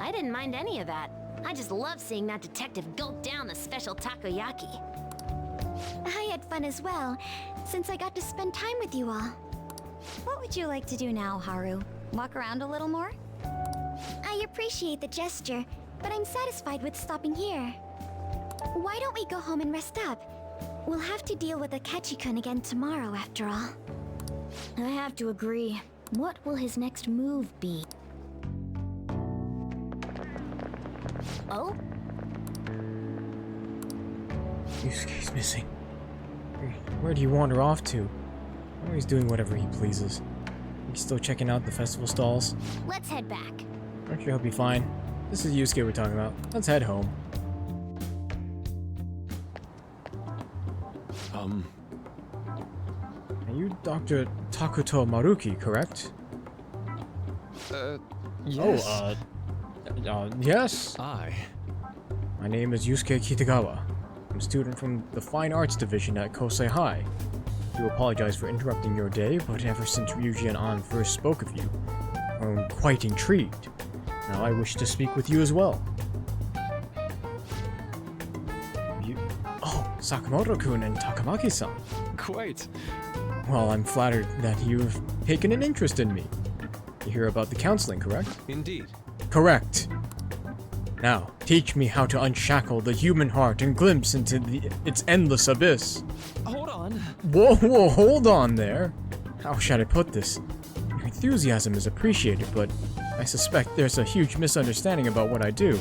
[SPEAKER 11] I didn't mind any of that. I just love seeing that detective gulp down the special takoyaki.
[SPEAKER 4] I had fun as well, since I got to spend time with you all.
[SPEAKER 2] What would you like to do now, Haru? Walk around a little more?
[SPEAKER 4] I appreciate the gesture, but I'm satisfied with stopping here. Why don't we go home and rest up? We'll have to deal with Akechi-kun again tomorrow, after all.
[SPEAKER 19] I have to agree. What will his next move be?
[SPEAKER 2] Oh?
[SPEAKER 1] Yusuke's missing. Where do you wander off to? Oh, he's doing whatever he pleases. He's still checking out the festival stalls.
[SPEAKER 11] Let's head back.
[SPEAKER 1] I'm sure he'll be fine. This is Yusuke we're talking about. Let's head home. Are you Dr. Takuto Maruki, correct?
[SPEAKER 3] Yes.
[SPEAKER 1] Yes.
[SPEAKER 3] I.
[SPEAKER 1] My name is Yusuke Kitagawa. I'm a student from the Fine Arts Division at Kosei High. I do apologize for interrupting your day, but ever since Ryuji and An first spoke of you, I'm quite intrigued. Now I wish to speak with you as well. Oh, Sakamoto-kun and Takamaki-san.
[SPEAKER 3] Quite.
[SPEAKER 1] Well, I'm flattered that you've taken an interest in me. You hear about the counseling, correct?
[SPEAKER 3] Indeed.
[SPEAKER 1] Correct. Now, teach me how to unshackle the human heart and glimpse into its endless abyss.
[SPEAKER 14] Hold on.
[SPEAKER 1] Whoa, hold on there. How should I put this? Your enthusiasm is appreciated, but I suspect there's a huge misunderstanding about what I do.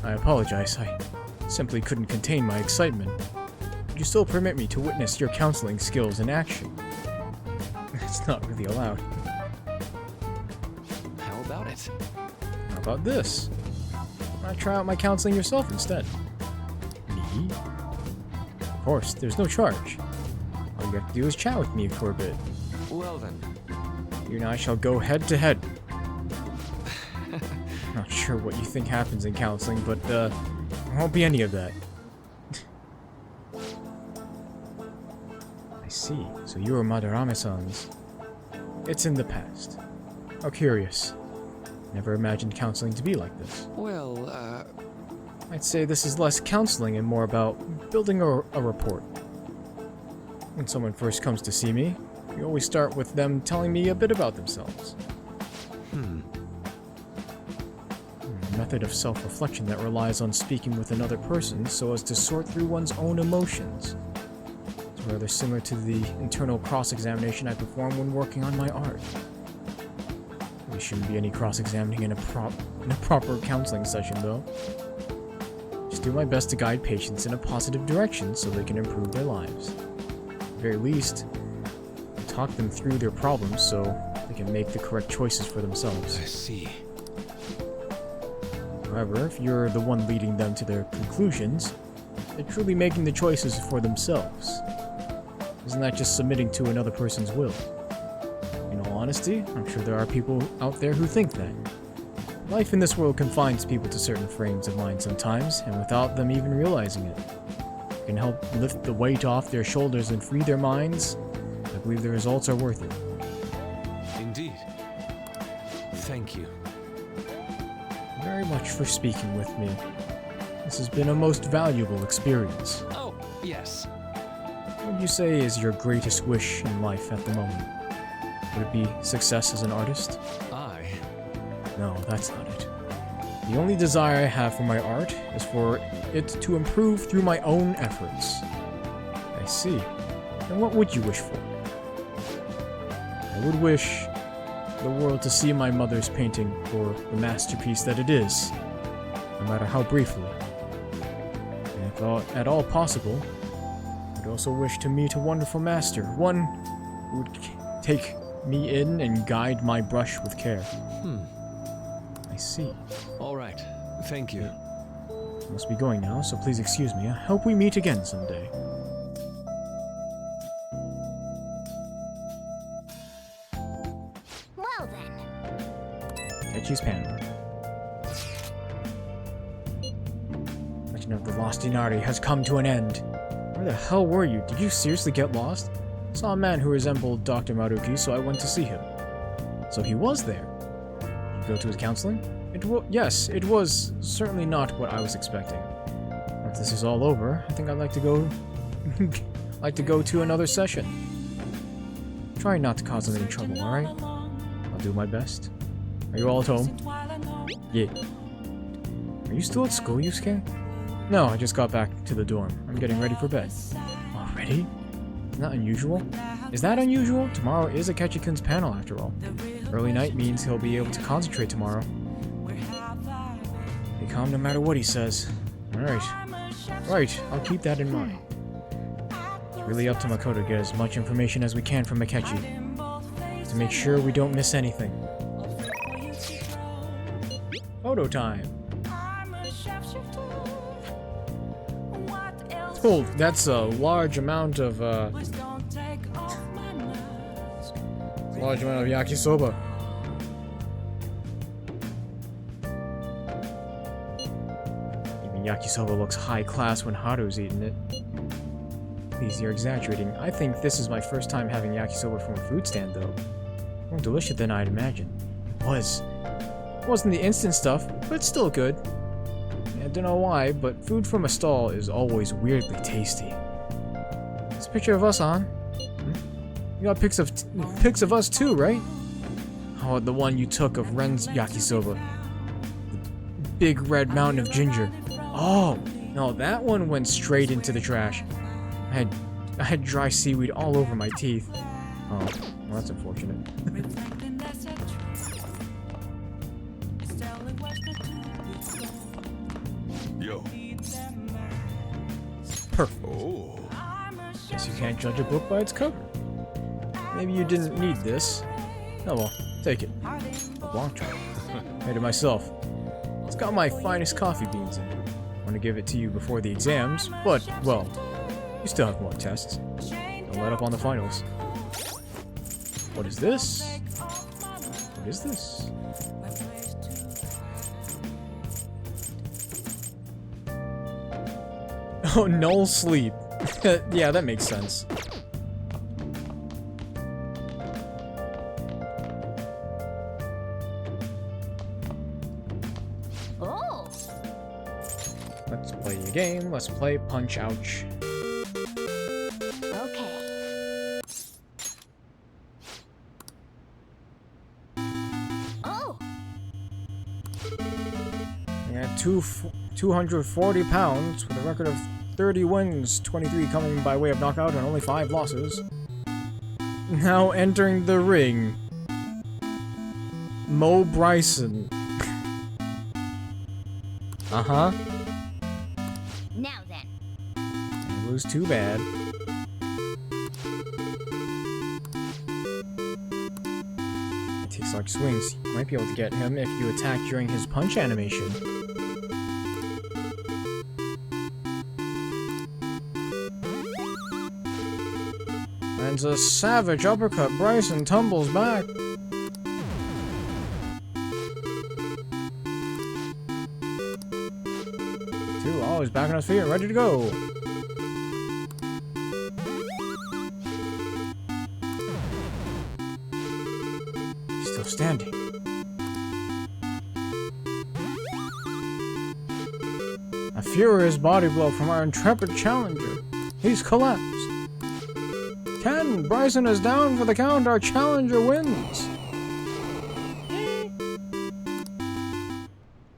[SPEAKER 1] I apologize, I simply couldn't contain my excitement. Would you still permit me to witness your counseling skills in action? It's not really allowed.
[SPEAKER 3] How about it?
[SPEAKER 1] How about this? Why not try out my counseling yourself instead? Me? Of course, there's no charge. All you have to do is chat with me for a bit.
[SPEAKER 3] Well then.
[SPEAKER 1] You and I shall go head to head. Not sure what you think happens in counseling, but there won't be any of that. I see. So you are Madarame-san's. It's in the past. How curious. Never imagined counseling to be like this.
[SPEAKER 3] Well,
[SPEAKER 1] I'd say this is less counseling and more about building a rapport. When someone first comes to see me, we always start with them telling me a bit about themselves. A method of self-reflection that relies on speaking with another person so as to sort through one's own emotions. It's rather similar to the internal cross-examination I perform when working on my art. There shouldn't be any cross-examining in a proper counseling session, though. Just do my best to guide patients in a positive direction so they can improve their lives. At the very least, talk them through their problems so they can make the correct choices for themselves.
[SPEAKER 3] I see.
[SPEAKER 1] However, if you're the one leading them to their conclusions, they're truly making the choices for themselves. Isn't that just submitting to another person's will? In all honesty, I'm sure there are people out there who think that. Life in this world confines people to certain frames of mind sometimes, and without them even realizing it. If it can help lift the weight off their shoulders and free their minds, I believe the results are worth it.
[SPEAKER 3] Indeed. Thank you.
[SPEAKER 1] Very much for speaking with me. This has been a most valuable experience.
[SPEAKER 3] Oh, yes.
[SPEAKER 1] What would you say is your greatest wish in life at the moment? Would it be success as an artist? No, that's not it. The only desire I have for my art is for it to improve through my own efforts. I see. And what would you wish for? I would wish the world to see my mother's painting for the masterpiece that it is, no matter how briefly. And if at all possible, I'd also wish to meet a wonderful master, one who would take me in and guide my brush with care. I see.
[SPEAKER 3] All right. Thank you.
[SPEAKER 1] I must be going now, so please excuse me. I hope we meet again someday.
[SPEAKER 4] Well then.
[SPEAKER 1] Ketchy's panel. Legend of the Lost Inari has come to an end. Where the hell were you? Did you seriously get lost? I saw a man who resembled Dr. Maruki, so I went to see him. So he was there. Go to his counseling? Yes, it was certainly not what I was expecting. If this is all over, I think I'd like to go to another session. Try not to cause any trouble, alright? I'll do my best. Are you all at home? Yeah. Are you still at school, Yusuke? No, I just got back to the dorm. I'm getting ready for bed. Already? Isn't that unusual? Is that unusual? Tomorrow is Akechi-kun's panel, after all. Early night means he'll be able to concentrate tomorrow. Be calm no matter what he says. Alright. Right, I'll keep that in mind. It's really up to Makoto to get as much information as we can from Akechi, to make sure we don't miss anything. Photo time! Oh, that's a large amount of, yakisoba. Even yakisoba looks high class when Haru's eating it. Please, you're exaggerating. I think this is my first time having yakisoba from a food stand, though. More delicious than I'd imagined. It was. It wasn't the instant stuff, but still good. I don't know why, but food from a stall is always weirdly tasty. There's a picture of us on. You got pics of us too, right? How about the one you took of Ren's yakisoba? The big red mountain of ginger. Oh, no, that one went straight into the trash. I had dry seaweed all over my teeth. Oh, well, that's unfortunate.
[SPEAKER 24] Yo.
[SPEAKER 1] Perfect.
[SPEAKER 24] Oh.
[SPEAKER 1] Guess you can't judge a book by its cover. Maybe you didn't need this. Oh well, take it. A blanc try. Made it myself. It's got my finest coffee beans in it. Want to give it to you before the exams, but, well, you still have more tests. Don't let up on the finals. What is this? What is this? Oh, null sleep. Yeah, that makes sense.
[SPEAKER 2] Oh.
[SPEAKER 1] Let's play a game. Let's play Punch Ouch.
[SPEAKER 2] Okay. Oh.
[SPEAKER 1] Yeah, 240 pounds with a record of 30 wins, 23 coming by way of knockout and only 5 losses. Now entering the ring, Mo Bryson. Uh-huh.
[SPEAKER 2] Now then.
[SPEAKER 1] It was too bad. It takes large swings. You might be able to get him if you attack during his punch animation. And a savage uppercut. Bryson tumbles back. Oh, he's back on his feet and ready to go. He's still standing. A furious body blow from our intrepid challenger. He's collapsed. 10. Bryson is down for the count. Our challenger wins.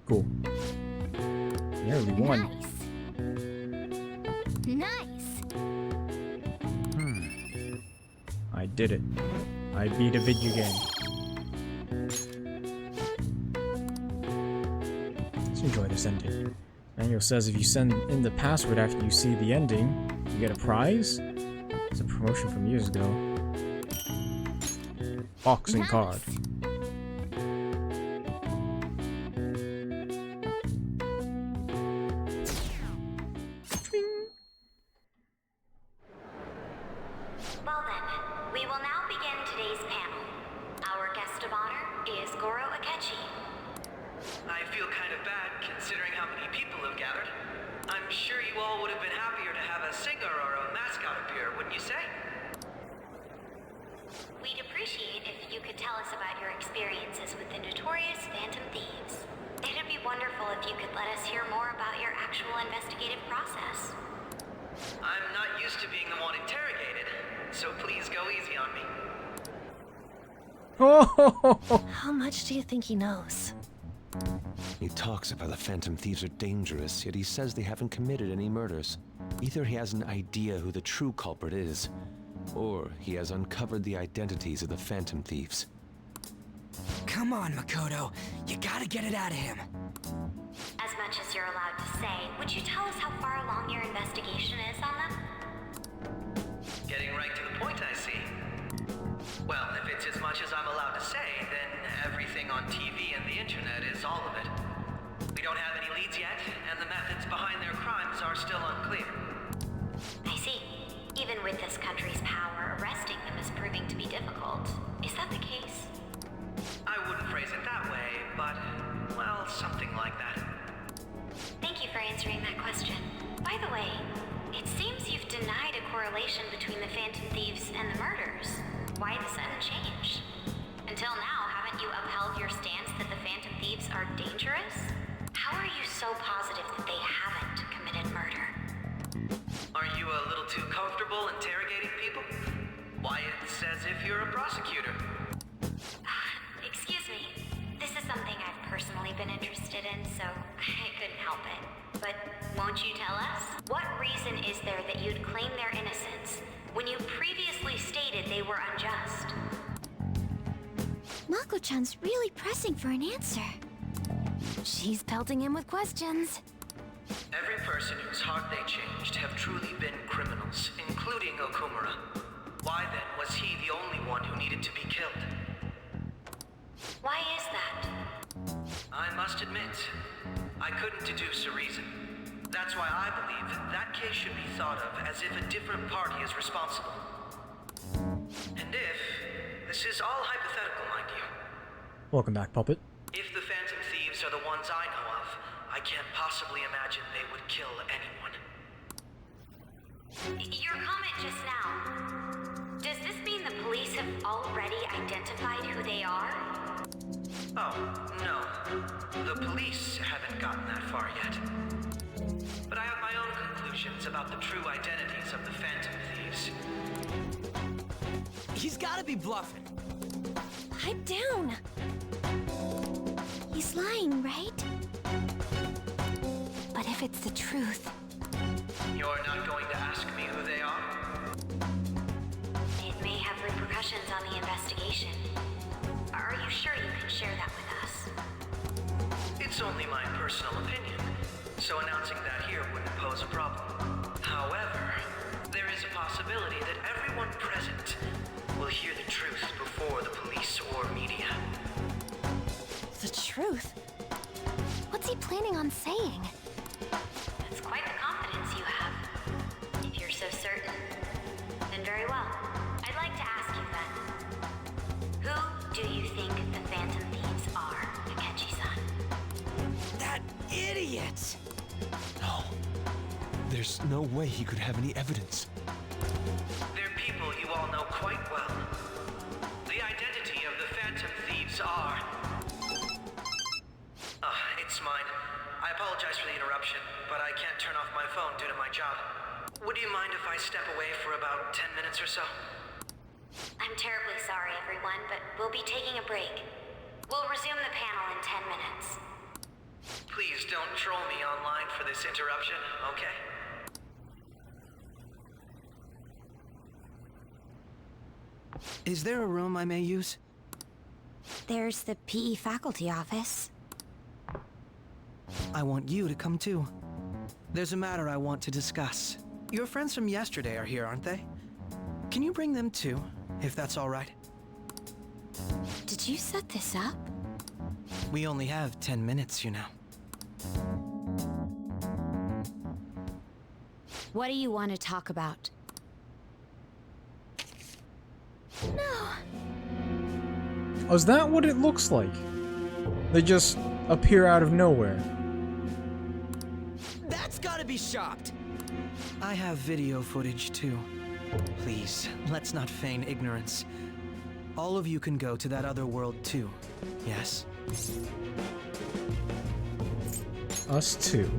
[SPEAKER 1] Cool. Nearly won.
[SPEAKER 2] Nice.
[SPEAKER 1] I did it. I beat a video game. Let's enjoy this ending. Manual says if you send in the password after you see the ending, you get a prize. It's a promotion from years ago. Boxing card.
[SPEAKER 2] Well then, we will now begin today's panel. Our guest of honor is Goro Akechi.
[SPEAKER 13] I feel kind of bad considering how many people have gathered. I'm sure you all would have been happier to have a singer or a mascot appear, wouldn't you say?
[SPEAKER 2] We'd appreciate if you could tell us about your experiences with the notorious Phantom Thieves. It'd be wonderful if you could let us hear more about your actual investigative process.
[SPEAKER 13] I'm not used to being the one interrogated, so please go easy on me.
[SPEAKER 9] How much do you think he knows?
[SPEAKER 3] He talks about the Phantom Thieves are dangerous, yet he says they haven't committed any murders. Either he has an idea who the true culprit is, or he has uncovered the identities of the Phantom Thieves.
[SPEAKER 14] Come on, Makoto. You gotta get it out of him.
[SPEAKER 2] As much as you're allowed to say, would you tell us how far along your investigation is on them?
[SPEAKER 13] Getting right to the point, I see. Well, if it's as much as I'm allowed to say, then everything on TV and the internet is all of it. We don't have any leads yet, and the methods behind their crimes are still unclear.
[SPEAKER 2] I see. Even with this country's power, arresting them is proving to be difficult. Is that the case?
[SPEAKER 13] I wouldn't phrase it that way, but, well, something like that.
[SPEAKER 2] Thank you for answering answering that question. By the way, it seems you've denied a correlation between the Phantom Thieves and the murders. Why the sudden change? Until now, haven't you upheld your stance that the Phantom Thieves are dangerous? How are you so positive that they haven't committed murder?
[SPEAKER 13] Aren't you a little too comfortable interrogating people? Why, it's as if you're a prosecutor.
[SPEAKER 2] Excuse me. This is something I've personally been interested in, so I couldn't help it. But won't you tell us? What reason is there that you'd claim their innocence when you previously stated they were unjust?
[SPEAKER 4] Mako-chan's really pressing for an answer.
[SPEAKER 11] She's pelting him with questions.
[SPEAKER 13] Every person whose heart they changed have truly been criminals, including Okumura. Why then was he the only one who needed to be killed?
[SPEAKER 2] Why is that?
[SPEAKER 13] I must admit, I couldn't deduce a reason. That's why I believe that case should be thought of as if a different party is responsible. And if, this is all hypothetical, mind you.
[SPEAKER 1] Welcome back, Puppet.
[SPEAKER 13] If the Phantom Thieves are the ones I know of, I can't possibly imagine they would kill anyone.
[SPEAKER 2] Your comment just now, does this mean the police have already identified who they are?
[SPEAKER 13] Oh, no. The police haven't gotten that far yet. But I have my own conclusions about the true identities of the Phantom Thieves.
[SPEAKER 14] He's gotta be bluffing.
[SPEAKER 4] Pipe down. He's lying, right? But if it's the truth...
[SPEAKER 13] You're not going to ask me who they are?
[SPEAKER 2] It may have repercussions on the investigation. Are you sure you can share that with us?
[SPEAKER 13] It's only my personal opinion, so announcing that here wouldn't pose a problem. However, there is a possibility that everyone present will hear the truth before the police or media.
[SPEAKER 4] The truth? What's he planning on saying?
[SPEAKER 2] That's quite the confidence you have. If you're so certain, then very well. I'd like to ask you then. Who do you think the Phantom Thieves are, Akechi-san?
[SPEAKER 14] That idiot!
[SPEAKER 3] No. There's no way he could have any evidence.
[SPEAKER 13] They're people you all know quite well. The identity of the Phantom Thieves are... it's mine. I apologize for the interruption, but I can't turn off my phone due to my job. Would you mind if I step away for about 10 minutes or so?
[SPEAKER 2] I'm terribly sorry, everyone, but we'll be taking a break. We'll resume the panel in 10 minutes.
[SPEAKER 13] Please don't troll me online for this interruption, okay? Is there a room I may use?
[SPEAKER 2] There's the PE faculty office.
[SPEAKER 13] I want you to come too. There's a matter I want to discuss. Your friends from yesterday are here, aren't they? Can you bring them too, if that's all right?
[SPEAKER 2] Did you set this up?
[SPEAKER 13] We only have 10 minutes, you know.
[SPEAKER 2] What do you want to talk about?
[SPEAKER 4] No.
[SPEAKER 1] Oh, is that what it looks like? They just appear out of nowhere.
[SPEAKER 14] That's gotta be shopped.
[SPEAKER 13] I have video footage too. Please, let's not feign ignorance. All of you can go to that other world too, yes?
[SPEAKER 1] Us too.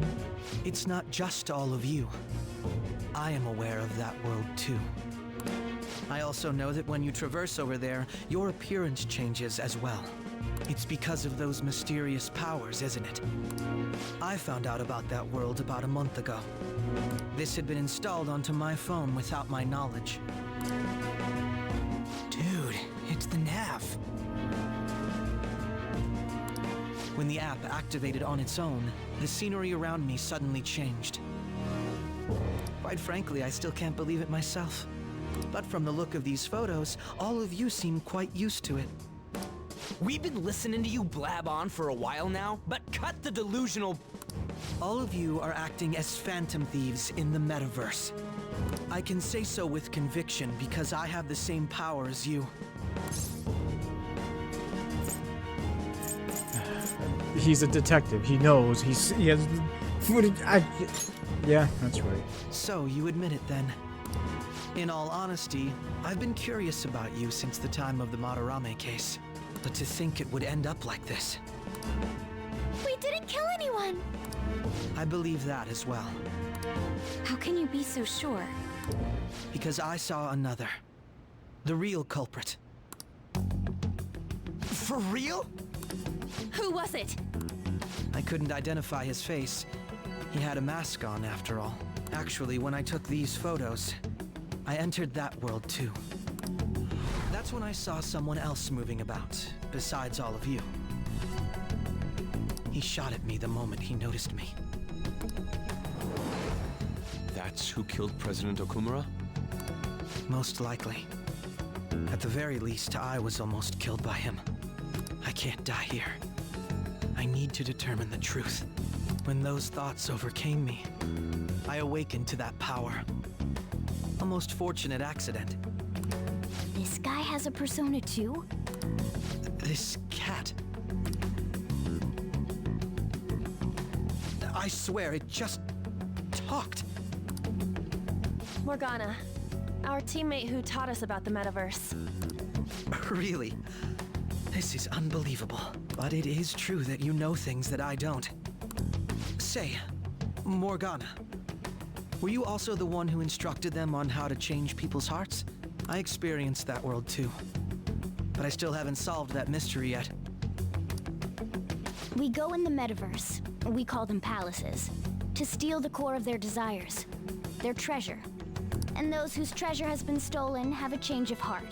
[SPEAKER 13] It's not just all of you. I am aware of that world too. I also know that when you traverse over there, your appearance changes as well. It's because of those mysterious powers, isn't it? I found out about that world about a month ago. This had been installed onto my phone without my knowledge.
[SPEAKER 14] Dude, it's the nav.
[SPEAKER 13] When the app activated on its own, the scenery around me suddenly changed. Quite frankly, I still can't believe it myself. But from the look of these photos, all of you seem quite used to it.
[SPEAKER 14] We've been listening to you blab on for a while now, but cut the delusional...
[SPEAKER 13] All of you are acting as Phantom Thieves in the metaverse. I can say so with conviction because I have the same power as you.
[SPEAKER 1] He's a detective. He knows. He has Yeah, that's right.
[SPEAKER 13] So, you admit it then. In all honesty, I've been curious about you since the time of the Madarame case. But to think it would end up like this.
[SPEAKER 4] We didn't kill anyone!
[SPEAKER 13] I believe that as well.
[SPEAKER 2] How can you be so sure?
[SPEAKER 13] Because I saw another. The real culprit.
[SPEAKER 14] For real?
[SPEAKER 9] Who was it?
[SPEAKER 13] I couldn't identify his face. He had a mask on, after all. Actually, when I took these photos, I entered that world too. That's when I saw someone else moving about, besides all of you. He shot at me the moment he noticed me.
[SPEAKER 3] That's who killed President Okumura?
[SPEAKER 13] Most likely. At the very least, I was almost killed by him. I can't die here. I need to determine the truth. When those thoughts overcame me, I awakened to that power. A most fortunate accident.
[SPEAKER 19] This guy has a persona too?
[SPEAKER 13] This cat. I swear, it just talked.
[SPEAKER 9] Morgana, our teammate who taught us about the metaverse.
[SPEAKER 13] Really? This is unbelievable. But it is true that you know things that I don't. Say, Morgana, were you also the one who instructed them on how to change people's hearts? I experienced that world too. But I still haven't solved that mystery yet.
[SPEAKER 19] We go in the metaverse, we call them palaces, to steal the core of their desires, their treasure. And those whose treasure has been stolen have a change of heart.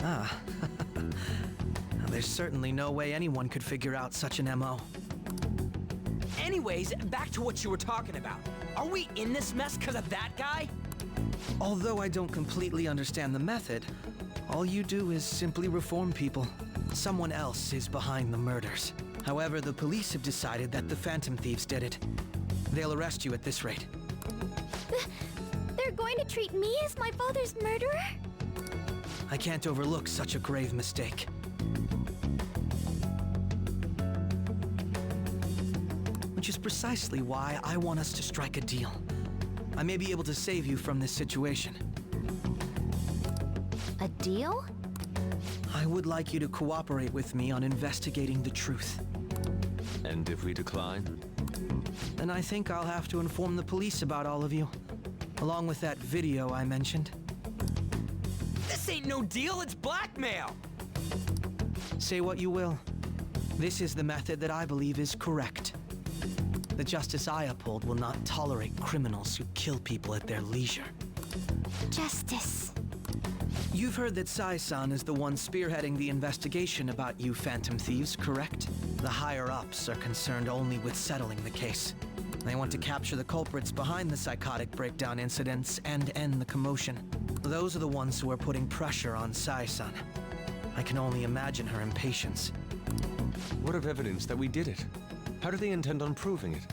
[SPEAKER 13] Ah. There's certainly no way anyone could figure out such an MO.
[SPEAKER 14] Anyways, back to what you were talking about. Are we in this mess because of that guy?
[SPEAKER 13] Although I don't completely understand the method, all you do is simply reform people. Someone else is behind the murders. However, the police have decided that the Phantom Thieves did it. They'll arrest you at this rate.
[SPEAKER 4] They're going to treat me as my father's murderer?
[SPEAKER 13] I can't overlook such a grave mistake. Which is precisely why I want us to strike a deal. I may be able to save you from this situation.
[SPEAKER 2] A deal?
[SPEAKER 13] I would like you to cooperate with me on investigating the truth.
[SPEAKER 3] And if we decline?
[SPEAKER 13] Then I think I'll have to inform the police about all of you. Along with that video I mentioned.
[SPEAKER 14] This ain't no deal, it's blackmail!
[SPEAKER 13] Say what you will. This is the method that I believe is correct. The justice I uphold will not tolerate criminals who kill people at their leisure.
[SPEAKER 4] Justice.
[SPEAKER 13] You've heard that Sai-san is the one spearheading the investigation about you Phantom Thieves, correct? The higher-ups are concerned only with settling the case. They want to capture the culprits behind the psychotic breakdown incidents and end the commotion. Those are the ones who are putting pressure on Sai-san. I can only imagine her impatience.
[SPEAKER 3] What of evidence that we did it? How do they intend on proving it?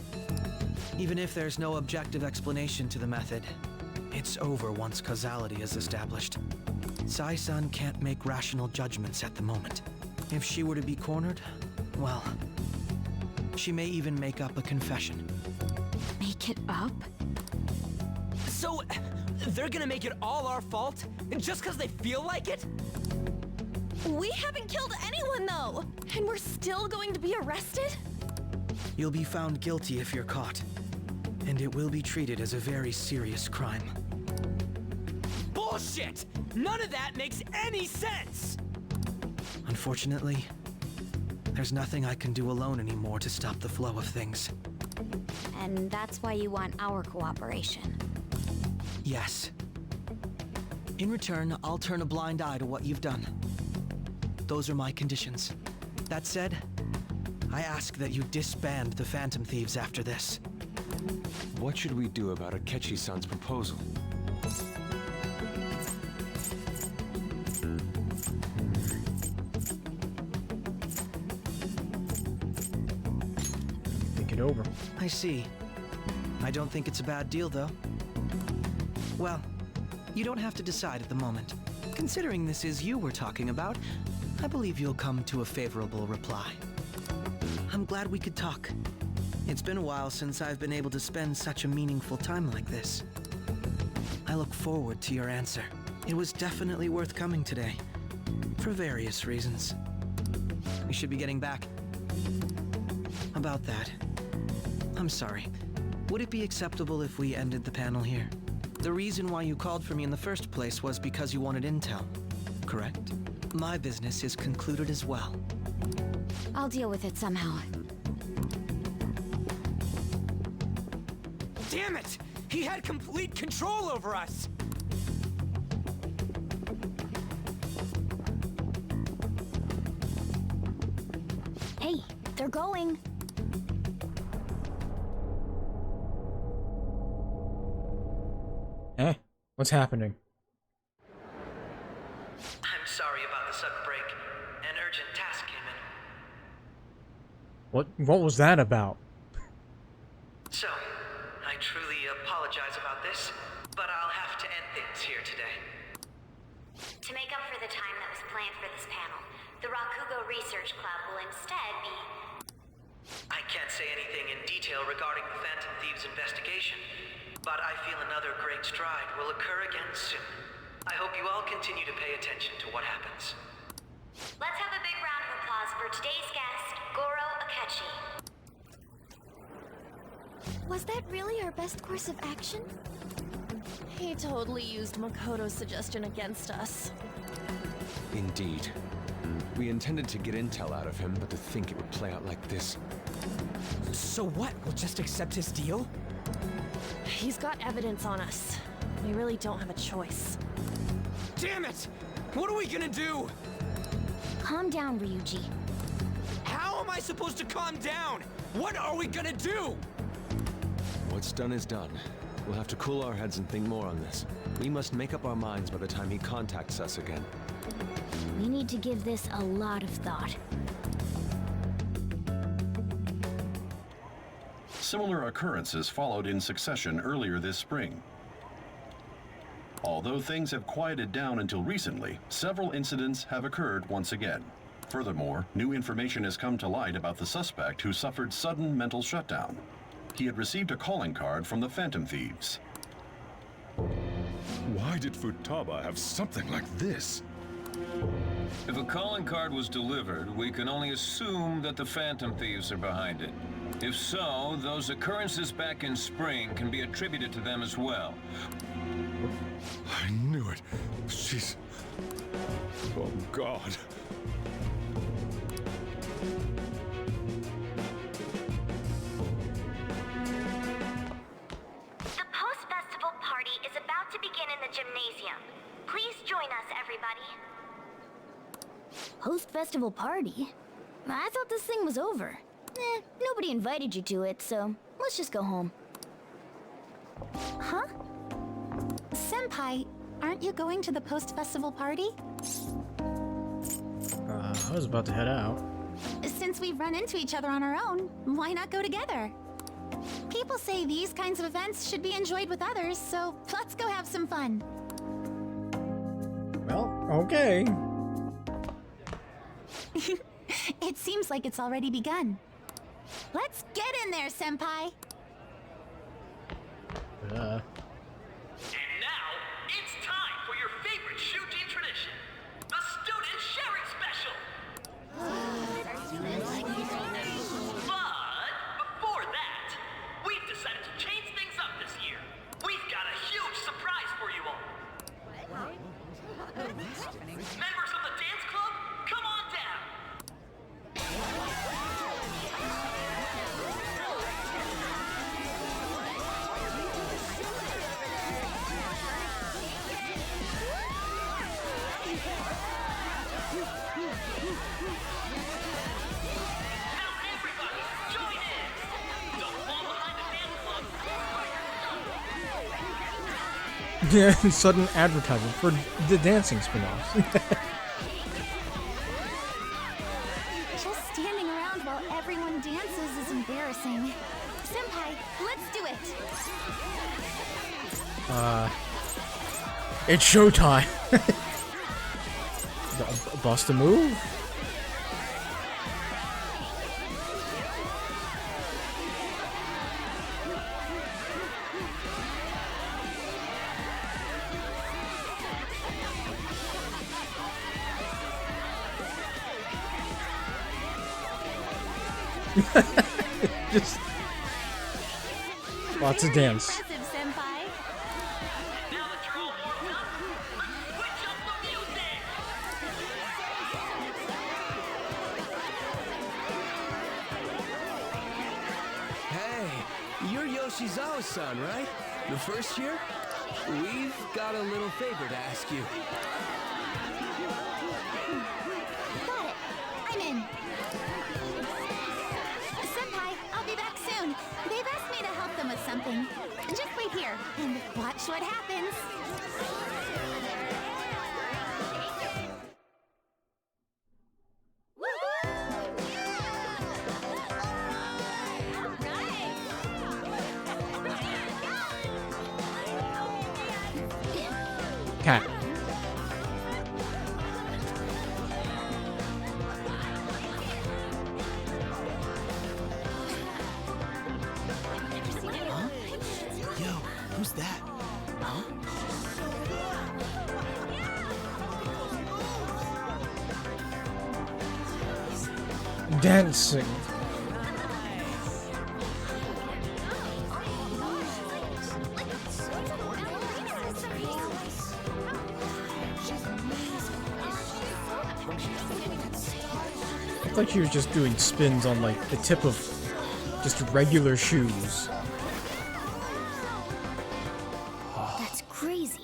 [SPEAKER 13] Even if there's no objective explanation to the method, it's over once causality is established. Sai-san can't make rational judgments at the moment. If she were to be cornered, well, she may even make up a confession.
[SPEAKER 2] Make it up?
[SPEAKER 14] So, they're gonna make it all our fault? Just because they feel like it?
[SPEAKER 9] We haven't killed anyone, though! And we're still going to be arrested?
[SPEAKER 13] You'll be found guilty if you're caught. And it will be treated as a very serious crime.
[SPEAKER 14] Bullshit! None of that makes any sense!
[SPEAKER 13] Unfortunately, there's nothing I can do alone anymore to stop the flow of things.
[SPEAKER 2] And that's why you want our cooperation.
[SPEAKER 13] Yes. In return, I'll turn a blind eye to what you've done. Those are my conditions. That said, I ask that you disband the Phantom Thieves after this.
[SPEAKER 3] What should we do about Akechi-san's proposal?
[SPEAKER 1] Think it over.
[SPEAKER 13] I see. I don't think it's a bad deal, though. Well, you don't have to decide at the moment. Considering this is you we're talking about, I believe you'll come to a favorable reply. I'm glad we could talk. It's been a while since I've been able to spend such a meaningful time like this. I look forward to your answer. It was definitely worth coming today, for various reasons. We should be getting back. About that, I'm sorry. Would it be acceptable if we ended the panel here? The reason why you called for me in the first place was because you wanted intel, correct? My business is concluded as well.
[SPEAKER 2] I'll deal with it somehow.
[SPEAKER 14] Damn it! He had complete control over us!
[SPEAKER 19] Hey, they're going.
[SPEAKER 1] Eh? What's happening?
[SPEAKER 13] I'm sorry about the sudden break. An urgent task came in.
[SPEAKER 1] What was that about?
[SPEAKER 13] So, I truly apologize about this, but I'll have to end things here today.
[SPEAKER 2] To make up for the time that was planned for this panel, the Rakugo Research Club will instead be...
[SPEAKER 13] I can't say anything in detail regarding the Phantom Thieves investigation, but I feel another great stride will occur again soon. I hope you all continue to pay attention to what happens.
[SPEAKER 2] Let's have a big round of applause for today's guest, Goro Akechi.
[SPEAKER 4] Was that really our best course of action?
[SPEAKER 9] He totally used Makoto's suggestion against us.
[SPEAKER 3] Indeed. We intended to get intel out of him, but to think it would play out like this.
[SPEAKER 14] So what? We'll just accept his deal?
[SPEAKER 9] He's got evidence on us. We really don't have a choice.
[SPEAKER 14] Damn it! What are we gonna do?
[SPEAKER 19] Calm down, Ryuji.
[SPEAKER 14] How am I supposed to calm down? What are we gonna do?
[SPEAKER 3] What's done is done. We'll have to cool our heads and think more on this. We must make up our minds by the time he contacts us again.
[SPEAKER 19] We need to give this a lot of thought.
[SPEAKER 7] Similar occurrences followed in succession earlier this spring. Although things have quieted down until recently, several incidents have occurred once again. Furthermore, new information has come to light about the suspect who suffered sudden mental shutdown. He had received a calling card from the Phantom Thieves.
[SPEAKER 24] Why did Futaba have something like this?
[SPEAKER 15] If a calling card was delivered, we can only assume that the Phantom Thieves are behind it. If so, those occurrences back in spring can be attributed to them as well.
[SPEAKER 24] I knew it. She's... Oh, God.
[SPEAKER 2] The post-festival party is about to begin in the gymnasium. Please join us, everybody.
[SPEAKER 19] Post-festival party? I thought this thing was over. Nobody invited you to it, so let's just go home.
[SPEAKER 4] Huh? Senpai, aren't you going to the post-festival party?
[SPEAKER 1] I was about to head out.
[SPEAKER 4] Since we've run into each other on our own, why not go together? People say these kinds of events should be enjoyed with others, so let's go have some fun.
[SPEAKER 1] Well, okay.
[SPEAKER 4] It seems like it's already begun. Let's get in there, Senpai!
[SPEAKER 17] And now, it's time for your favorite Shuji tradition, the Student Sharing Special! But before that, we've decided to change things up this year. We've got a huge surprise for you all. Members of the dance club, come on down!
[SPEAKER 1] Yeah, sudden advertising for the dancing spin-offs.
[SPEAKER 4] Just standing around while everyone dances is embarrassing. Senpai, let's do it!
[SPEAKER 1] It's showtime! Bust a move? Just lots of dance.
[SPEAKER 10] Impressive, Senpai.
[SPEAKER 17] Now that you're all warmed up, let's switch up the music!
[SPEAKER 18] Hey, you're Yoshizawa-san, right? The first year? We've got a little favor to ask you.
[SPEAKER 4] Got it. I'm in. Senpai, I'll be back soon. They've asked me to help them with something. Just wait here and watch what happens.
[SPEAKER 1] Cat.
[SPEAKER 18] Yo, who's that? Huh?
[SPEAKER 1] Dancing. I thought she was just doing spins on like the tip of just regular shoes.
[SPEAKER 19] That's crazy.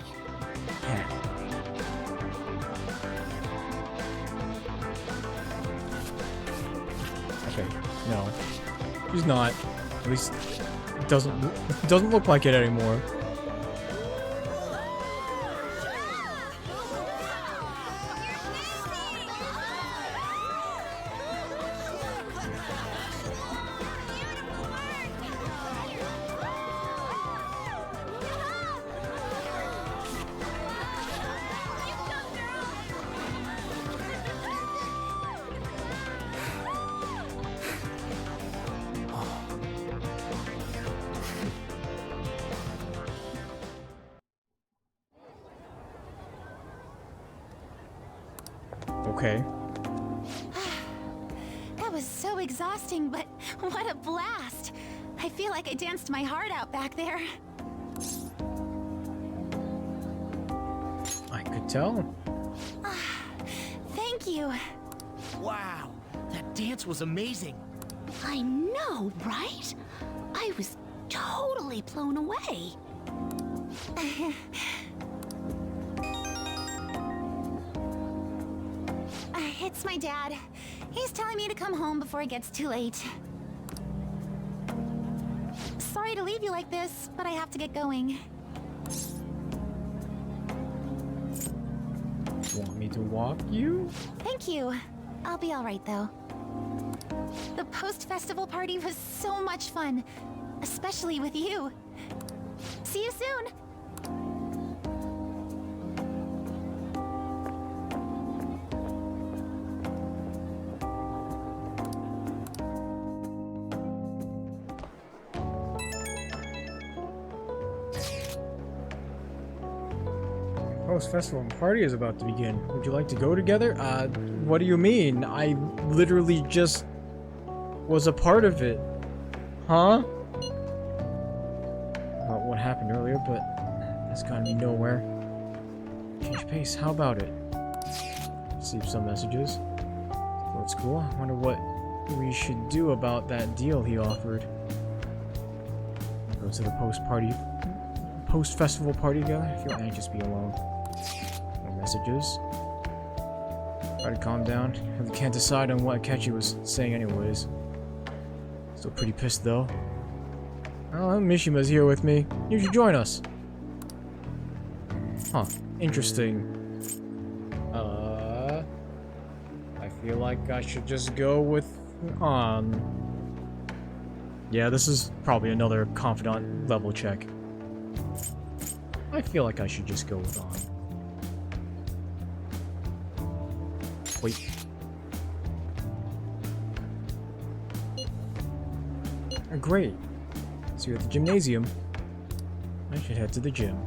[SPEAKER 1] Yeah. Okay, no. She's not. At least it doesn't look like it anymore. Okay.
[SPEAKER 4] That was so exhausting, but what a blast. I feel like I danced my heart out back there.
[SPEAKER 1] I could tell.
[SPEAKER 4] Thank you.
[SPEAKER 18] Wow, that dance was amazing.
[SPEAKER 4] I know, right? I was totally blown away. It's my dad. He's telling me to come home before it gets too late. Sorry to leave you like this, but I have to get going.
[SPEAKER 1] Want me to walk you?
[SPEAKER 4] Thank you. I'll be all right, though. The post-festival party was so much fun, especially with you. See you soon!
[SPEAKER 1] Post-festival party is about to begin. Would you like to go together? What do you mean? I literally just was a part of it. Huh? About what happened earlier, but that's gotten me nowhere. Change pace, how about it? Received some messages. So it's cool. I wonder what we should do about that deal he offered. Go to the post-festival party together? I feel anxious to be alone. Messages. Try to calm down. I can't decide on what Akechi was saying anyways. Still pretty pissed though. Oh, Mishima's here with me. You should join us. Huh. Interesting. I feel like I should just go with yeah, this is probably another confidant level check. I feel like I should just go with Wait. Oh, great. So you're at the gymnasium. I should head to the gym.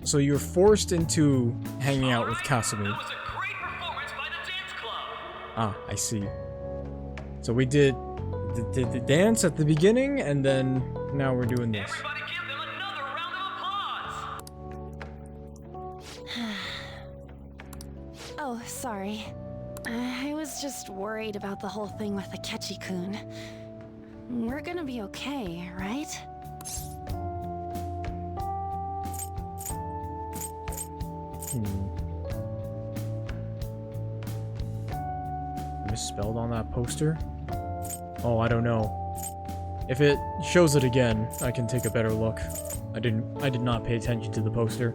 [SPEAKER 1] So you're forced into hanging out with Kasumi.
[SPEAKER 17] That was a great performance by the dance club.
[SPEAKER 1] Ah, I see. So we did the dance at the beginning, and then now we're doing this.
[SPEAKER 17] Everybody give them another round of applause!
[SPEAKER 9] Oh, sorry. I was just worried about the whole thing with Akechi-kun. We're gonna be okay, right?
[SPEAKER 1] Misspelled on that poster? Oh, I don't know. If it shows it again, I can take a better look. I did not pay attention to the poster.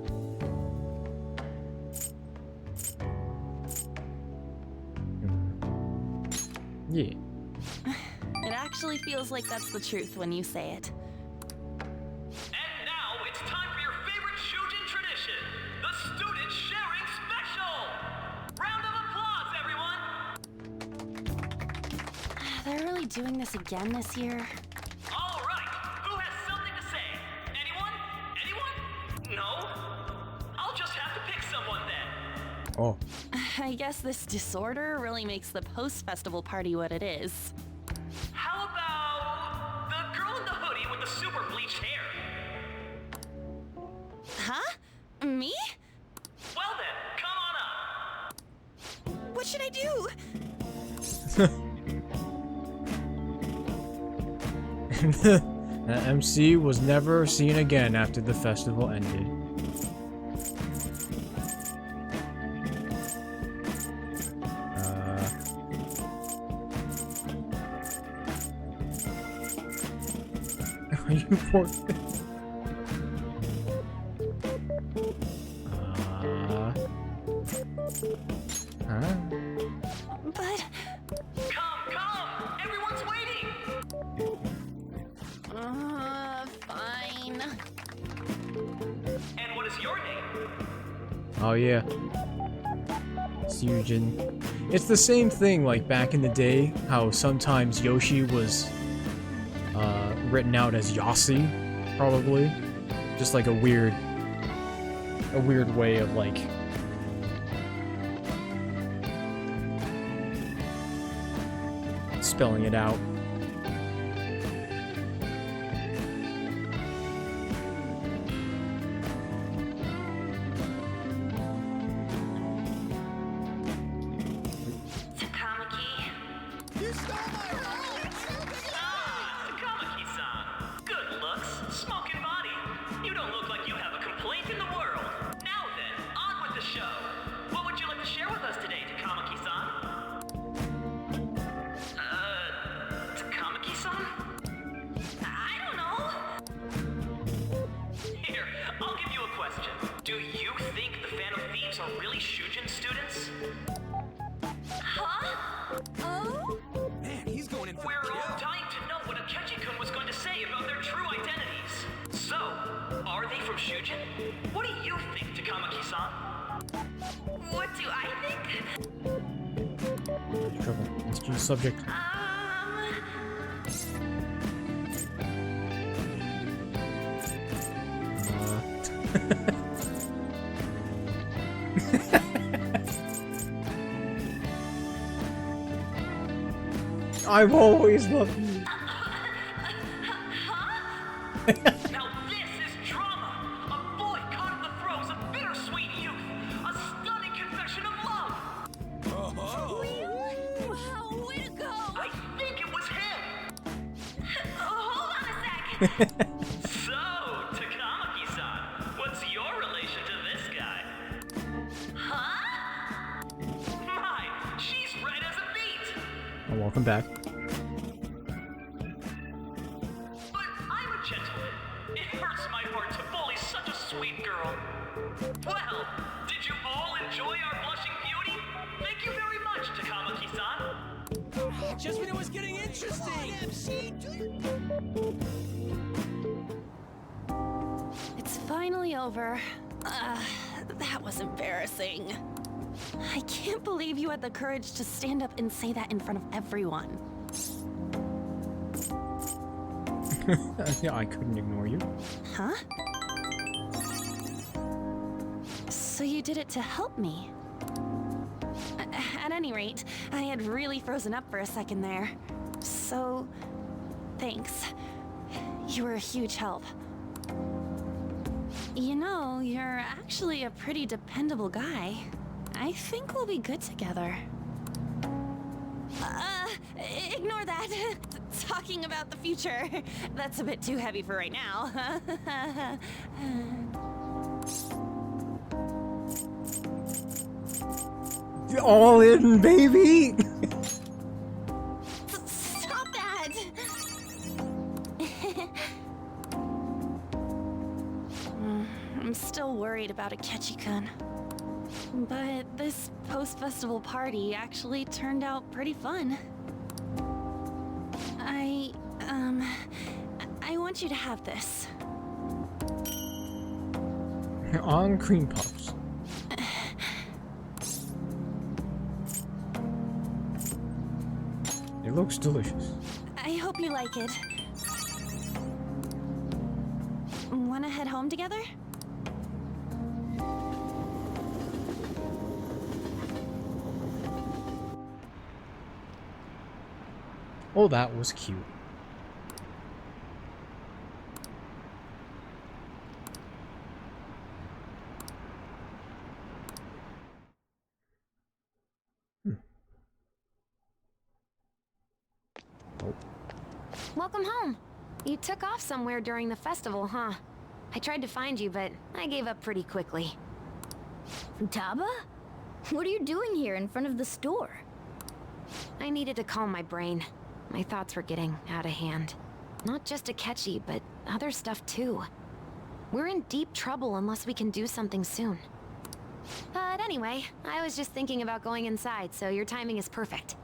[SPEAKER 1] Yeah.
[SPEAKER 9] It actually feels like that's the truth when you say it.
[SPEAKER 17] And now it's time for your favorite Shujin tradition, the Student Sharing Special! Round of applause, everyone!
[SPEAKER 9] They're really doing this again this year?
[SPEAKER 17] All right, who has something to say? Anyone? Anyone? No? I'll just have to pick someone then.
[SPEAKER 1] Oh.
[SPEAKER 9] I guess this disorder really makes the post-festival party what it is.
[SPEAKER 17] How about the girl in the hoodie with the super bleached hair?
[SPEAKER 9] Huh? Me?
[SPEAKER 17] Well then, come on up.
[SPEAKER 9] What should I do?
[SPEAKER 1] The MC was never seen again after the festival ended. You poor thing. Huh?
[SPEAKER 9] But...
[SPEAKER 17] Come! Everyone's waiting!
[SPEAKER 9] Fine.
[SPEAKER 17] And what is your name?
[SPEAKER 1] Oh yeah. Sujin. It's the same thing like back in the day, how sometimes Yoshi was written out as Yossi, probably. Just like a weird way of like spelling it out.
[SPEAKER 17] What do you think, Takamaki-san?
[SPEAKER 16] What do I think?
[SPEAKER 1] Trouble. Let's choose subject. I've always loved you.
[SPEAKER 17] Now this is drama! A boy caught in the throes of bittersweet youth! A stunning confession of love!
[SPEAKER 16] Wow, way to go!
[SPEAKER 17] I think it was him!
[SPEAKER 16] Hold on a sec!
[SPEAKER 17] So, Takamaki-san, what's your relation to this guy?
[SPEAKER 16] Huh?
[SPEAKER 17] My, she's red as a beet!
[SPEAKER 1] Oh, welcome back.
[SPEAKER 17] Sweet girl. Well, did you all enjoy our blushing beauty? Thank you very much, Takamaki-san.
[SPEAKER 18] Just when it was getting interesting.
[SPEAKER 9] It's finally over. That was embarrassing. I can't believe you had the courage to stand up and say that in front of everyone.
[SPEAKER 1] Yeah, I couldn't ignore you.
[SPEAKER 9] Huh? So you did it to help me. At any rate, I had really frozen up for a second there. So, thanks. You were a huge help. You know, you're actually a pretty dependable guy. I think we'll be good together. Ignore that. Talking about the future. That's a bit too heavy for right now.
[SPEAKER 1] All in, baby!
[SPEAKER 9] Stop that! I'm still worried about Akechi-kun. But this post-festival party actually turned out pretty fun. I want you to have this.
[SPEAKER 1] On cream puffs. It looks delicious.
[SPEAKER 9] I hope you like it. Wanna head home together?
[SPEAKER 1] Oh, that was cute.
[SPEAKER 11] Welcome home. You took off somewhere during the festival, huh? I tried to find you, but I gave up pretty quickly.
[SPEAKER 19] Futaba? What are you doing here in front of the store?
[SPEAKER 11] I needed to calm my brain. My thoughts were getting out of hand. Not just Akechi, but other stuff too. We're in deep trouble unless we can do something soon. But anyway, I was just thinking about going inside, so your timing is perfect.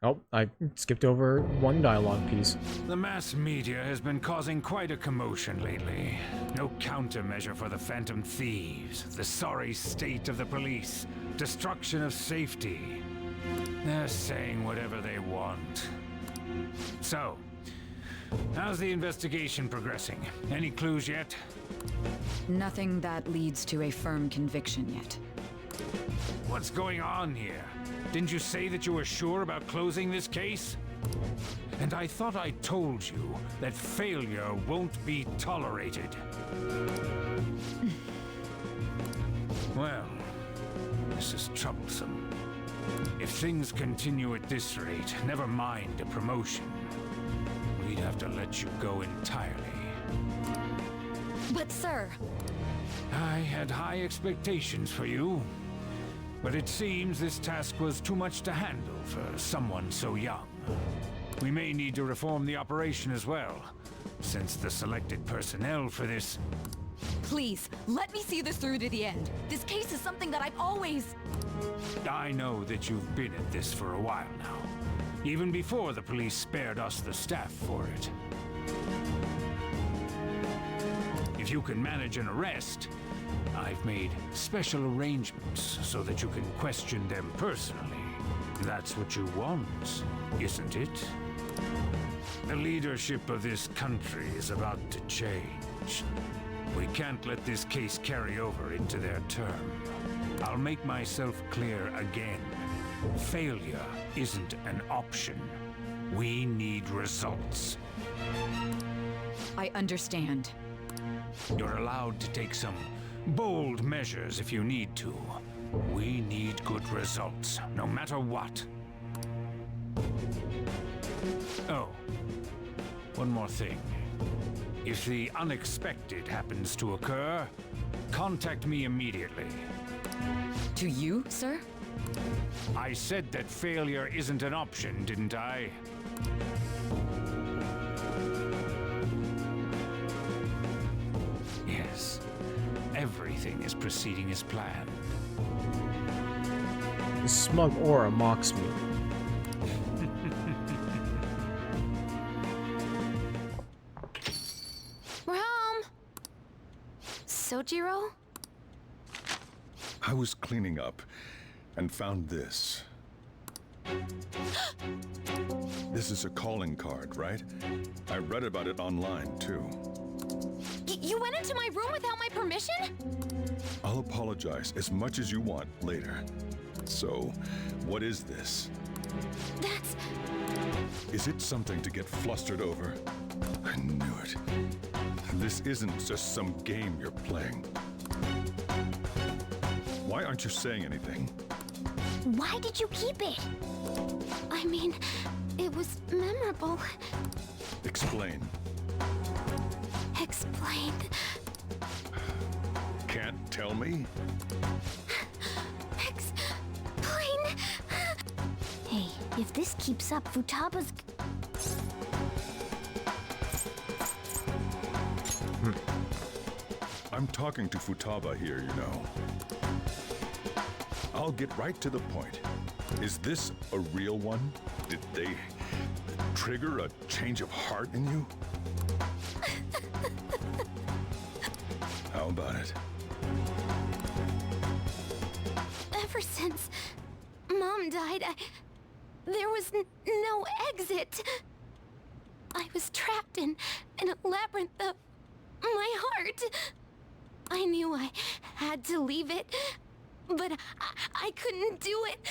[SPEAKER 1] Oh, I skipped over one dialogue piece.
[SPEAKER 12] The mass media has been causing quite a commotion lately. No countermeasure for the Phantom Thieves, the sorry state of the police, destruction of safety. They're saying whatever they want. So, how's the investigation progressing? Any clues yet?
[SPEAKER 20] Nothing that leads to a firm conviction yet.
[SPEAKER 12] What's going on here? Didn't you say that you were sure about closing this case? And I thought I told you that failure won't be tolerated. Well, this is troublesome. If things continue at this rate, never mind a promotion. We'd have to let you go entirely.
[SPEAKER 20] But sir...
[SPEAKER 12] I had high expectations for you. But it seems this task was too much to handle for someone so young. We may need to reform the operation as well, since the selected personnel for this...
[SPEAKER 20] Please, let me see this through to the end. This case is something that I've always...
[SPEAKER 12] I know that you've been at this for a while now, even before the police spared us the staff for it. If you can manage an arrest, I've made special arrangements so that you can question them personally. That's what you want, isn't it? The leadership of this country is about to change. We can't let this case carry over into their term. I'll make myself clear again. Failure isn't an option. We need results.
[SPEAKER 20] I understand.
[SPEAKER 12] You're allowed to take some bold measures if you need to. We need good results, no matter what. Oh, one more thing. If the unexpected happens to occur, contact me immediately.
[SPEAKER 20] To you, sir?
[SPEAKER 12] I said that failure isn't an option, didn't I? Yes. Everything is proceeding as planned.
[SPEAKER 1] The smug aura mocks me.
[SPEAKER 11] We're home! Sojiro?
[SPEAKER 24] I was cleaning up and found this. This is a calling card, right? I read about it online, too.
[SPEAKER 10] You went into my room without my permission?
[SPEAKER 24] I'll apologize as much as you want later. So, what is this?
[SPEAKER 4] That's...
[SPEAKER 24] Is it something to get flustered over? I knew it. This isn't just some game you're playing. Why aren't you saying anything?
[SPEAKER 4] Why did you keep it?
[SPEAKER 2] I mean, it was memorable.
[SPEAKER 24] Explain.
[SPEAKER 2] Explain.
[SPEAKER 24] Can't tell me?
[SPEAKER 2] Explain.
[SPEAKER 19] Hey, if this keeps up, Futaba's...
[SPEAKER 24] I'm talking to Futaba here, you know. I'll get right to the point. Is this a real one? Did they trigger a change of heart in you? How about it?
[SPEAKER 2] Ever since Mom died, there was no exit. I was trapped in a labyrinth of my heart. I knew I had to leave it, but I couldn't do it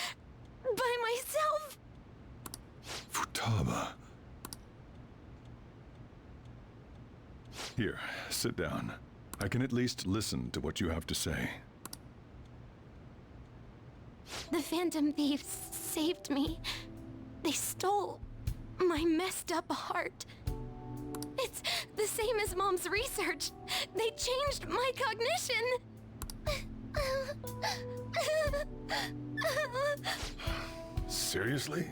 [SPEAKER 2] by myself.
[SPEAKER 24] Futaba. Here, sit down. I can at least listen to what you have to say.
[SPEAKER 2] The Phantom Thieves saved me. They stole my messed up heart. It's the same as Mom's research. They changed my cognition.
[SPEAKER 24] Seriously?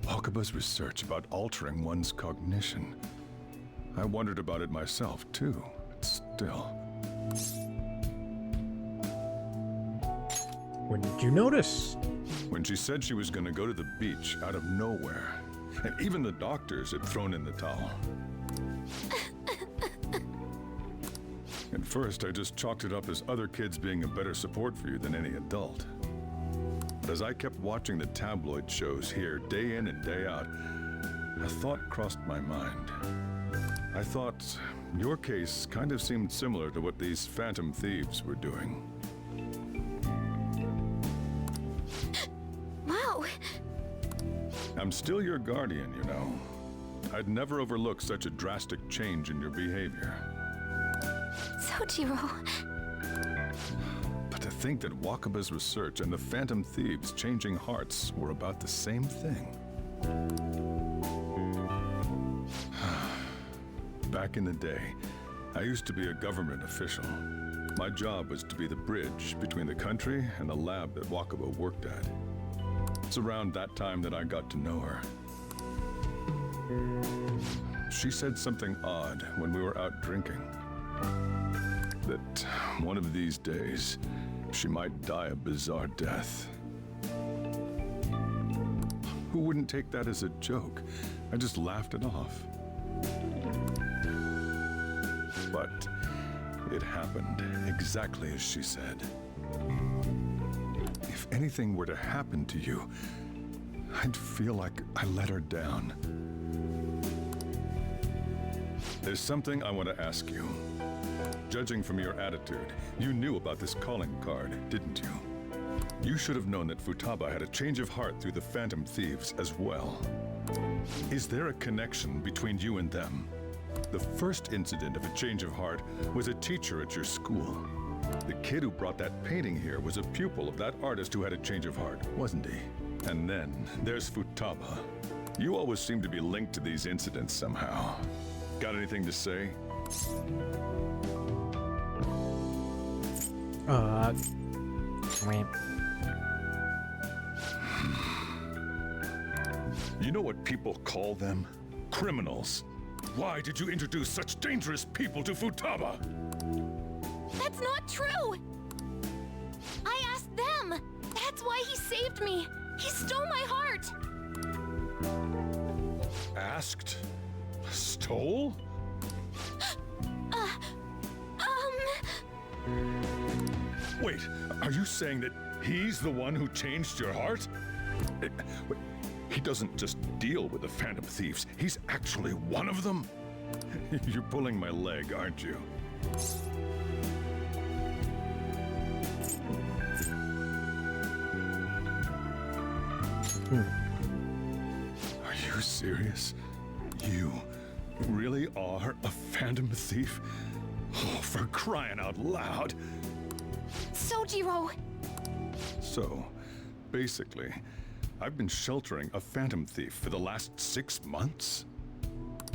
[SPEAKER 24] Wakaba's research about altering one's cognition. I wondered about it myself, too. But still.
[SPEAKER 1] When did you notice?
[SPEAKER 24] When she said she was going to go to the beach out of nowhere. And even the doctors had thrown in the towel. At first, I just chalked it up as other kids being a better support for you than any adult. But as I kept watching the tabloid shows here day in and day out, a thought crossed my mind. I thought your case kind of seemed similar to what these Phantom Thieves were doing.
[SPEAKER 2] Wow.
[SPEAKER 24] I'm still your guardian, you know. I'd never overlook such a drastic change in your behavior.
[SPEAKER 2] Sojiro.
[SPEAKER 24] But to think that Wakaba's research and the Phantom Thieves changing hearts were about the same thing. Back in the day, I used to be a government official. My job was to be the bridge between the country and the lab that Wakaba worked at. It's around that time that I got to know her. She said something odd when we were out drinking. That one of these days, she might die a bizarre death. Who wouldn't take that as a joke? I just laughed it off. But it happened exactly as she said. If anything were to happen to you, I'd feel like I let her down. There's something I want to ask you. Judging from your attitude, you knew about this calling card, didn't you? You should have known that Futaba had a change of heart through the Phantom Thieves as well. Is there a connection between you and them? The first incident of a change of heart was a teacher at your school. The kid who brought that painting here was a pupil of that artist who had a change of heart, wasn't he? And then there's Futaba. You always seem to be linked to these incidents somehow. Got anything to say? You know what people call them? Criminals. Why did you introduce such dangerous people to Futaba?
[SPEAKER 2] That's not true! I asked them! That's why he saved me! He stole my heart!
[SPEAKER 24] Asked? Stole? Wait, are you saying that he's the one who changed your heart? Wait, he doesn't just deal with the Phantom Thieves, he's actually one of them? You're pulling my leg, aren't you? Are you serious? You really are a phantom thief? Oh, for crying out loud!
[SPEAKER 9] Sojiro!
[SPEAKER 24] So, basically, I've been sheltering a phantom thief for the last 6 months?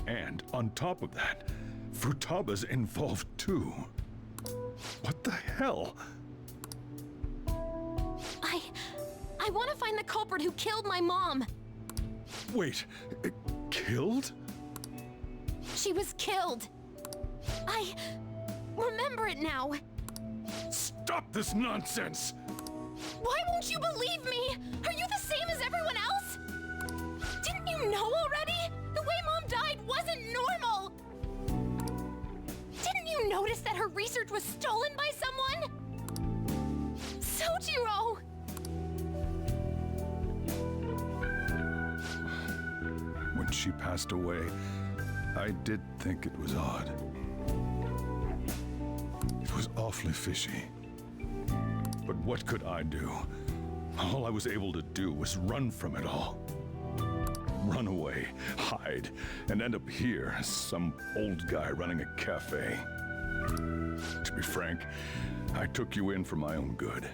[SPEAKER 24] And on top of that, Futaba's involved too. What the hell?
[SPEAKER 9] I want to find the culprit who killed my mom!
[SPEAKER 24] Wait, killed?
[SPEAKER 9] She was killed! I remember it now!
[SPEAKER 24] Stop this nonsense!
[SPEAKER 9] Why won't you believe me? Are you the same as everyone else? Didn't you know already? The way Mom died wasn't normal! Didn't you notice that her research was stolen by someone? Sojiro!
[SPEAKER 24] When she passed away, I did think it was odd. It was awfully fishy. But what could I do? All I was able to do was run from it all. Run away, hide, and end up here as some old guy running a cafe. To be frank, I took you in for my own good.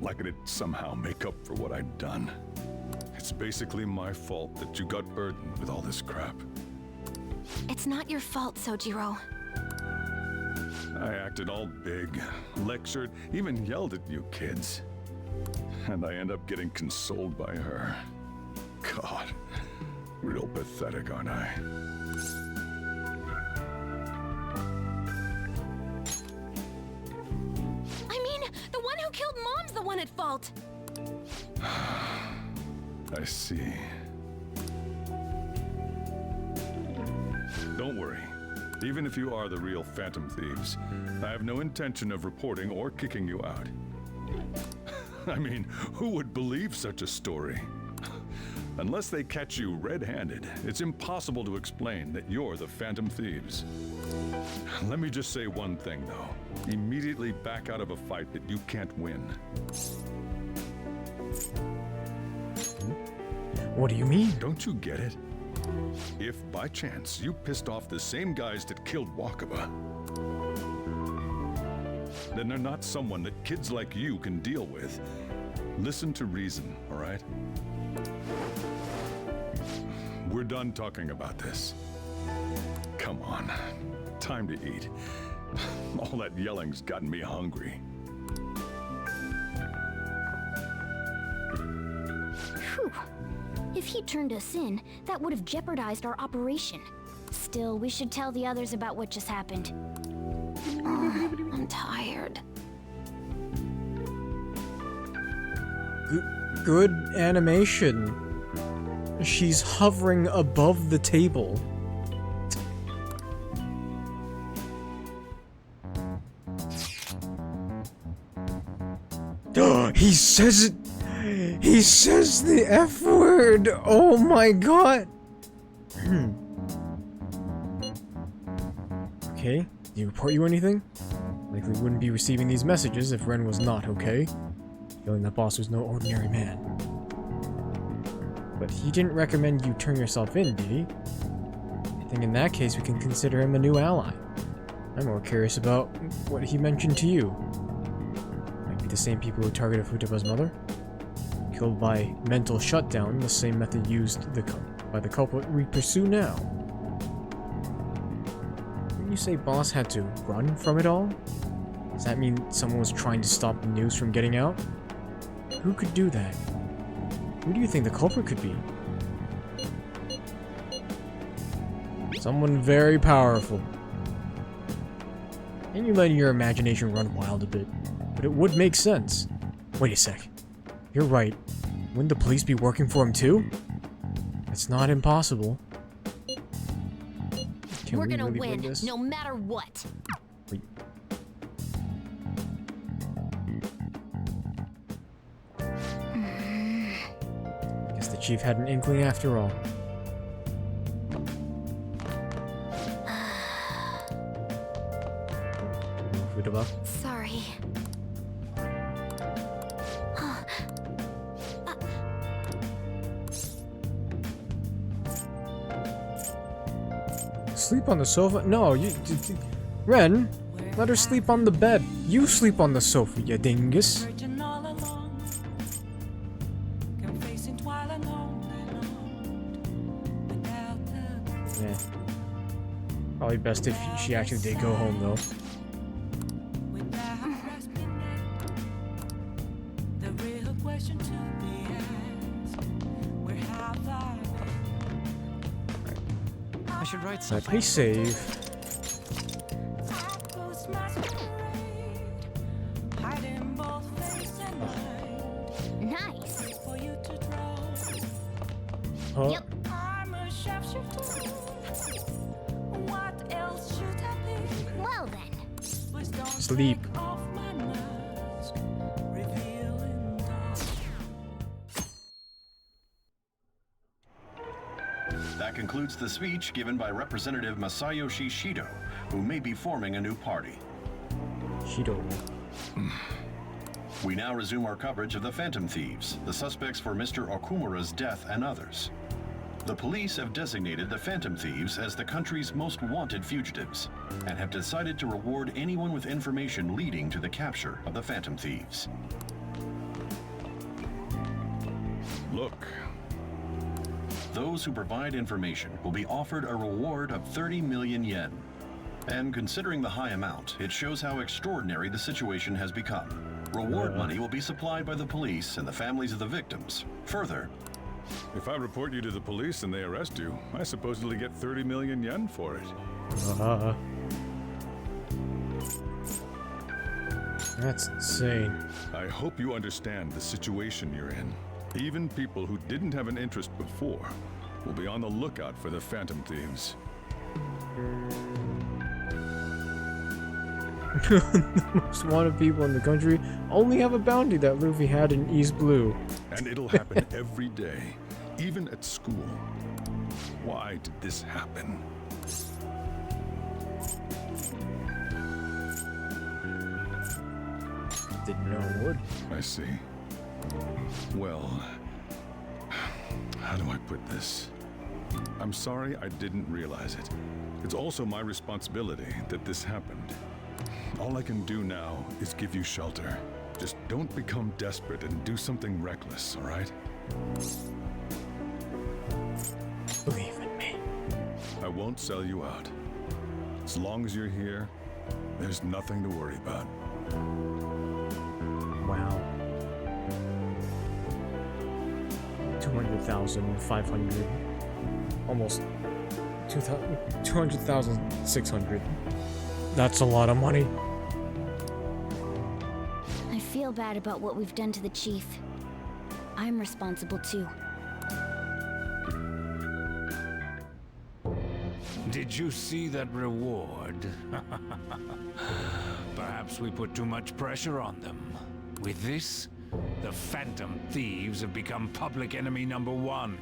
[SPEAKER 24] Like it'd somehow make up for what I'd done. It's basically my fault that you got burdened with all this crap.
[SPEAKER 9] It's not your fault, Sojiro.
[SPEAKER 24] I acted all big, lectured, even yelled at you kids. And I end up getting consoled by her. God, real pathetic, aren't I?
[SPEAKER 9] I mean, the one who killed Mom's the one at fault!
[SPEAKER 24] I see. Don't worry. Even if you are the real Phantom Thieves, I have no intention of reporting or kicking you out. I mean, who would believe such a story? Unless they catch you red-handed, it's impossible to explain that you're the Phantom Thieves. Let me just say one thing, though. Immediately back out of a fight that you can't win.
[SPEAKER 1] What do you mean?
[SPEAKER 24] Don't you get it? If, by chance, you pissed off the same guys that killed Wakaba, then they're not someone that kids like you can deal with. Listen to reason, all right? We're done talking about this. Come on, time to eat. All that yelling's gotten me hungry.
[SPEAKER 19] Whew. If he turned us in, that would have jeopardized our operation. Still, we should tell the others about what just happened.
[SPEAKER 11] I'm tired.
[SPEAKER 1] Good animation. She's hovering above the table. He says it! He says the F word! Oh my god! Okay, did he report you anything? Likely wouldn't be receiving these messages if Ren was not okay. Feeling that boss was no ordinary man. But he didn't recommend you turn yourself in, did he? I think in that case we can consider him a new ally. I'm more curious about what he mentioned to you. Might be the same people who targeted Futaba's mother? Killed by mental shutdown, the same method used by the culprit we pursue now. Didn't you say boss had to run from it all? Does that mean someone was trying to stop the news from getting out? Who could do that? Who do you think the culprit could be? Someone very powerful. And you're letting your imagination run wild a bit, but it would make sense. Wait a sec. You're right. Wouldn't the police be working for him too? It's not impossible.
[SPEAKER 2] We're gonna win, no matter what.
[SPEAKER 1] Wait. Guess the chief had an inkling after all. Futaba?
[SPEAKER 9] Sorry.
[SPEAKER 1] Sleep on the sofa? No, Ren, let her sleep on the bed. You sleep on the sofa, you dingus. Yeah. Probably best if she actually did go home, though.
[SPEAKER 6] I should write
[SPEAKER 1] So
[SPEAKER 6] something.
[SPEAKER 1] please save.
[SPEAKER 4] Nice.
[SPEAKER 1] Huh?
[SPEAKER 4] Yep. Well then.
[SPEAKER 1] Sleep.
[SPEAKER 7] That concludes the speech given by Representative Masayoshi Shido, who may be forming a new party.
[SPEAKER 1] Shido.
[SPEAKER 7] We now resume our coverage of the Phantom Thieves, the suspects for Mr. Okumura's death and others. The police have designated the Phantom Thieves as the country's most wanted fugitives, and have decided to reward anyone with information leading to the capture of the Phantom Thieves.
[SPEAKER 24] Look.
[SPEAKER 7] Those who provide information will be offered a reward of 30 million yen. And considering the high amount, it shows how extraordinary the situation has become. Reward money will be supplied by the police and the families of the victims. Further,
[SPEAKER 24] If I report you to the police and they arrest you, I supposedly get 30 million yen for it.
[SPEAKER 1] That's insane.
[SPEAKER 24] I hope you understand the situation you're in. Even people who didn't have an interest before will be on the lookout for the Phantom Thieves.
[SPEAKER 1] The most wanted people in the country only have a bounty that Luffy had in East Blue.
[SPEAKER 24] And it'll happen every day, even at school. Why did this happen?
[SPEAKER 1] Didn't know it would.
[SPEAKER 24] I see. Well, how do I put this? I'm sorry I didn't realize it. It's also my responsibility that this happened. All I can do now is give you shelter. Just don't become desperate and do something reckless, all right?
[SPEAKER 1] Believe in me.
[SPEAKER 24] I won't sell you out. As long as you're here, there's nothing to worry about.
[SPEAKER 1] Wow. 200,500. Almost 200,600. That's a lot of money.
[SPEAKER 19] I feel bad about what we've done to the chief. I'm responsible too.
[SPEAKER 12] Did you see that reward? Perhaps we put too much pressure on them. With this, the Phantom Thieves have become public enemy #1.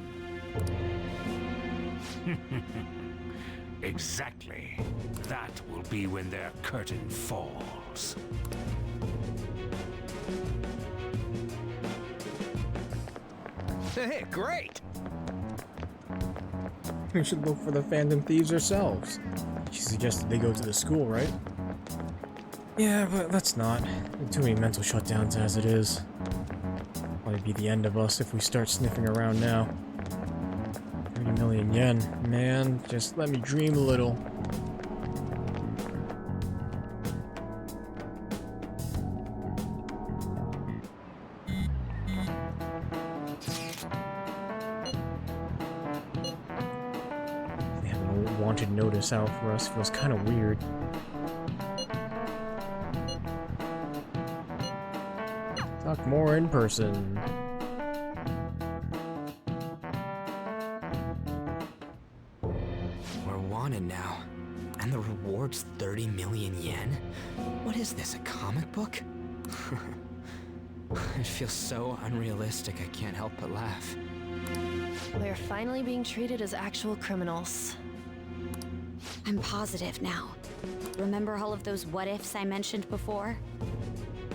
[SPEAKER 12] Exactly. That will be when their curtain falls.
[SPEAKER 6] Hey, great!
[SPEAKER 1] We should look for the Phantom Thieves ourselves. She suggested they go to the school, right? Yeah, but let's not. Too many mental shutdowns as it is. Probably be the end of us if we start sniffing around now. 30 million yen. Man, just let me dream a little. They have a wanted notice out for us. Feels kind of weird. Talk more in person.
[SPEAKER 14] We're wanted now. And the reward's 30 million yen? What is this, a comic book? It feels so unrealistic I can't help but laugh.
[SPEAKER 9] We're finally being treated as actual criminals.
[SPEAKER 2] I'm positive now. Remember all of those what-ifs I mentioned before?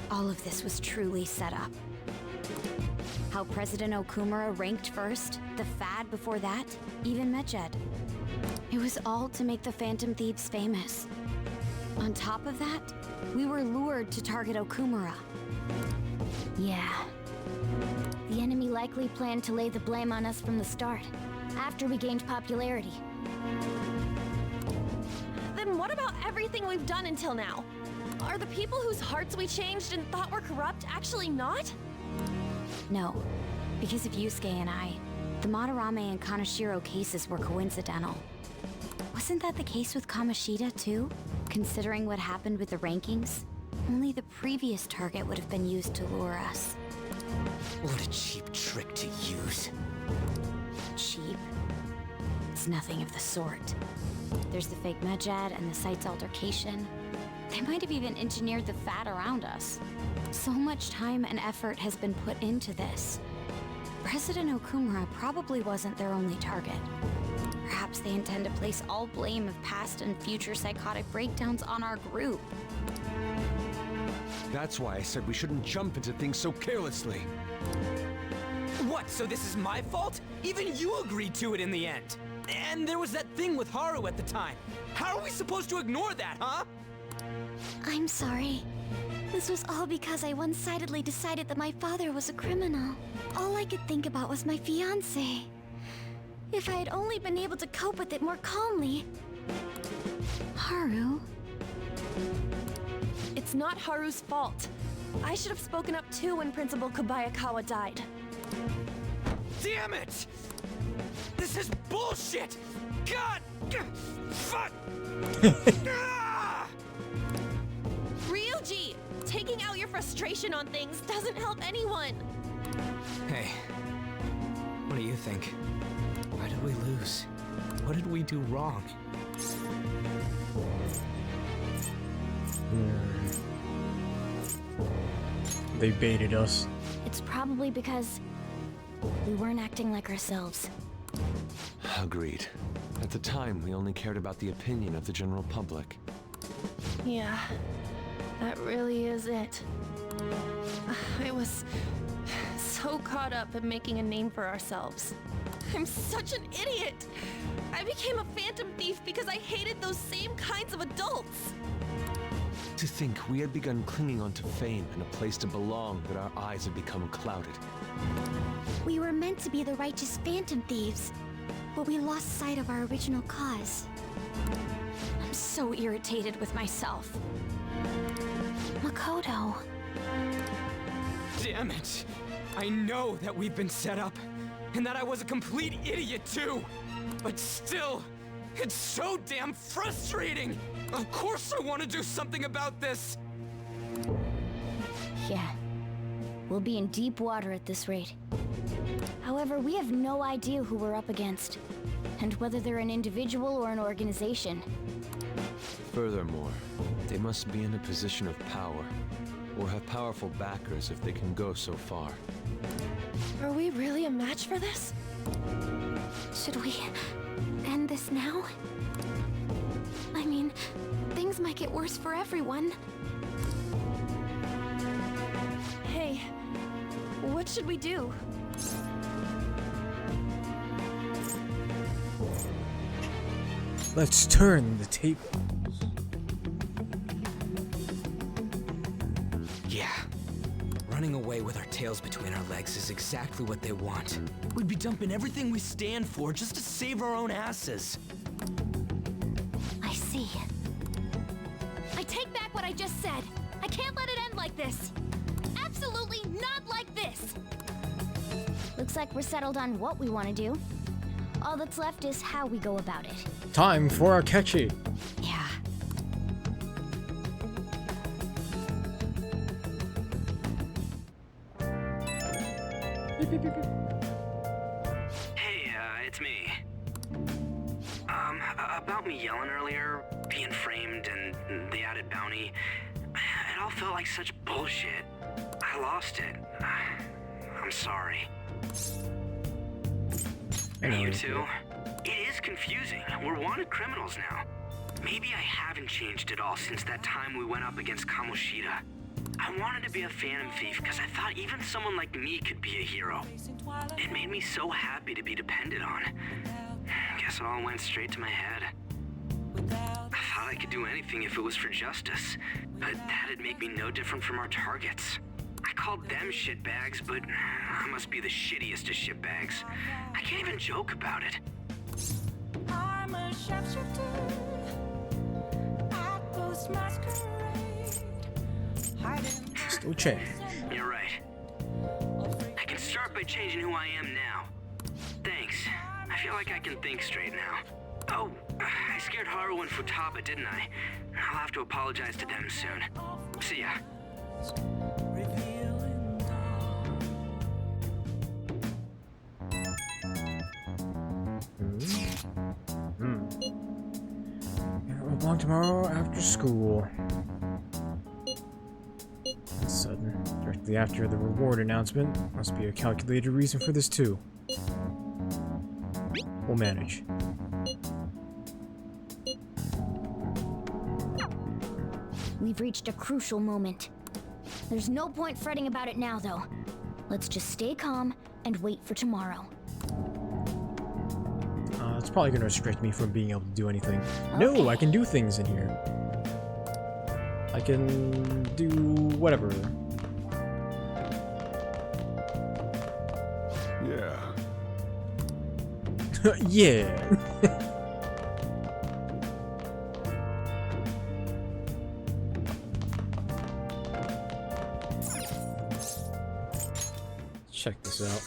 [SPEAKER 2] All of this was truly set up. How President Okumura ranked first, the Fad before that, even Medjed. It was all to make the Phantom Thieves famous. On top of that, we were lured to target Okumura.
[SPEAKER 19] Yeah. The enemy likely planned to lay the blame on us from the start, after we gained popularity.
[SPEAKER 9] Then what about everything we've done until now? Are the people whose hearts we changed and thought were corrupt actually not?
[SPEAKER 2] No, because of Yusuke and I, the Madarame and Kaneshiro cases were coincidental. Wasn't that the case with Kamoshida too? Considering what happened with the rankings, only the previous target would have been used to lure us.
[SPEAKER 14] What a cheap trick to use.
[SPEAKER 2] Cheap? It's nothing of the sort. There's the fake Medjed and the site's altercation. They might have even engineered the Fat around us. So much time and effort has been put into this. President Okumura probably wasn't their only target. Perhaps they intend to place all blame of past and future psychotic breakdowns on our group.
[SPEAKER 3] That's why I said we shouldn't jump into things so carelessly.
[SPEAKER 14] What, so this is my fault? Even you agreed to it in the end. And there was that thing with Haru at the time. How are we supposed to ignore that, huh?
[SPEAKER 4] I'm sorry. This was all because I one-sidedly decided that my father was a criminal. All I could think about was my fiancé. If I had only been able to cope with it more calmly.
[SPEAKER 2] Haru?
[SPEAKER 9] It's not Haru's fault. I should have spoken up too when Principal Kobayakawa died.
[SPEAKER 14] Damn it! This is bullshit! God! Fuck!
[SPEAKER 9] Ryuji! Taking out your frustration on things doesn't help anyone!
[SPEAKER 14] Hey, what do you think? Why did we lose? What did we do wrong?
[SPEAKER 1] They baited us.
[SPEAKER 19] It's probably because we weren't acting like ourselves.
[SPEAKER 3] Agreed. At the time, we only cared about the opinion of the general public.
[SPEAKER 9] Yeah, that really is it. I was so caught up in making a name for ourselves. I'm such an idiot! I became a phantom thief because I hated those same kinds of adults!
[SPEAKER 3] To think we had begun clinging onto fame and a place to belong, that our eyes had become clouded.
[SPEAKER 4] We were meant to be the righteous phantom thieves, but we lost sight of our original cause.
[SPEAKER 2] I'm so irritated with myself.
[SPEAKER 19] Makoto.
[SPEAKER 14] Damn it! I know that we've been set up, and that I was a complete idiot too! But still, it's so damn frustrating! Of course I want to do something about this!
[SPEAKER 19] Yeah. We'll be in deep water at this rate. However, we have no idea who we're up against, and whether they're an individual or an organization.
[SPEAKER 3] Furthermore, they must be in a position of power, or have powerful backers if they can go so far.
[SPEAKER 9] Are we really a match for this?
[SPEAKER 4] Should we end this now? I mean, things might get worse for everyone.
[SPEAKER 9] Hey, what should we do?
[SPEAKER 1] Let's turn the tables.
[SPEAKER 14] Yeah. Running away with our tails between our legs is exactly what they want. We'd be dumping everything we stand for just to save our own asses.
[SPEAKER 4] I see.
[SPEAKER 10] I take back what I just said. I can't let it end like this. Absolutely not like this.
[SPEAKER 19] Looks like we're settled on what we want to do. All that's left is how we go about it.
[SPEAKER 1] Time for our catchy.
[SPEAKER 2] Yeah.
[SPEAKER 5] Hey, it's me. About me yelling earlier, being framed, and the added bounty, it all felt like such bullshit. I lost it. I'm sorry. Hey, you two. It is confusing. We're wanted criminals now. Maybe I haven't changed at all since that time we went up against Kamoshida. I wanted to be a Phantom Thief because I thought even someone like me could be a hero. It made me so happy to be depended on. Guess it all went straight to my head. I thought I could do anything if it was for justice, but that'd make me no different from our targets. I called them shitbags, but I must be the shittiest of shitbags. I can't even joke about it.
[SPEAKER 8] I'm a sharpshooter. I post masquerade.
[SPEAKER 1] Still Che.
[SPEAKER 5] You're right. I can start by changing who I am now. Thanks. I feel like I can think straight now. Oh, I scared Haru and Futaba, didn't I? I'll have to apologize to them soon. See ya.
[SPEAKER 1] We'll belong tomorrow after school. That's sudden. Directly after the reward announcement. Must be a calculated reason for this too. We'll manage.
[SPEAKER 19] We've reached a crucial moment. There's no point fretting about it now, though. Let's just stay calm and wait for tomorrow.
[SPEAKER 1] It's probably gonna restrict me from being able to do anything. Okay. No, I can do things in here. I can do whatever.
[SPEAKER 24] Yeah.
[SPEAKER 1] Yeah. Check this out.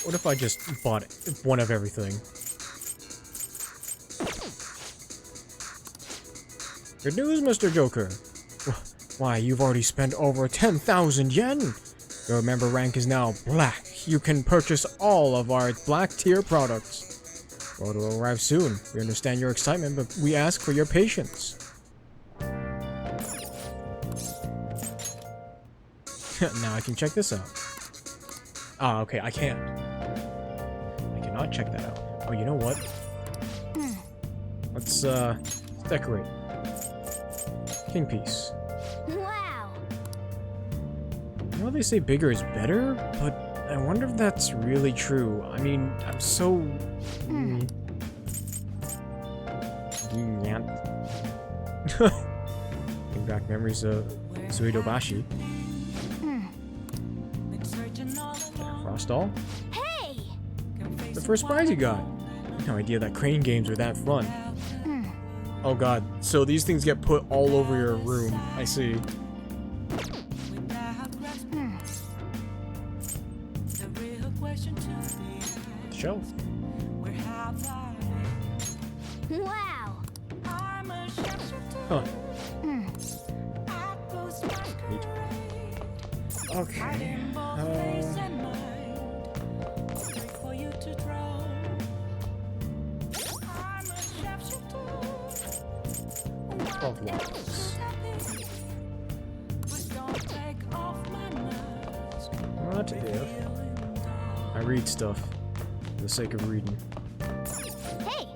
[SPEAKER 1] What if I just bought one of everything? Good news, Mr. Joker. Why, you've already spent over 10,000 yen. Your member rank is now black. You can purchase all of our black tier products. Order will arrive soon. We understand your excitement, but we ask for your patience. Now I can check this out. Ah, okay, I can't. I cannot check that out. Oh, you know what? Let's decorate. King piece.
[SPEAKER 19] Wow.
[SPEAKER 1] I know they say bigger is better, but I wonder if that's really true. I mean, I'm so... Bring back memories of Suidobashi. Frostall?
[SPEAKER 19] Hey!
[SPEAKER 1] The first prize you got. No idea that crane games are that fun. Oh god, so these things get put all over your room. I see. Shelf.
[SPEAKER 19] Wow.
[SPEAKER 1] Huh. Neat. Okay. What if I read stuff for the sake of reading?
[SPEAKER 19] Hey!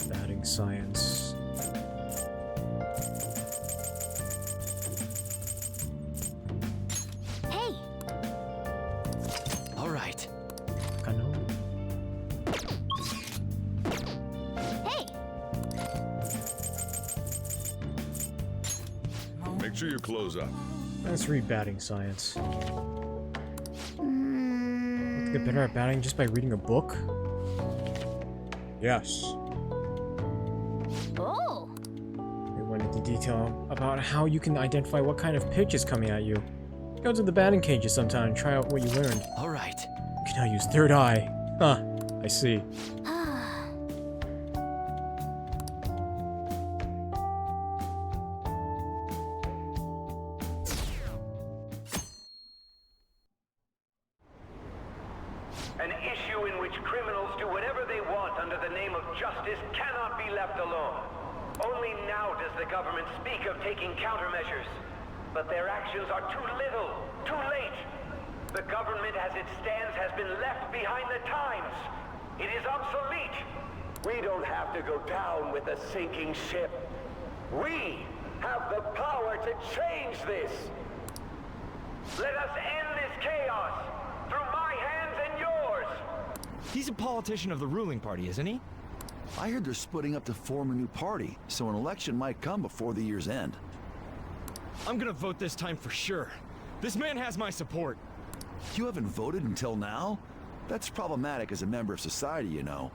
[SPEAKER 1] Batting science.
[SPEAKER 19] Hey!
[SPEAKER 14] All right.
[SPEAKER 1] Kano.
[SPEAKER 24] Make sure you close up.
[SPEAKER 1] Let's read batting science. To get better at batting just by reading a book? Yes.
[SPEAKER 19] Oh!
[SPEAKER 1] They went into detail about how you can identify what kind of pitch is coming at you. Go to the batting cages sometime and try out what you learned.
[SPEAKER 14] All right.
[SPEAKER 1] You can now use third eye. Huh. I see.
[SPEAKER 17] An issue in which criminals do whatever they want under the name of justice cannot be left alone. Only now does the government speak of taking countermeasures.
[SPEAKER 13] But their actions are too little, too late. The government as it stands has been left behind the times. It is obsolete. We don't have to go down with a sinking ship. We have the power to change this. Let us end this chaos through my hands and yours.
[SPEAKER 14] He's a politician of the ruling party, isn't he?
[SPEAKER 21] I heard they're splitting up to form a new party, so an election might come before the year's end.
[SPEAKER 14] I'm gonna vote this time for sure. This man has my support.
[SPEAKER 21] You haven't voted until now? That's problematic as a member of society, you know.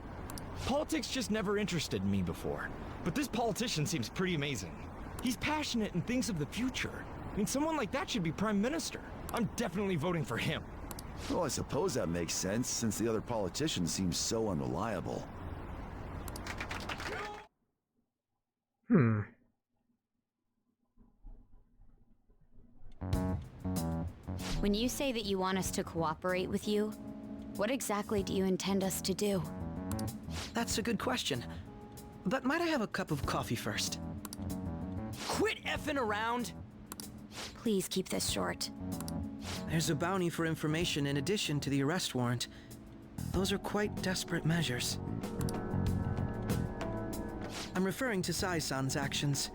[SPEAKER 14] Politics just never interested me before. But this politician seems pretty amazing. He's passionate and thinks of the future. I mean, someone like that should be prime minister. I'm definitely voting for him.
[SPEAKER 21] Well, I suppose that makes sense, since the other politician seems so unreliable.
[SPEAKER 2] When you say that you want us to cooperate with you, what exactly do you intend us to do?
[SPEAKER 22] That's a good question. But might I have a cup of coffee first?
[SPEAKER 14] Quit effing around!
[SPEAKER 2] Please keep this short.
[SPEAKER 22] There's a bounty for information in addition to the arrest warrant. Those are quite desperate measures. I'm referring to Sai-san's actions.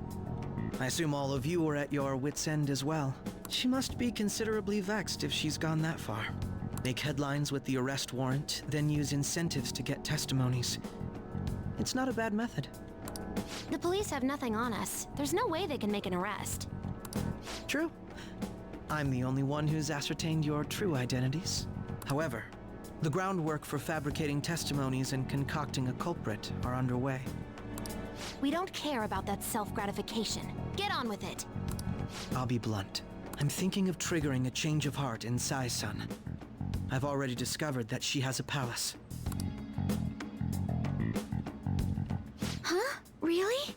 [SPEAKER 22] I assume all of you are at your wits' end as well. She must be considerably vexed if she's gone that far. Make headlines with the arrest warrant, then use incentives to get testimonies. It's not a bad method.
[SPEAKER 11] The police have nothing on us. There's no way they can make an arrest.
[SPEAKER 22] True. I'm the only one who's ascertained your true identities. However, the groundwork for fabricating testimonies and concocting a culprit are underway.
[SPEAKER 11] We don't care about that self-gratification. Get on with it.
[SPEAKER 22] I'll be blunt. I'm thinking of triggering a change of heart in Sai-san. I've already discovered that she has a palace.
[SPEAKER 11] Huh? Really?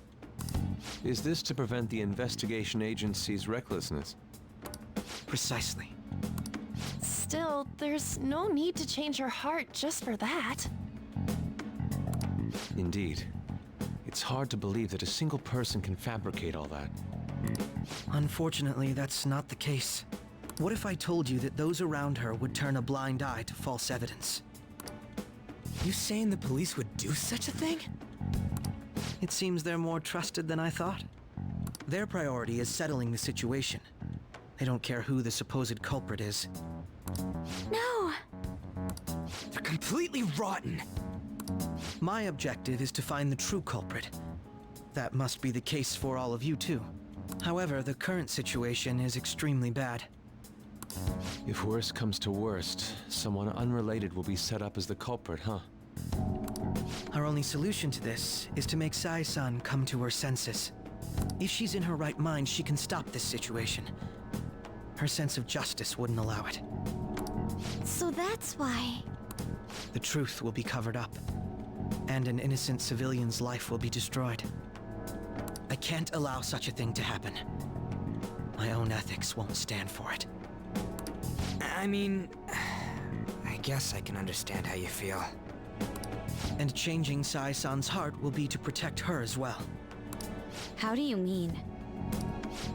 [SPEAKER 3] Is this to prevent the investigation agency's recklessness?
[SPEAKER 22] Precisely.
[SPEAKER 9] Still, there's no need to change her heart just for that.
[SPEAKER 3] Indeed. It's hard to believe that a single person can fabricate all that.
[SPEAKER 22] Unfortunately, that's not the case. What if I told you that those around her would turn a blind eye to false evidence?
[SPEAKER 14] You saying the police would do such a thing?
[SPEAKER 22] It seems they're more trusted than I thought. Their priority is settling the situation. They don't care who the supposed culprit is.
[SPEAKER 11] No!
[SPEAKER 14] They're completely rotten!
[SPEAKER 22] My objective is to find the true culprit. That must be the case for all of you too. However, the current situation is extremely bad.
[SPEAKER 3] If worst comes to worst, someone unrelated will be set up as the culprit, huh?
[SPEAKER 22] Our only solution to this is to make Sai-san come to her senses. If she's in her right mind, she can stop this situation. Her sense of justice wouldn't allow it.
[SPEAKER 4] So that's why...
[SPEAKER 22] The truth will be covered up, and an innocent civilian's life will be destroyed. I can't allow such a thing to happen. My own ethics won't stand for it.
[SPEAKER 14] I mean, I guess I can understand how you feel.
[SPEAKER 22] And changing Sai-san's heart will be to protect her as well.
[SPEAKER 2] How do you mean?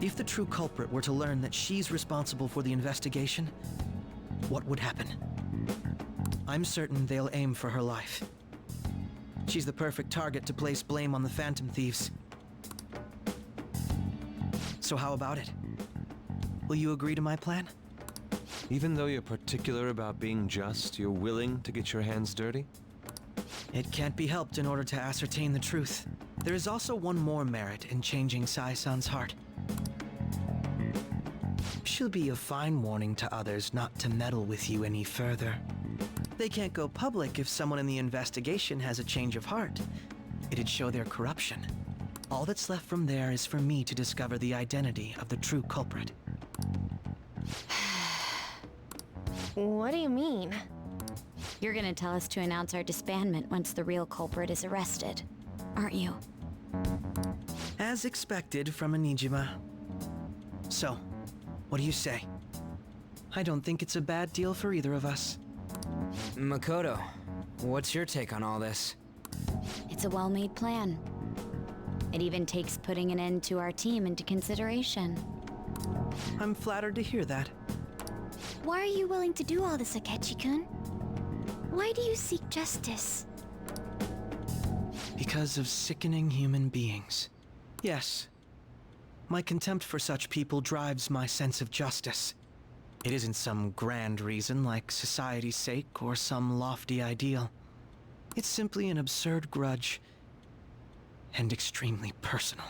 [SPEAKER 22] If the true culprit were to learn that she's responsible for the investigation, what would happen? I'm certain they'll aim for her life. She's the perfect target to place blame on the Phantom Thieves. So how about it? Will you agree to my plan?
[SPEAKER 3] Even though you're particular about being just, you're willing to get your hands dirty?
[SPEAKER 22] It can't be helped in order to ascertain the truth. There is also one more merit in changing Sai-san's heart. She'll be a fine warning to others not to meddle with you any further. They can't go public if someone in the investigation has a change of heart. It'd show their corruption. All that's left from there is for me to discover the identity of the true culprit.
[SPEAKER 9] What do you mean?
[SPEAKER 2] You're gonna tell us to announce our disbandment once the real culprit is arrested, aren't you?
[SPEAKER 22] As expected from a Nijima. So, what do you say? I don't think it's a bad deal for either of us.
[SPEAKER 14] Makoto, what's your take on all this?
[SPEAKER 2] It's a well-made plan. It even takes putting an end to our team into consideration.
[SPEAKER 22] I'm flattered to hear that.
[SPEAKER 4] Why are you willing to do all this, Akechi-kun? Why do you seek justice?
[SPEAKER 22] Because of sickening human beings. Yes. My contempt for such people drives my sense of justice. It isn't some grand reason like society's sake or some lofty ideal. It's simply an absurd grudge and extremely personal.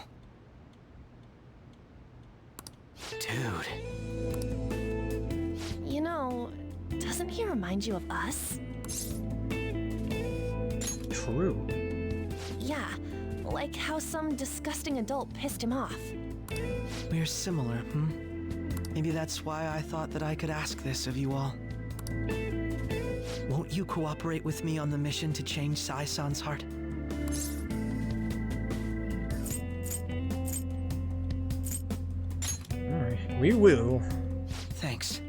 [SPEAKER 9] Dude. You know, doesn't he remind you of us?
[SPEAKER 1] True.
[SPEAKER 9] Yeah, like how some disgusting adult pissed him off.
[SPEAKER 22] We're similar, Maybe that's why I thought that I could ask this of you all. Won't you cooperate with me on the mission to change Sai-san's heart?
[SPEAKER 1] Alright, we will.
[SPEAKER 22] Thanks.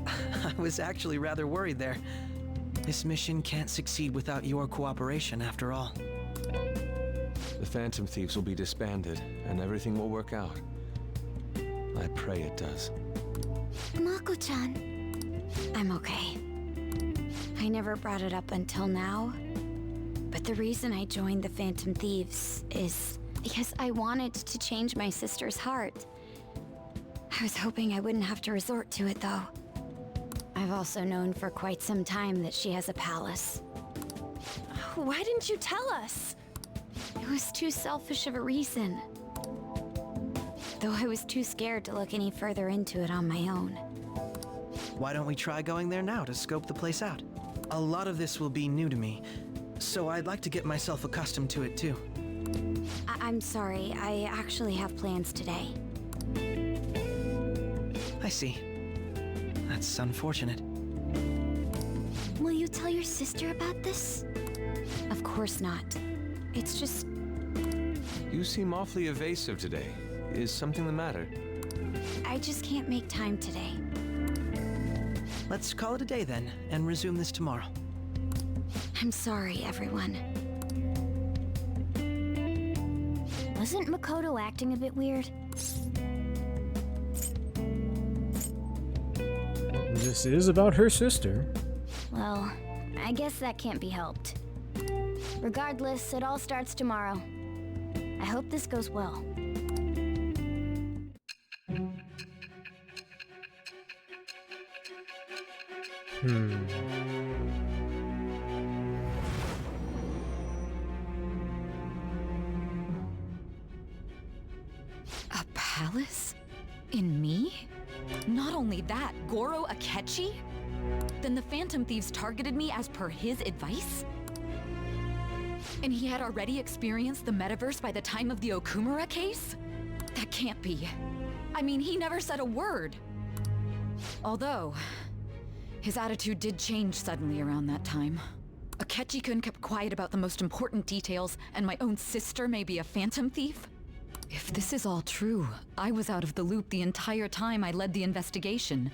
[SPEAKER 22] I was actually rather worried there. This mission can't succeed without your cooperation, after all.
[SPEAKER 3] The Phantom Thieves will be disbanded, and everything will work out. I pray it does.
[SPEAKER 4] Mako-chan.
[SPEAKER 2] I'm okay. I never brought it up until now, but the reason I joined the Phantom Thieves is because I wanted to change my sister's heart. I was hoping I wouldn't have to resort to it, though. I've also known for quite some time that she has a palace.
[SPEAKER 9] Why didn't you tell us?
[SPEAKER 2] It was too selfish of a reason. Though I was too scared to look any further into it on my own.
[SPEAKER 22] Why don't we try going there now to scope the place out? A lot of this will be new to me, so I'd like to get myself accustomed to it too.
[SPEAKER 2] I'm sorry, I actually have plans today.
[SPEAKER 22] I see. That's unfortunate.
[SPEAKER 4] Will you tell your sister about this?
[SPEAKER 2] Of course not. It's just...
[SPEAKER 3] You seem awfully evasive today. Is something the matter?
[SPEAKER 2] I just can't make time today.
[SPEAKER 22] Let's call it a day then, and resume this tomorrow.
[SPEAKER 2] I'm sorry, everyone.
[SPEAKER 19] Wasn't Makoto acting a bit weird?
[SPEAKER 1] This is about her sister.
[SPEAKER 19] Well, I guess that can't be helped. Regardless, it all starts tomorrow. I hope this goes well.
[SPEAKER 20] A palace? In me? Not only that, Goro Akechi? Then the Phantom Thieves targeted me as per his advice? And he had already experienced the metaverse by the time of the Okumura case? That can't be. I mean, he never said a word. Although, his attitude did change suddenly around that time. Akechi-kun kept quiet about the most important details, and my own sister may be a Phantom Thief? If this is all true, I was out of the loop the entire time I led the investigation.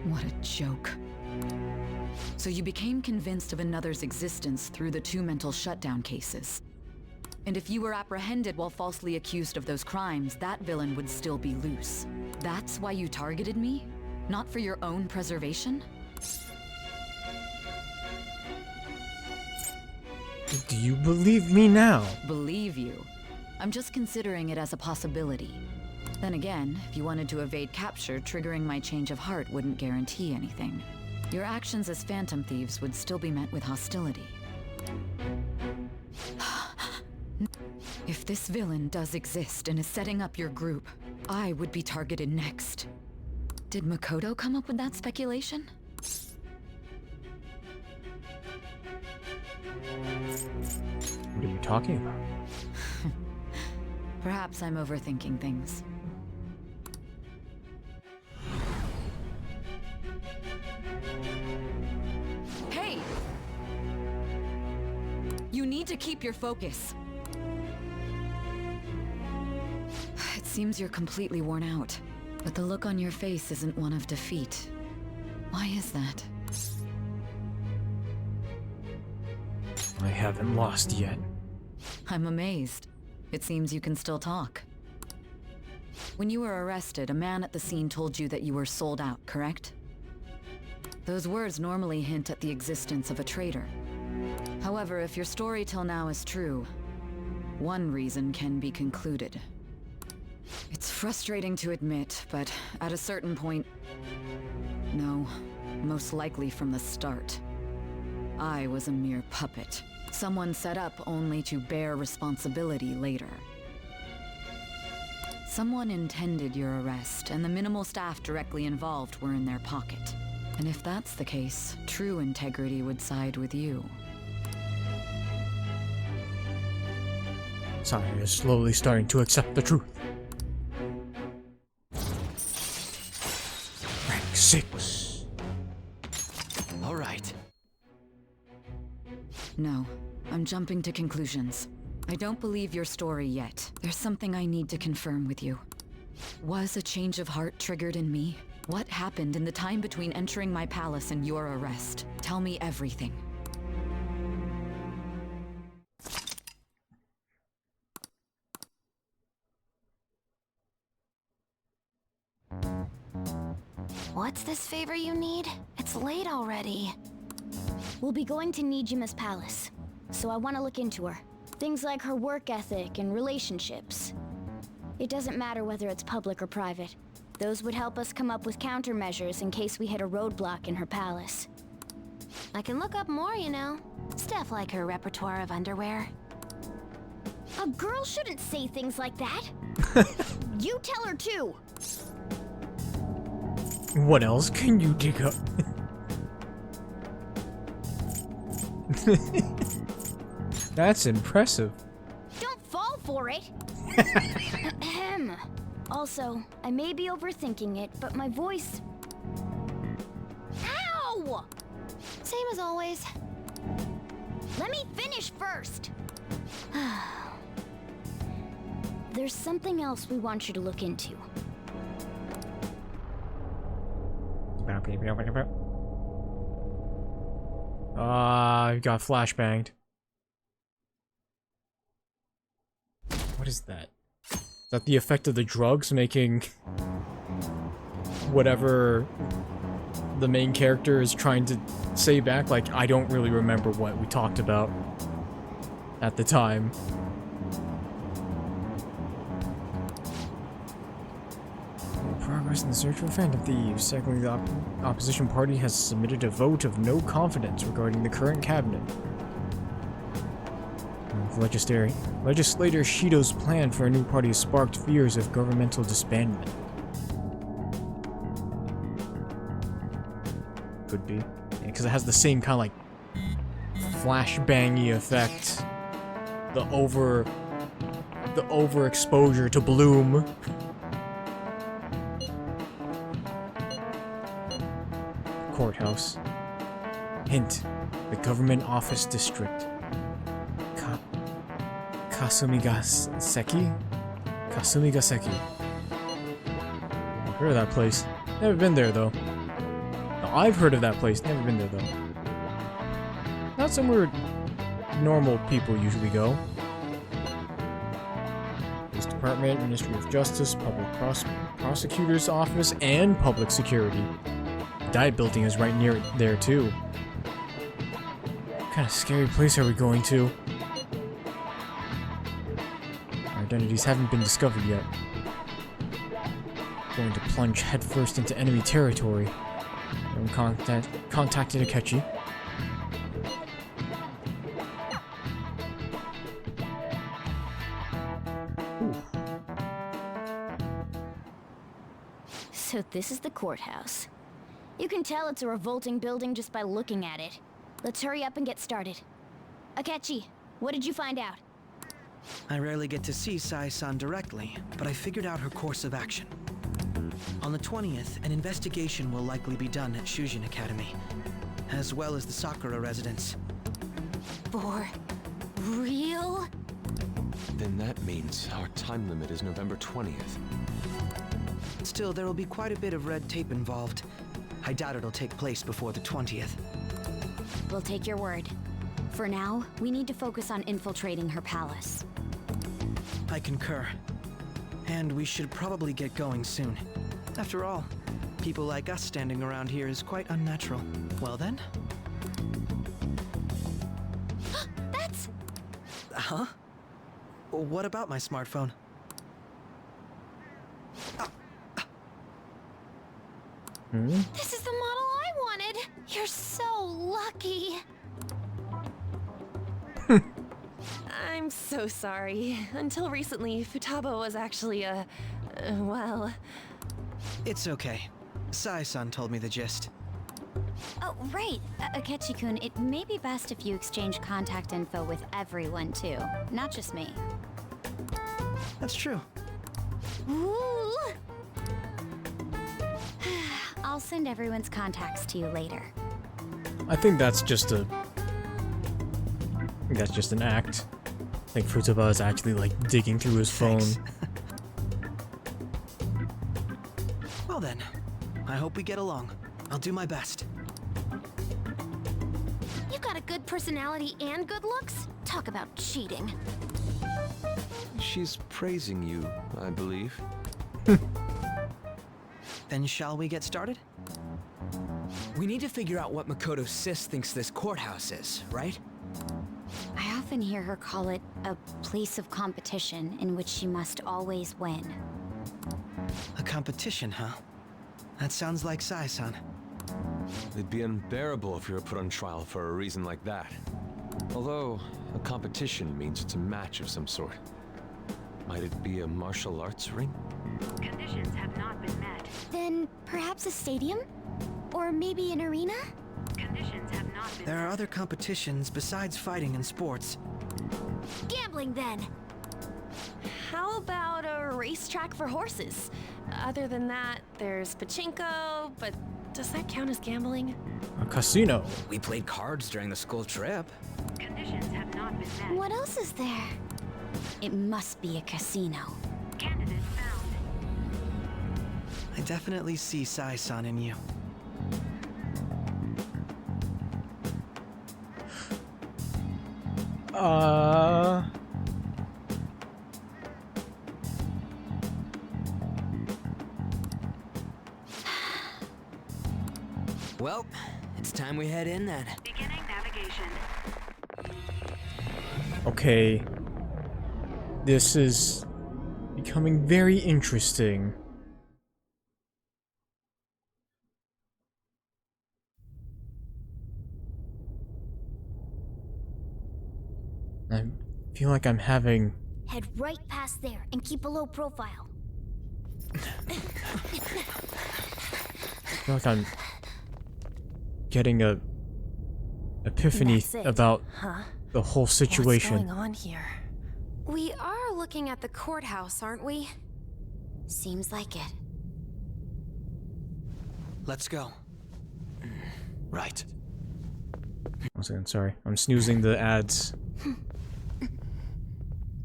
[SPEAKER 20] What a joke. So you became convinced of another's existence through the 2 mental shutdown cases. And if you were apprehended while falsely accused of those crimes, that villain would still be loose. That's why you targeted me? Not for your own preservation?
[SPEAKER 1] Do you believe me now?
[SPEAKER 20] Believe you? I'm just considering it as a possibility. Then again, if you wanted to evade capture, triggering my change of heart wouldn't guarantee anything. Your actions as Phantom Thieves would still be met with hostility. If this villain does exist and is setting up your group, I would be targeted next. Did Makoto come up with that speculation?
[SPEAKER 1] What are you talking about?
[SPEAKER 20] Perhaps I'm overthinking things. Hey! You need to keep your focus. It seems you're completely worn out, but the look on your face isn't one of defeat. Why is that?
[SPEAKER 1] I haven't lost yet.
[SPEAKER 20] I'm amazed. It seems you can still talk. When you were arrested, a man at the scene told you that you were sold out, correct? Those words normally hint at the existence of a traitor. However, if your story till now is true, one reason can be concluded. It's frustrating to admit, but at a certain point... No, most likely from the start. I was a mere puppet. Someone set up only to bear responsibility later. Someone intended your arrest, and the minimal staff directly involved were in their pocket. And if that's the case, true integrity would side with you.
[SPEAKER 1] Saya is slowly starting to accept the truth. Rank 6.
[SPEAKER 14] All right.
[SPEAKER 20] No, I'm jumping to conclusions. I don't believe your story yet. There's something I need to confirm with you. Was a change of heart triggered in me? What happened in the time between entering my palace and your arrest? Tell me everything.
[SPEAKER 11] What's this favor you need? It's late already.
[SPEAKER 19] We'll be going to Nijima's palace, so I want to look into her. Things like her work ethic and relationships. It doesn't matter whether it's public or private. Those would help us come up with countermeasures in case we hit a roadblock in her palace.
[SPEAKER 11] I can look up more, you know. Stuff like her repertoire of underwear.
[SPEAKER 4] A girl shouldn't say things like that. You tell her too.
[SPEAKER 1] What else can you dig up? That's impressive.
[SPEAKER 4] Don't fall for it.
[SPEAKER 19] Ahem. Also, I may be overthinking it, but my voice...
[SPEAKER 4] Ow!
[SPEAKER 11] Same as always.
[SPEAKER 4] Let me finish first.
[SPEAKER 19] There's something else we want you to look into.
[SPEAKER 1] You got flashbanged. What is that? Is that the effect of the drugs making whatever the main character is trying to say back? Like, I don't really remember what we talked about at the time. Progress in the search for Phantom Thieves. Secondly, the opposition party has submitted a vote of no confidence regarding the current cabinet. Legislator Shido's plan for a new party has sparked fears of governmental disbandment. Could be. Because it has the same kind of like flashbangy effect. The overexposure to Bloom. Courthouse. Hint. The government office district. Kasumigaseki? Kasumigaseki. I've heard of that place. Never been there though. No, I've heard of that place. Never been there though. Not somewhere normal people usually go. Police Department, Ministry of Justice, Public Prosecutor's Office, and Public Security. The Diet Building is right near there too. What kind of scary place are we going to? Our identities haven't been discovered yet. Going to plunge headfirst into enemy territory. And contacted Akechi.
[SPEAKER 19] So this is the courthouse. You can tell it's a revolting building just by looking at it. Let's hurry up and get started. Akechi, what did you find out?
[SPEAKER 22] I rarely get to see Sai-san directly, but I figured out her course of action. On the 20th, an investigation will likely be done at Shujin Academy, as well as the Sakura residence.
[SPEAKER 11] For real?
[SPEAKER 3] Then that means our time limit is November 20th.
[SPEAKER 22] Still, there will be quite a bit of red tape involved. I doubt it'll take place before the 20th.
[SPEAKER 2] We'll take your word. For now, we need to focus on infiltrating her palace.
[SPEAKER 22] I concur. And we should probably get going soon. After all, people like us standing around here is quite unnatural. Well then?
[SPEAKER 2] That's...
[SPEAKER 22] Huh? What about my smartphone?
[SPEAKER 2] This is the model I wanted! You're so lucky!
[SPEAKER 9] I'm so sorry. Until recently, Futaba was actually well...
[SPEAKER 22] It's okay. Sai-san told me the gist.
[SPEAKER 2] Oh, right. Akechi-kun, it may be best if you exchange contact info with everyone, too. Not just me.
[SPEAKER 22] That's true.
[SPEAKER 2] Ooh! I'll send everyone's contacts to you later.
[SPEAKER 1] I think that's just an act. I think Futaba is actually like digging through his phone.
[SPEAKER 22] Well then, I hope we get along. I'll do my best.
[SPEAKER 4] You got a good personality and good looks? Talk about cheating.
[SPEAKER 3] She's praising you, I believe.
[SPEAKER 22] Then shall we get started?
[SPEAKER 14] We need to figure out what Makoto Sis thinks this courthouse is, right?
[SPEAKER 2] I often hear her call it a place of competition in which she must always win.
[SPEAKER 22] A competition, huh? That sounds like Sai-san.
[SPEAKER 3] It'd be unbearable if you were put on trial for a reason like that. Although, a competition means it's a match of some sort. Might it be a martial arts ring?
[SPEAKER 11] Conditions have not been met.
[SPEAKER 4] Then perhaps a stadium? Or maybe an arena?
[SPEAKER 11] Conditions have not been
[SPEAKER 22] There are other competitions besides fighting and sports.
[SPEAKER 4] Gambling, then!
[SPEAKER 9] How about a racetrack for horses? Other than that, there's pachinko, but does that count as gambling?
[SPEAKER 1] A casino.
[SPEAKER 14] We played cards during the school trip.
[SPEAKER 11] Conditions have not been met.
[SPEAKER 4] What else is there?
[SPEAKER 2] It must be a casino.
[SPEAKER 11] Candidate found.
[SPEAKER 22] I definitely see Sai-san in you.
[SPEAKER 14] Well, it's time we head in then.
[SPEAKER 11] Beginning navigation.
[SPEAKER 1] Okay. This is becoming very interesting. I feel like I'm having...
[SPEAKER 4] Head right past there and keep a low profile.
[SPEAKER 1] I feel like I'm getting a epiphany
[SPEAKER 9] That's it,
[SPEAKER 1] about
[SPEAKER 9] huh?
[SPEAKER 1] the whole situation.
[SPEAKER 9] What's going on here?
[SPEAKER 11] We are looking at the courthouse, aren't we?
[SPEAKER 2] Seems like it.
[SPEAKER 22] Let's go.
[SPEAKER 3] Right.
[SPEAKER 1] 1 second, sorry. I'm snoozing the ads.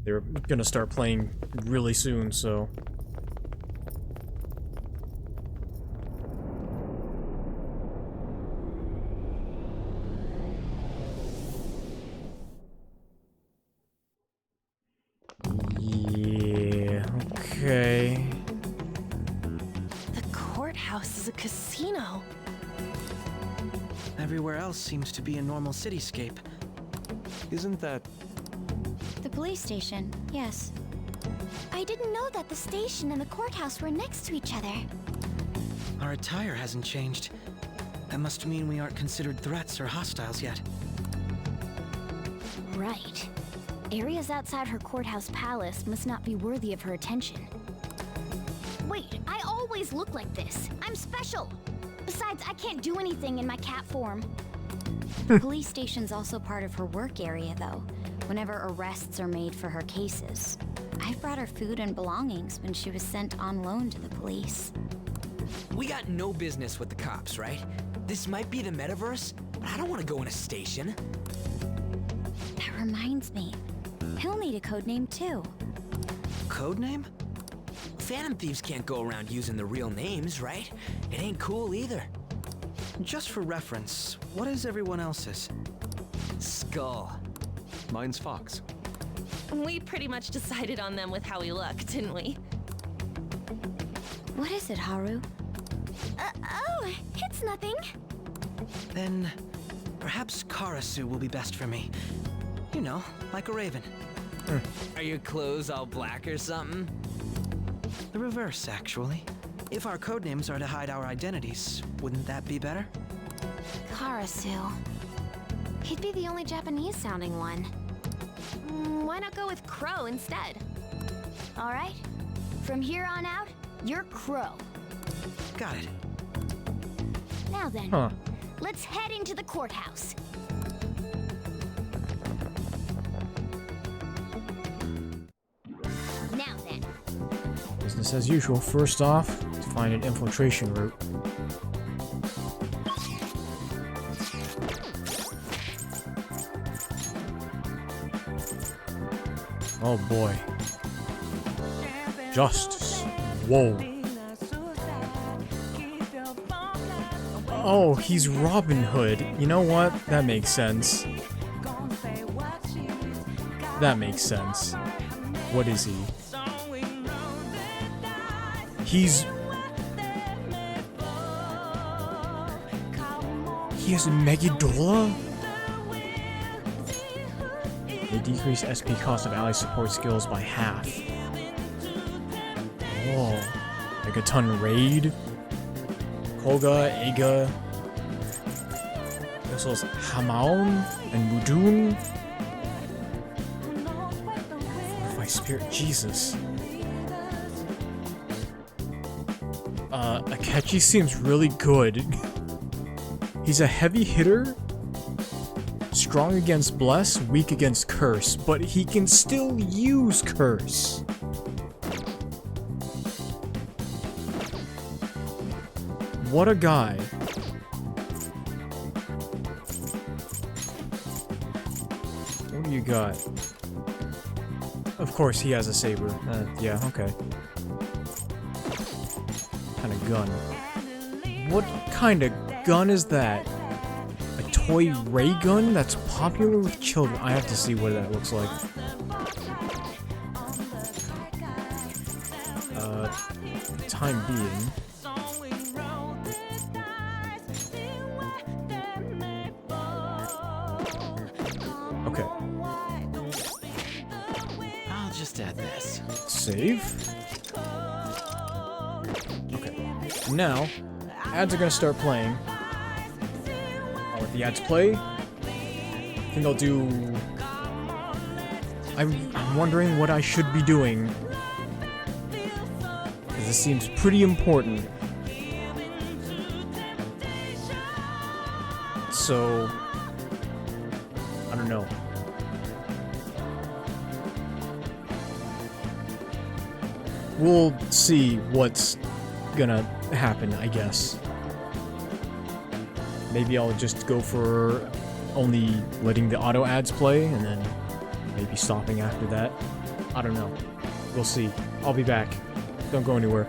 [SPEAKER 1] They're gonna start playing really soon, so... Yeah, okay.
[SPEAKER 9] The courthouse is a casino.
[SPEAKER 22] Everywhere else seems to be a normal cityscape.
[SPEAKER 3] Isn't that...
[SPEAKER 2] The police station, yes.
[SPEAKER 4] I didn't know that the station and the courthouse were next to each other.
[SPEAKER 22] Our attire hasn't changed. That must mean we aren't considered threats or hostiles yet.
[SPEAKER 4] Right. Areas outside her courthouse palace must not be worthy of her attention. Wait, I always look like this. I'm special. Besides, I can't do anything in my cat form.
[SPEAKER 2] The police station's also part of her work area, though, whenever arrests are made for her cases. I've brought her food and belongings when she was sent on loan to the police.
[SPEAKER 14] We got no business with the cops, right? This might be the metaverse, but I don't want to go in a station.
[SPEAKER 2] That reminds me. He'll need a codename, too.
[SPEAKER 22] Codename?
[SPEAKER 14] Phantom thieves can't go around using the real names, right? It ain't cool either.
[SPEAKER 22] Just for reference, what is everyone else's?
[SPEAKER 14] Skull.
[SPEAKER 3] Mine's Fox.
[SPEAKER 9] We pretty much decided on them with how we look, didn't we?
[SPEAKER 2] What is it, Haru?
[SPEAKER 19] Oh, it's nothing.
[SPEAKER 22] Then perhaps Karasu will be best for me. You know, like a raven.
[SPEAKER 14] Are your clothes all black or something?
[SPEAKER 22] The reverse, actually. If our codenames are to hide our identities, wouldn't that be better?
[SPEAKER 11] Karasu. He'd be the only Japanese-sounding one. Why not go with Crow instead?
[SPEAKER 19] All right. From here on out, you're Crow.
[SPEAKER 22] Got it.
[SPEAKER 19] Now then,
[SPEAKER 1] Huh.
[SPEAKER 19] let's head into the courthouse. Now then.
[SPEAKER 1] Business as usual. First off, to find an infiltration route. Oh boy. Justice. Whoa. Oh, he's Robin Hood. You know what? That makes sense. That makes sense. What is he? He has a Megidola? They decrease SP cost of ally support skills by half. Oh. Megaton Raid? Koga, Ega. This was Hamaon and Mudun. Fortify Spirit, Jesus. Akechi seems really good. He's a heavy hitter, strong against Bless, weak against Curse, but he can still use Curse. What a guy. What do you got? Of course he has a saber. Yeah, okay. Kind of gun. What kind of gun is that? A toy ray gun that's popular with children? I have to see what that looks like. Time being. Okay.
[SPEAKER 6] I'll just add this.
[SPEAKER 1] Save. Okay. Now, ads are gonna start playing. I'll let the ads play. I think I'll do... I'm wondering what I should be doing. Because this seems pretty important. So... I don't know. We'll see what's gonna happen, I guess. Maybe I'll just go for only letting the auto ads play and then maybe stopping after that. I don't know. We'll see. I'll be back. Don't go anywhere.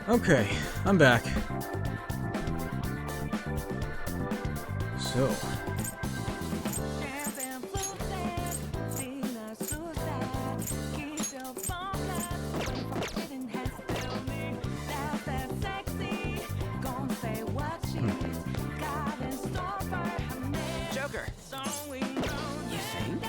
[SPEAKER 1] Okay, I'm back. So.
[SPEAKER 14] Joker. You think?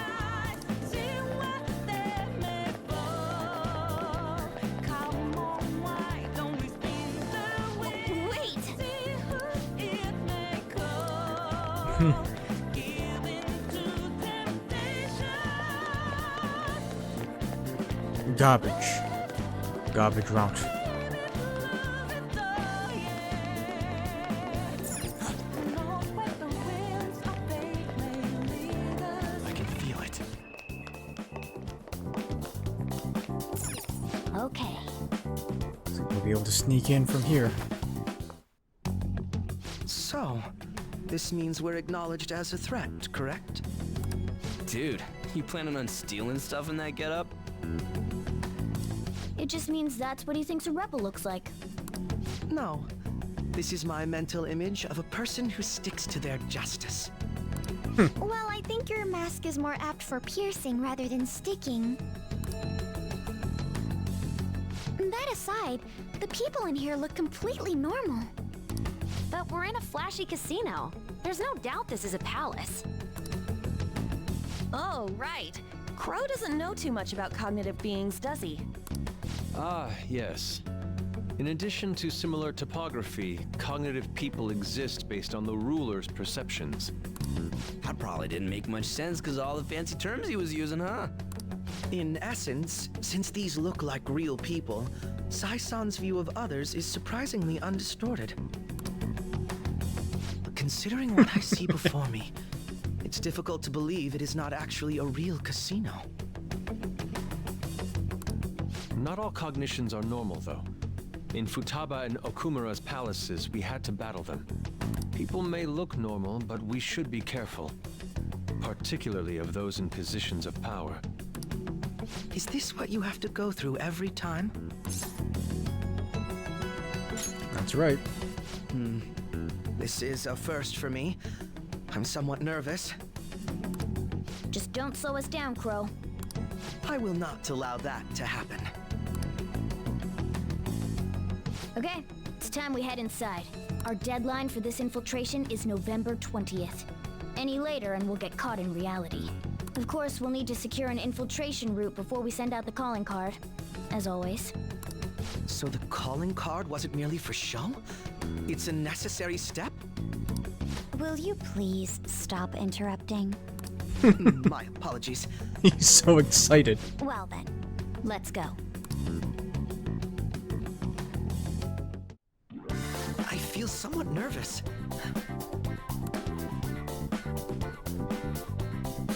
[SPEAKER 1] Garbage route.
[SPEAKER 6] I can feel it.
[SPEAKER 19] Okay.
[SPEAKER 1] So we'll be able to sneak in from here.
[SPEAKER 22] So, this means we're acknowledged as a threat, correct?
[SPEAKER 14] Dude, you planning on stealing stuff in that getup?
[SPEAKER 19] It just means that's what he thinks a rebel looks like.
[SPEAKER 22] No. This is my mental image of a person who sticks to their justice.
[SPEAKER 4] Well, I think your mask is more apt for piercing rather than sticking. That aside, the people in here look completely normal.
[SPEAKER 11] But we're in a flashy casino. There's no doubt this is a palace.
[SPEAKER 9] Oh, right. Crow doesn't know too much about cognitive beings, does he?
[SPEAKER 3] Ah, yes. In addition to similar topography, cognitive people exist based on the ruler's perceptions.
[SPEAKER 14] That probably didn't make much sense because all the fancy terms he was using, huh?
[SPEAKER 22] In essence, since these look like real people, Sai-san's view of others is surprisingly undistorted. Considering what I see before me, it's difficult to believe it is not actually a real casino.
[SPEAKER 3] Not all cognitions are normal, though. In Futaba and Okumura's palaces, we had to battle them. People may look normal, but we should be careful. Particularly of those in positions of power.
[SPEAKER 22] Is this what you have to go through every time?
[SPEAKER 1] That's right.
[SPEAKER 22] This is a first for me. I'm somewhat nervous.
[SPEAKER 19] Just don't slow us down, Crow.
[SPEAKER 22] I will not allow that to happen.
[SPEAKER 19] Okay, it's time we head inside. Our deadline for this infiltration is November 20th. Any later and we'll get caught in reality. Of course, we'll need to secure an infiltration route before we send out the calling card. As always.
[SPEAKER 22] So the calling card wasn't merely for show? It's a necessary step?
[SPEAKER 4] Will you please stop interrupting?
[SPEAKER 22] My apologies.
[SPEAKER 1] He's so excited.
[SPEAKER 4] Well then, let's go.
[SPEAKER 22] I feel somewhat nervous.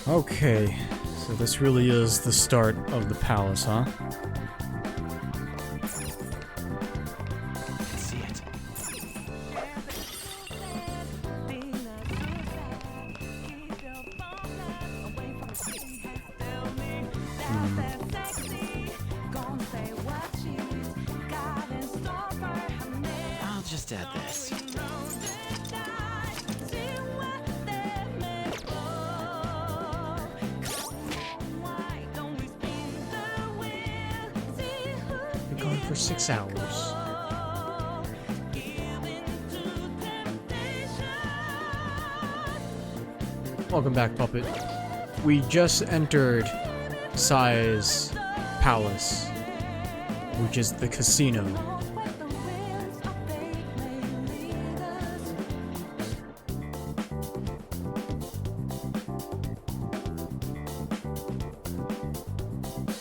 [SPEAKER 1] Okay, so this really is the start of the palace, huh?
[SPEAKER 6] I can see it. I'll just add this.
[SPEAKER 1] Been gone for 6 hours. Welcome back, Puppet. We just entered Sai's palace, which is the casino.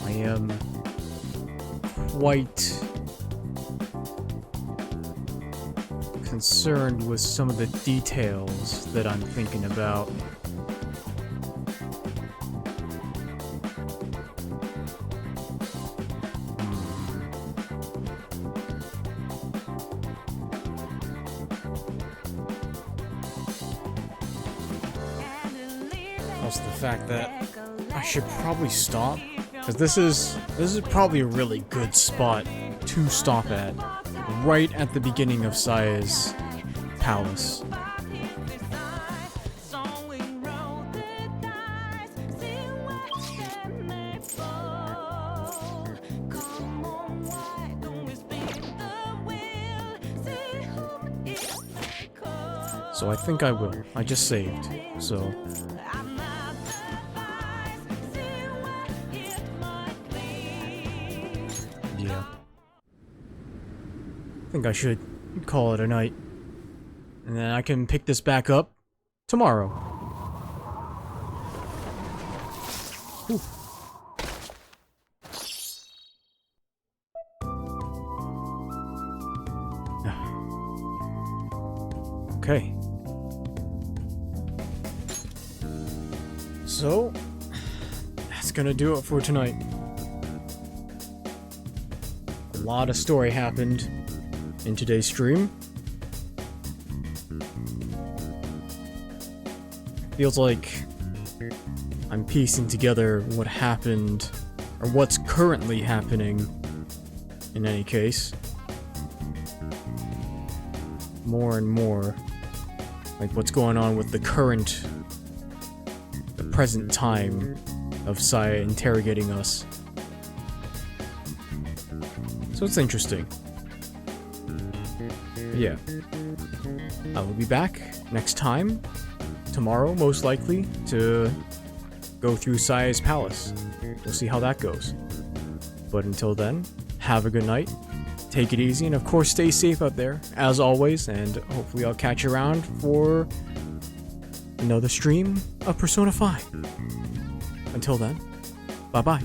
[SPEAKER 1] I am quite concerned with some of the details that I'm thinking about. was the fact that I should probably stop, because this is probably a really good spot to stop at, right at the beginning of Saya's palace. So I think I will. I just saved, so... yeah. I think I should call it a night. And then I can pick this back up tomorrow. Whew. Okay. So, that's gonna do it for tonight. A lot of story happened in today's stream. Feels like I'm piecing together what happened, or what's currently happening, in any case. More and more, like what's going on with the present time of Saya interrogating us. So it's interesting. Yeah. I will be back next time, tomorrow most likely, to go through Saya's palace. We'll see how that goes. But until then, have a good night, take it easy, and of course stay safe out there, as always, and hopefully I'll catch you around for another stream of Persona 5. Until then, bye-bye.